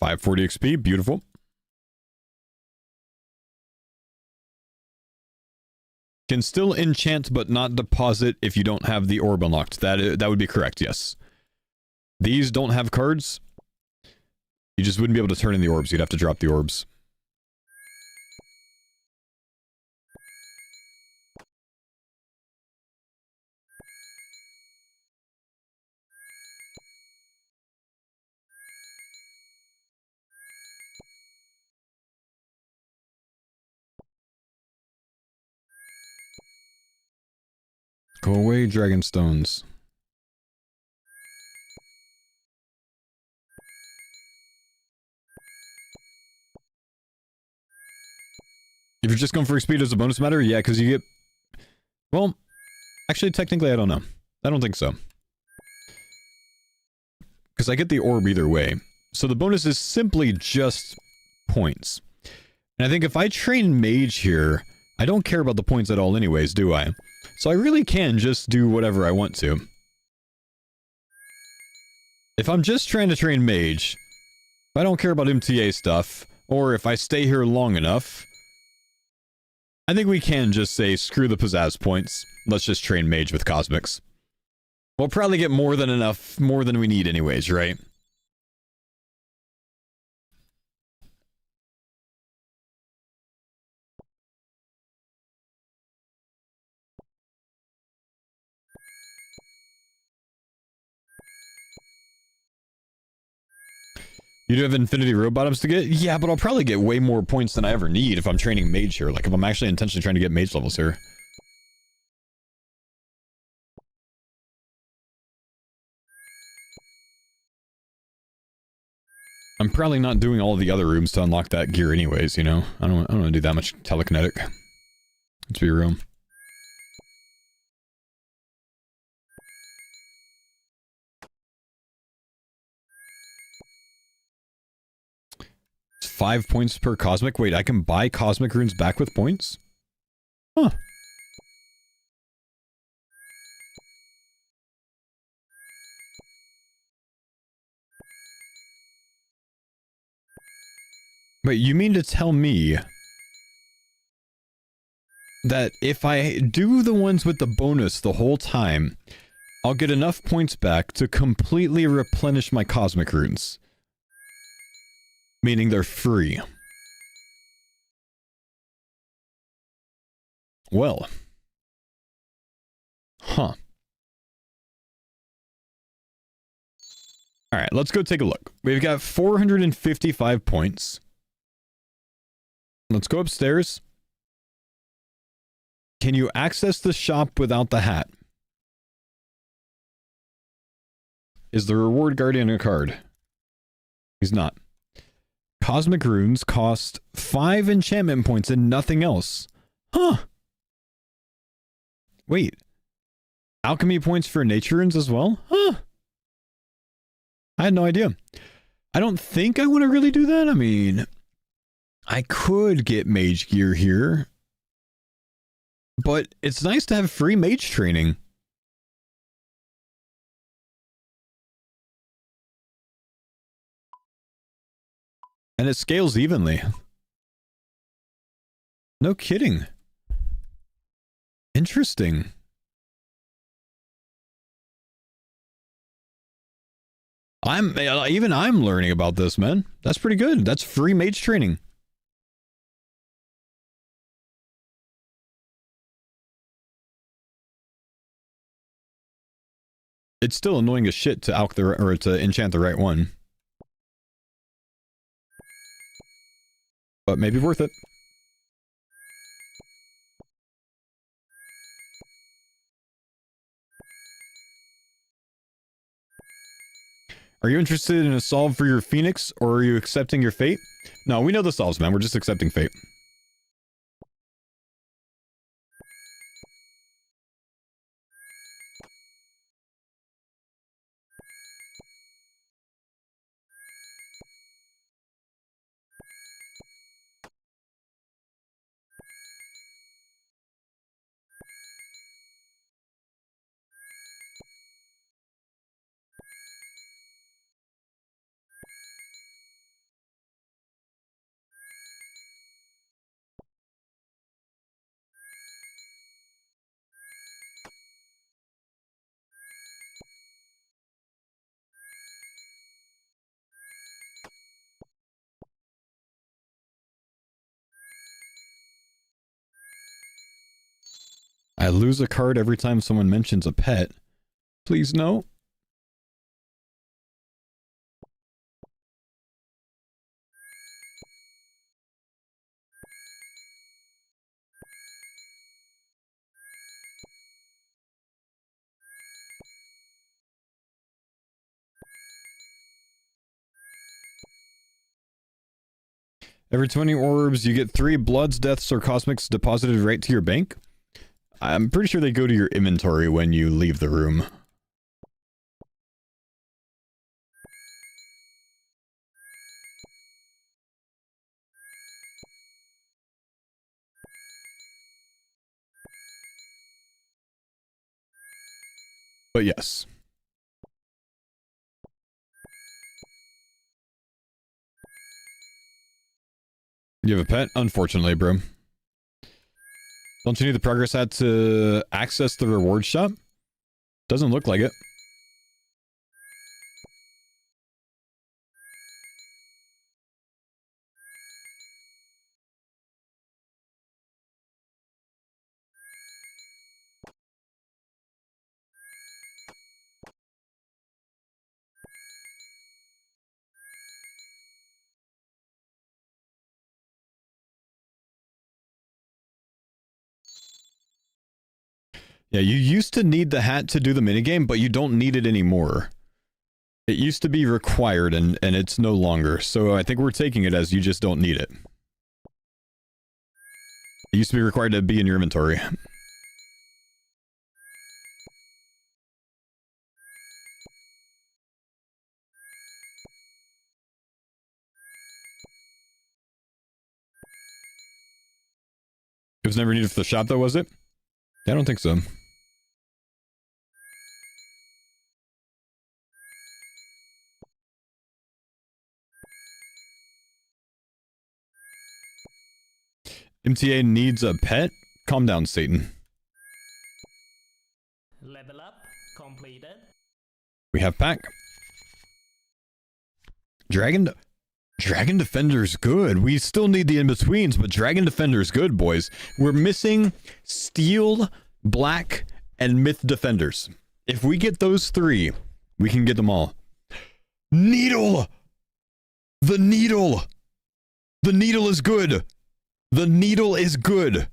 $540 XP, beautiful. Can still enchant but not deposit if you don't have the orb unlocked. That would be correct, yes. These don't have cards. You just wouldn't be able to turn in the orbs. You'd have to drop the orbs. Go away, Dragonstones. If you're just going for speed as a bonus matter, yeah, because you get... Well, actually, technically, I don't know. I don't think so. Because I get the orb either way. So the bonus is simply just points. And I think if I train mage here, I don't care about the points at all anyways, do I? So I really can just do whatever I want to. If I'm just trying to train mage, if I don't care about MTA stuff, or if I stay here long enough, I think we can just say, screw the pizzazz points. Let's just train mage with cosmics. We'll probably get more than enough, more than we need anyways, right? You do have infinity row bottoms to get? Yeah, but I'll probably get way more points than I ever need if I'm training mage here. Like, if I'm actually intentionally trying to get mage levels here. I'm probably not doing all the other rooms to unlock that gear anyways, you know? I don't want to do that much telekinetic. Let's be real. It's 5 points per cosmic. Wait, I can buy cosmic runes back with points? Huh. Wait, you mean to tell me that if I do the ones with the bonus the whole time, I'll get enough points back to completely replenish my cosmic runes? Meaning they're free. Well. Huh. Alright, let's go take a look. We've got 455 points. Let's go upstairs. Can you access the shop without the hat? Is the reward guardian a card? He's not. Cosmic runes cost 5 enchantment points and nothing else. Huh. Wait. Alchemy points for nature runes as well? Huh. I had no idea. I don't think I want to really do that. I mean, I could get mage gear here. But it's nice to have free mage training. And it scales evenly. No kidding. Interesting. Even I'm learning about this, man. That's pretty good. That's free mage training. It's still annoying as shit to to enchant the right one. But maybe worth it. Are you interested in a solve for your Phoenix, or are you accepting your fate? No, we know the solves, man. We're just accepting fate. I lose a card every time someone mentions a pet. Please no. Every 20 orbs, you get 3 bloods, deaths, or cosmics deposited right to your bank. I'm pretty sure they go to your inventory when you leave the room. But yes. You have a pet? Unfortunately, bro. Don't you need the progress hat to access the reward shop? Doesn't look like it. Yeah, you used to need the hat to do the minigame, but you don't need it anymore. It used to be required, and it's no longer. So I think we're taking it as you just don't need it. It used to be required to be in your inventory. It was never needed for the shop, though, was it? Yeah, I don't think so. MTA needs a pet? Calm down, Satan. Level up completed. We have pack. Dragon Defender's good. We still need the in-betweens, but Dragon Defender's good, boys. We're missing Steel, Black, and Myth Defenders. If we get those 3, we can get them all. Needle! The Needle! The Needle is good! The Needle is good!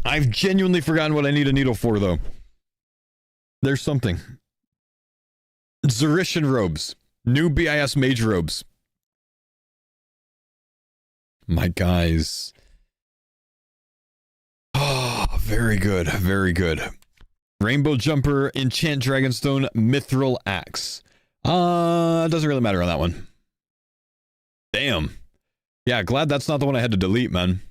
I've genuinely forgotten what I need a needle for, though. There's something. Zerishan robes. New BIS mage robes. My guys. Oh, very good. Very good. Rainbow Jumper, Enchant Dragonstone, Mithril Axe. Doesn't really matter on that one. Damn. Yeah, glad that's not the one I had to delete, man.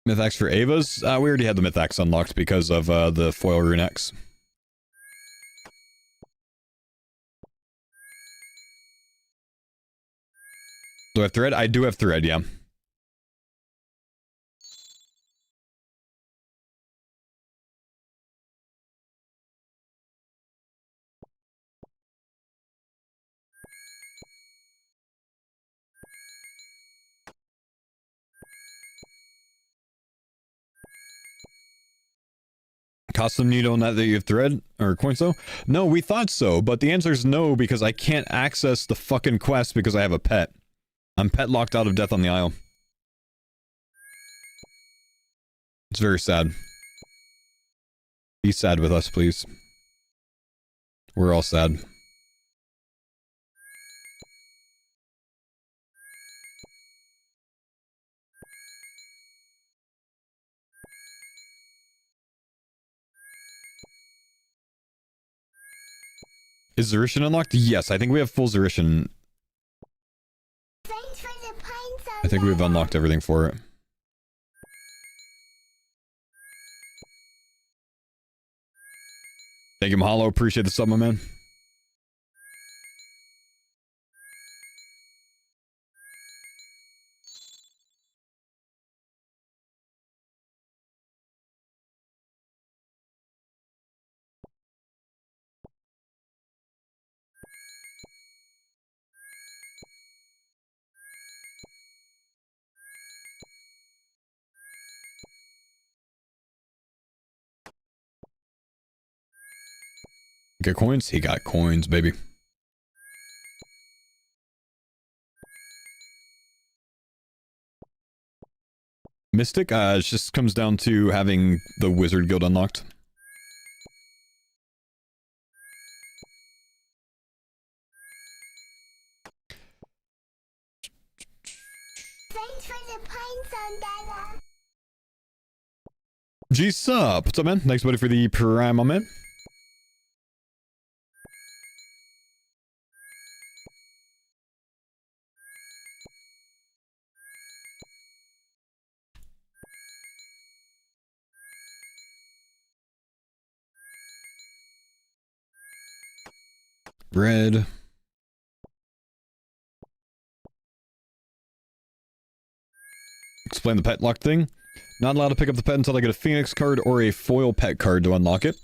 Mythaxe for Ava's? We already had the Mythaxe unlocked because of the foil rune X. Do I have thread? I do have thread, yeah. Custom needle on that you have thread? Or coin so? No, we thought so, but the answer is no because I can't access the fucking quest because I have a pet. I'm pet locked out of Death on the Isle. It's very sad. Be sad with us, please. We're all sad. Is Zerishan unlocked? Yes, I think we have full Zerishan. Thanks for the pines on I think we've unlocked everything for it. Thank you, Mahalo. Appreciate the sub, my man. Get coins? He got coins, baby. Mystic, it just comes down to having the Wizard Guild unlocked. Thanks for the pine zone, Dada. G-Sup. What's up, man? Thanks, buddy, for the prime, my man. Red. Explain the pet lock thing. Not allowed to pick up the pet until I get a Phoenix card or a foil pet card to unlock it.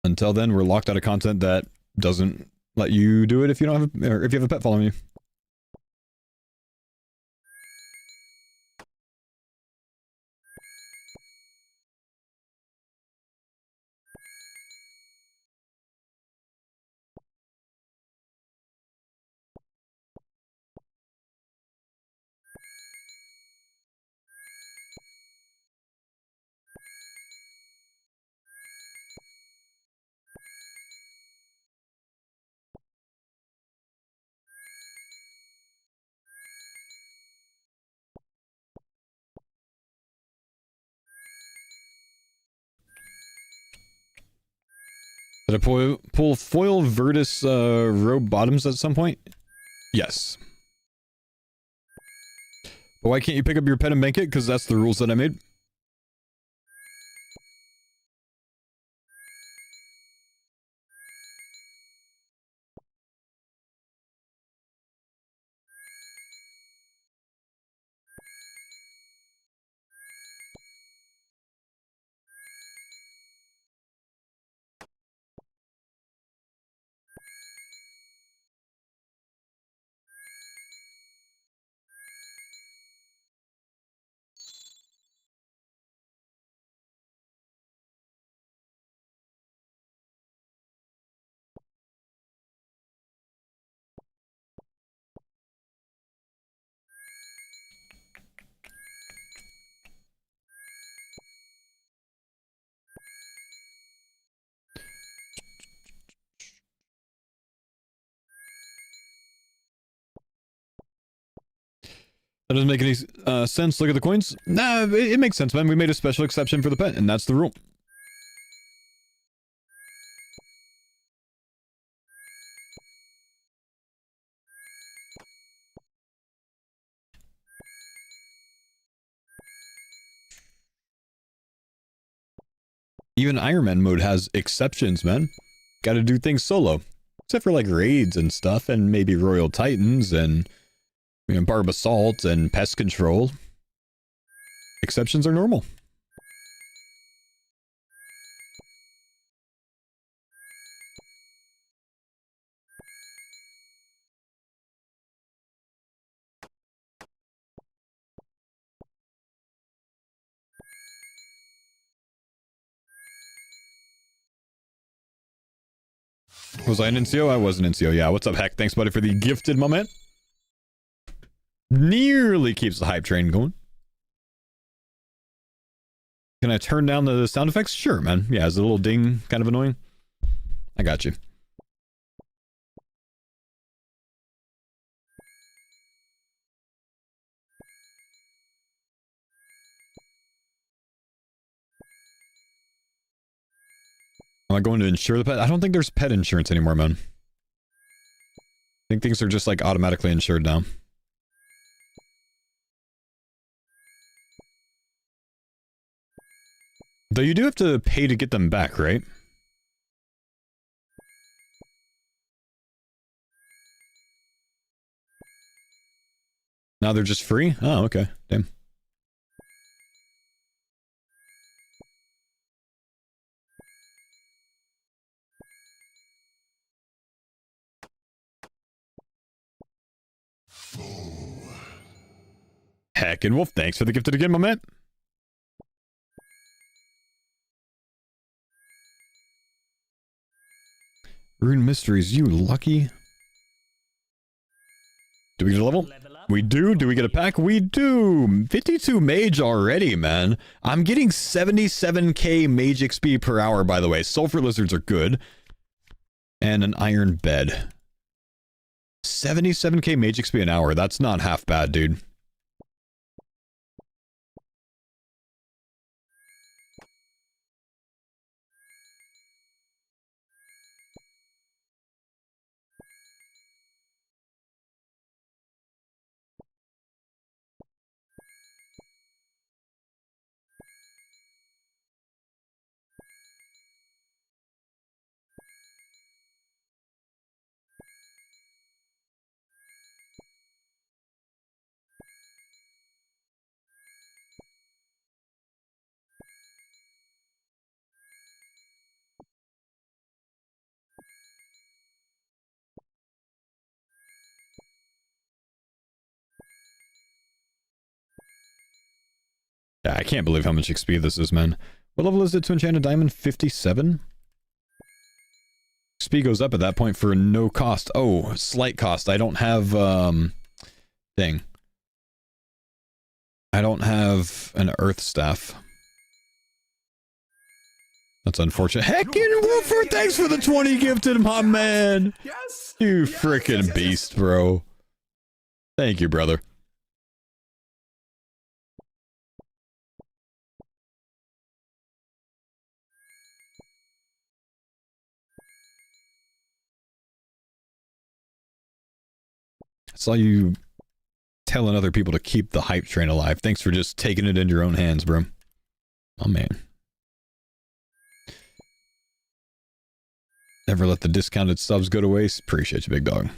Until then, we're locked out of content that doesn't let you do it if you don't have or if you have a pet following you. Did I pull foil Virtus row bottoms at some point? Yes. But why can't you pick up your pet and bank it? Because that's the rules that I made. That doesn't make any sense. Look at the coins. Nah, it makes sense, man. We made a special exception for the pet, and that's the rule. Even Iron Man mode has exceptions, man. Gotta do things solo. Except for, like, raids and stuff, and maybe Royal Titans, and... you know, Barb Assault and Pest Control. Exceptions are normal. Was I an NCO? I was an NCO, yeah. What's up, Heck? Thanks, buddy, for the gifted moment. Nearly keeps the hype train going. Can I turn down the sound effects? Sure, man. Yeah, is a little ding kind of annoying? I got you. Am I going to insure the pet? I don't think there's pet insurance anymore, man. I think things are just like automatically insured now. Though you do have to pay to get them back, right? Now they're just free? Oh, okay. Damn. Heckin' Wolf, thanks for the gifted again, my man. Rune Mysteries, you lucky. Do we get a level? We do. Do we get a pack? We do. 52 mage already, man. I'm getting 77k mage XP per hour, by the way. Sulfur lizards are good. And an iron bed. 77k mage XP an hour. That's not half bad, dude. Yeah, I can't believe how much XP this is, man. What level is it to enchant a diamond? 57? XP goes up at that point for no cost. Oh, slight cost. I don't have, thing. I don't have an earth staff. That's unfortunate. Heckin' Woofer, thanks for the 20 gifted, my man! Yes! You frickin' beast, bro. Thank you, brother. I saw you telling other people to keep the hype train alive. Thanks for just taking it in your own hands, bro. Oh, man. Never let the discounted subs go to waste. Appreciate you, big dog.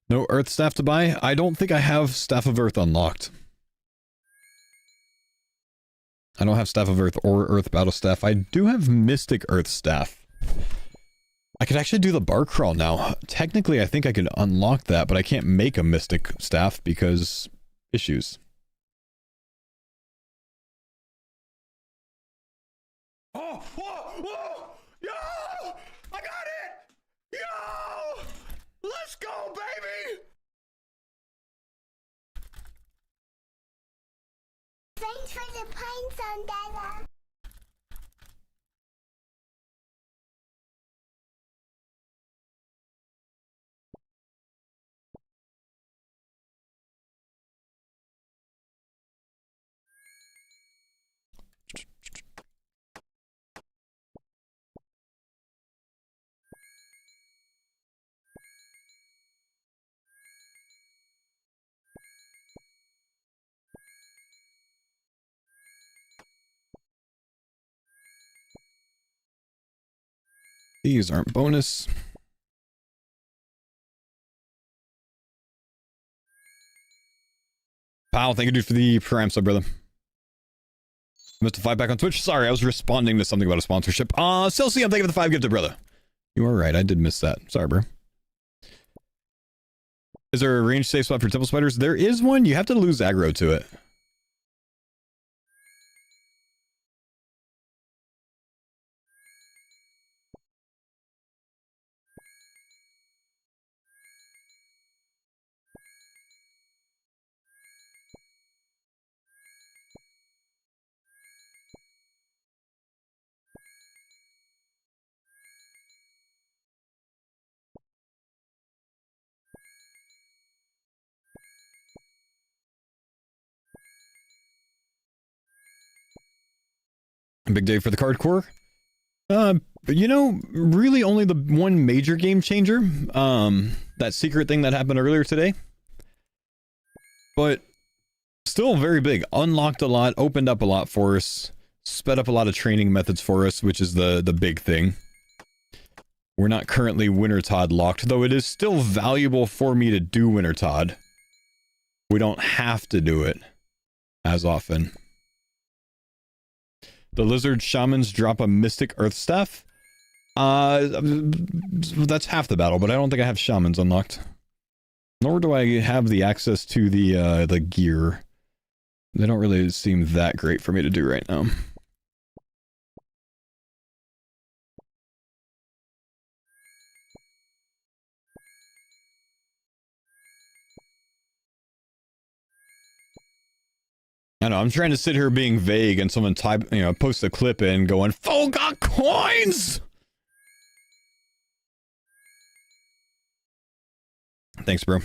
No Earth Staff to buy? I don't think I have Staff of Earth unlocked. I don't have Staff of Earth or Earth Battle Staff. I do have Mystic Earth Staff. I could actually do the bar crawl now. Technically, I think I could unlock that, but I can't make a Mystic Staff because issues. Oh, whoa, whoa! Yo! I got it! Yo! Let's go, baby! Thanks for the pine zone, Dada. These aren't bonus. Pal, thank you, dude, for the Prime sub, brother. Mr. 5 back on Twitch. Sorry, I was responding to something about a sponsorship. Celsius, thank you for the 5 gifted, brother. You are right, I did miss that. Sorry, bro. Is there a range safe spot for temple spiders? There is one. You have to lose aggro to it. Big day for the Cardcore. You know, really only the one major game changer. That secret thing that happened earlier today. But still very big. Unlocked a lot, opened up a lot for us, sped up a lot of training methods for us, which is the big thing. We're not currently Wintertod locked, though it is still valuable for me to do Wintertod. We don't have to do it as often. The lizard shamans drop a mystic earth staff. That's half the battle, but I don't think I have shamans unlocked. Nor do I have the access to the gear. They don't really seem that great for me to do right now. I know, I'm trying to sit here being vague and someone type, post a clip in going, "Fool got coins!" Thanks, bro.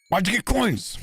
Why'd you get coins?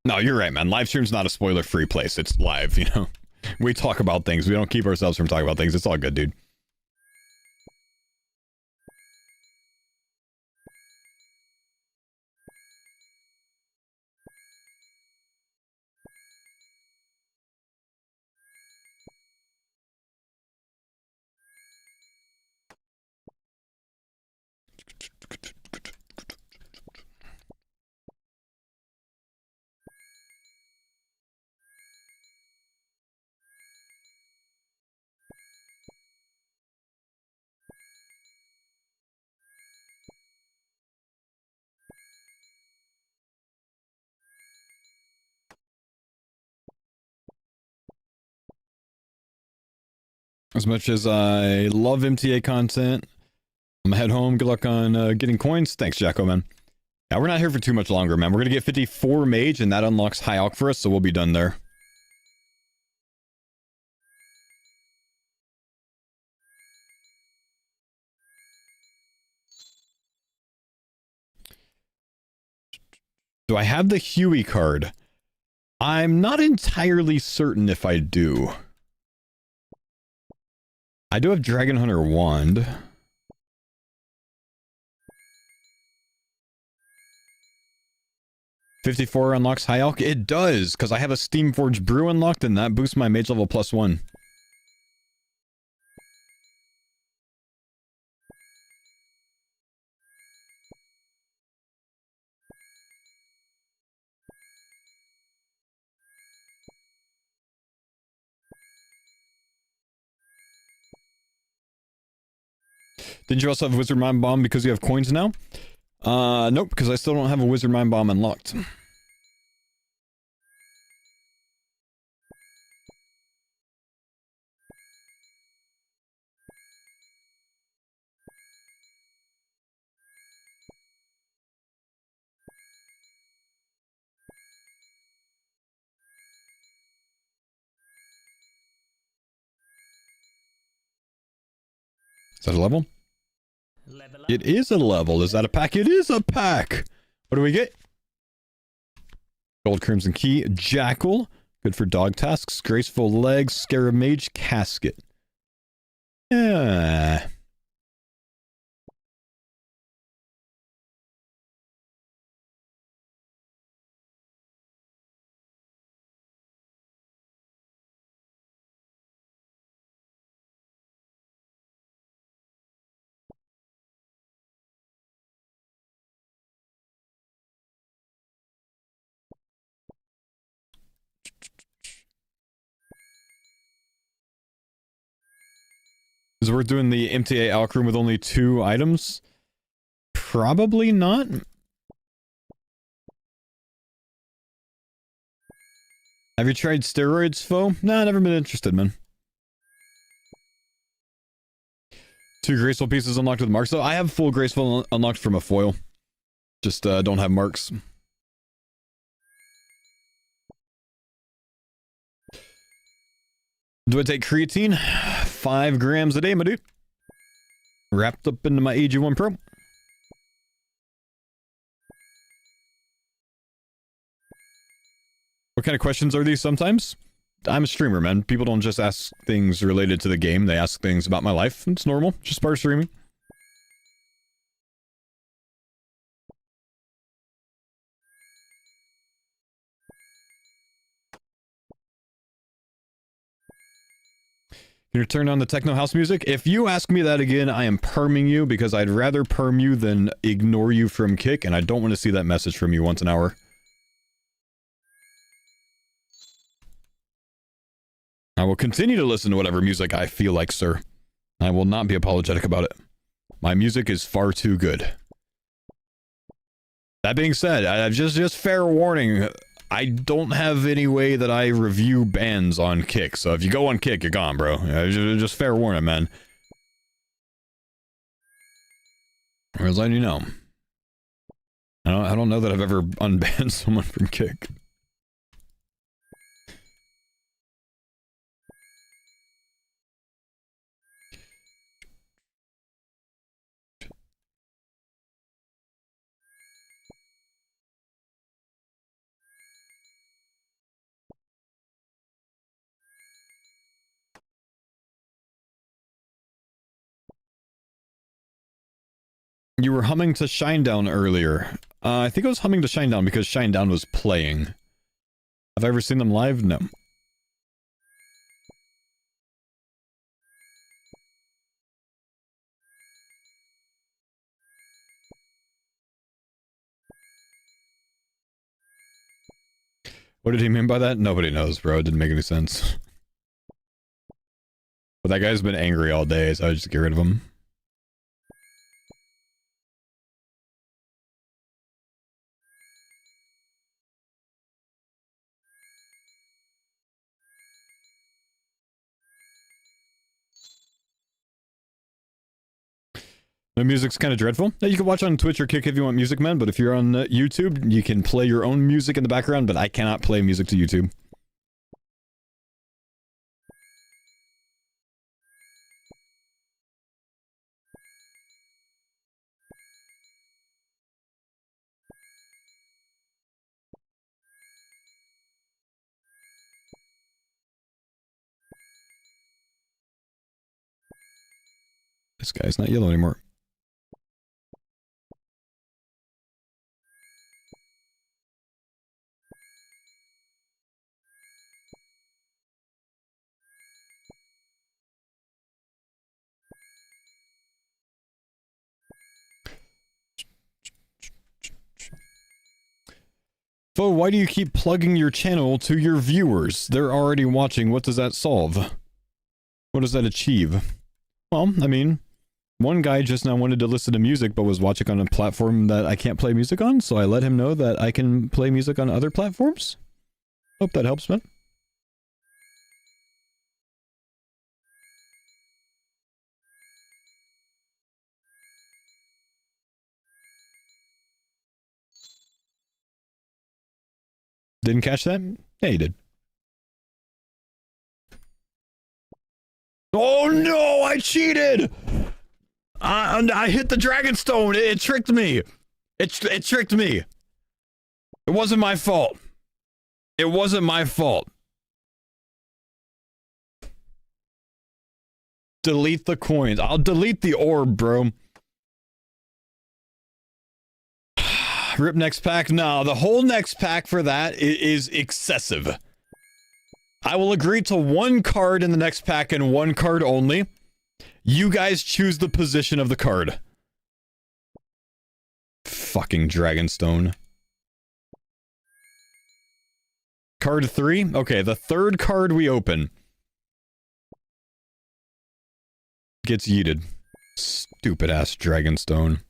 No, you're right, man. Live stream's not a spoiler-free place. It's live, We talk about things. We don't keep ourselves from talking about things. It's all good, dude. As much as I love MTA content, I'm gonna head home. Good luck on getting coins. Thanks, Jacko, man. Yeah, we're not here for too much longer, man. We're gonna get 54 mage, and that unlocks high alch for us, so we'll be done there. Do I have the Huey card? I'm not entirely certain if I do. I do have Dragon Hunter Wand. $54 unlocks high alch? It does, because I have a Steamforged Brew unlocked, and that boosts my mage level +1. Didn't you also have Wizard Mind Bomb because you have coins now? Nope, because I still don't have a Wizard Mind Bomb unlocked. Is that a level? Level up. It is a level. Is that a pack? It is a pack! What do we get? Gold Crimson Key, Jackal, good for dog tasks, Graceful Legs, Scarab Mage, Casket. Yeah. Is it worth doing the MTA alch room with only 2 items? Probably not. Have you tried steroids, foe? Nah, never been interested, man. 2 graceful pieces unlocked with marks, though. I have full graceful unlocked from a foil. Just don't have marks. Do I take creatine? 5 grams a day, my dude. Wrapped up into my AG1 Pro. What kind of questions are these sometimes? I'm a streamer, man. People don't just ask things related to the game. They ask things about my life. It's normal. Just part of streaming. Can you turn on the techno house music? If you ask me that again, I am perming you because I'd rather perm you than ignore you from Kick, and I don't want to see that message from you once an hour. I will continue to listen to whatever music I feel like, sir. I will not be apologetic about it. My music is far too good. That being said, I've just fair warning, I don't have any way that I review bands on Kick, so if you go on Kick, you're gone, bro. Just fair warning, man. Or as letting you know. I don't know that I've ever unbanned someone from Kick. You were humming to Shinedown earlier. I think I was humming to Shinedown because Shinedown was playing. Have I ever seen them live? No. What did he mean by that? Nobody knows, bro. It didn't make any sense. But that guy's been angry all day, so I just get rid of him. The music's kind of dreadful. You can watch on Twitch or Kick if you want music, man, but if you're on YouTube, you can play your own music in the background, but I cannot play music to YouTube. This guy's not yellow anymore. Fo, why do you keep plugging your channel to your viewers? They're already watching. What does that solve? What does that achieve? Well, I mean, one guy just now wanted to listen to music but was watching on a platform that I can't play music on, so I let him know that I can play music on other platforms. Hope that helps, man. Didn't catch that? Yeah, you did. Oh no, I cheated! I hit the Dragonstone. It tricked me. It tricked me. It wasn't my fault. It wasn't my fault. Delete the coins. I'll delete the orb, bro. Rip next pack? No, the whole next pack for that is excessive. I will agree to one card in the next pack and one card only. You guys choose the position of the card. Fucking Dragonstone. Card 3? Okay, the third card we open gets yeeted. Stupid ass Dragonstone.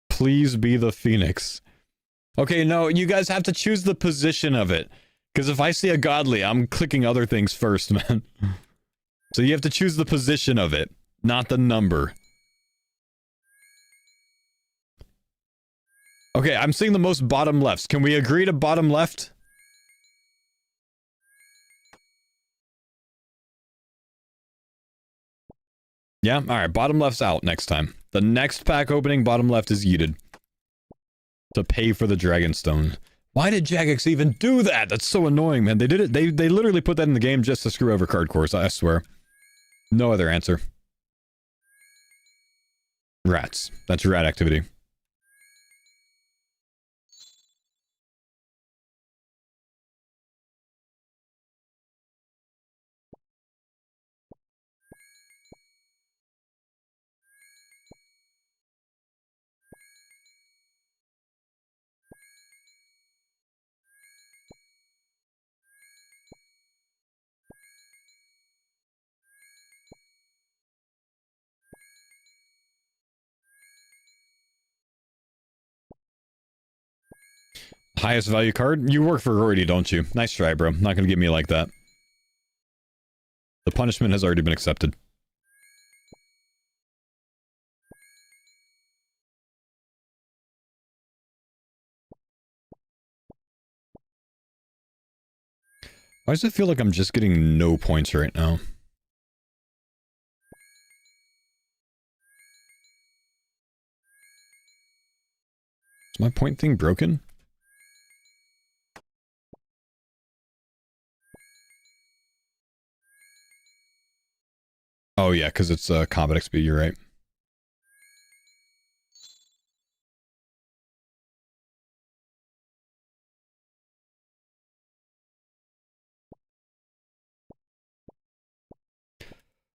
Please be the Phoenix. Okay, no, you guys have to choose the position of it. Because if I see a godly, I'm clicking other things first, man. So you have to choose the position of it, not the number. Okay, I'm seeing the most bottom lefts. Can we agree to bottom left? Yeah? Alright, bottom left's out next time. The next pack opening, bottom left is yeeted. To pay for the Dragonstone. Why did Jagex even do that? That's so annoying, man. They did it. They literally put that in the game just to screw over Cardcore, I swear. No other answer. Rats. That's rat activity. Highest value card? You work for Rory, don't you? Nice try, bro. Not gonna get me like that. The punishment has already been accepted. Why does it feel like I'm just getting no points right now? Is my point thing broken? Oh yeah, because it's combat XP, you're right.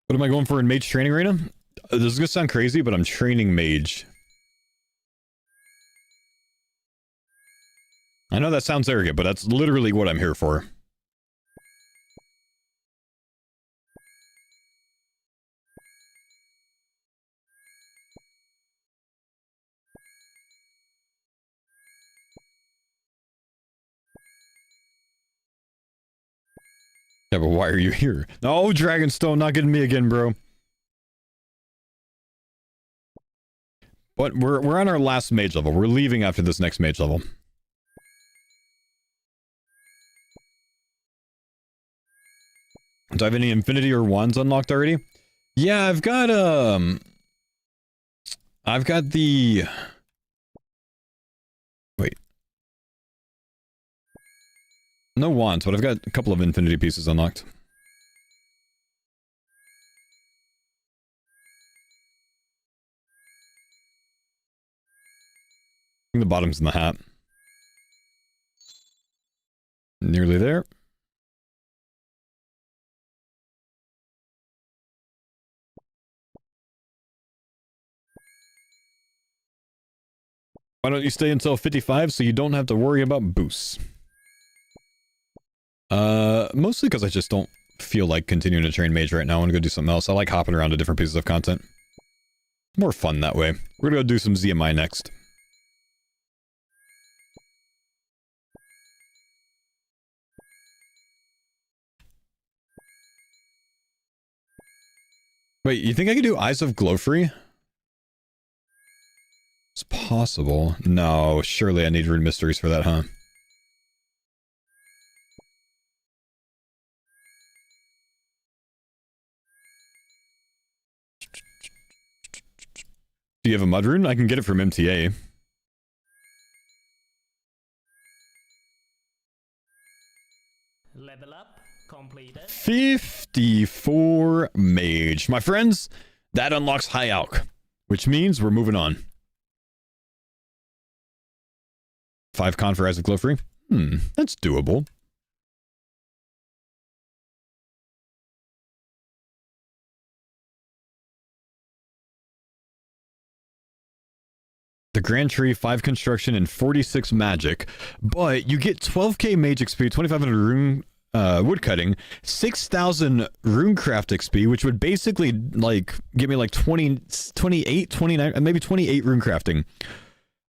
What am I going for in Mage Training Arena? This is gonna sound crazy, but I'm training Mage. I know that sounds arrogant, but that's literally what I'm here for. Yeah, but why are you here? No, Dragonstone, not getting me again, bro. But we're on our last mage level. We're leaving after this next mage level. Do I have any infinity or wands unlocked already? Yeah, I've got the... Wait. No wands, but I've got a couple of infinity pieces unlocked. I think the bottom's in the hat. Nearly there. Why don't you stay until 55 so you don't have to worry about boosts? Mostly because I just don't feel like continuing to train mage right now. I want to go do something else. I like hopping around to different pieces of content. More fun that way. We're gonna go do some ZMI next. Wait, you think I could do Eyes of Glowfree? It's possible. No, surely I need Rune Mysteries for that, huh? Do you have a Mud Rune? I can get it from MTA. Level up completed. 54 Mage. My friends, that unlocks High Alch, which means we're moving on. 5 con for Eyes of Glowfree? That's doable. The Grand Tree, 5 construction, and 46 magic. But you get 12k mage XP, 2500 rune woodcutting, 6,000 runecraft XP, which would basically like give me like 28, 29, maybe 28 runecrafting.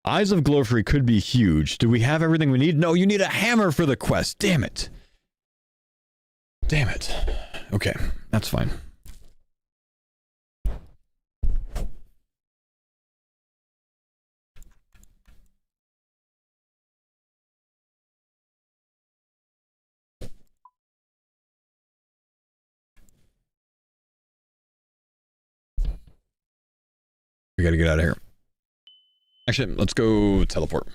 Eyes of Glowfree could be huge. Do we have everything we need? No, you need a hammer for the quest. Damn it. Damn it. Okay, that's fine. We gotta get out of here. Actually, let's go teleport.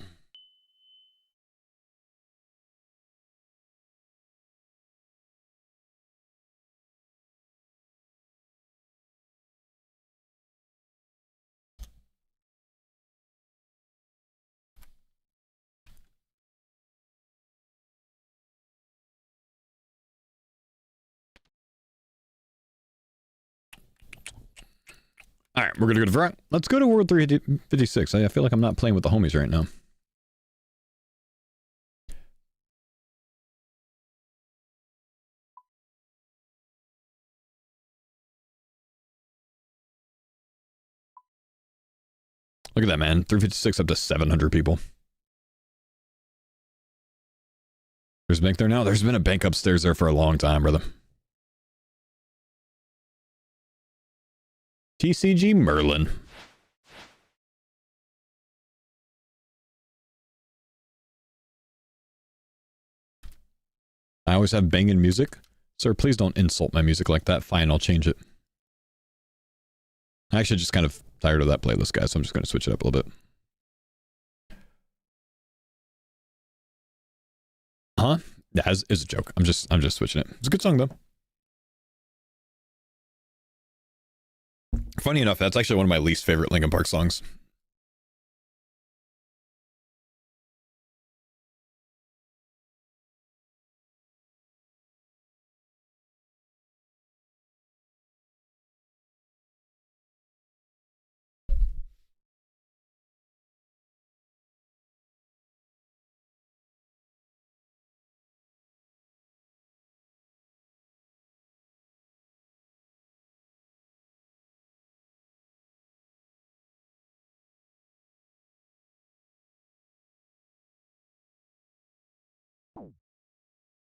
All right, we're going to go to front. Let's go to World 356. I feel like I'm not playing with the homies right now. Look at that, man. 356 up to 700 people. There's a bank there now. There's been a bank upstairs there for a long time, brother. TCG Merlin. I always have banging music. Sir, please don't insult my music like that. Fine, I'll change it. I actually just kind of tired of that playlist, guys, so I'm just going to switch it up a little bit. Huh? Yeah, it's a joke. I'm just switching it. It's a good song, though. Funny enough, that's actually one of my least favorite Linkin Park songs.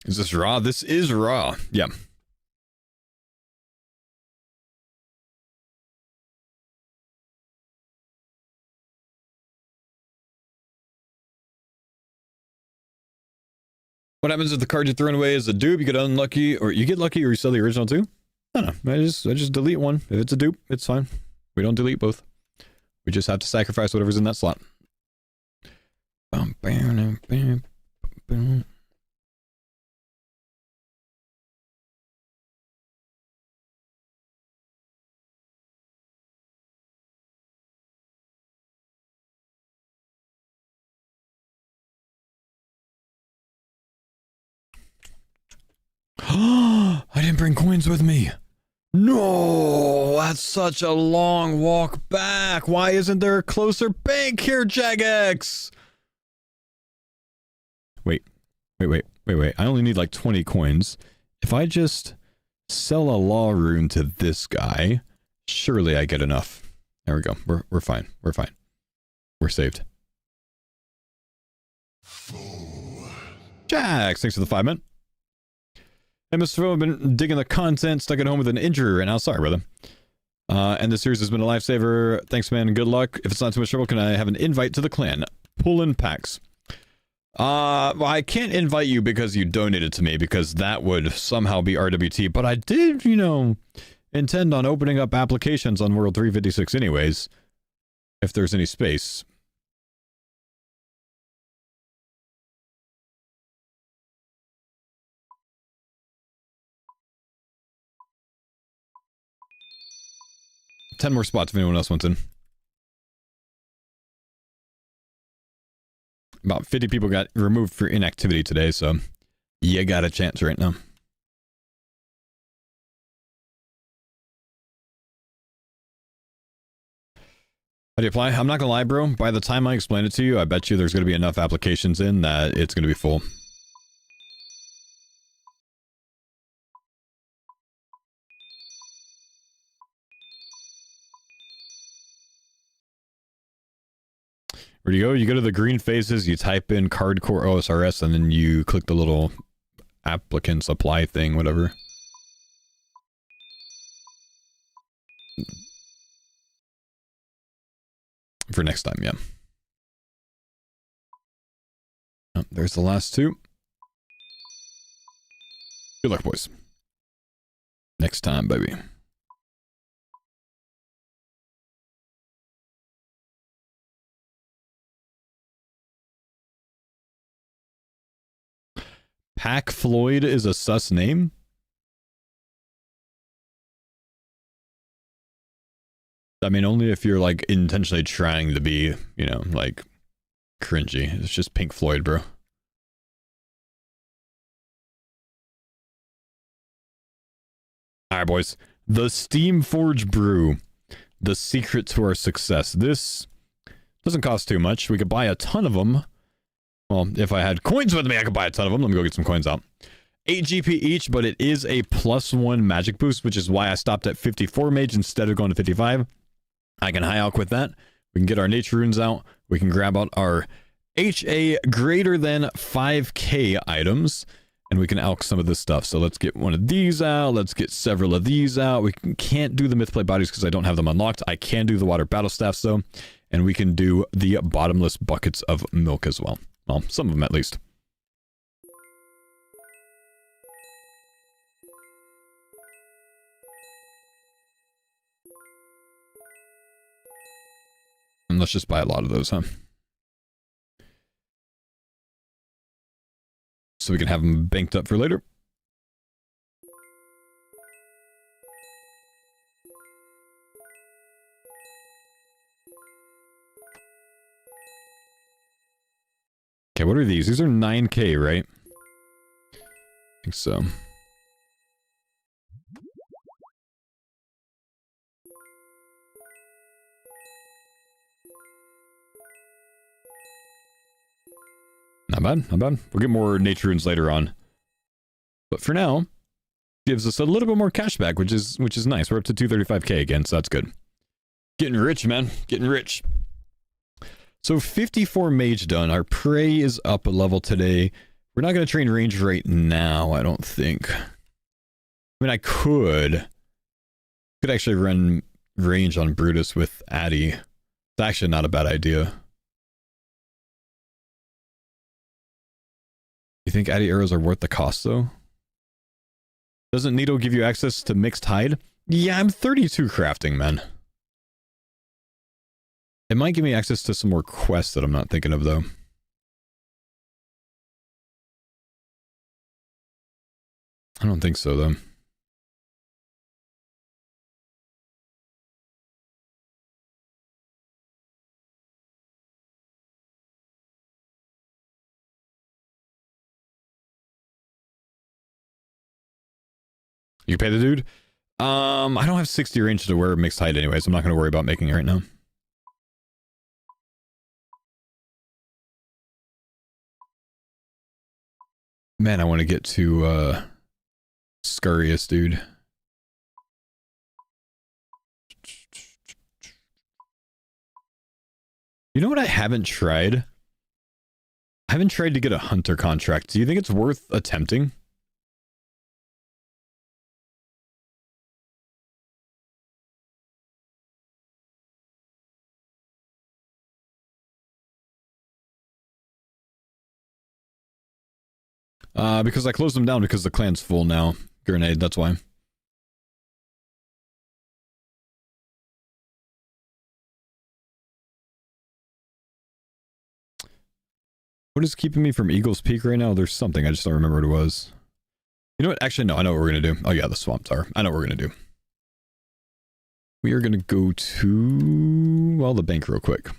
Is this raw? This is raw. Yeah. What happens if the card you're throwing away is a dupe? You get unlucky, or you get lucky, or you sell the original too? I don't know. I just delete one. If it's a dupe, it's fine. We don't delete both. We just have to sacrifice whatever's in that slot. I didn't bring coins with me. No, that's such a long walk back. Why isn't there a closer bank here, Jagex? Wait. I only need like 20 coins. If I just sell a law rune to this guy, surely I get enough. There we go. We're fine. We're fine. We're saved. Jax, thanks for the 5 minutes. Hey, Mr. Phil, I've been digging the content, stuck at home with an injury right now. Sorry, brother. And this series has been a lifesaver. Thanks, man, and good luck. If it's not too much trouble, can I have an invite to the clan? Pullin' packs. Well, I can't invite you because you donated to me, because that would somehow be RWT. But I did, intend on opening up applications on World 356 anyways, if there's any space. Ten more spots if anyone else wants in. About 50 people got removed for inactivity today, so you got a chance right now. How do you apply? I'm not gonna lie, bro. By the time I explain it to you, I bet you there's gonna be enough applications in that it's gonna be full. Where do you go? You go to the green phases, you type in Cardcore OSRS, and then you click the little applicants apply thing, whatever. For next time, yeah. Oh, there's the last two. Good luck, boys. Next time, baby. Pack Floyd is a sus name? I mean, only if you're, like, intentionally trying to be, like, cringy. It's just Pink Floyd, bro. Alright, boys. The Steam Forge Brew. the secret to our success. This doesn't cost too much. We could buy a ton of them. Well, if I had coins with me, I could buy a ton of them. Let me go get some coins out. 8 GP each, but it is a +1 magic boost, which is why I stopped at 54 mage instead of going to 55. I can high alch with that. We can get our nature runes out. We can grab out our HA greater than 5k items, and we can alch some of this stuff. So let's get one of these out. Let's get several of these out. We can't do the mythplate bodies because I don't have them unlocked. I can do the water battle staffs though, and we can do the bottomless buckets of milk as well. Well, some of them at least. And let's just buy a lot of those, huh? So we can have them banked up for later. Okay, what are these? These are 9k, right? I think so. Not bad, not bad. We'll get more nature runes later on. But for now, gives us a little bit more cash back, which is nice. We're up to 235k again, so that's good. Getting rich, man. Getting rich. So 54 mage done. Our prey is up a level today. We're not going to train range right now, I don't think. I mean, I could actually run range on Brutus with Addy. It's actually not a bad idea. You think Addy arrows are worth the cost, though? Doesn't Needle give you access to mixed hide? Yeah, I'm 32 crafting, man. It might give me access to some more quests that I'm not thinking of, though. I don't think so, though. You pay the dude? I don't have 60 range to wear mixed hide anyway, so I'm not going to worry about making it right now. Man, I want to get to, Scurrius, dude. You know what I haven't tried? I haven't tried to get a hunter contract. Do you think it's worth attempting? Because I closed them down because the clan's full now. Grenade, that's why. What is keeping me from Eagle's Peak right now? There's something, I just don't remember what it was. You know what? Actually, no, I know what we're going to do. Oh yeah, the Swamp Tower. I know what we're going to do. We are going to go to, well, the bank real quick.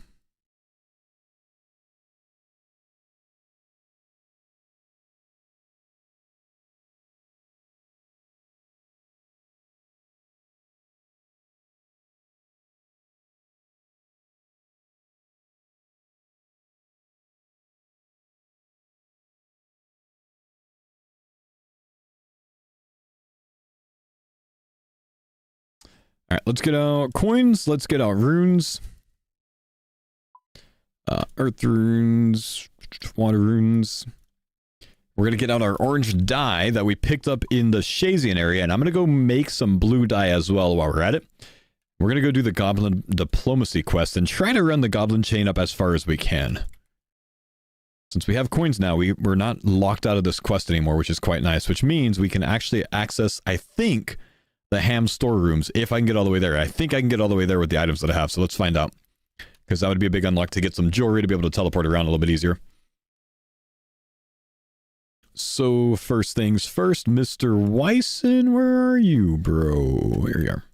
Alright, let's get out coins, let's get out runes. Earth runes, water runes. We're gonna get out our orange dye that we picked up in the Shazian area, and I'm gonna go make some blue dye as well while we're at it. We're gonna go do the Goblin Diplomacy quest and try to run the Goblin chain up as far as we can. Since we have coins now, we're not locked out of this quest anymore, which is quite nice, which means we can actually access, I think, the ham storerooms, if I can get all the way there. I think I can get all the way there with the items that I have, so let's find out. Because that would be a big unlock to get some jewelry to be able to teleport around a little bit easier. So, first things first, Mr. Wyson, where are you, bro? Here you are.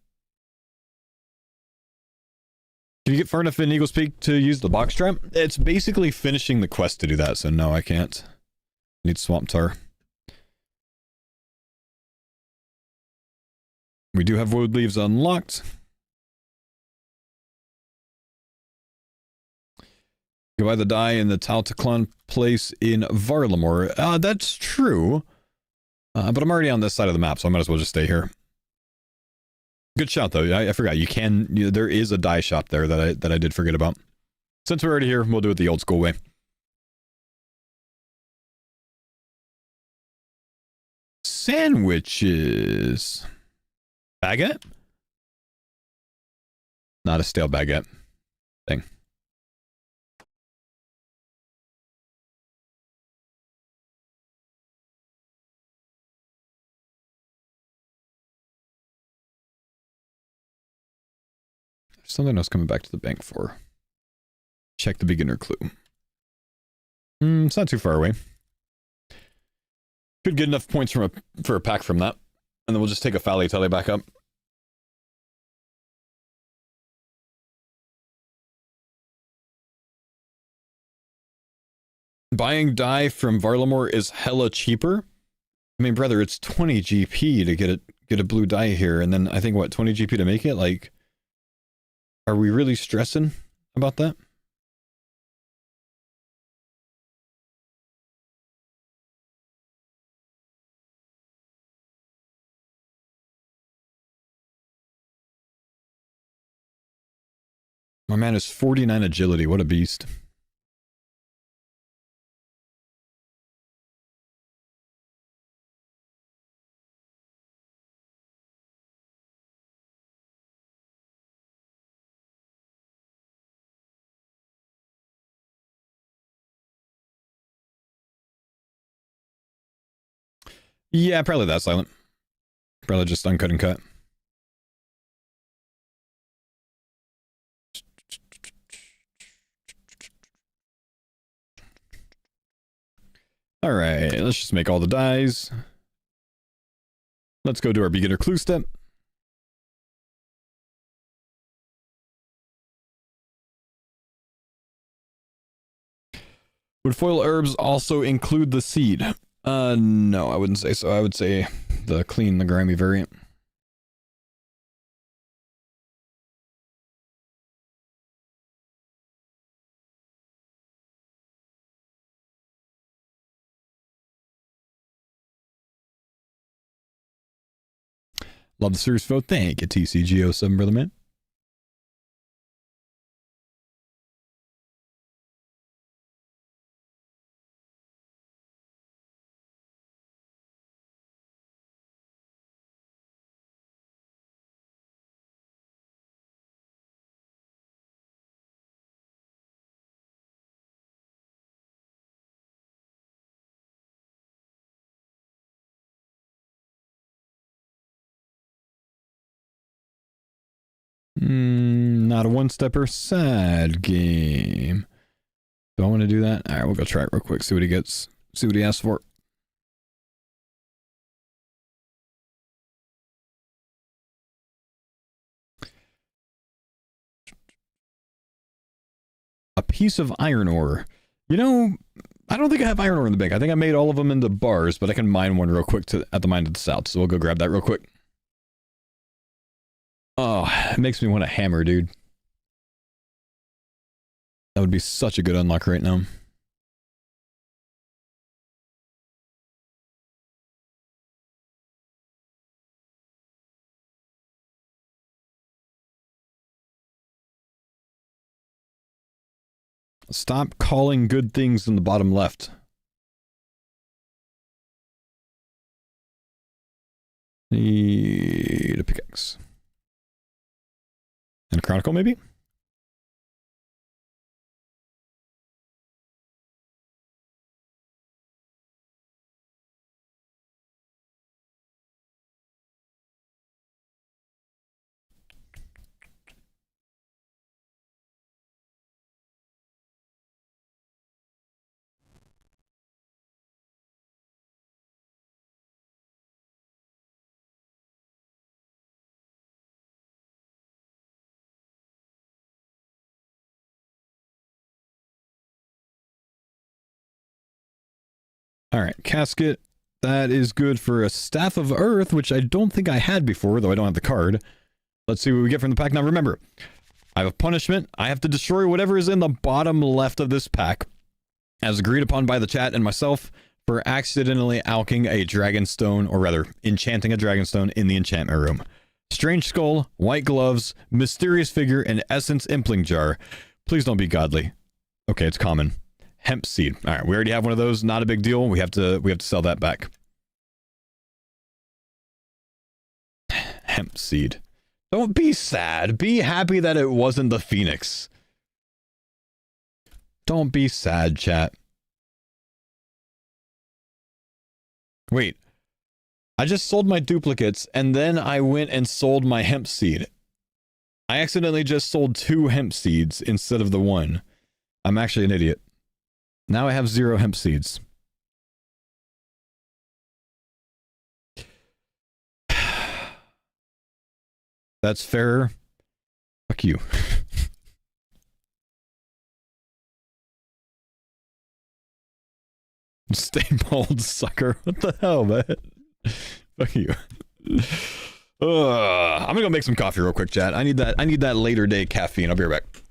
Can you get far enough in Eagle's Peak to use the box trap? It's basically finishing the quest to do that, so no, I can't. I need Swamp Tar. We do have Wood Leaves unlocked. You buy the die in the Taltaclon place in Varlamore. That's true. But I'm already on this side of the map, so I might as well just stay here. Good shout, though. I forgot. There is a die shop there that I did forget about. Since we're already here, we'll do it the old school way. Sandwiches. Baguette? Not a stale baguette thing. There's something I was coming back to the bank for. Check the beginner clue. It's not too far away. Could get enough points for a pack from that. And then we'll just take a Fally Telly back up. Buying die from Varlamore is hella cheaper. I mean, brother, it's 20 GP to get a blue die here, and then I think what, 20 GP to make it? Like, are we really stressing about that? My man is 49 agility. What a beast. Yeah, probably that silent. Probably just uncut and cut. Alright, let's just make all the dies. Let's go to our beginner clue step. Would foil herbs also include the seed? No, I wouldn't say so. I would say the clean, the grimy variant. Love the serious vote. Thank you, TCG07, brother man. Not a one-stepper. Sad game. Do I want to do that? Alright, we'll go try it real quick. See what he gets. See what he asks for. A piece of iron ore. You know, I don't think I have iron ore in the bank. I think I made all of them into bars, but I can mine one real quick at the mine to the south. So we'll go grab that real quick. Oh, it makes me want a hammer, dude. That would be such a good unlock right now. Stop calling good things in the bottom left. Need a pickaxe. And a chronicle, maybe? All right, casket. That is good for a Staff of Earth, which I don't think I had before, though I don't have the card. Let's see what we get from the pack. Now, remember, I have a punishment. I have to destroy whatever is in the bottom left of this pack, as agreed upon by the chat and myself, for accidentally alching a dragonstone, or rather, enchanting a dragonstone in the enchantment room. Strange skull, white gloves, mysterious figure, and essence impling jar. Please don't be godly. Okay, it's common. Hemp seed. All right, we already have one of those. Not a big deal. We have to sell that back. Hemp seed. Don't be sad. Be happy that it wasn't the phoenix. Don't be sad, chat. Wait. I just sold my duplicates, and then I went and sold my hemp seed. I accidentally just sold 2 hemp seeds instead of the 1. I'm actually an idiot. Now I have 0 hemp seeds. That's fair. Fuck you. Stay bold, sucker. What the hell, man? Fuck you. I'm gonna go make some coffee real quick, chat. I need that later day caffeine. I'll be right back.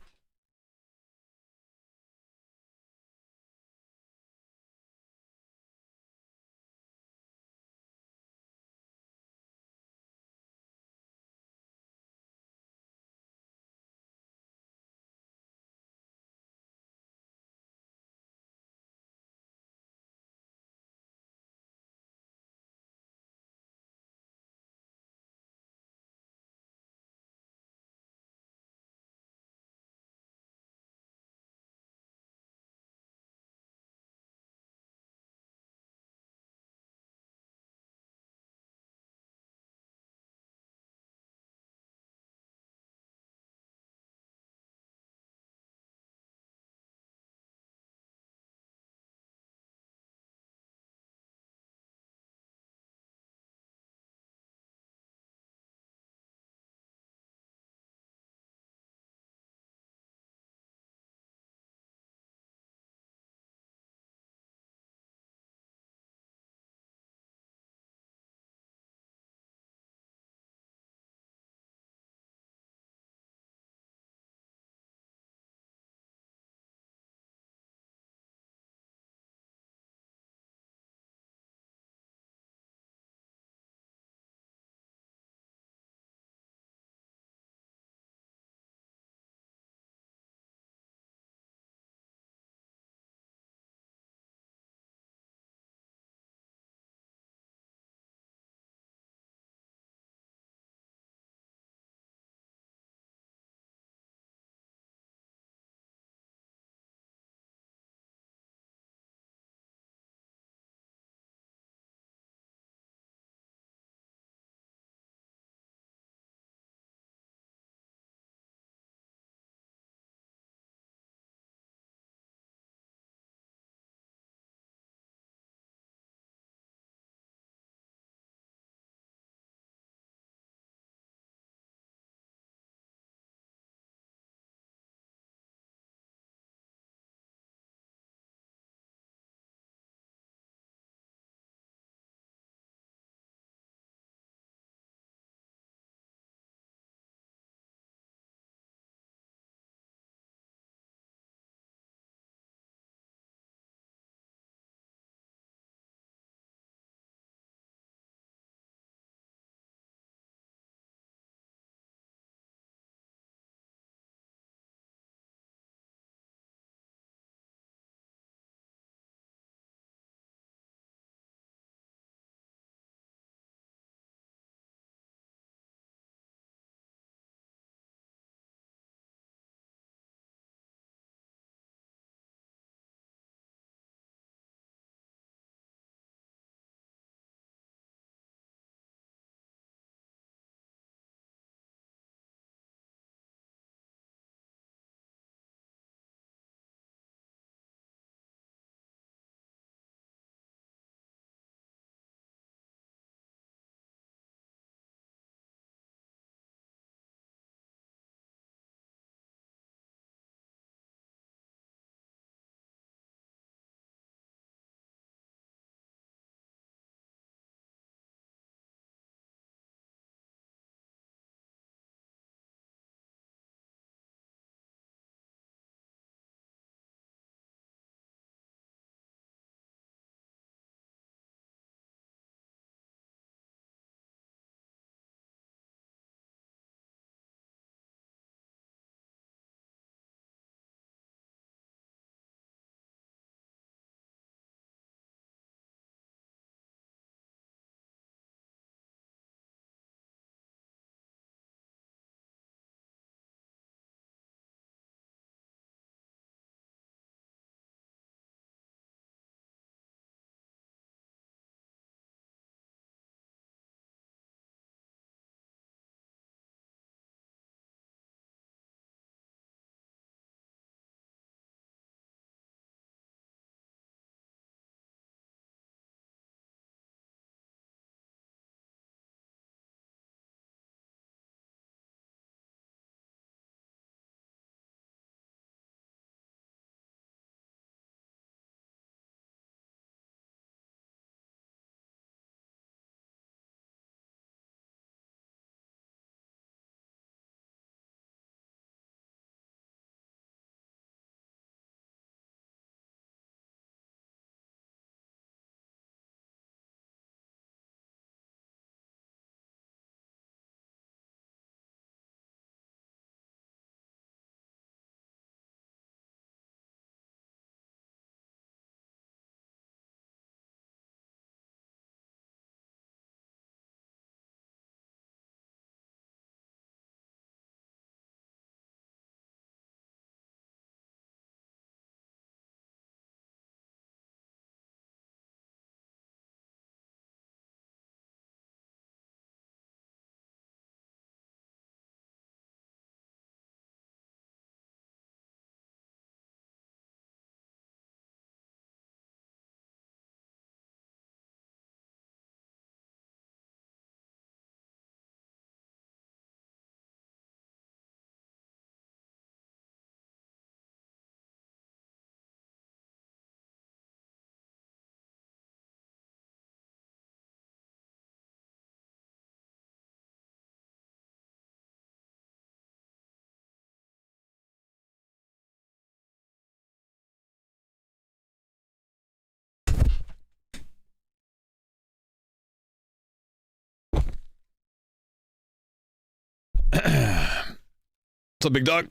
What's up, big dog?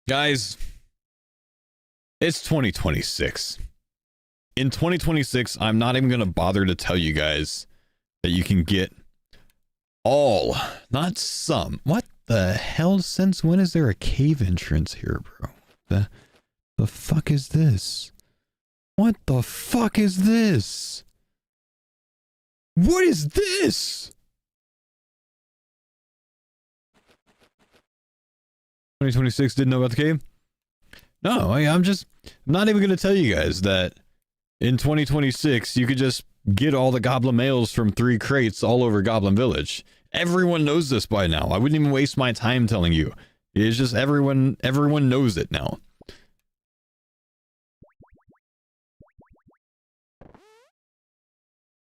Guys, it's 2026. In 2026, I'm not even going to bother to tell you guys that you can get all, not some. What the hell? Since when is there a cave entrance here, bro? The fuck is this? What the fuck is this? What is this? 2026 didn't know about the cave? No, I'm not even going to tell you guys that in 2026 you could just get all the goblin males from 3 crates all over Goblin Village. Everyone knows this by now. I wouldn't even waste my time telling you. It's just everyone knows it now.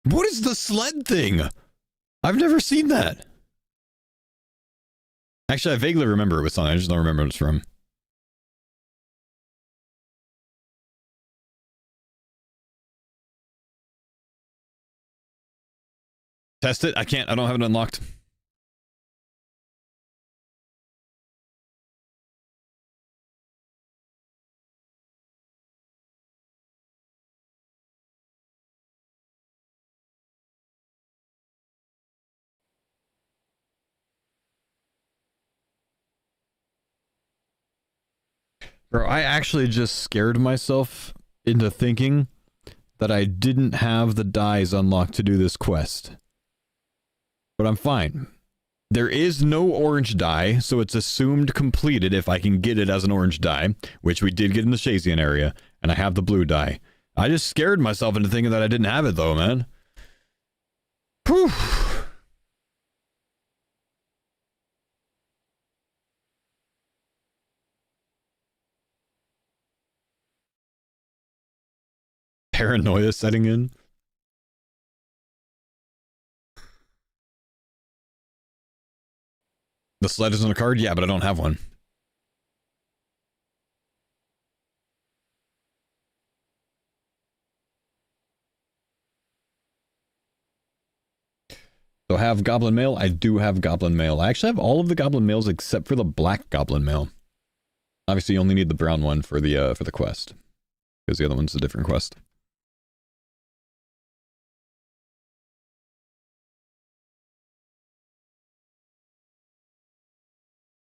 What is the sled thing? I've never seen that. Actually, I vaguely remember it was something. I just don't remember what it's from. Test it? I can't. I don't have it unlocked. Bro, I actually just scared myself into thinking that I didn't have the dies unlocked to do this quest. But I'm fine. There is no orange die, so it's assumed completed if I can get it as an orange die, which we did get in the Shazian area, and I have the blue die. I just scared myself into thinking that I didn't have it though, man. Whew. Paranoia setting in. The sled is on a card? Yeah, but I don't have one. So I have Goblin Mail. I do have Goblin Mail. I actually have all of the Goblin Mails except for the black Goblin Mail. Obviously, you only need the brown one for the quest, because the other one's a different quest.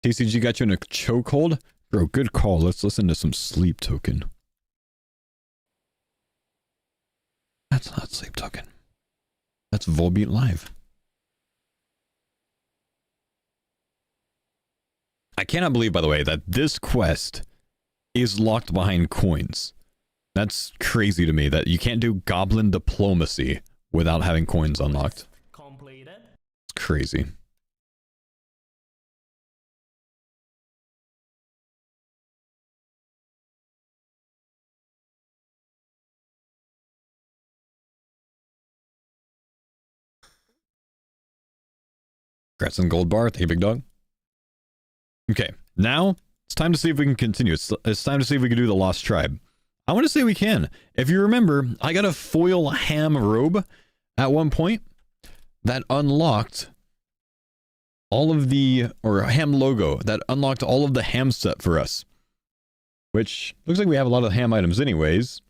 TCG got you in a chokehold? Bro, good call. Let's listen to some Sleep Token. That's not Sleep Token. That's Volbeat Live. I cannot believe, by the way, that this quest is locked behind coins. That's crazy to me, that you can't do Goblin Diplomacy without having coins unlocked. Completed. It's crazy. Congrats on gold bar. Thank you, big dog. Okay, now it's time to see if we can continue. It's time to see if we can do the Lost Tribe. I want to say we can. If you remember, I got a foil ham robe at one point that unlocked all of the, or ham logo, that unlocked all of the ham set for us. Which looks like we have a lot of ham items anyways.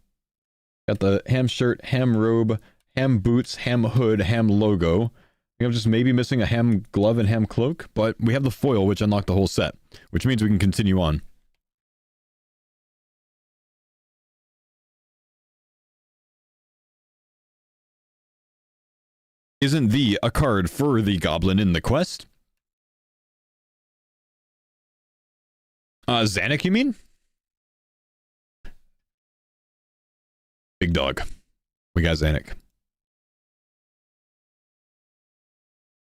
Got the ham shirt, ham robe, ham boots, ham hood, ham logo. I think I'm just maybe missing a ham glove and ham cloak, but we have the foil, which unlocked the whole set, which means we can continue on. Isn't the a card for the goblin in the quest? Zanuck, you mean? Big dog. We got Zanuck.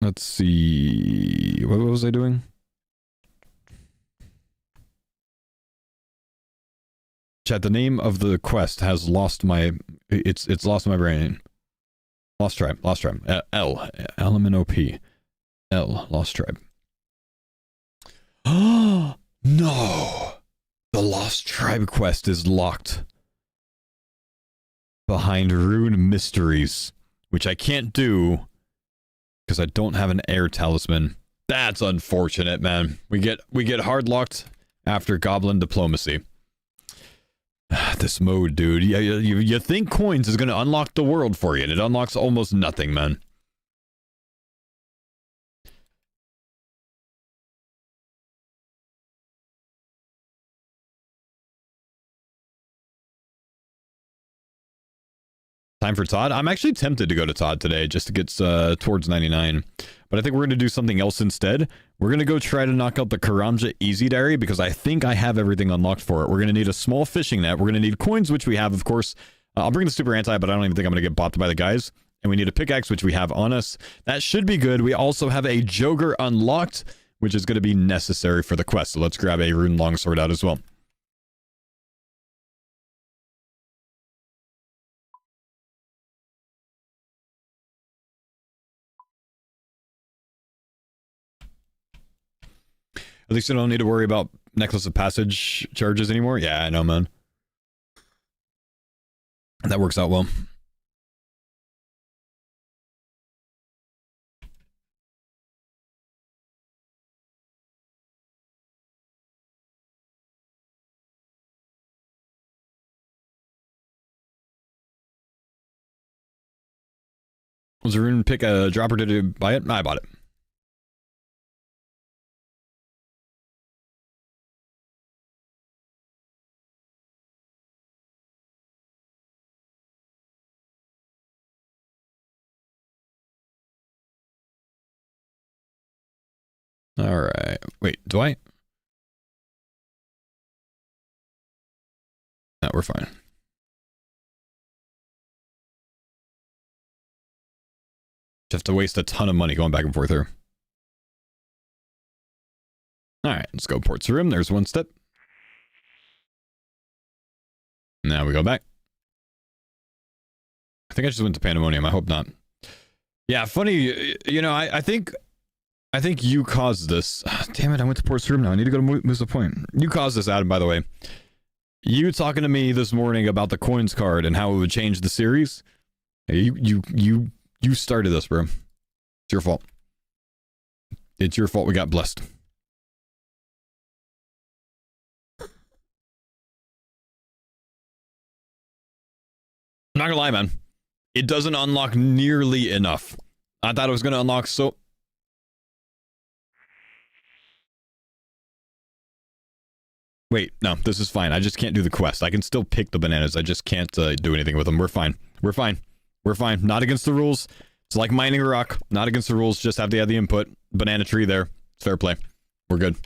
Let's see. What was I doing? Chat, the name of the quest has lost my... It's lost my brain. Lost Tribe. Lost Tribe. L. L-M-N-O-P. L. Lost Tribe. The Lost Tribe quest is locked behind Rune Mysteries, which I can't do because I don't have an air talisman. That's unfortunate, man. We get hard locked after Goblin Diplomacy. This mode, dude. Yeah, you think coins is gonna unlock the world for you, and it unlocks almost nothing, man. Time for Todd? I'm actually tempted to go to Todd today just to get towards 99. But I think we're going to do something else instead. We're going to go try to knock out the Karamja Easy Dairy because I think I have everything unlocked for it. We're going to need a small fishing net. We're going to need coins, which we have, of course. I'll bring the Super Anti, but I don't even think I'm going to get bopped by the guys. And we need a pickaxe, which we have on us. That should be good. We also have a Joger unlocked, which is going to be necessary for the quest. So let's grab a Rune Longsword out as well. At least I don't need to worry about Necklace of Passage charges anymore. Yeah, I know, man. That works out well. Was Arun pick a dropper to buy it? I bought it. All right. Wait, do I? No, we're fine. Just have to waste a ton of money going back and forth here. All right, let's go Port Sarim. There's one step. Now we go back. I think I just went to Pandemonium. I hope not. Yeah, funny. You know, I think you caused this. Damn it, I went to Port Sarim now. I need to go to Musa Point. You caused this, Adam, by the way. You talking to me this morning about the coins card and how it would change the series. You started this, bro. It's your fault. It's your fault we got blessed. I'm not gonna lie, man. It doesn't unlock nearly enough. I thought it was gonna unlock so... Wait, no, this is fine. I just can't do the quest. I can still pick the bananas. I just can't do anything with them. We're fine. We're fine. We're fine. Not against the rules. It's like mining a rock. Not against the rules. Just have to add the input. Banana tree there. It's fair play. We're good.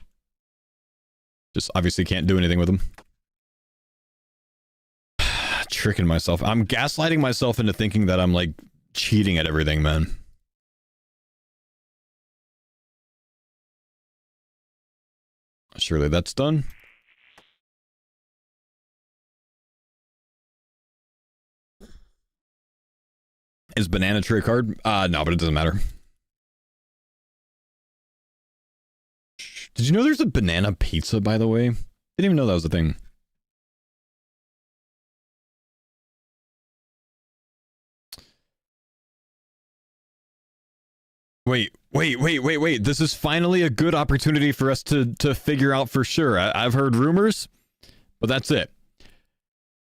Just obviously can't do anything with them. Tricking myself. I'm gaslighting myself into thinking that I'm like cheating at everything, man. Surely that's done. Is banana tree a card? No, but it doesn't matter. Did you know there's a banana pizza, by the way? Didn't even know that was a thing. Wait. This is finally a good opportunity for us to figure out for sure. I've heard rumors, but that's it.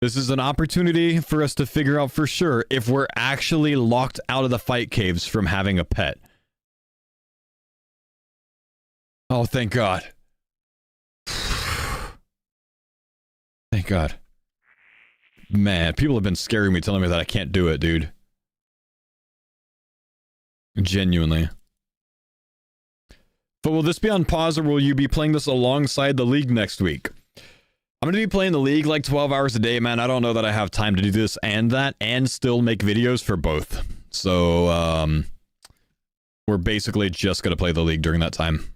This is an opportunity for us to figure out for sure if we're actually locked out of the fight caves from having a pet. Oh, thank God. Thank God. Man, people have been scaring me, telling me that I can't do it, dude. Genuinely. But will this be on pause, or will you be playing this alongside the league next week? I'm going to be playing the league like 12 hours a day, man. I don't know that I have time to do this and that and still make videos for both. So, we're basically just going to play the league during that time.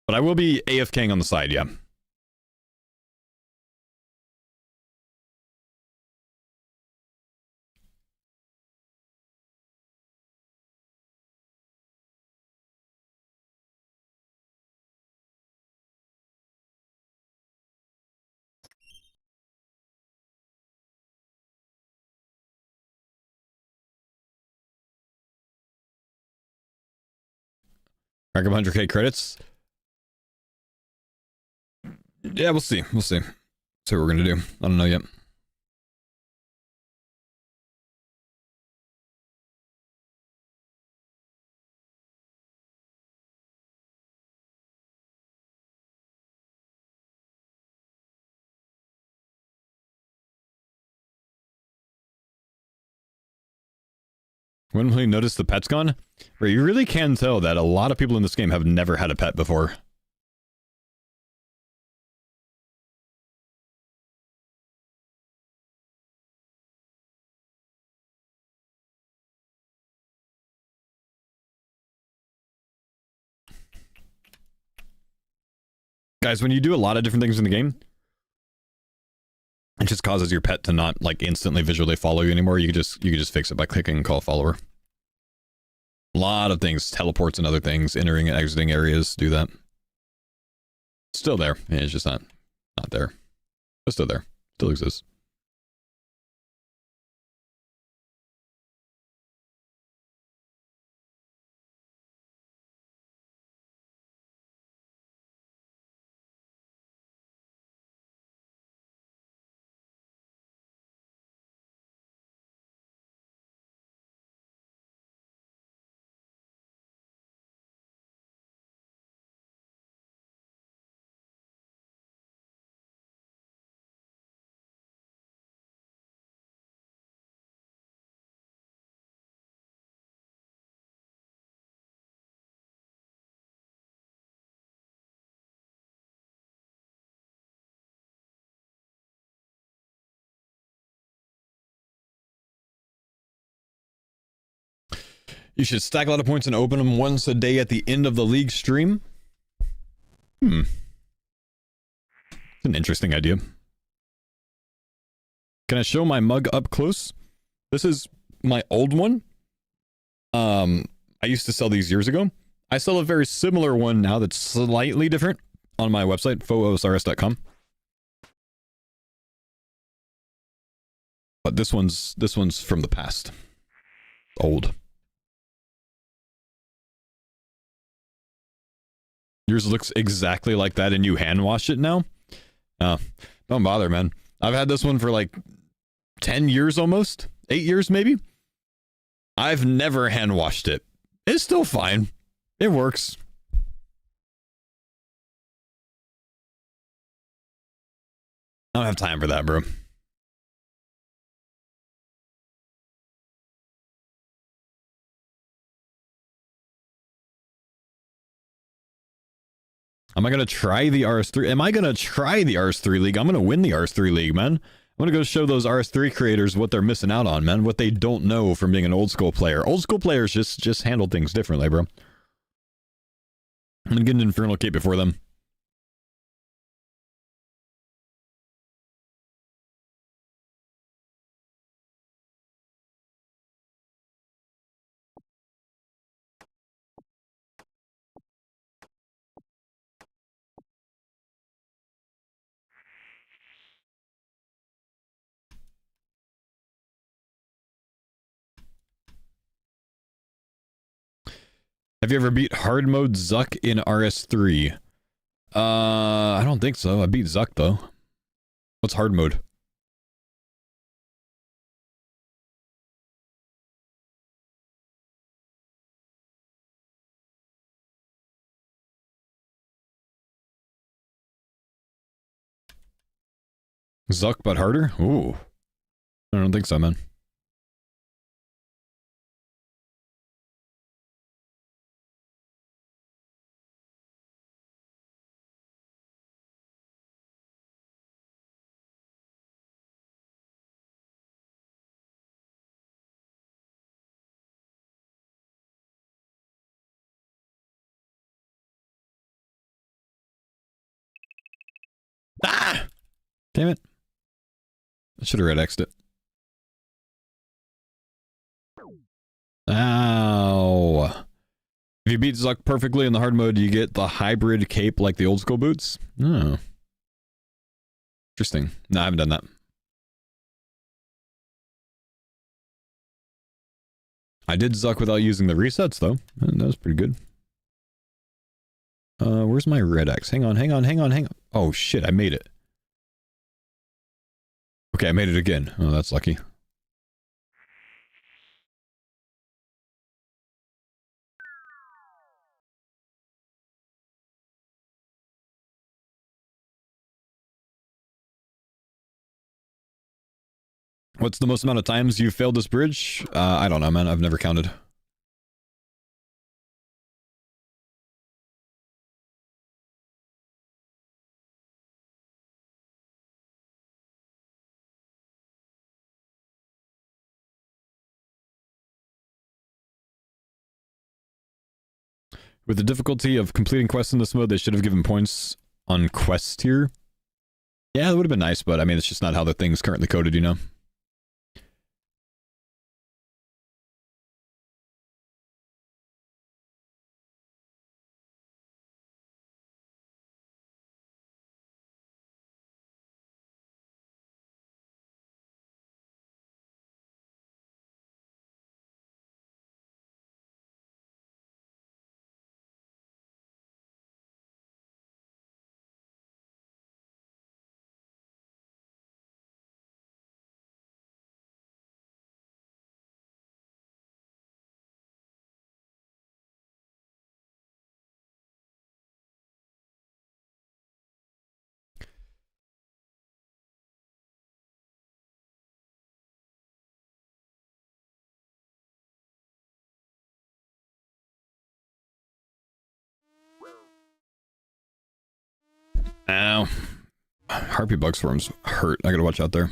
But I will be AFKing on the side, yeah. Rack up 100k credits. Yeah, we'll see. We'll see. See what we're gonna do. I don't know yet. When will you notice the pet's gone? Where you really can tell that a lot of people in this game have never had a pet before. Guys, when you do a lot of different things in the game, it just causes your pet to not like instantly visually follow you anymore. You can just fix it by clicking call follower. A lot of things, teleports and other things, entering and exiting areas do that. It's still there. It's just not there. It's still there. Still exists. You should stack a lot of points and open them once a day at the end of the league stream. It's an interesting idea. Can I show my mug up close? This is my old one. I used to sell these years ago. I sell a very similar one now that's slightly different on my website, foosrs.com. But this one's from the past. Old. Yours looks exactly like that and you hand wash it now? Don't bother, man. I've had this one for like 10 years almost. 8 years maybe. I've never hand washed it. It's still fine. It works. I don't have time for that, bro. Am I going to try the RS3? Am I going to try the RS3 League? I'm going to win the RS3 League, man. I'm going to go show those RS3 creators what they're missing out on, man. What they don't know from being an old school player. Old school players just handle things differently, bro. I'm going to get an Infernal Cape before them. Have you ever beat hard mode Zuck in RS3? I don't think so. I beat Zuck though. What's hard mode? Zuck but harder? Ooh. I don't think so, man. Ah! Damn it. I should have red X'd it. Ow. If you beat Zuck perfectly in the hard mode, you get the hybrid cape like the old school boots? Oh. Interesting. No, I haven't done that. I did Zuck without using the resets, though. That was pretty good. Where's my red X? Hang on, hang on, hang on, hang on. Oh shit, I made it. Okay, I made it again. Oh, that's lucky. What's the most amount of times you failed this bridge? I don't know, man. I've never counted. With the difficulty of completing quests in this mode, they should have given points on quest tier. Yeah, that would have been nice, but I mean, it's just not how the thing's currently coded, you know? Ow. Harpy bug swarms hurt. I gotta watch out there.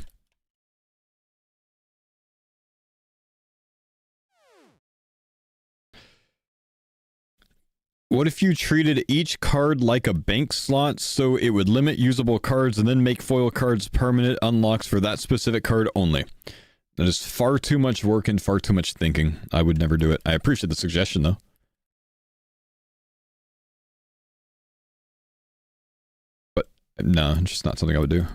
What if you treated each card like a bank slot so it would limit usable cards and then make foil cards permanent unlocks for that specific card only? That is far too much work and far too much thinking. I would never do it. I appreciate the suggestion though. But no, it's just not something I would do.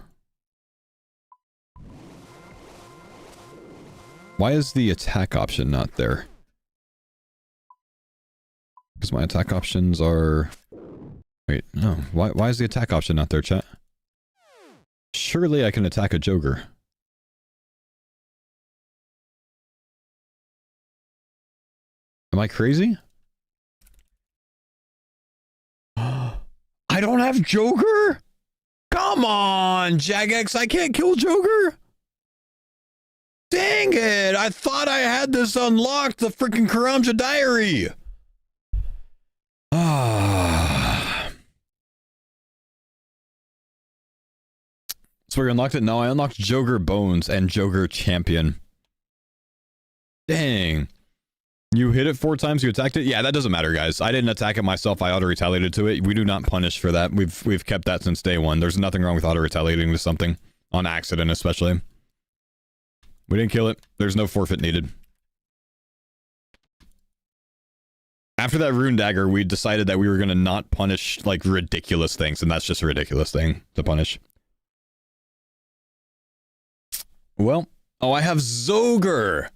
Why is the attack option not there? Because my attack options are... Wait, no. Why is the attack option not there, chat? Surely I can attack a Joker. Am I crazy? I don't have Joker? Come on, Jagex, I can't kill Joker? Dang it! I thought I had this unlocked, the freaking Karamja Diary! Ah. So we unlocked it? No, I unlocked Joker Bones and Joker Champion. Dang. You hit it 4 times, you attacked it? Yeah, that doesn't matter, guys. I didn't attack it myself, I auto-retaliated to it. We do not punish for that. We've kept that since day one. There's nothing wrong with auto-retaliating to something. On accident, especially. We didn't kill it. There's no forfeit needed. After that rune dagger, we decided that we were going to not punish, like, ridiculous things, and that's just a ridiculous thing to punish. Well, oh, I have Zoger!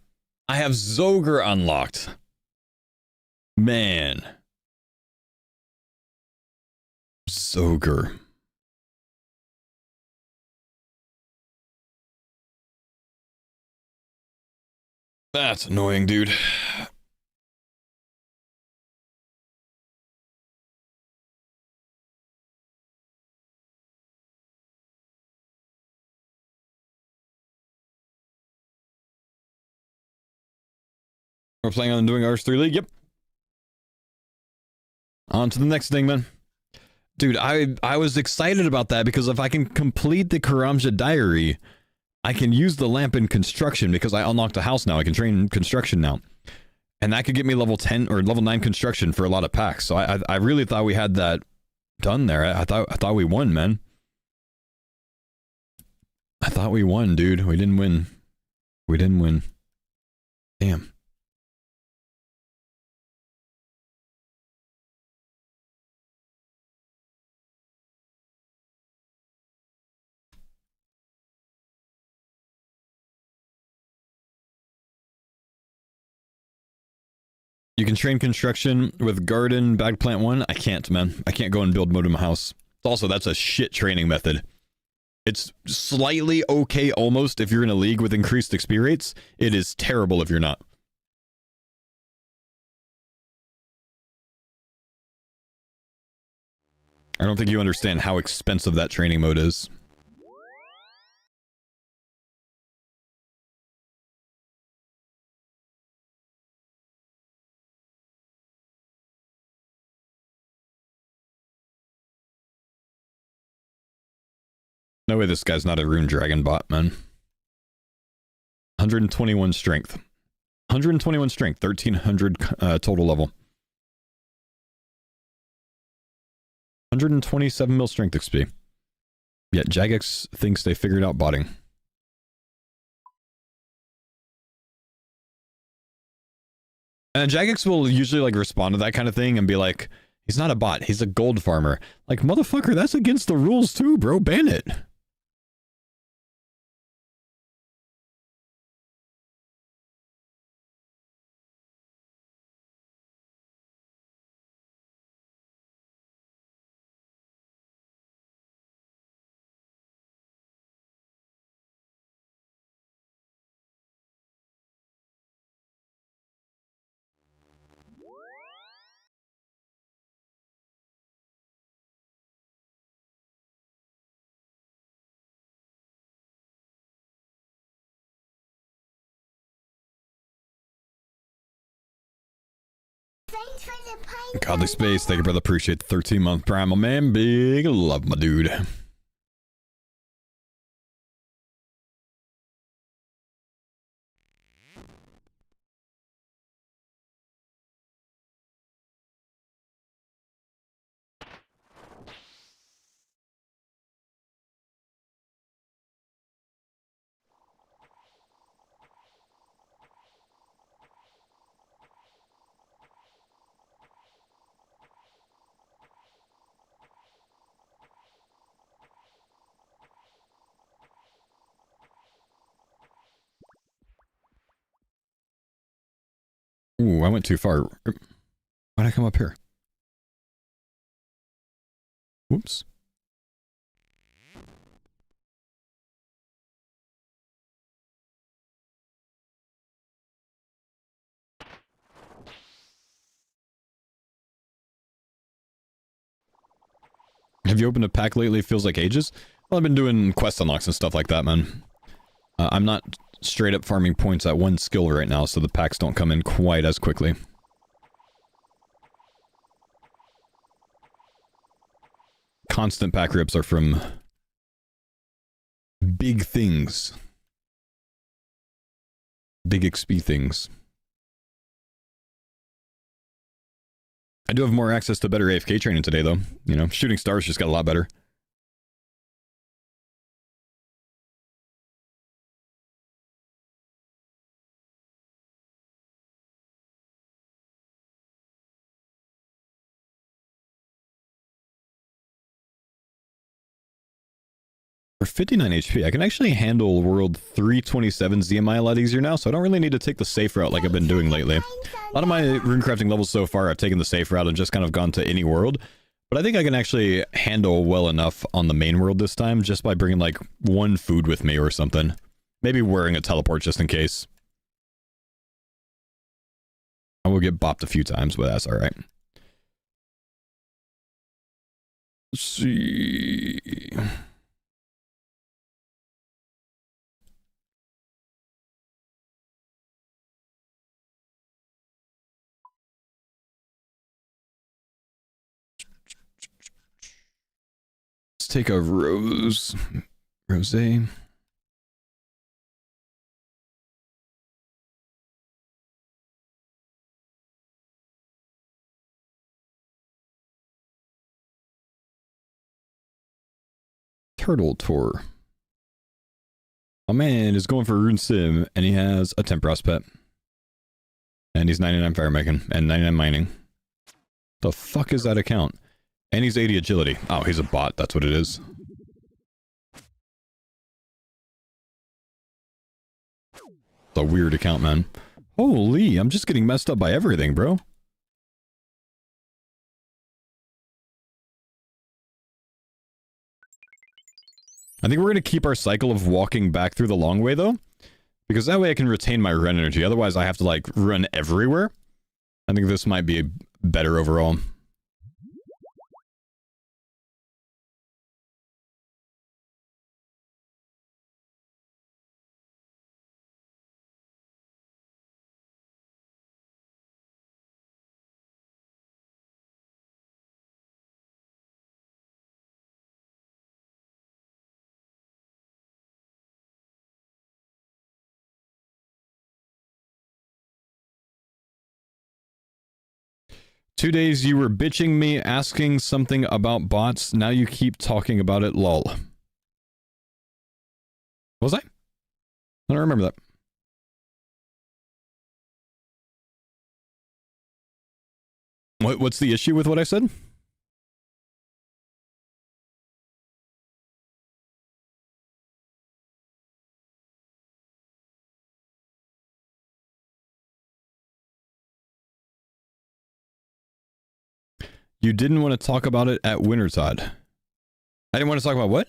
I have Zoger unlocked. Man. Zoger. That's annoying, dude. We're playing on doing RS3 League? Yep. On to the next thing, man. Dude, I was excited about that because if I can complete the Karamja Diary, I can use the lamp in construction because I unlocked a house now. I can train construction now. And that could get me level 10 or level 9 construction for a lot of packs. So I really thought we had that done there. I thought we won, man. I thought we won, dude. We didn't win. We didn't win. Damn. You can train construction with garden bag plant 1. I can't, man. I can't go and build mode in my house. Also, that's a shit training method. It's slightly okay almost if you're in a league with increased XP rates. It is terrible if you're not. I don't think you understand how expensive that training mode is. No way this guy's not a Rune Dragon bot, man. 121 strength. 121 strength, 1300 total level. 127 mil strength XP. Yet Jagex thinks they figured out botting. And Jagex will usually like respond to that kind of thing and be like, he's not a bot, he's a gold farmer. Like, motherfucker, that's against the rules too, bro. Ban it. Thanks for the pine Godly Space, thank you, brother. Appreciate the 13-month prime, my man. Big love, my dude. Ooh, I went too far. Why'd I come up here? Whoops. Have you opened a pack lately? Feels like ages. Well, I've been doing quest unlocks and stuff like that, man. I'm not straight up farming points at one skill right now, so the packs don't come in quite as quickly. Constant pack rips are from big things. Big XP things. I do have more access to better AFK training today, though. You know, shooting stars just got a lot better. For 59 HP, I can actually handle World 327 ZMI a lot easier now, so I don't really need to take the safe route like I've been doing lately. A lot of my runecrafting levels so far, I've taken the safe route and just kind of gone to any world. But I think I can actually handle well enough on the main world this time, just by bringing like one food with me or something. Maybe wearing a teleport just in case. I will get bopped a few times, but that's alright. Let's see... Take a rose. Rosé. Turtle Tour. My man is going for a Rune Sim, and he has a Temperos pet. And he's 99 firemaking and 99 mining. The fuck is that account? And he's 80 agility. Oh, he's a bot. That's what it is. It's a weird account, man. Holy, I'm just getting messed up by everything, bro. I think we're going to keep our cycle of walking back through the long way, though. Because that way I can retain my run energy. Otherwise, I have to, like, run everywhere. I think this might be better overall. Two days you were bitching me, asking something about bots. Now you keep talking about it, lol. Was I? I don't remember that. What's the issue with what I said? You didn't want to talk about it at Wintertide. I didn't want to talk about what?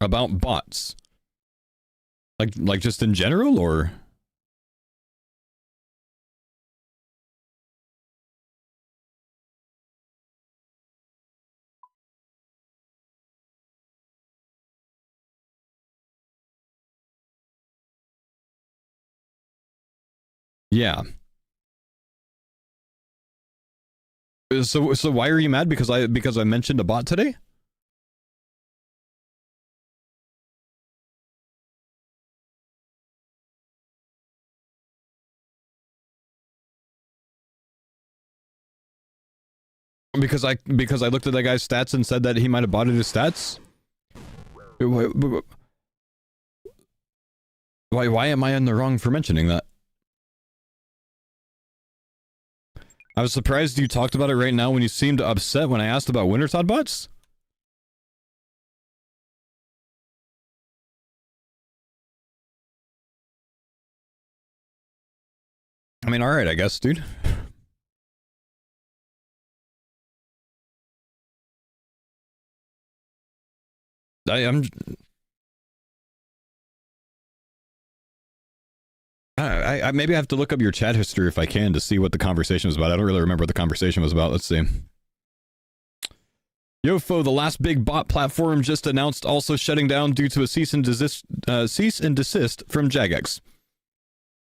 About bots. Like just in general, or? Yeah. So why are you mad? Because I mentioned a bot today? Because I looked at that guy's stats and said that he might have botted his stats? Why am I in the wrong for mentioning that? I was surprised you talked about it right now when you seemed upset when I asked about Wintertide bots. I mean, alright, I guess, dude. I'm... I maybe I have to look up your chat history if I can to see what the conversation was about. I don't really remember what the conversation was about. Let's see. Yofo, the last big bot platform just announced also shutting down due to a cease and desist from Jagex.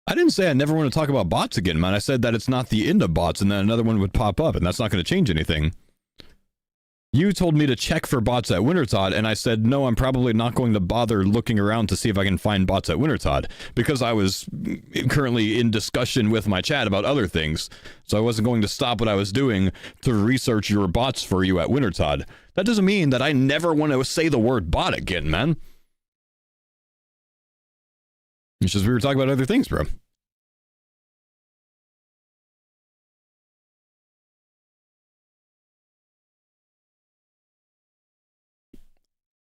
I didn't say I never want to talk about bots again, man. I said that it's not the end of bots and then another one would pop up and that's not going to change anything. You told me to check for bots at Wintertide, and I said, no, I'm probably not going to bother looking around to see if I can find bots at Wintertide, because I was currently in discussion with my chat about other things, so I wasn't going to stop what I was doing to research your bots for you at Wintertide. That doesn't mean that I never want to say the word bot again, man. It's just we were talking about other things, bro.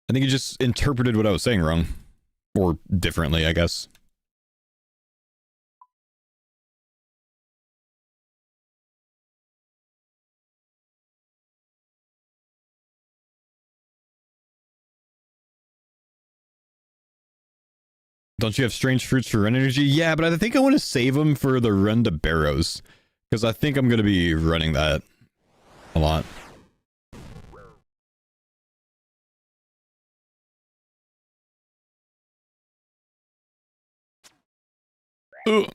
I think you just interpreted what I was saying wrong. Or differently, I guess. Don't you have strange fruits for run energy? Yeah, but I think I want to save them for the run to Barrows. Because I think I'm going to be running that a lot. Ugh.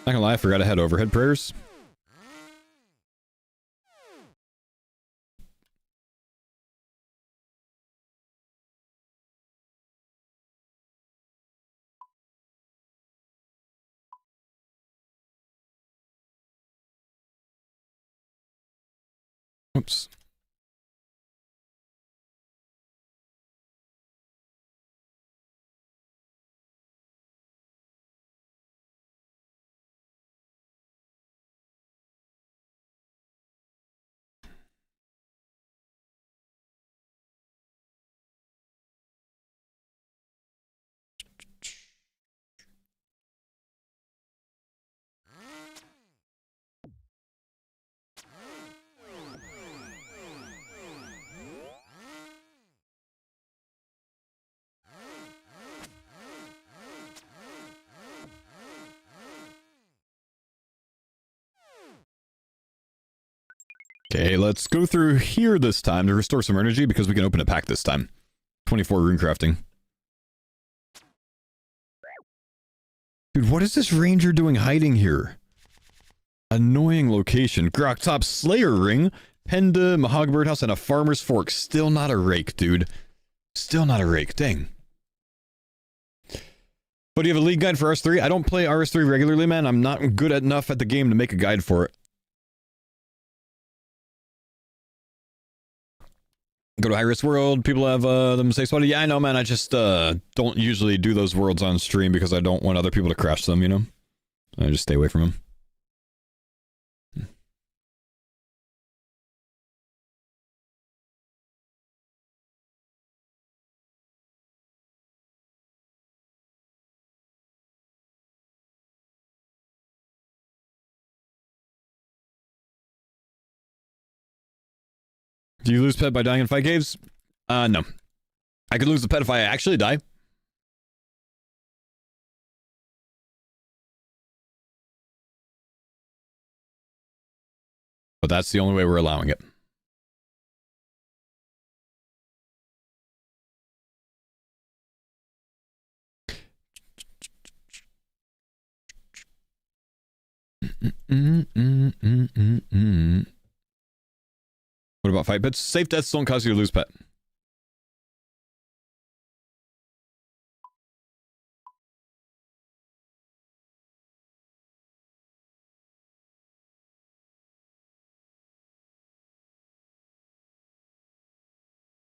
Not gonna lie, I forgot I had overhead prayers. Oops. Okay, let's go through here this time to restore some energy because we can open a pack this time. 24 rune crafting. Dude, what is this ranger doing hiding here? Annoying location. Grok Top Slayer Ring, Penda, Mahog Birdhouse, and a Farmer's Fork. Still not a rake, dude. Still not a rake. Dang. But do you have a league guide for RS3? I don't play RS3 regularly, man. I'm not good enough at the game to make a guide for it. Go to High Risk World. People have them say spotty. Yeah, I know, man. I just don't usually do those worlds on stream because I don't want other people to crash them, you know? I just stay away from them. Do you lose pet by dying in fight caves? No. I could lose the pet if I actually die. But that's the only way we're allowing it. What about fight pets? Safe deaths don't cause you to lose pet.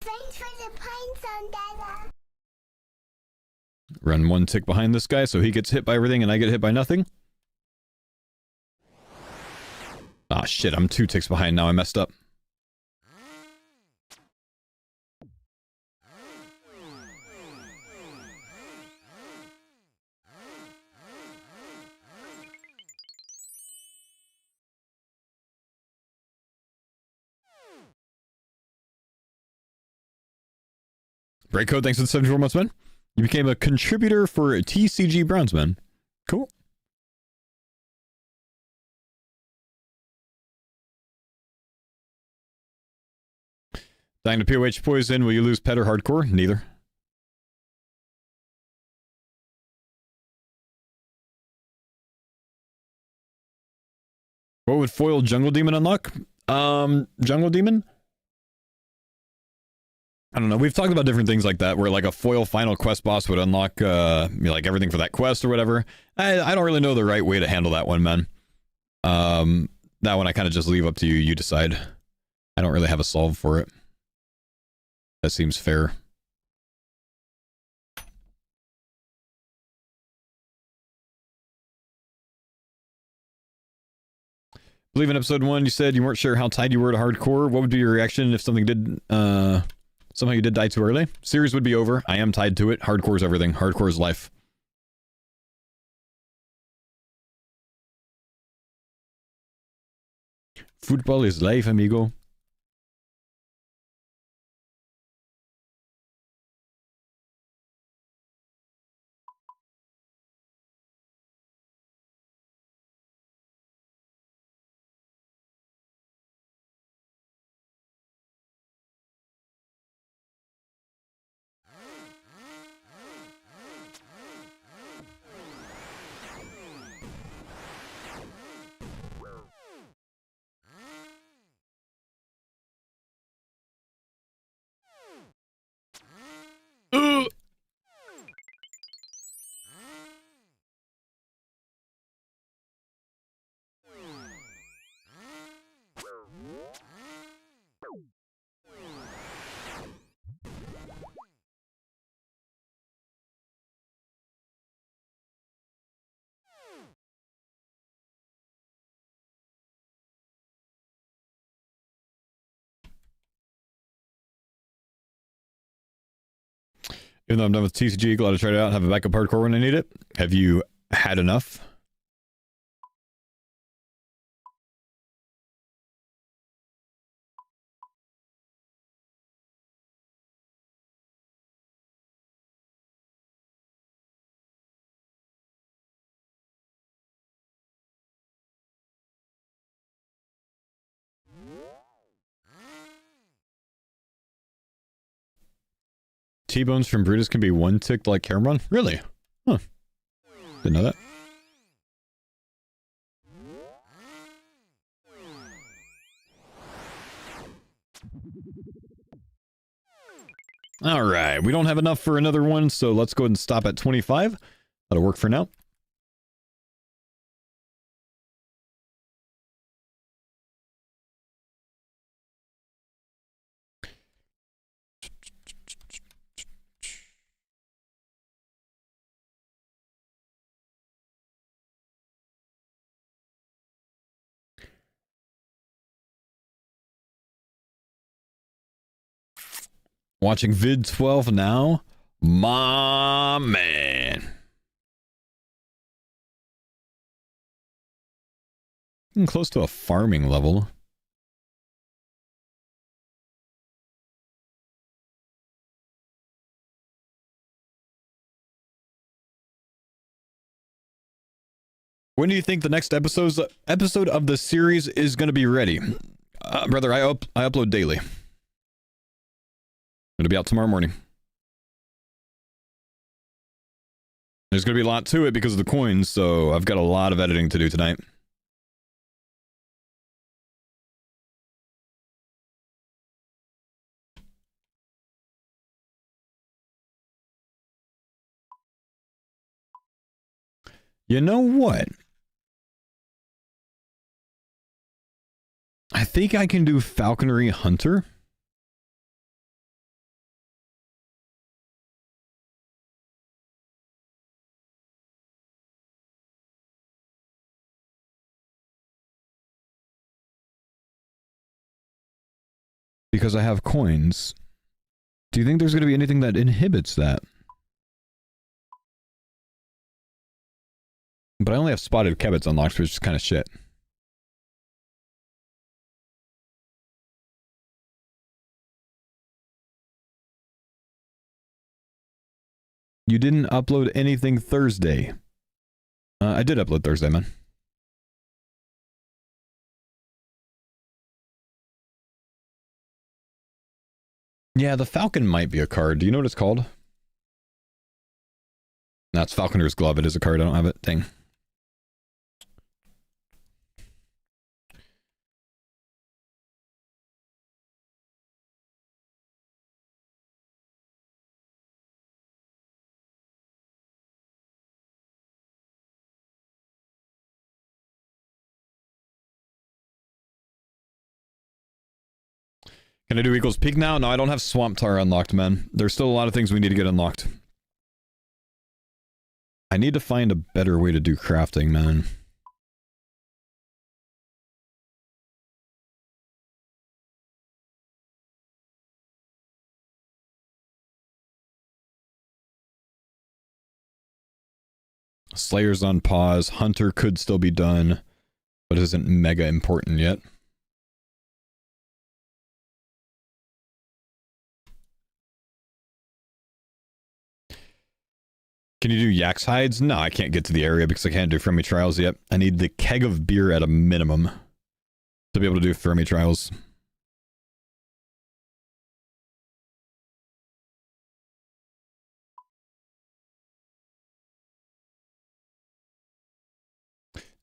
Thanks for the pine zone, Dada. Run one tick behind this guy so he gets hit by everything and I get hit by nothing. Ah, shit, I'm 2 ticks behind now. I messed up. Breakcode, thanks for the 74 months, man. You became a contributor for TCG Browns, man. Cool. Dying to POH poison, will you lose pet or hardcore? Neither. What would foil Jungle Demon unlock? Jungle Demon? I don't know. We've talked about different things like that, where like a foil final quest boss would unlock like everything for that quest or whatever. I don't really know the right way to handle that one, man. That one I kind of just leave up to you. You decide. I don't really have a solve for it. That seems fair. I believe in episode 1 you said you weren't sure how tied you were to hardcore. What would be your reaction if something did somehow you did die too early? Series would be over. I am tied to it. Hardcore is everything. Hardcore is life. Football is life, amigo. Even though I'm done with TCG, glad to try it out and have a backup hardcore when I need it. Have you had enough? T-bones from Brutus can be one-ticked like Cameron? Really? Huh. Didn't know that. Alright, we don't have enough for another one, so let's go ahead and stop at 25. That'll work for now. Watching vid 12 now? My man. Getting close to a farming level. When do you think the next episode of the series is going to be ready? Brother, I upload daily. It'll be out tomorrow morning. There's going to be a lot to it because of the coins, so I've got a lot of editing to do tonight. You know what? I think I can do Falconry Hunter. Because I have coins. Do you think there's going to be anything that inhibits that? But I only have spotted kebits unlocked, which is kind of shit. You didn't upload anything Thursday. I did upload Thursday, man. Yeah, the Falcon might be a card. Do you know what it's called? That's Falconer's Glove. It is a card. I don't have it. Dang. Can I do Eagle's Peak now? No, I don't have Swamp Tar unlocked, man. There's still a lot of things we need to get unlocked. I need to find a better way to do crafting, man. Slayer's on pause. Hunter could still be done, but isn't mega important yet. Can you do Yak's Hides? No, I can't get to the area because I can't do Fermi Trials yet. I need the keg of beer at a minimum to be able to do Fermi Trials.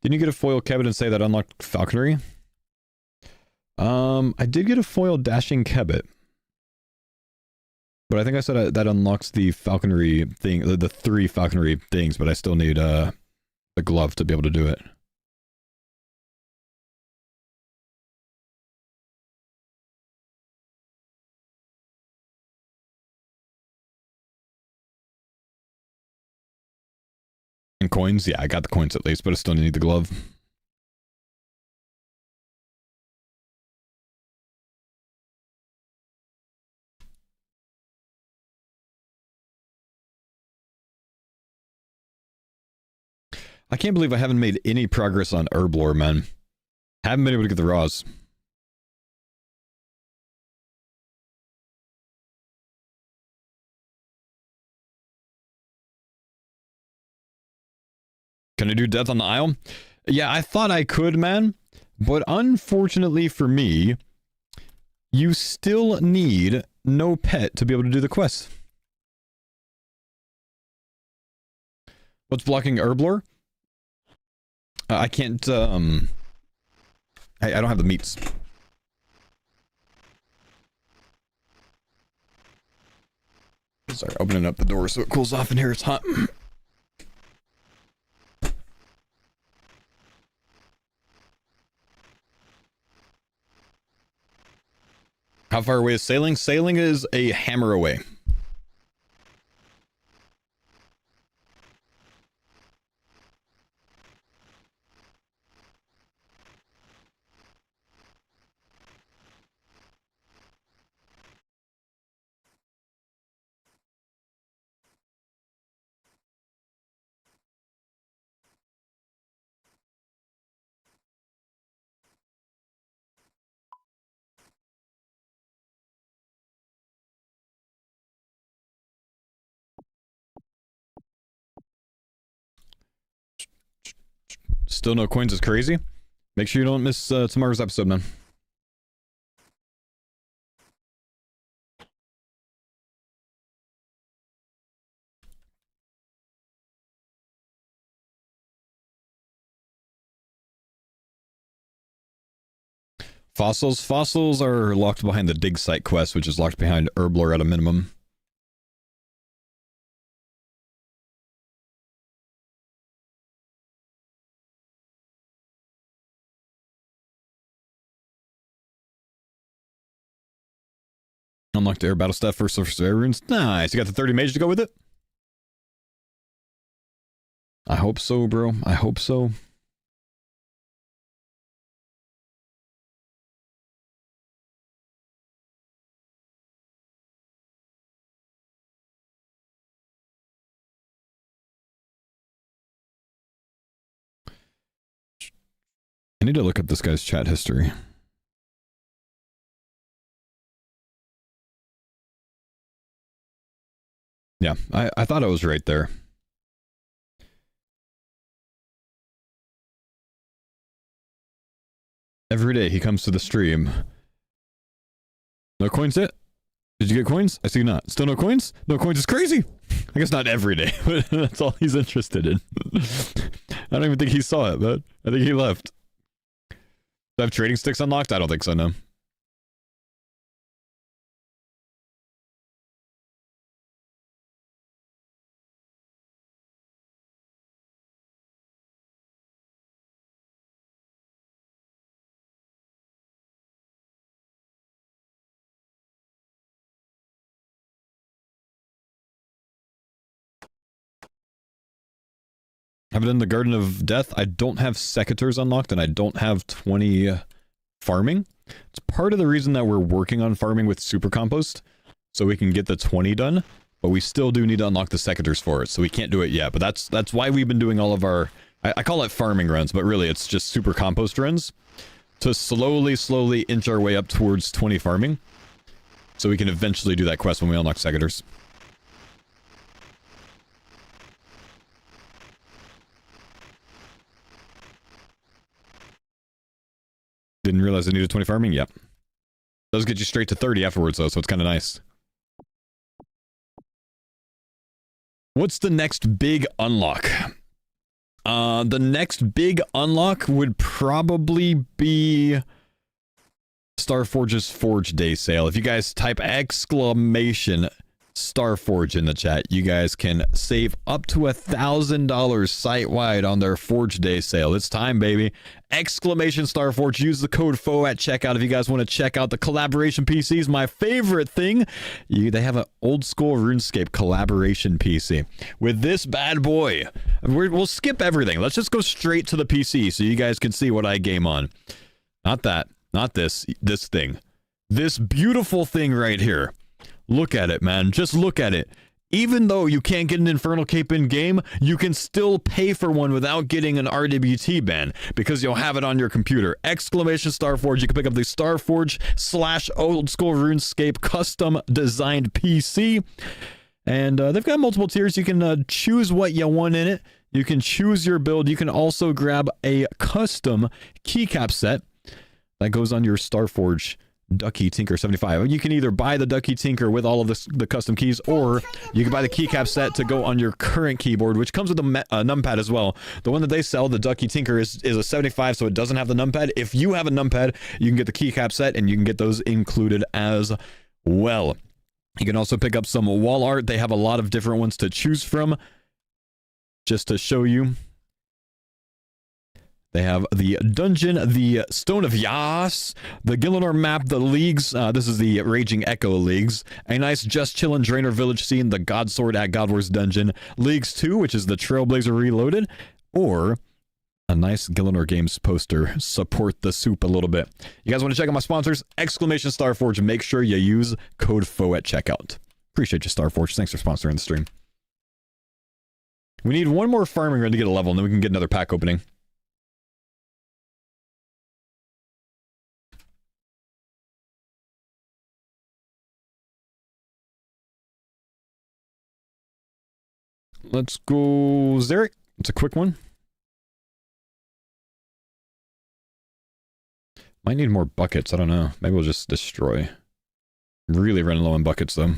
Didn't you get a foil Kebbit and say that unlocked Falconry? I did get a foil Dashing Kebbit. But I think I said that unlocks the Falconry thing, the 3 Falconry things, but I still need the glove to be able to do it. And coins? Yeah, I got the coins at least, but I still need the glove. I can't believe I haven't made any progress on Herblore, man. Haven't been able to get the raws. Can I do Death on the Isle? Yeah, I thought I could, man. But unfortunately for me, you still need no pet to be able to do the quest. What's blocking Herblore? I can't, I don't have the meats. Sorry, opening up the door so it cools off in here. It's hot. How far away is sailing? Sailing is a hammer away. Still no coins is crazy. Make sure you don't miss tomorrow's episode, man. Fossils. Fossils are locked behind the dig site quest, which is locked behind Herblore at a minimum. Unlocked air battle stuff for surface air runes. Nice. You got the 30 mage to go with it? I hope so, bro. I hope so. I need to look up this guy's chat history. Yeah, I thought I was right there. Every day he comes to the stream. No coins yet? Did you get coins? I see not. Still no coins? No coins is crazy! I guess not every day, but that's all he's interested in. I don't even think he saw it, but I think he left. Do I have trading sticks unlocked? I don't think so, no. Have it in the Garden of Death. I don't have secateurs unlocked, and I don't have 20 farming. It's part of the reason that we're working on farming with super compost, so we can get the 20 done, but we still do need to unlock the secateurs for it, so we can't do it yet. But that's why we've been doing all of our... I call it farming runs, but really it's just super compost runs, to slowly inch our way up towards 20 farming, so we can eventually do that quest when we unlock secateurs. Didn't realize I needed 20 farming? Yep. Does get you straight to 30 afterwards, though, so it's kind of nice. What's the next big unlock? The next big unlock would probably be Starforge's Forge Day sale. If you guys type exclamation Starforge in the chat, you guys can save up to $1,000 site-wide on their Forge Day sale. It's time, baby. Exclamation Starforge. Use the code FO at checkout if you guys want to check out the collaboration PCs. My favorite thing, they have an old school RuneScape collaboration PC. With this bad boy, we'll skip everything. Let's just go straight to the PC so you guys can see what I game on. Not that. Not this. This thing. This beautiful thing right here. Look at it, man. Just look at it. Even though you can't get an Infernal Cape in-game, you can still pay for one without getting an RWT ban, because you'll have it on your computer. Exclamation Starforge. You can pick up the Starforge / Old School RuneScape custom designed PC. And they've got multiple tiers. You can choose what you want in it. You can choose your build. You can also grab a custom keycap set that goes on your Starforge Ducky Tinker 75. You can either buy the Ducky Tinker with all of the custom keys, or you can buy the keycap set to go on your current keyboard, which comes with a numpad as well. The one that they sell, the Ducky Tinker, is a 75, so it doesn't have the numpad. If you have a numpad, you can get the keycap set, and you can get those included as well. You can also pick up some wall art. They have a lot of different ones to choose from. Just to show you, they have the dungeon, the Stone of Yas, the Gillinor map, the leagues. This is the Raging Echo leagues. A nice Just Chillin' Draenor village scene, the Godsword at Godwar's dungeon. Leagues 2, which is the Trailblazer Reloaded. Or a nice Gillinor Games poster. Support the soup a little bit. You guys want to check out my sponsors? Exclamation Starforge. Make sure you use code FO at checkout. Appreciate you, Starforge. Thanks for sponsoring the stream. We need one more farming run to get a level, and then we can get another pack opening. Let's go Zarek. It's a quick one. Might need more buckets. I don't know. Maybe we'll just destroy. Really running low on buckets, though.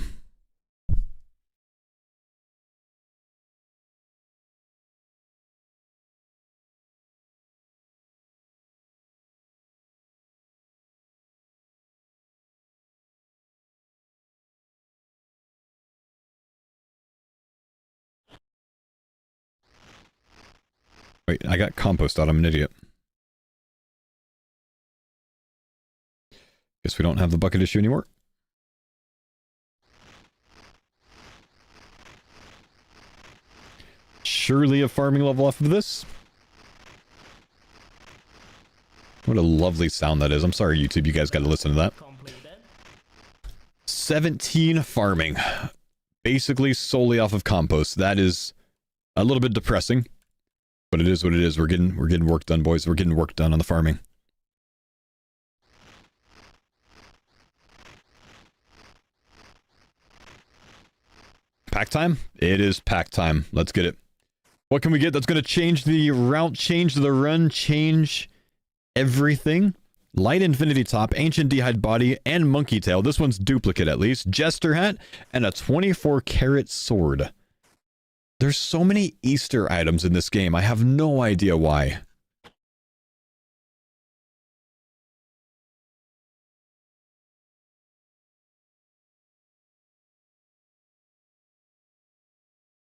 Wait, I got compost out. I'm an idiot. Guess we don't have the bucket issue anymore. Surely a farming level off of this. What a lovely sound that is. I'm sorry, YouTube. You guys got to listen to that. 17 farming. Basically solely off of compost. That is a little bit depressing. But it is what it is. We're getting work done, boys. We're getting work done on the farming. Pack time? It is pack time. Let's get it. What can we get that's going to change the route, change the run, change everything? Light Infinity Top, Ancient D'hide Body, and Monkey Tail. This one's duplicate at least. Jester Hat, and a 24-karat sword. There's so many Easter items in this game. I have no idea why.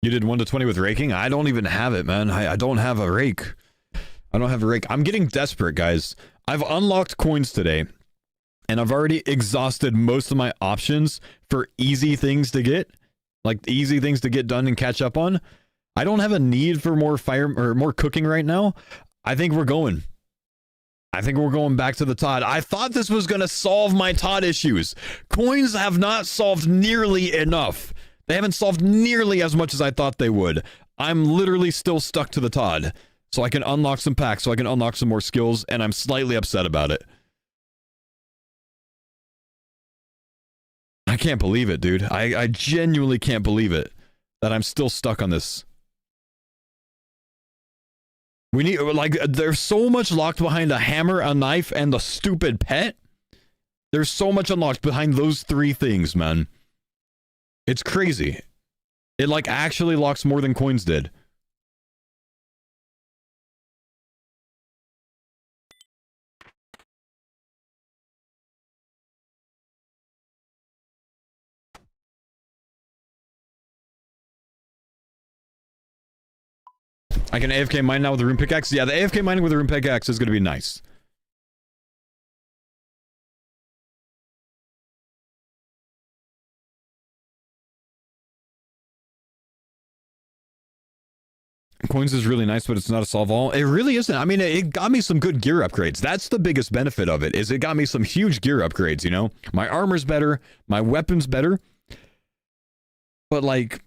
You did 1 to 20 with raking? I don't even have it, man. I don't have a rake. I don't have a rake. I'm getting desperate, guys. I've unlocked coins today, and I've already exhausted most of my options for easy things to get. Like easy things to get done and catch up on. I don't have a need for more fire or more cooking right now. I think we're going. I think we're going back to the Todd. I thought this was going to solve my Todd issues. Coins have not solved nearly enough. They haven't solved nearly as much as I thought they would. I'm literally still stuck to the Todd. So I can unlock some packs, so I can unlock some more skills, and I'm slightly upset about it. I can't believe it, dude. I genuinely can't believe it that I'm still stuck on this. We need, like, there's so much locked behind a hammer, a knife, and the stupid pet. There's so much unlocked behind those 3 things, man. It's crazy. It, like, actually locks more than coins did. I can AFK mine now with the rune pickaxe. Yeah, the AFK mining with the rune pickaxe is going to be nice. Coins is really nice, but it's not a solve all. It really isn't. I mean, it got me some good gear upgrades. That's the biggest benefit of it, is it got me some huge gear upgrades, you know? My armor's better, my weapon's better. But, like,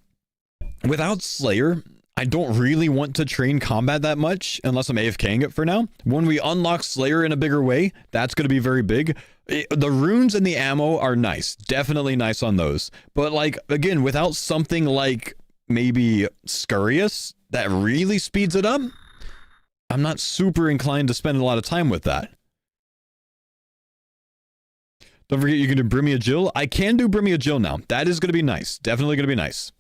without Slayer, I don't really want to train combat that much unless I'm AFKing it for now. When we unlock Slayer in a bigger way, that's going to be very big. The runes and the ammo are nice. Definitely nice on those. But, like, again, without something like maybe Scurious that really speeds it up, I'm not super inclined to spend a lot of time with that. Don't forget you can do Brimia Jill. I can do Brimia Jill now. That is going to be nice. Definitely going to be nice.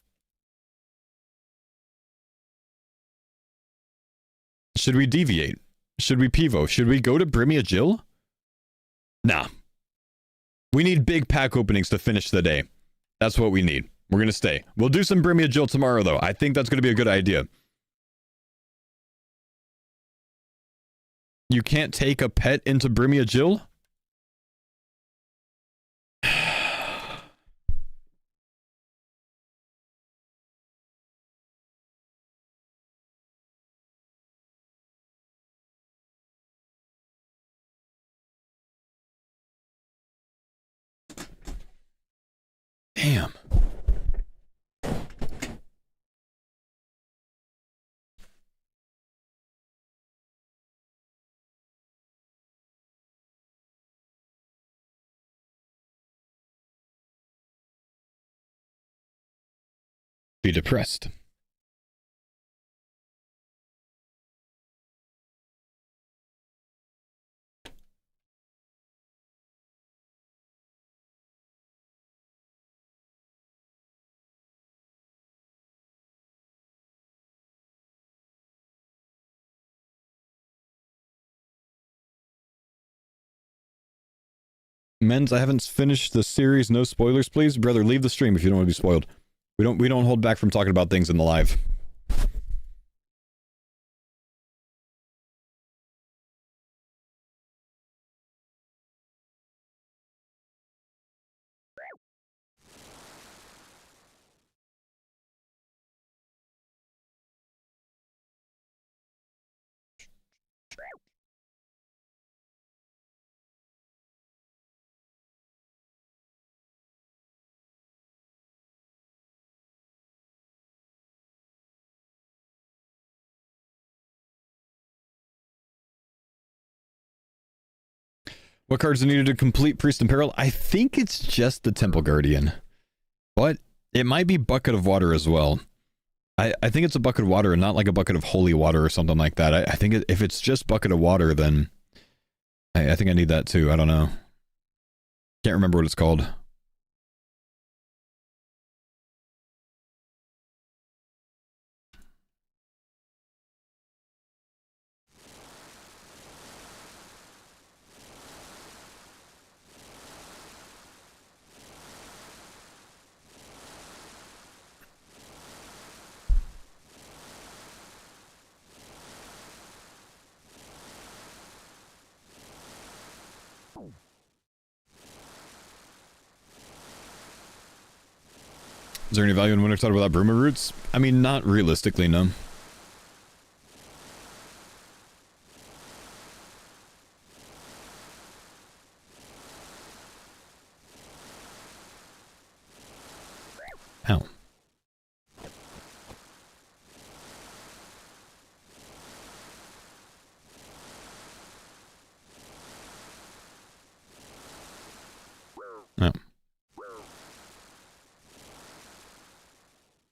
Should we deviate? Should we pivo? Should we go to Brimia Jill? Nah. We need big pack openings to finish the day. That's what we need. We're going to stay. We'll do some Brimia Jill tomorrow, though. I think that's going to be a good idea. You can't take a pet into Brimia Jill? Damn. Be depressed. Men's, I haven't finished the series. No spoilers, please. Brother, leave the stream if you don't want to be spoiled. We don't hold back from talking about things in the live. What cards are needed to complete Priest in Peril? I think it's just the Temple Guardian. But it might be Bucket of Water as well. I think it's a Bucket of Water and not like a Bucket of Holy Water or something like that. I think if it's just Bucket of Water, then I think I need that too. I don't know. Can't remember what it's called. Is there any value in Winter Starter without Bruma Roots? I mean, not realistically, no. Ow. Oh.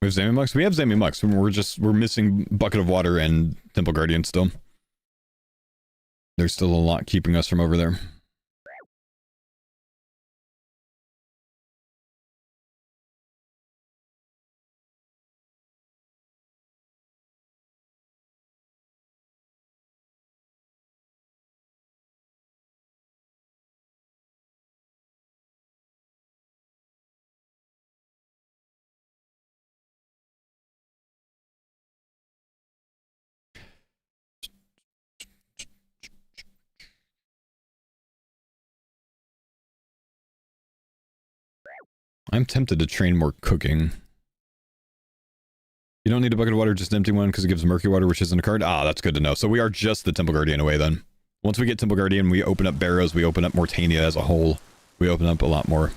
We have Zami Mux? We have Zami Mux. We're missing Bucket of Water and Temple Guardian still. There's still a lot keeping us from over there. I'm tempted to train more cooking. You don't need a bucket of water, just an empty one, because it gives murky water, which isn't a card. Ah, that's good to know. So we are just the Temple Guardian away then. Once we get Temple Guardian, we open up Barrows, we open up Mortania as a whole. We open up a lot more.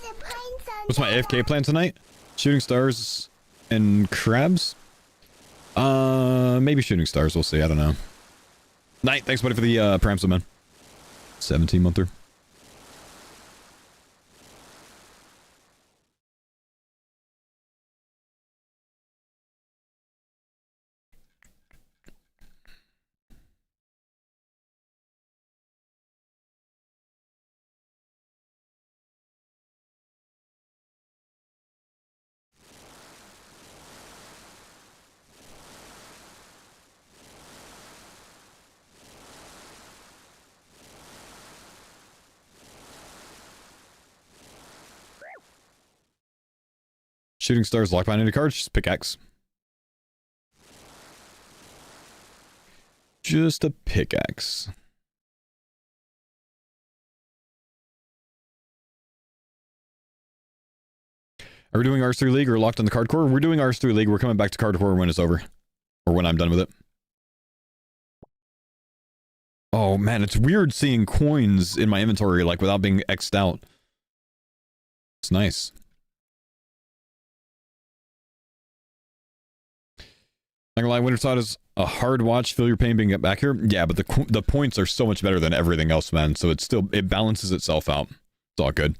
the pines on What's my that AFK plan tonight? Shooting stars and crabs? Maybe shooting stars. We'll see. I don't know. Night. Thanks, buddy, for the Prime sub, man. 17-monther. Shooting stars, lock behind any cards, just pickaxe. Just a pickaxe. Are we doing RS3 League or locked on the Cardcore? We're doing RS3 League. We're coming back to Cardcore when it's over. Or when I'm done with it. Oh man, it's weird seeing coins in my inventory like without being X'd out. It's nice. Not gonna lie, Winterside is a hard watch. Feel your pain being back here. Yeah, but the points are so much better than everything else, man. So it balances itself out. It's all good.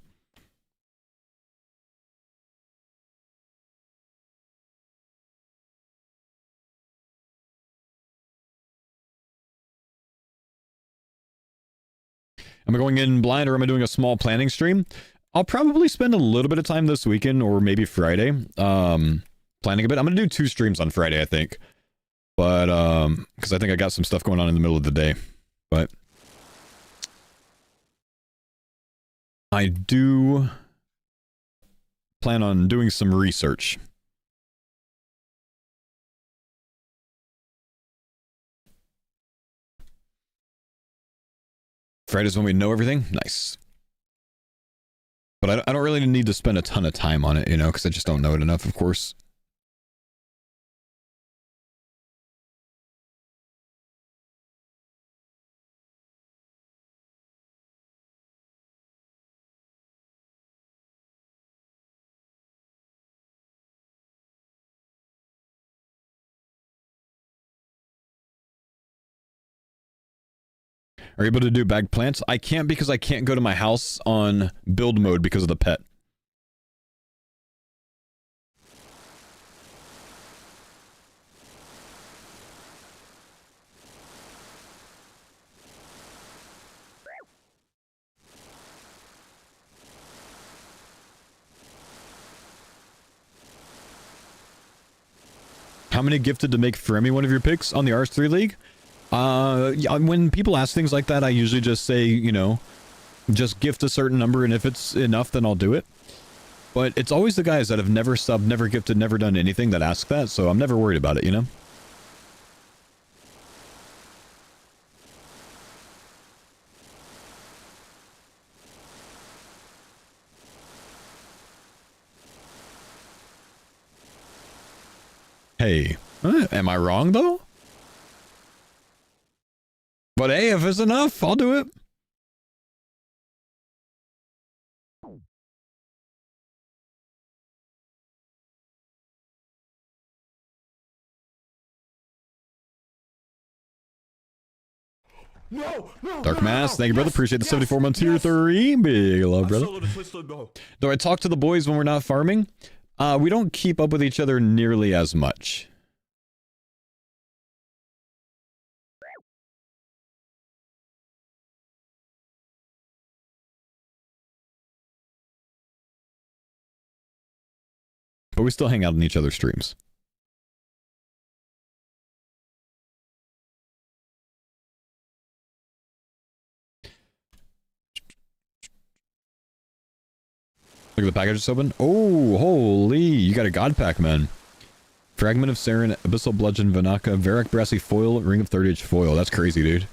Am I going in blind or am I doing a small planning stream? I'll probably spend a little bit of time this weekend or maybe Friday planning a bit. I'm going to do 2 streams on Friday, I think. But, because I think I got some stuff going on in the middle of the day. But I do plan on doing some research. Friday's when we know everything? Nice. But I don't really need to spend a ton of time on it, you know, because I just don't know it enough, of course. Are you able to do bag plants? I can't because I can't go to my house on build mode because of the pet. How many gifted to make for any one of your picks on the RS3 League? Yeah, when people ask things like that, I usually just say, you know, just gift a certain number, and if it's enough, then I'll do it. But it's always the guys that have never subbed, never gifted, never done anything that ask that, so I'm never worried about it, you know? Hey, am I wrong, though? But hey, if it's enough, I'll do it. No, Dark Mass, thank you, brother. Appreciate the 74 months tier 3. Big love, brother. Though I talk to the boys when we're not farming, we don't keep up with each other nearly as much. But we still hang out in each other's streams. Look at the package it's open. Oh, holy. You got a god pack, man. Fragment of Saren, Abyssal Bludgeon, Vanaka, Varrock Brassy Foil, Ring of 30-inch Foil. That's crazy, dude.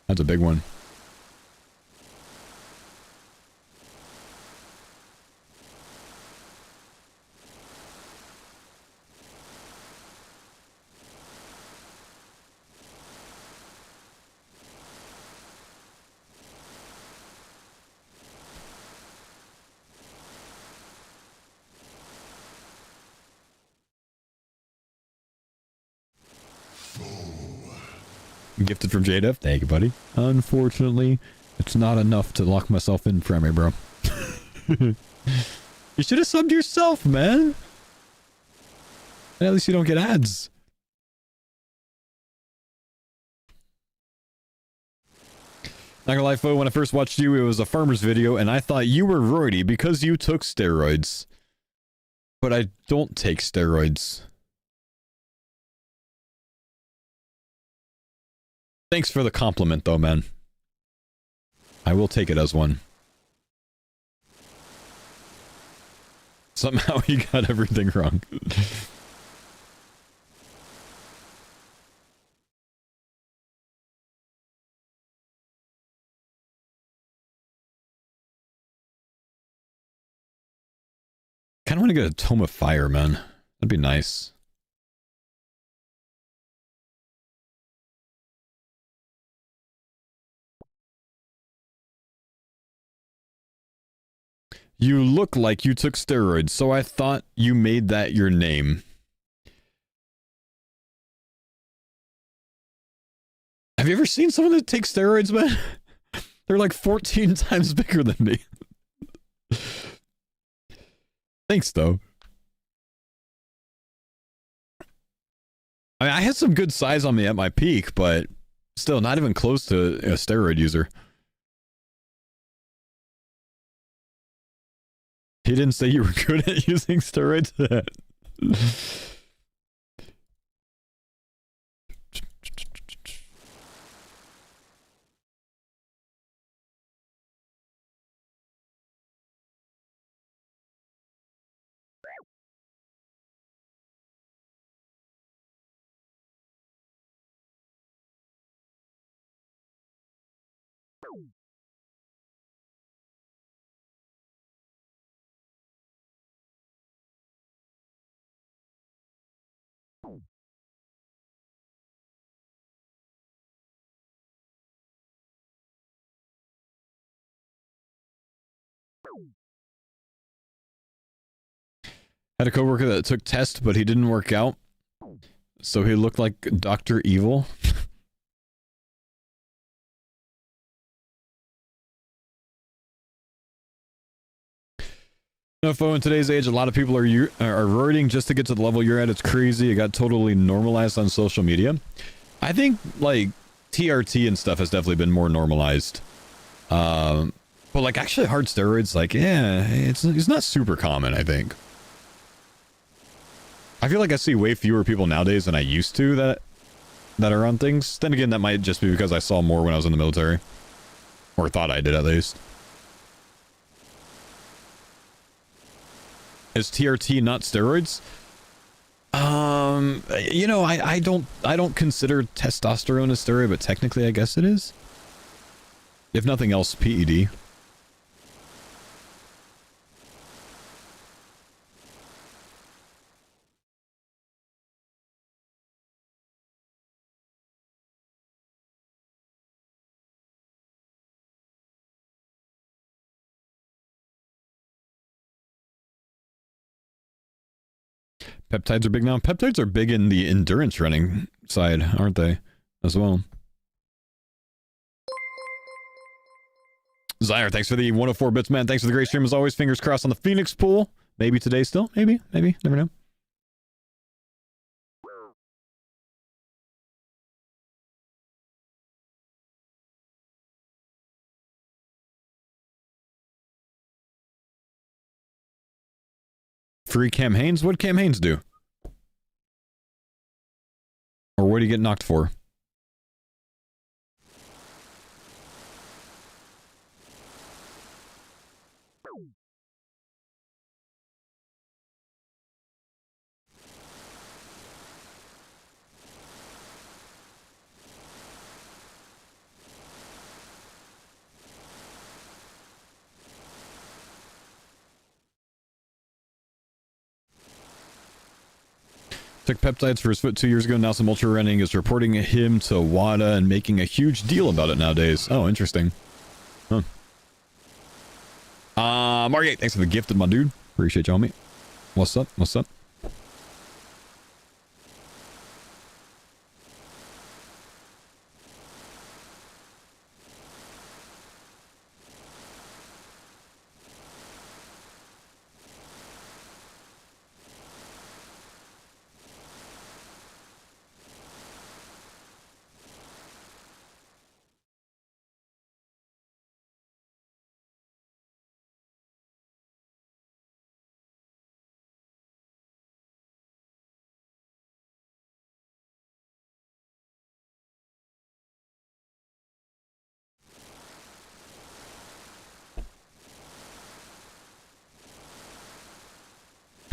That's a big one. Gifted from JDF. Thank you, buddy. Unfortunately, it's not enough to lock myself in for me, bro. You should have subbed yourself, man. And at least you don't get ads. Not gonna lie, Fo, when I first watched you, it was a farmer's video, and I thought you were roidy because you took steroids. But I don't take steroids. Thanks for the compliment, though, man. I will take it as one. Somehow he got everything wrong. Kind of want to get a Tome of Fire, man. That'd be nice. You look like you took steroids, so I thought you made that your name. Have you ever seen someone that takes steroids, man? They're like 14 times bigger than me. Thanks, though. I mean, I had some good size on me at my peak, but still not even close to a steroid user. He didn't say you were good at using steroids. Had a coworker that took tests, but he didn't work out. So he looked like Dr. Evil. No, Fo, in today's age, a lot of people are roiding just to get to the level you're at. It's crazy. It got totally normalized on social media. I think, like, TRT and stuff has definitely been more normalized. But, like, actually hard steroids, like, yeah, it's not super common, I think. I feel like I see way fewer people nowadays than I used to that are on things. Then again, that might just be because I saw more when I was in the military. Or thought I did, at least. Is TRT not steroids? You know, I don't consider testosterone a steroid, but technically I guess it is. If nothing else, PED. Peptides are big now. Peptides are big in the endurance running side, aren't they? As well. Zyre, thanks for the 104 bits, man. Thanks for the great stream as always. Fingers crossed on the Phoenix pool. Maybe today still. Maybe. Never know. Free Cam Hanes? What'd Cam Hanes do? Or what do you get knocked for? Took peptides for his foot 2 years ago. Now some ultra running is reporting him to WADA and making a huge deal about it nowadays. Oh, interesting. Huh. Margate, thanks for the gift, my dude. Appreciate you, homie. What's up? What's up?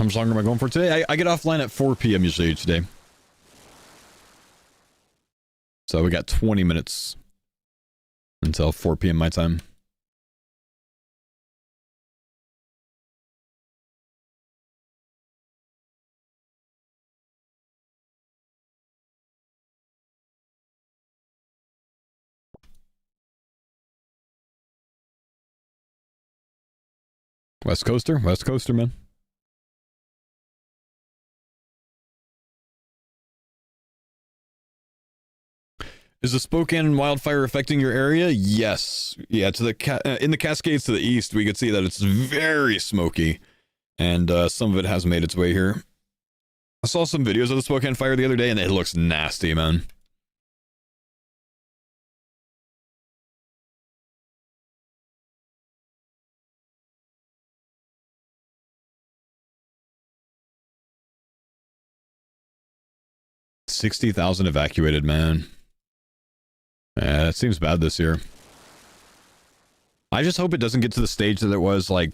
How much longer am I going for today? I get offline at 4 p.m. usually today. So we got 20 minutes until 4 p.m. my time. West Coaster, man. Is the Spokane wildfire affecting your area? Yes. Yeah, to the in the Cascades to the east, we could see that it's very smoky, and some of it has made its way here. I saw some videos of the Spokane fire the other day, and it looks nasty, man. $60,000 evacuated, man. Yeah, that seems bad this year. I just hope it doesn't get to the stage that it was like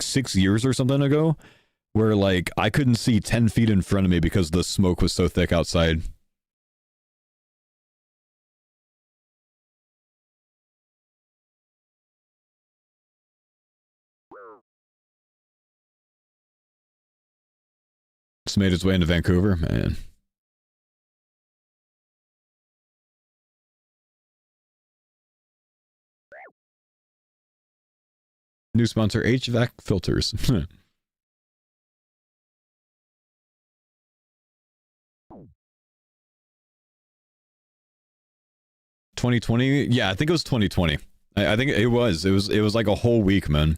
6 years or something ago, where like I couldn't see 10 feet in front of me because the smoke was so thick outside. Just made its way into Vancouver, man. New sponsor, HVAC filters. 2020? Yeah, I think it was 2020. I think it was. It was like a whole week, man.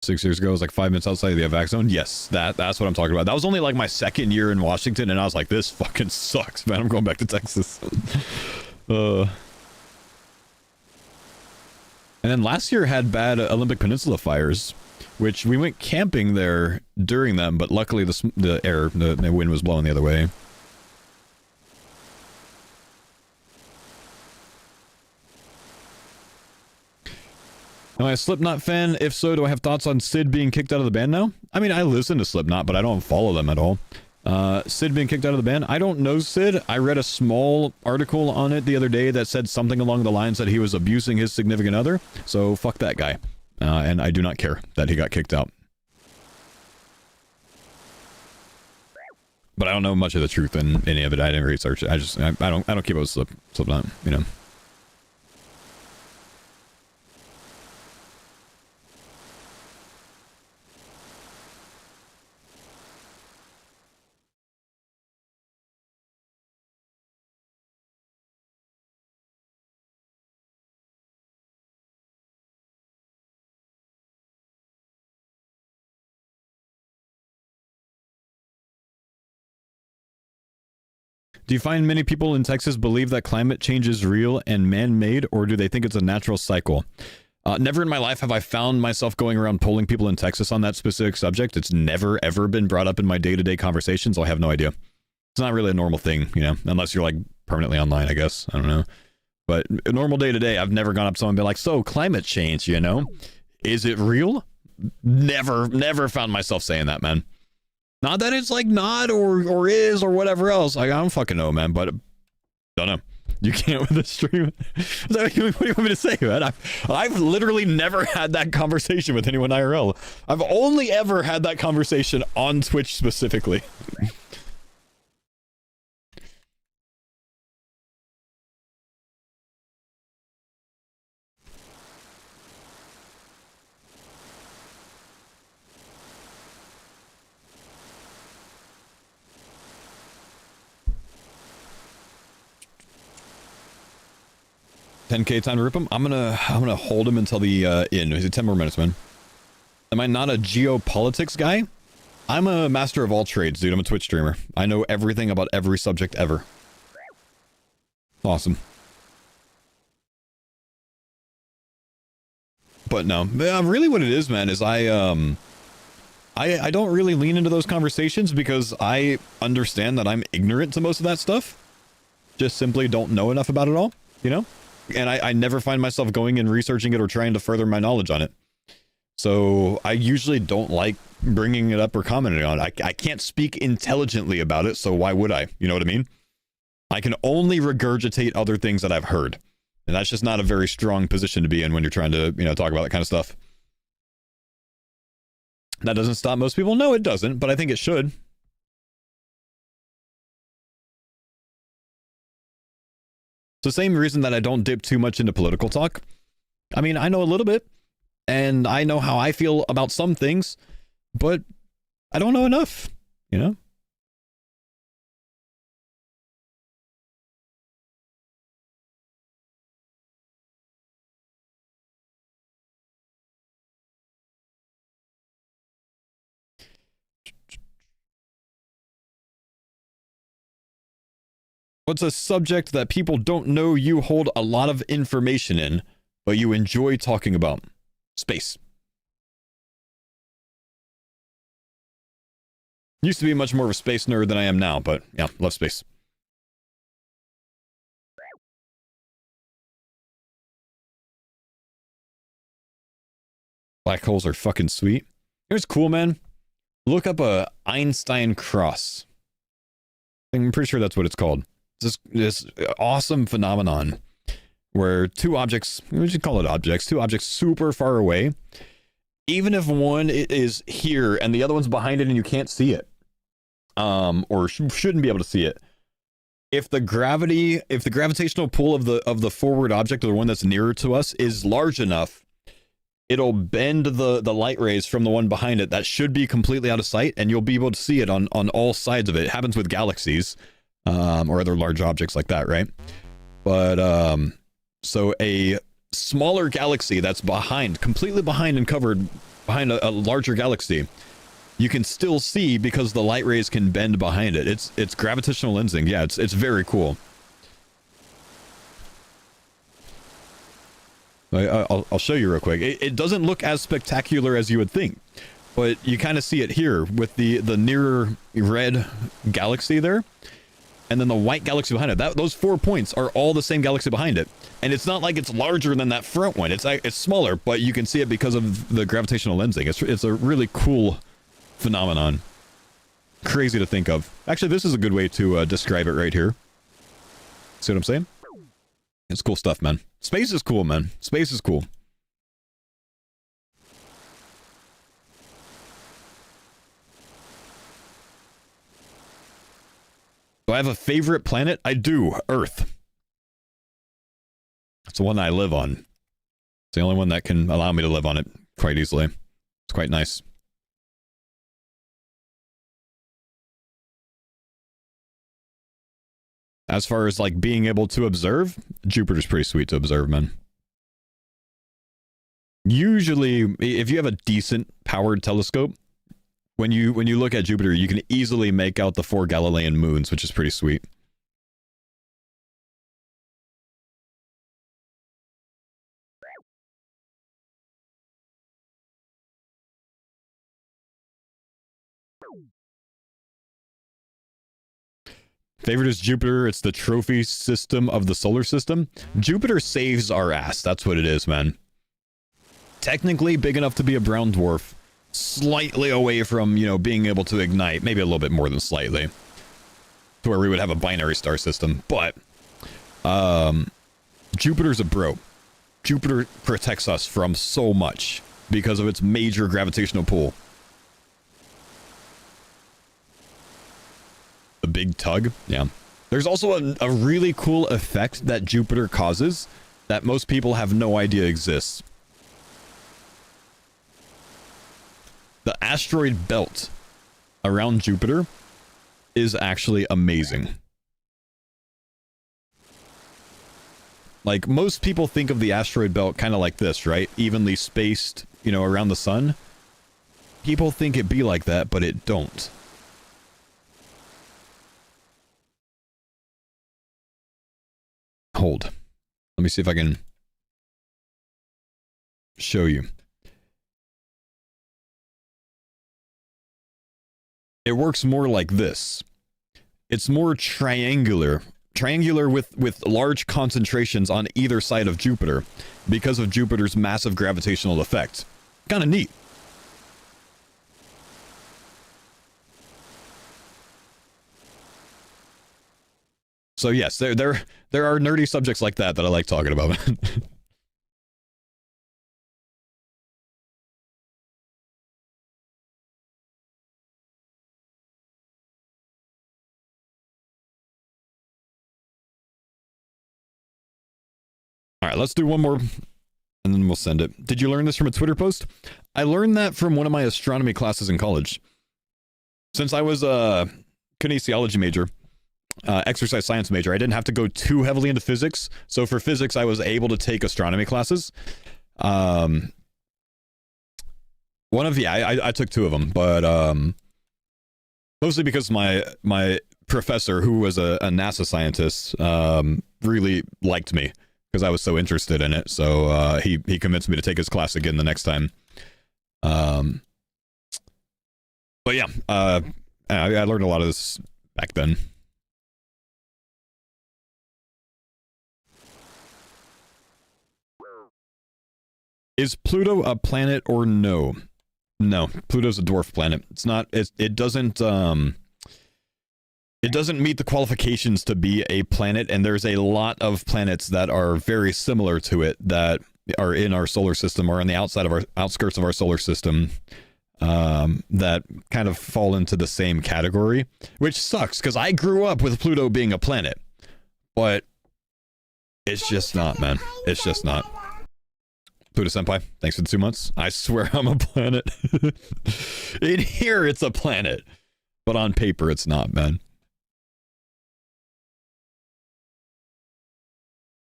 6 years ago, it was like 5 minutes outside of the evac zone. Yes, that's what I'm talking about. That was only like my second year in Washington, and I was like, this fucking sucks, man. I'm going back to Texas. And then last year had bad Olympic Peninsula fires, which we went camping there during them, but luckily the wind was blowing the other way. Am I a Slipknot fan? If so, do I have thoughts on Sid being kicked out of the band now? I mean, I listen to Slipknot, but I don't follow them at all. Sid being kicked out of the band? I don't know Sid. I read a small article on it the other day that said something along the lines that he was abusing his significant other. So fuck that guy. And I do not care that he got kicked out. But I don't know much of the truth in any of it. I didn't research it. I don't keep up with Slipknot, you know. Do you find many people in Texas believe that climate change is real and man-made, or do they think it's a natural cycle? Never in my life have I found myself going around polling people in Texas on that specific subject. It's never, ever been brought up in my day-to-day conversations, so I have no idea. It's not really a normal thing, you know, unless you're, like, permanently online, I guess. I don't know. But a normal day-to-day, I've never gone up to someone and been like, so, climate change, you know? Is it real? Never found myself saying that, man. Not that it's like not or is or whatever else. Like, I don't fucking know, man, but don't know. You can't with the stream. What do you want me to say, man? I've literally never had that conversation with anyone IRL. I've only ever had that conversation on Twitch specifically. 10k time to rip him. I'm gonna hold him until the end. Is it 10 more minutes, man? Am I not a geopolitics guy? I'm a master of all trades, dude. I'm a Twitch streamer. I know everything about every subject ever. Awesome. But no, really what it is, man, is I don't really lean into those conversations because I understand that I'm ignorant to most of that stuff. Just simply don't know enough about it all, you know? And I never find myself going and researching it or trying to further my knowledge on it. So I usually don't like bringing it up or commenting on it. I can't speak intelligently about it, so why would I? You know what I mean? I can only regurgitate other things that I've heard. And that's just not a very strong position to be in when you're trying to, talk about that kind of stuff. That doesn't stop most people. No, it doesn't, but I think it should. It's the same reason that I don't dip too much into political talk. I mean, I know a little bit, and I know how I feel about some things, but I don't know enough, What's a subject that people don't know you hold a lot of information in, but you enjoy talking about? Space. Used to be much more of a space nerd than I am now, but yeah, love space. Black holes are fucking sweet. Here's cool, man. Look up a Einstein cross. I'm pretty sure that's what it's called. This awesome phenomenon where two objects, we should call it objects, two objects super far away, even if one is here and the other one's behind it and you can't see it, or shouldn't be able to see it. If the gravitational pull of the forward object, or the one that's nearer to us, is large enough, it'll bend the light rays from the one behind it that should be completely out of sight, and you'll be able to see it on all sides of it. It happens with galaxies, or other large objects like that, right? But so a smaller galaxy that's completely behind and covered behind a larger galaxy, you can still see because the light rays can bend behind it. It's gravitational lensing. Yeah, it's very cool. I'll show you real quick. It doesn't look as spectacular as you would think, but you kind of see it here with the nearer red galaxy there, and then the white galaxy behind it. Those 4 points are all the same galaxy behind it, and it's not like it's larger than that front one. It's smaller, but you can see it because of the gravitational lensing. It's a really cool phenomenon. Crazy to think of. Actually, this is a good way to describe it right here. See what I'm saying? It's cool stuff, man. Space is cool, man. Space is cool. Do I have a favorite planet? I do. Earth. It's the one that I live on. It's the only one that can allow me to live on it quite easily. It's quite nice. As far as like being able to observe, Jupiter's pretty sweet to observe, man. Usually, if you have a decent powered telescope, when you look at Jupiter, you can easily make out the 4 Galilean moons, which is pretty sweet. Favorite is Jupiter. It's the trophy system of the solar system. Jupiter saves our ass. That's what it is, man. Technically big enough to be a brown dwarf. Slightly away from, being able to ignite. Maybe a little bit more than slightly. To where we would have a binary star system. But, Jupiter's a bro. Jupiter protects us from so much because of its major gravitational pull. The big tug? Yeah. There's also a really cool effect that Jupiter causes that most people have no idea exists. The asteroid belt around Jupiter is actually amazing. Like, most people think of the asteroid belt kind of like this, right? Evenly spaced, around the sun. People think it be like that, but it don't. Hold. Let me see if I can show you. It works more like this. It's more triangular. Triangular with large concentrations on either side of Jupiter because of Jupiter's massive gravitational effect. Kind of neat. So yes, there are nerdy subjects like that I like talking about. All right, let's do one more, and then we'll send it. Did you learn this from a Twitter post? I learned that from one of my astronomy classes in college. Since I was a kinesiology major, exercise science major, I didn't have to go too heavily into physics. So for physics, I was able to take astronomy classes. One of the I took two of them, but mostly because my professor, who was a NASA scientist, really liked me because I was so interested in it. So he convinced me to take his class again the next time. But yeah, I learned a lot of this back then. Is Pluto a planet or no? No, Pluto's a dwarf planet. It's not. It doesn't. It doesn't meet the qualifications to be a planet, and there's a lot of planets that are very similar to it that are in our solar system or on the outside of our outskirts of our solar system. That kind of fall into the same category, which sucks because I grew up with Pluto being a planet, but it's just not, man. It's just not. Pluto Senpai, thanks for the 2 months. I swear I'm a planet. In here, it's a planet, but on paper, it's not, man.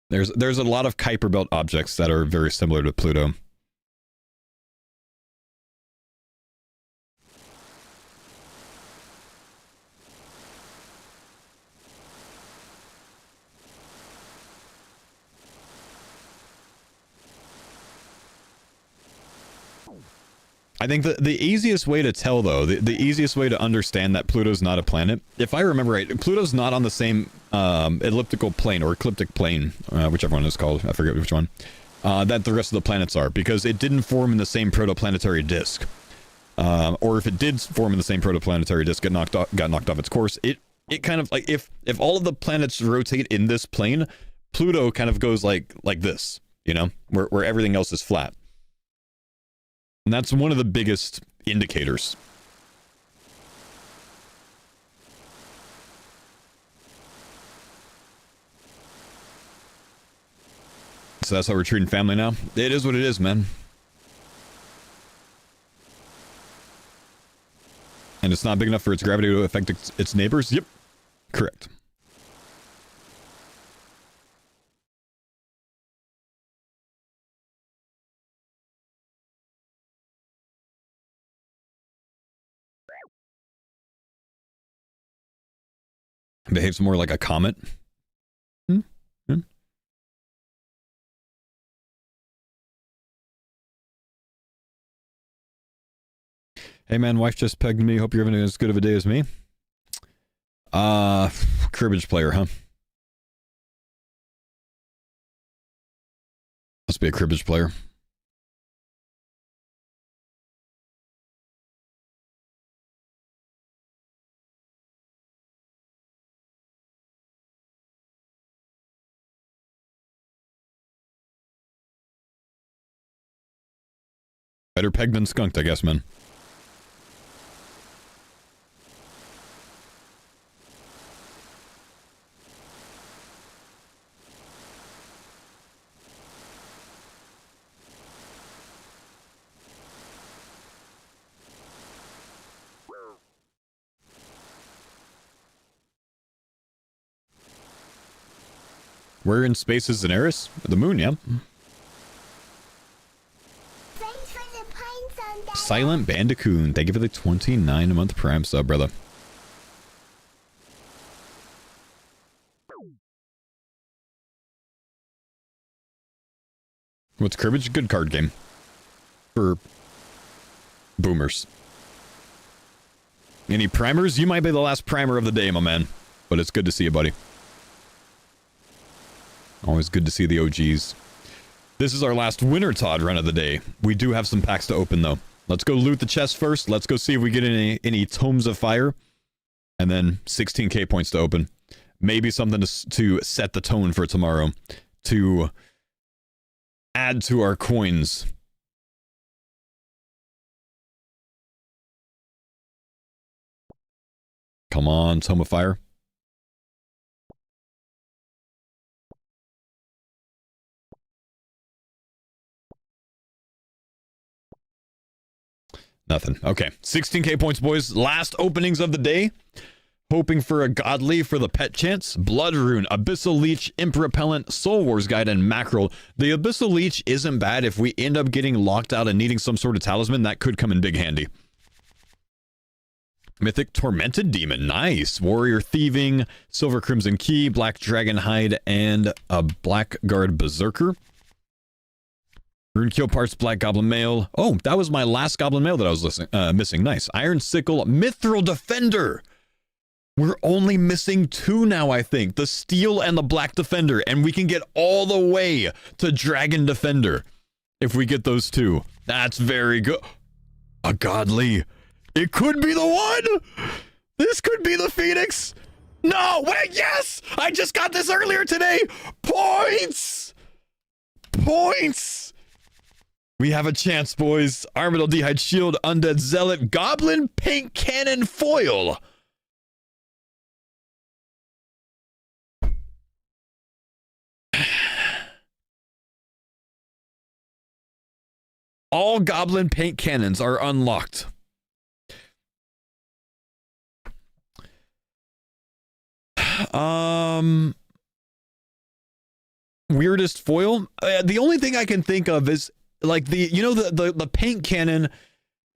There's a lot of Kuiper Belt objects that are very similar to Pluto. I think the easiest way to tell, though, the easiest way to understand that Pluto's not a planet, if I remember right, Pluto's not on the same elliptical plane or ecliptic plane, whichever one it's called, I forget which one, that the rest of the planets are, because it didn't form in the same protoplanetary disk. Or if it did form in the same protoplanetary disk, got knocked off its course, it kind of, like, if all of the planets rotate in this plane, Pluto kind of goes like this, you know, where everything else is flat. And that's one of the biggest indicators. So that's how we're treating family now? It is what it is, man. And it's not big enough for its gravity to affect its neighbors? Yep. Correct. Behaves more like a comet. Hey man, wife just pegged me. Hope you're having as good of a day as me. Cribbage player, huh? Must be a cribbage player. Better pegged than skunked, I guess, man. Where in space is Daenerys? The moon, yeah. Silent Bandicoot, thank you for the 29 a month Prime sub, brother. What's Cribbage? Good card game. For boomers. Any primers? You might be the last primer of the day, my man. But it's good to see you, buddy. Always good to see the OGs. This is our last Winter Todd run of the day. We do have some packs to open, though. Let's go loot the chest first. Let's go see if we get any Tomes of Fire. And then 16k points to open. Maybe something to set the tone for tomorrow. To add to our coins. Come on, Tome of Fire. Nothing. Okay. 16k points, boys. Last openings of the day. Hoping for a godly for the pet chance. Blood Rune, Abyssal Leech, Imp Repellent, Soul Wars Guide, and Mackerel. The Abyssal Leech isn't bad. If we end up getting locked out and needing some sort of talisman, that could come in big handy. Mythic Tormented Demon. Nice. Warrior Thieving, Silver Crimson Key, Black Dragon Hide, and a Blackguard Berserker. Runekill Parts, Black Goblin Mail. Oh, that was my last Goblin Mail that I was missing. Nice. Iron Sickle, Mithril Defender. We're only missing 2 now, I think. The Steel and the Black Defender. And we can get all the way to Dragon Defender if we get those 2. That's very good. A godly. It could be the one. This could be the Phoenix. No, wait, yes. I just got this earlier today. Points. Points. We have a chance, boys. Armadillo Shield, Undead Zealot, Goblin Paint Cannon Foil. All Goblin Paint Cannons are unlocked. Weirdest foil? The only thing I can think of is like the paint cannon.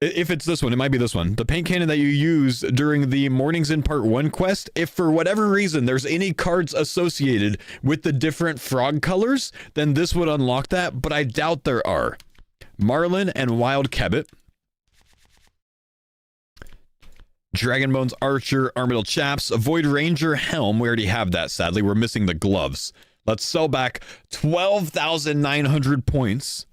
If it's this one, it might be this one. The paint cannon that you use during the Mornings in Part 1 quest. If for whatever reason there's any cards associated with the different frog colors, then this would unlock that, but I doubt there are. Marlin and Wild Kebbit. Dragonbones Archer, Armadillo Chaps, Void Ranger Helm. We already have that, sadly. We're missing the gloves. Let's sell back 12,900 points.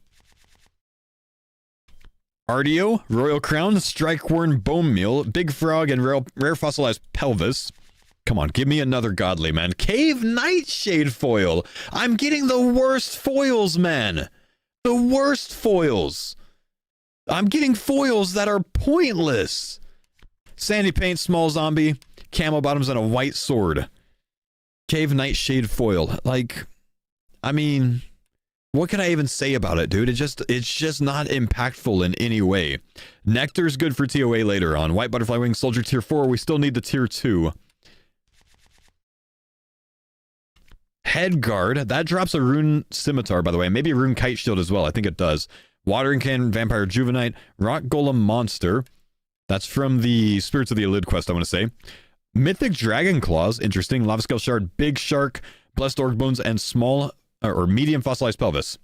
Ardio, Royal Crown, Strikeworn Bone Meal, Big Frog, and Rare Fossilized Pelvis. Come on, give me another godly, man. Cave Nightshade Foil. I'm getting the worst foils, man. The worst foils. I'm getting foils that are pointless. Sandy Paint, Small Zombie, Camo Bottoms, and a White Sword. Cave Nightshade Foil. Like, I mean, what can I even say about it, dude? It's just not impactful in any way. Nectar's good for TOA later on. White Butterfly Wing, Soldier Tier 4. We still need the Tier 2. Head Guard. That drops a Rune Scimitar, by the way. Maybe a Rune Kite Shield as well. I think it does. Watering Can, Vampire Juvenite, Rock Golem Monster. That's from the Spirits of the Elid quest, I want to say. Mythic Dragon Claws. Interesting. Lava Scale Shard, Big Shark, Blessed Orc Bones, and small or medium Fossilized Pelvis.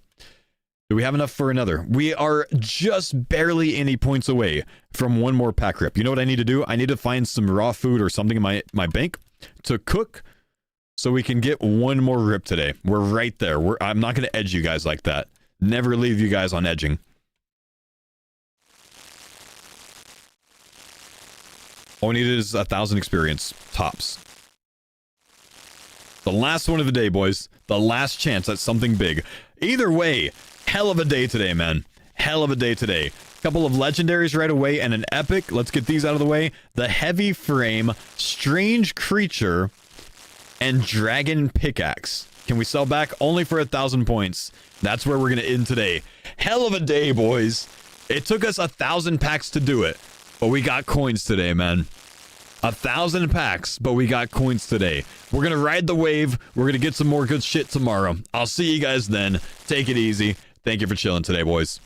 Do we have enough for another? We are just barely any points away from one more pack rip. You know what I need to do? I need to find some raw food or something in my bank to cook so we can get one more rip today. We're right there. I'm not going to edge you guys like that. Never leave you guys on edging. All we need is 1,000 experience, tops. The last one of the day, boys. The last chance at something big. Either way, hell of a day today, man. Hell of a day today. Couple of legendaries right away and an epic. Let's get these out of the way. The Heavy Frame, Strange Creature, and Dragon Pickaxe. Can we sell back? Only for 1,000 points. That's where we're going to end today. Hell of a day, boys. It took us 1,000 packs to do it. But we got coins today, man. 1,000 packs, but we got coins today. We're going to ride the wave. We're going to get some more good shit tomorrow. I'll see you guys then. Take it easy. Thank you for chilling today, boys.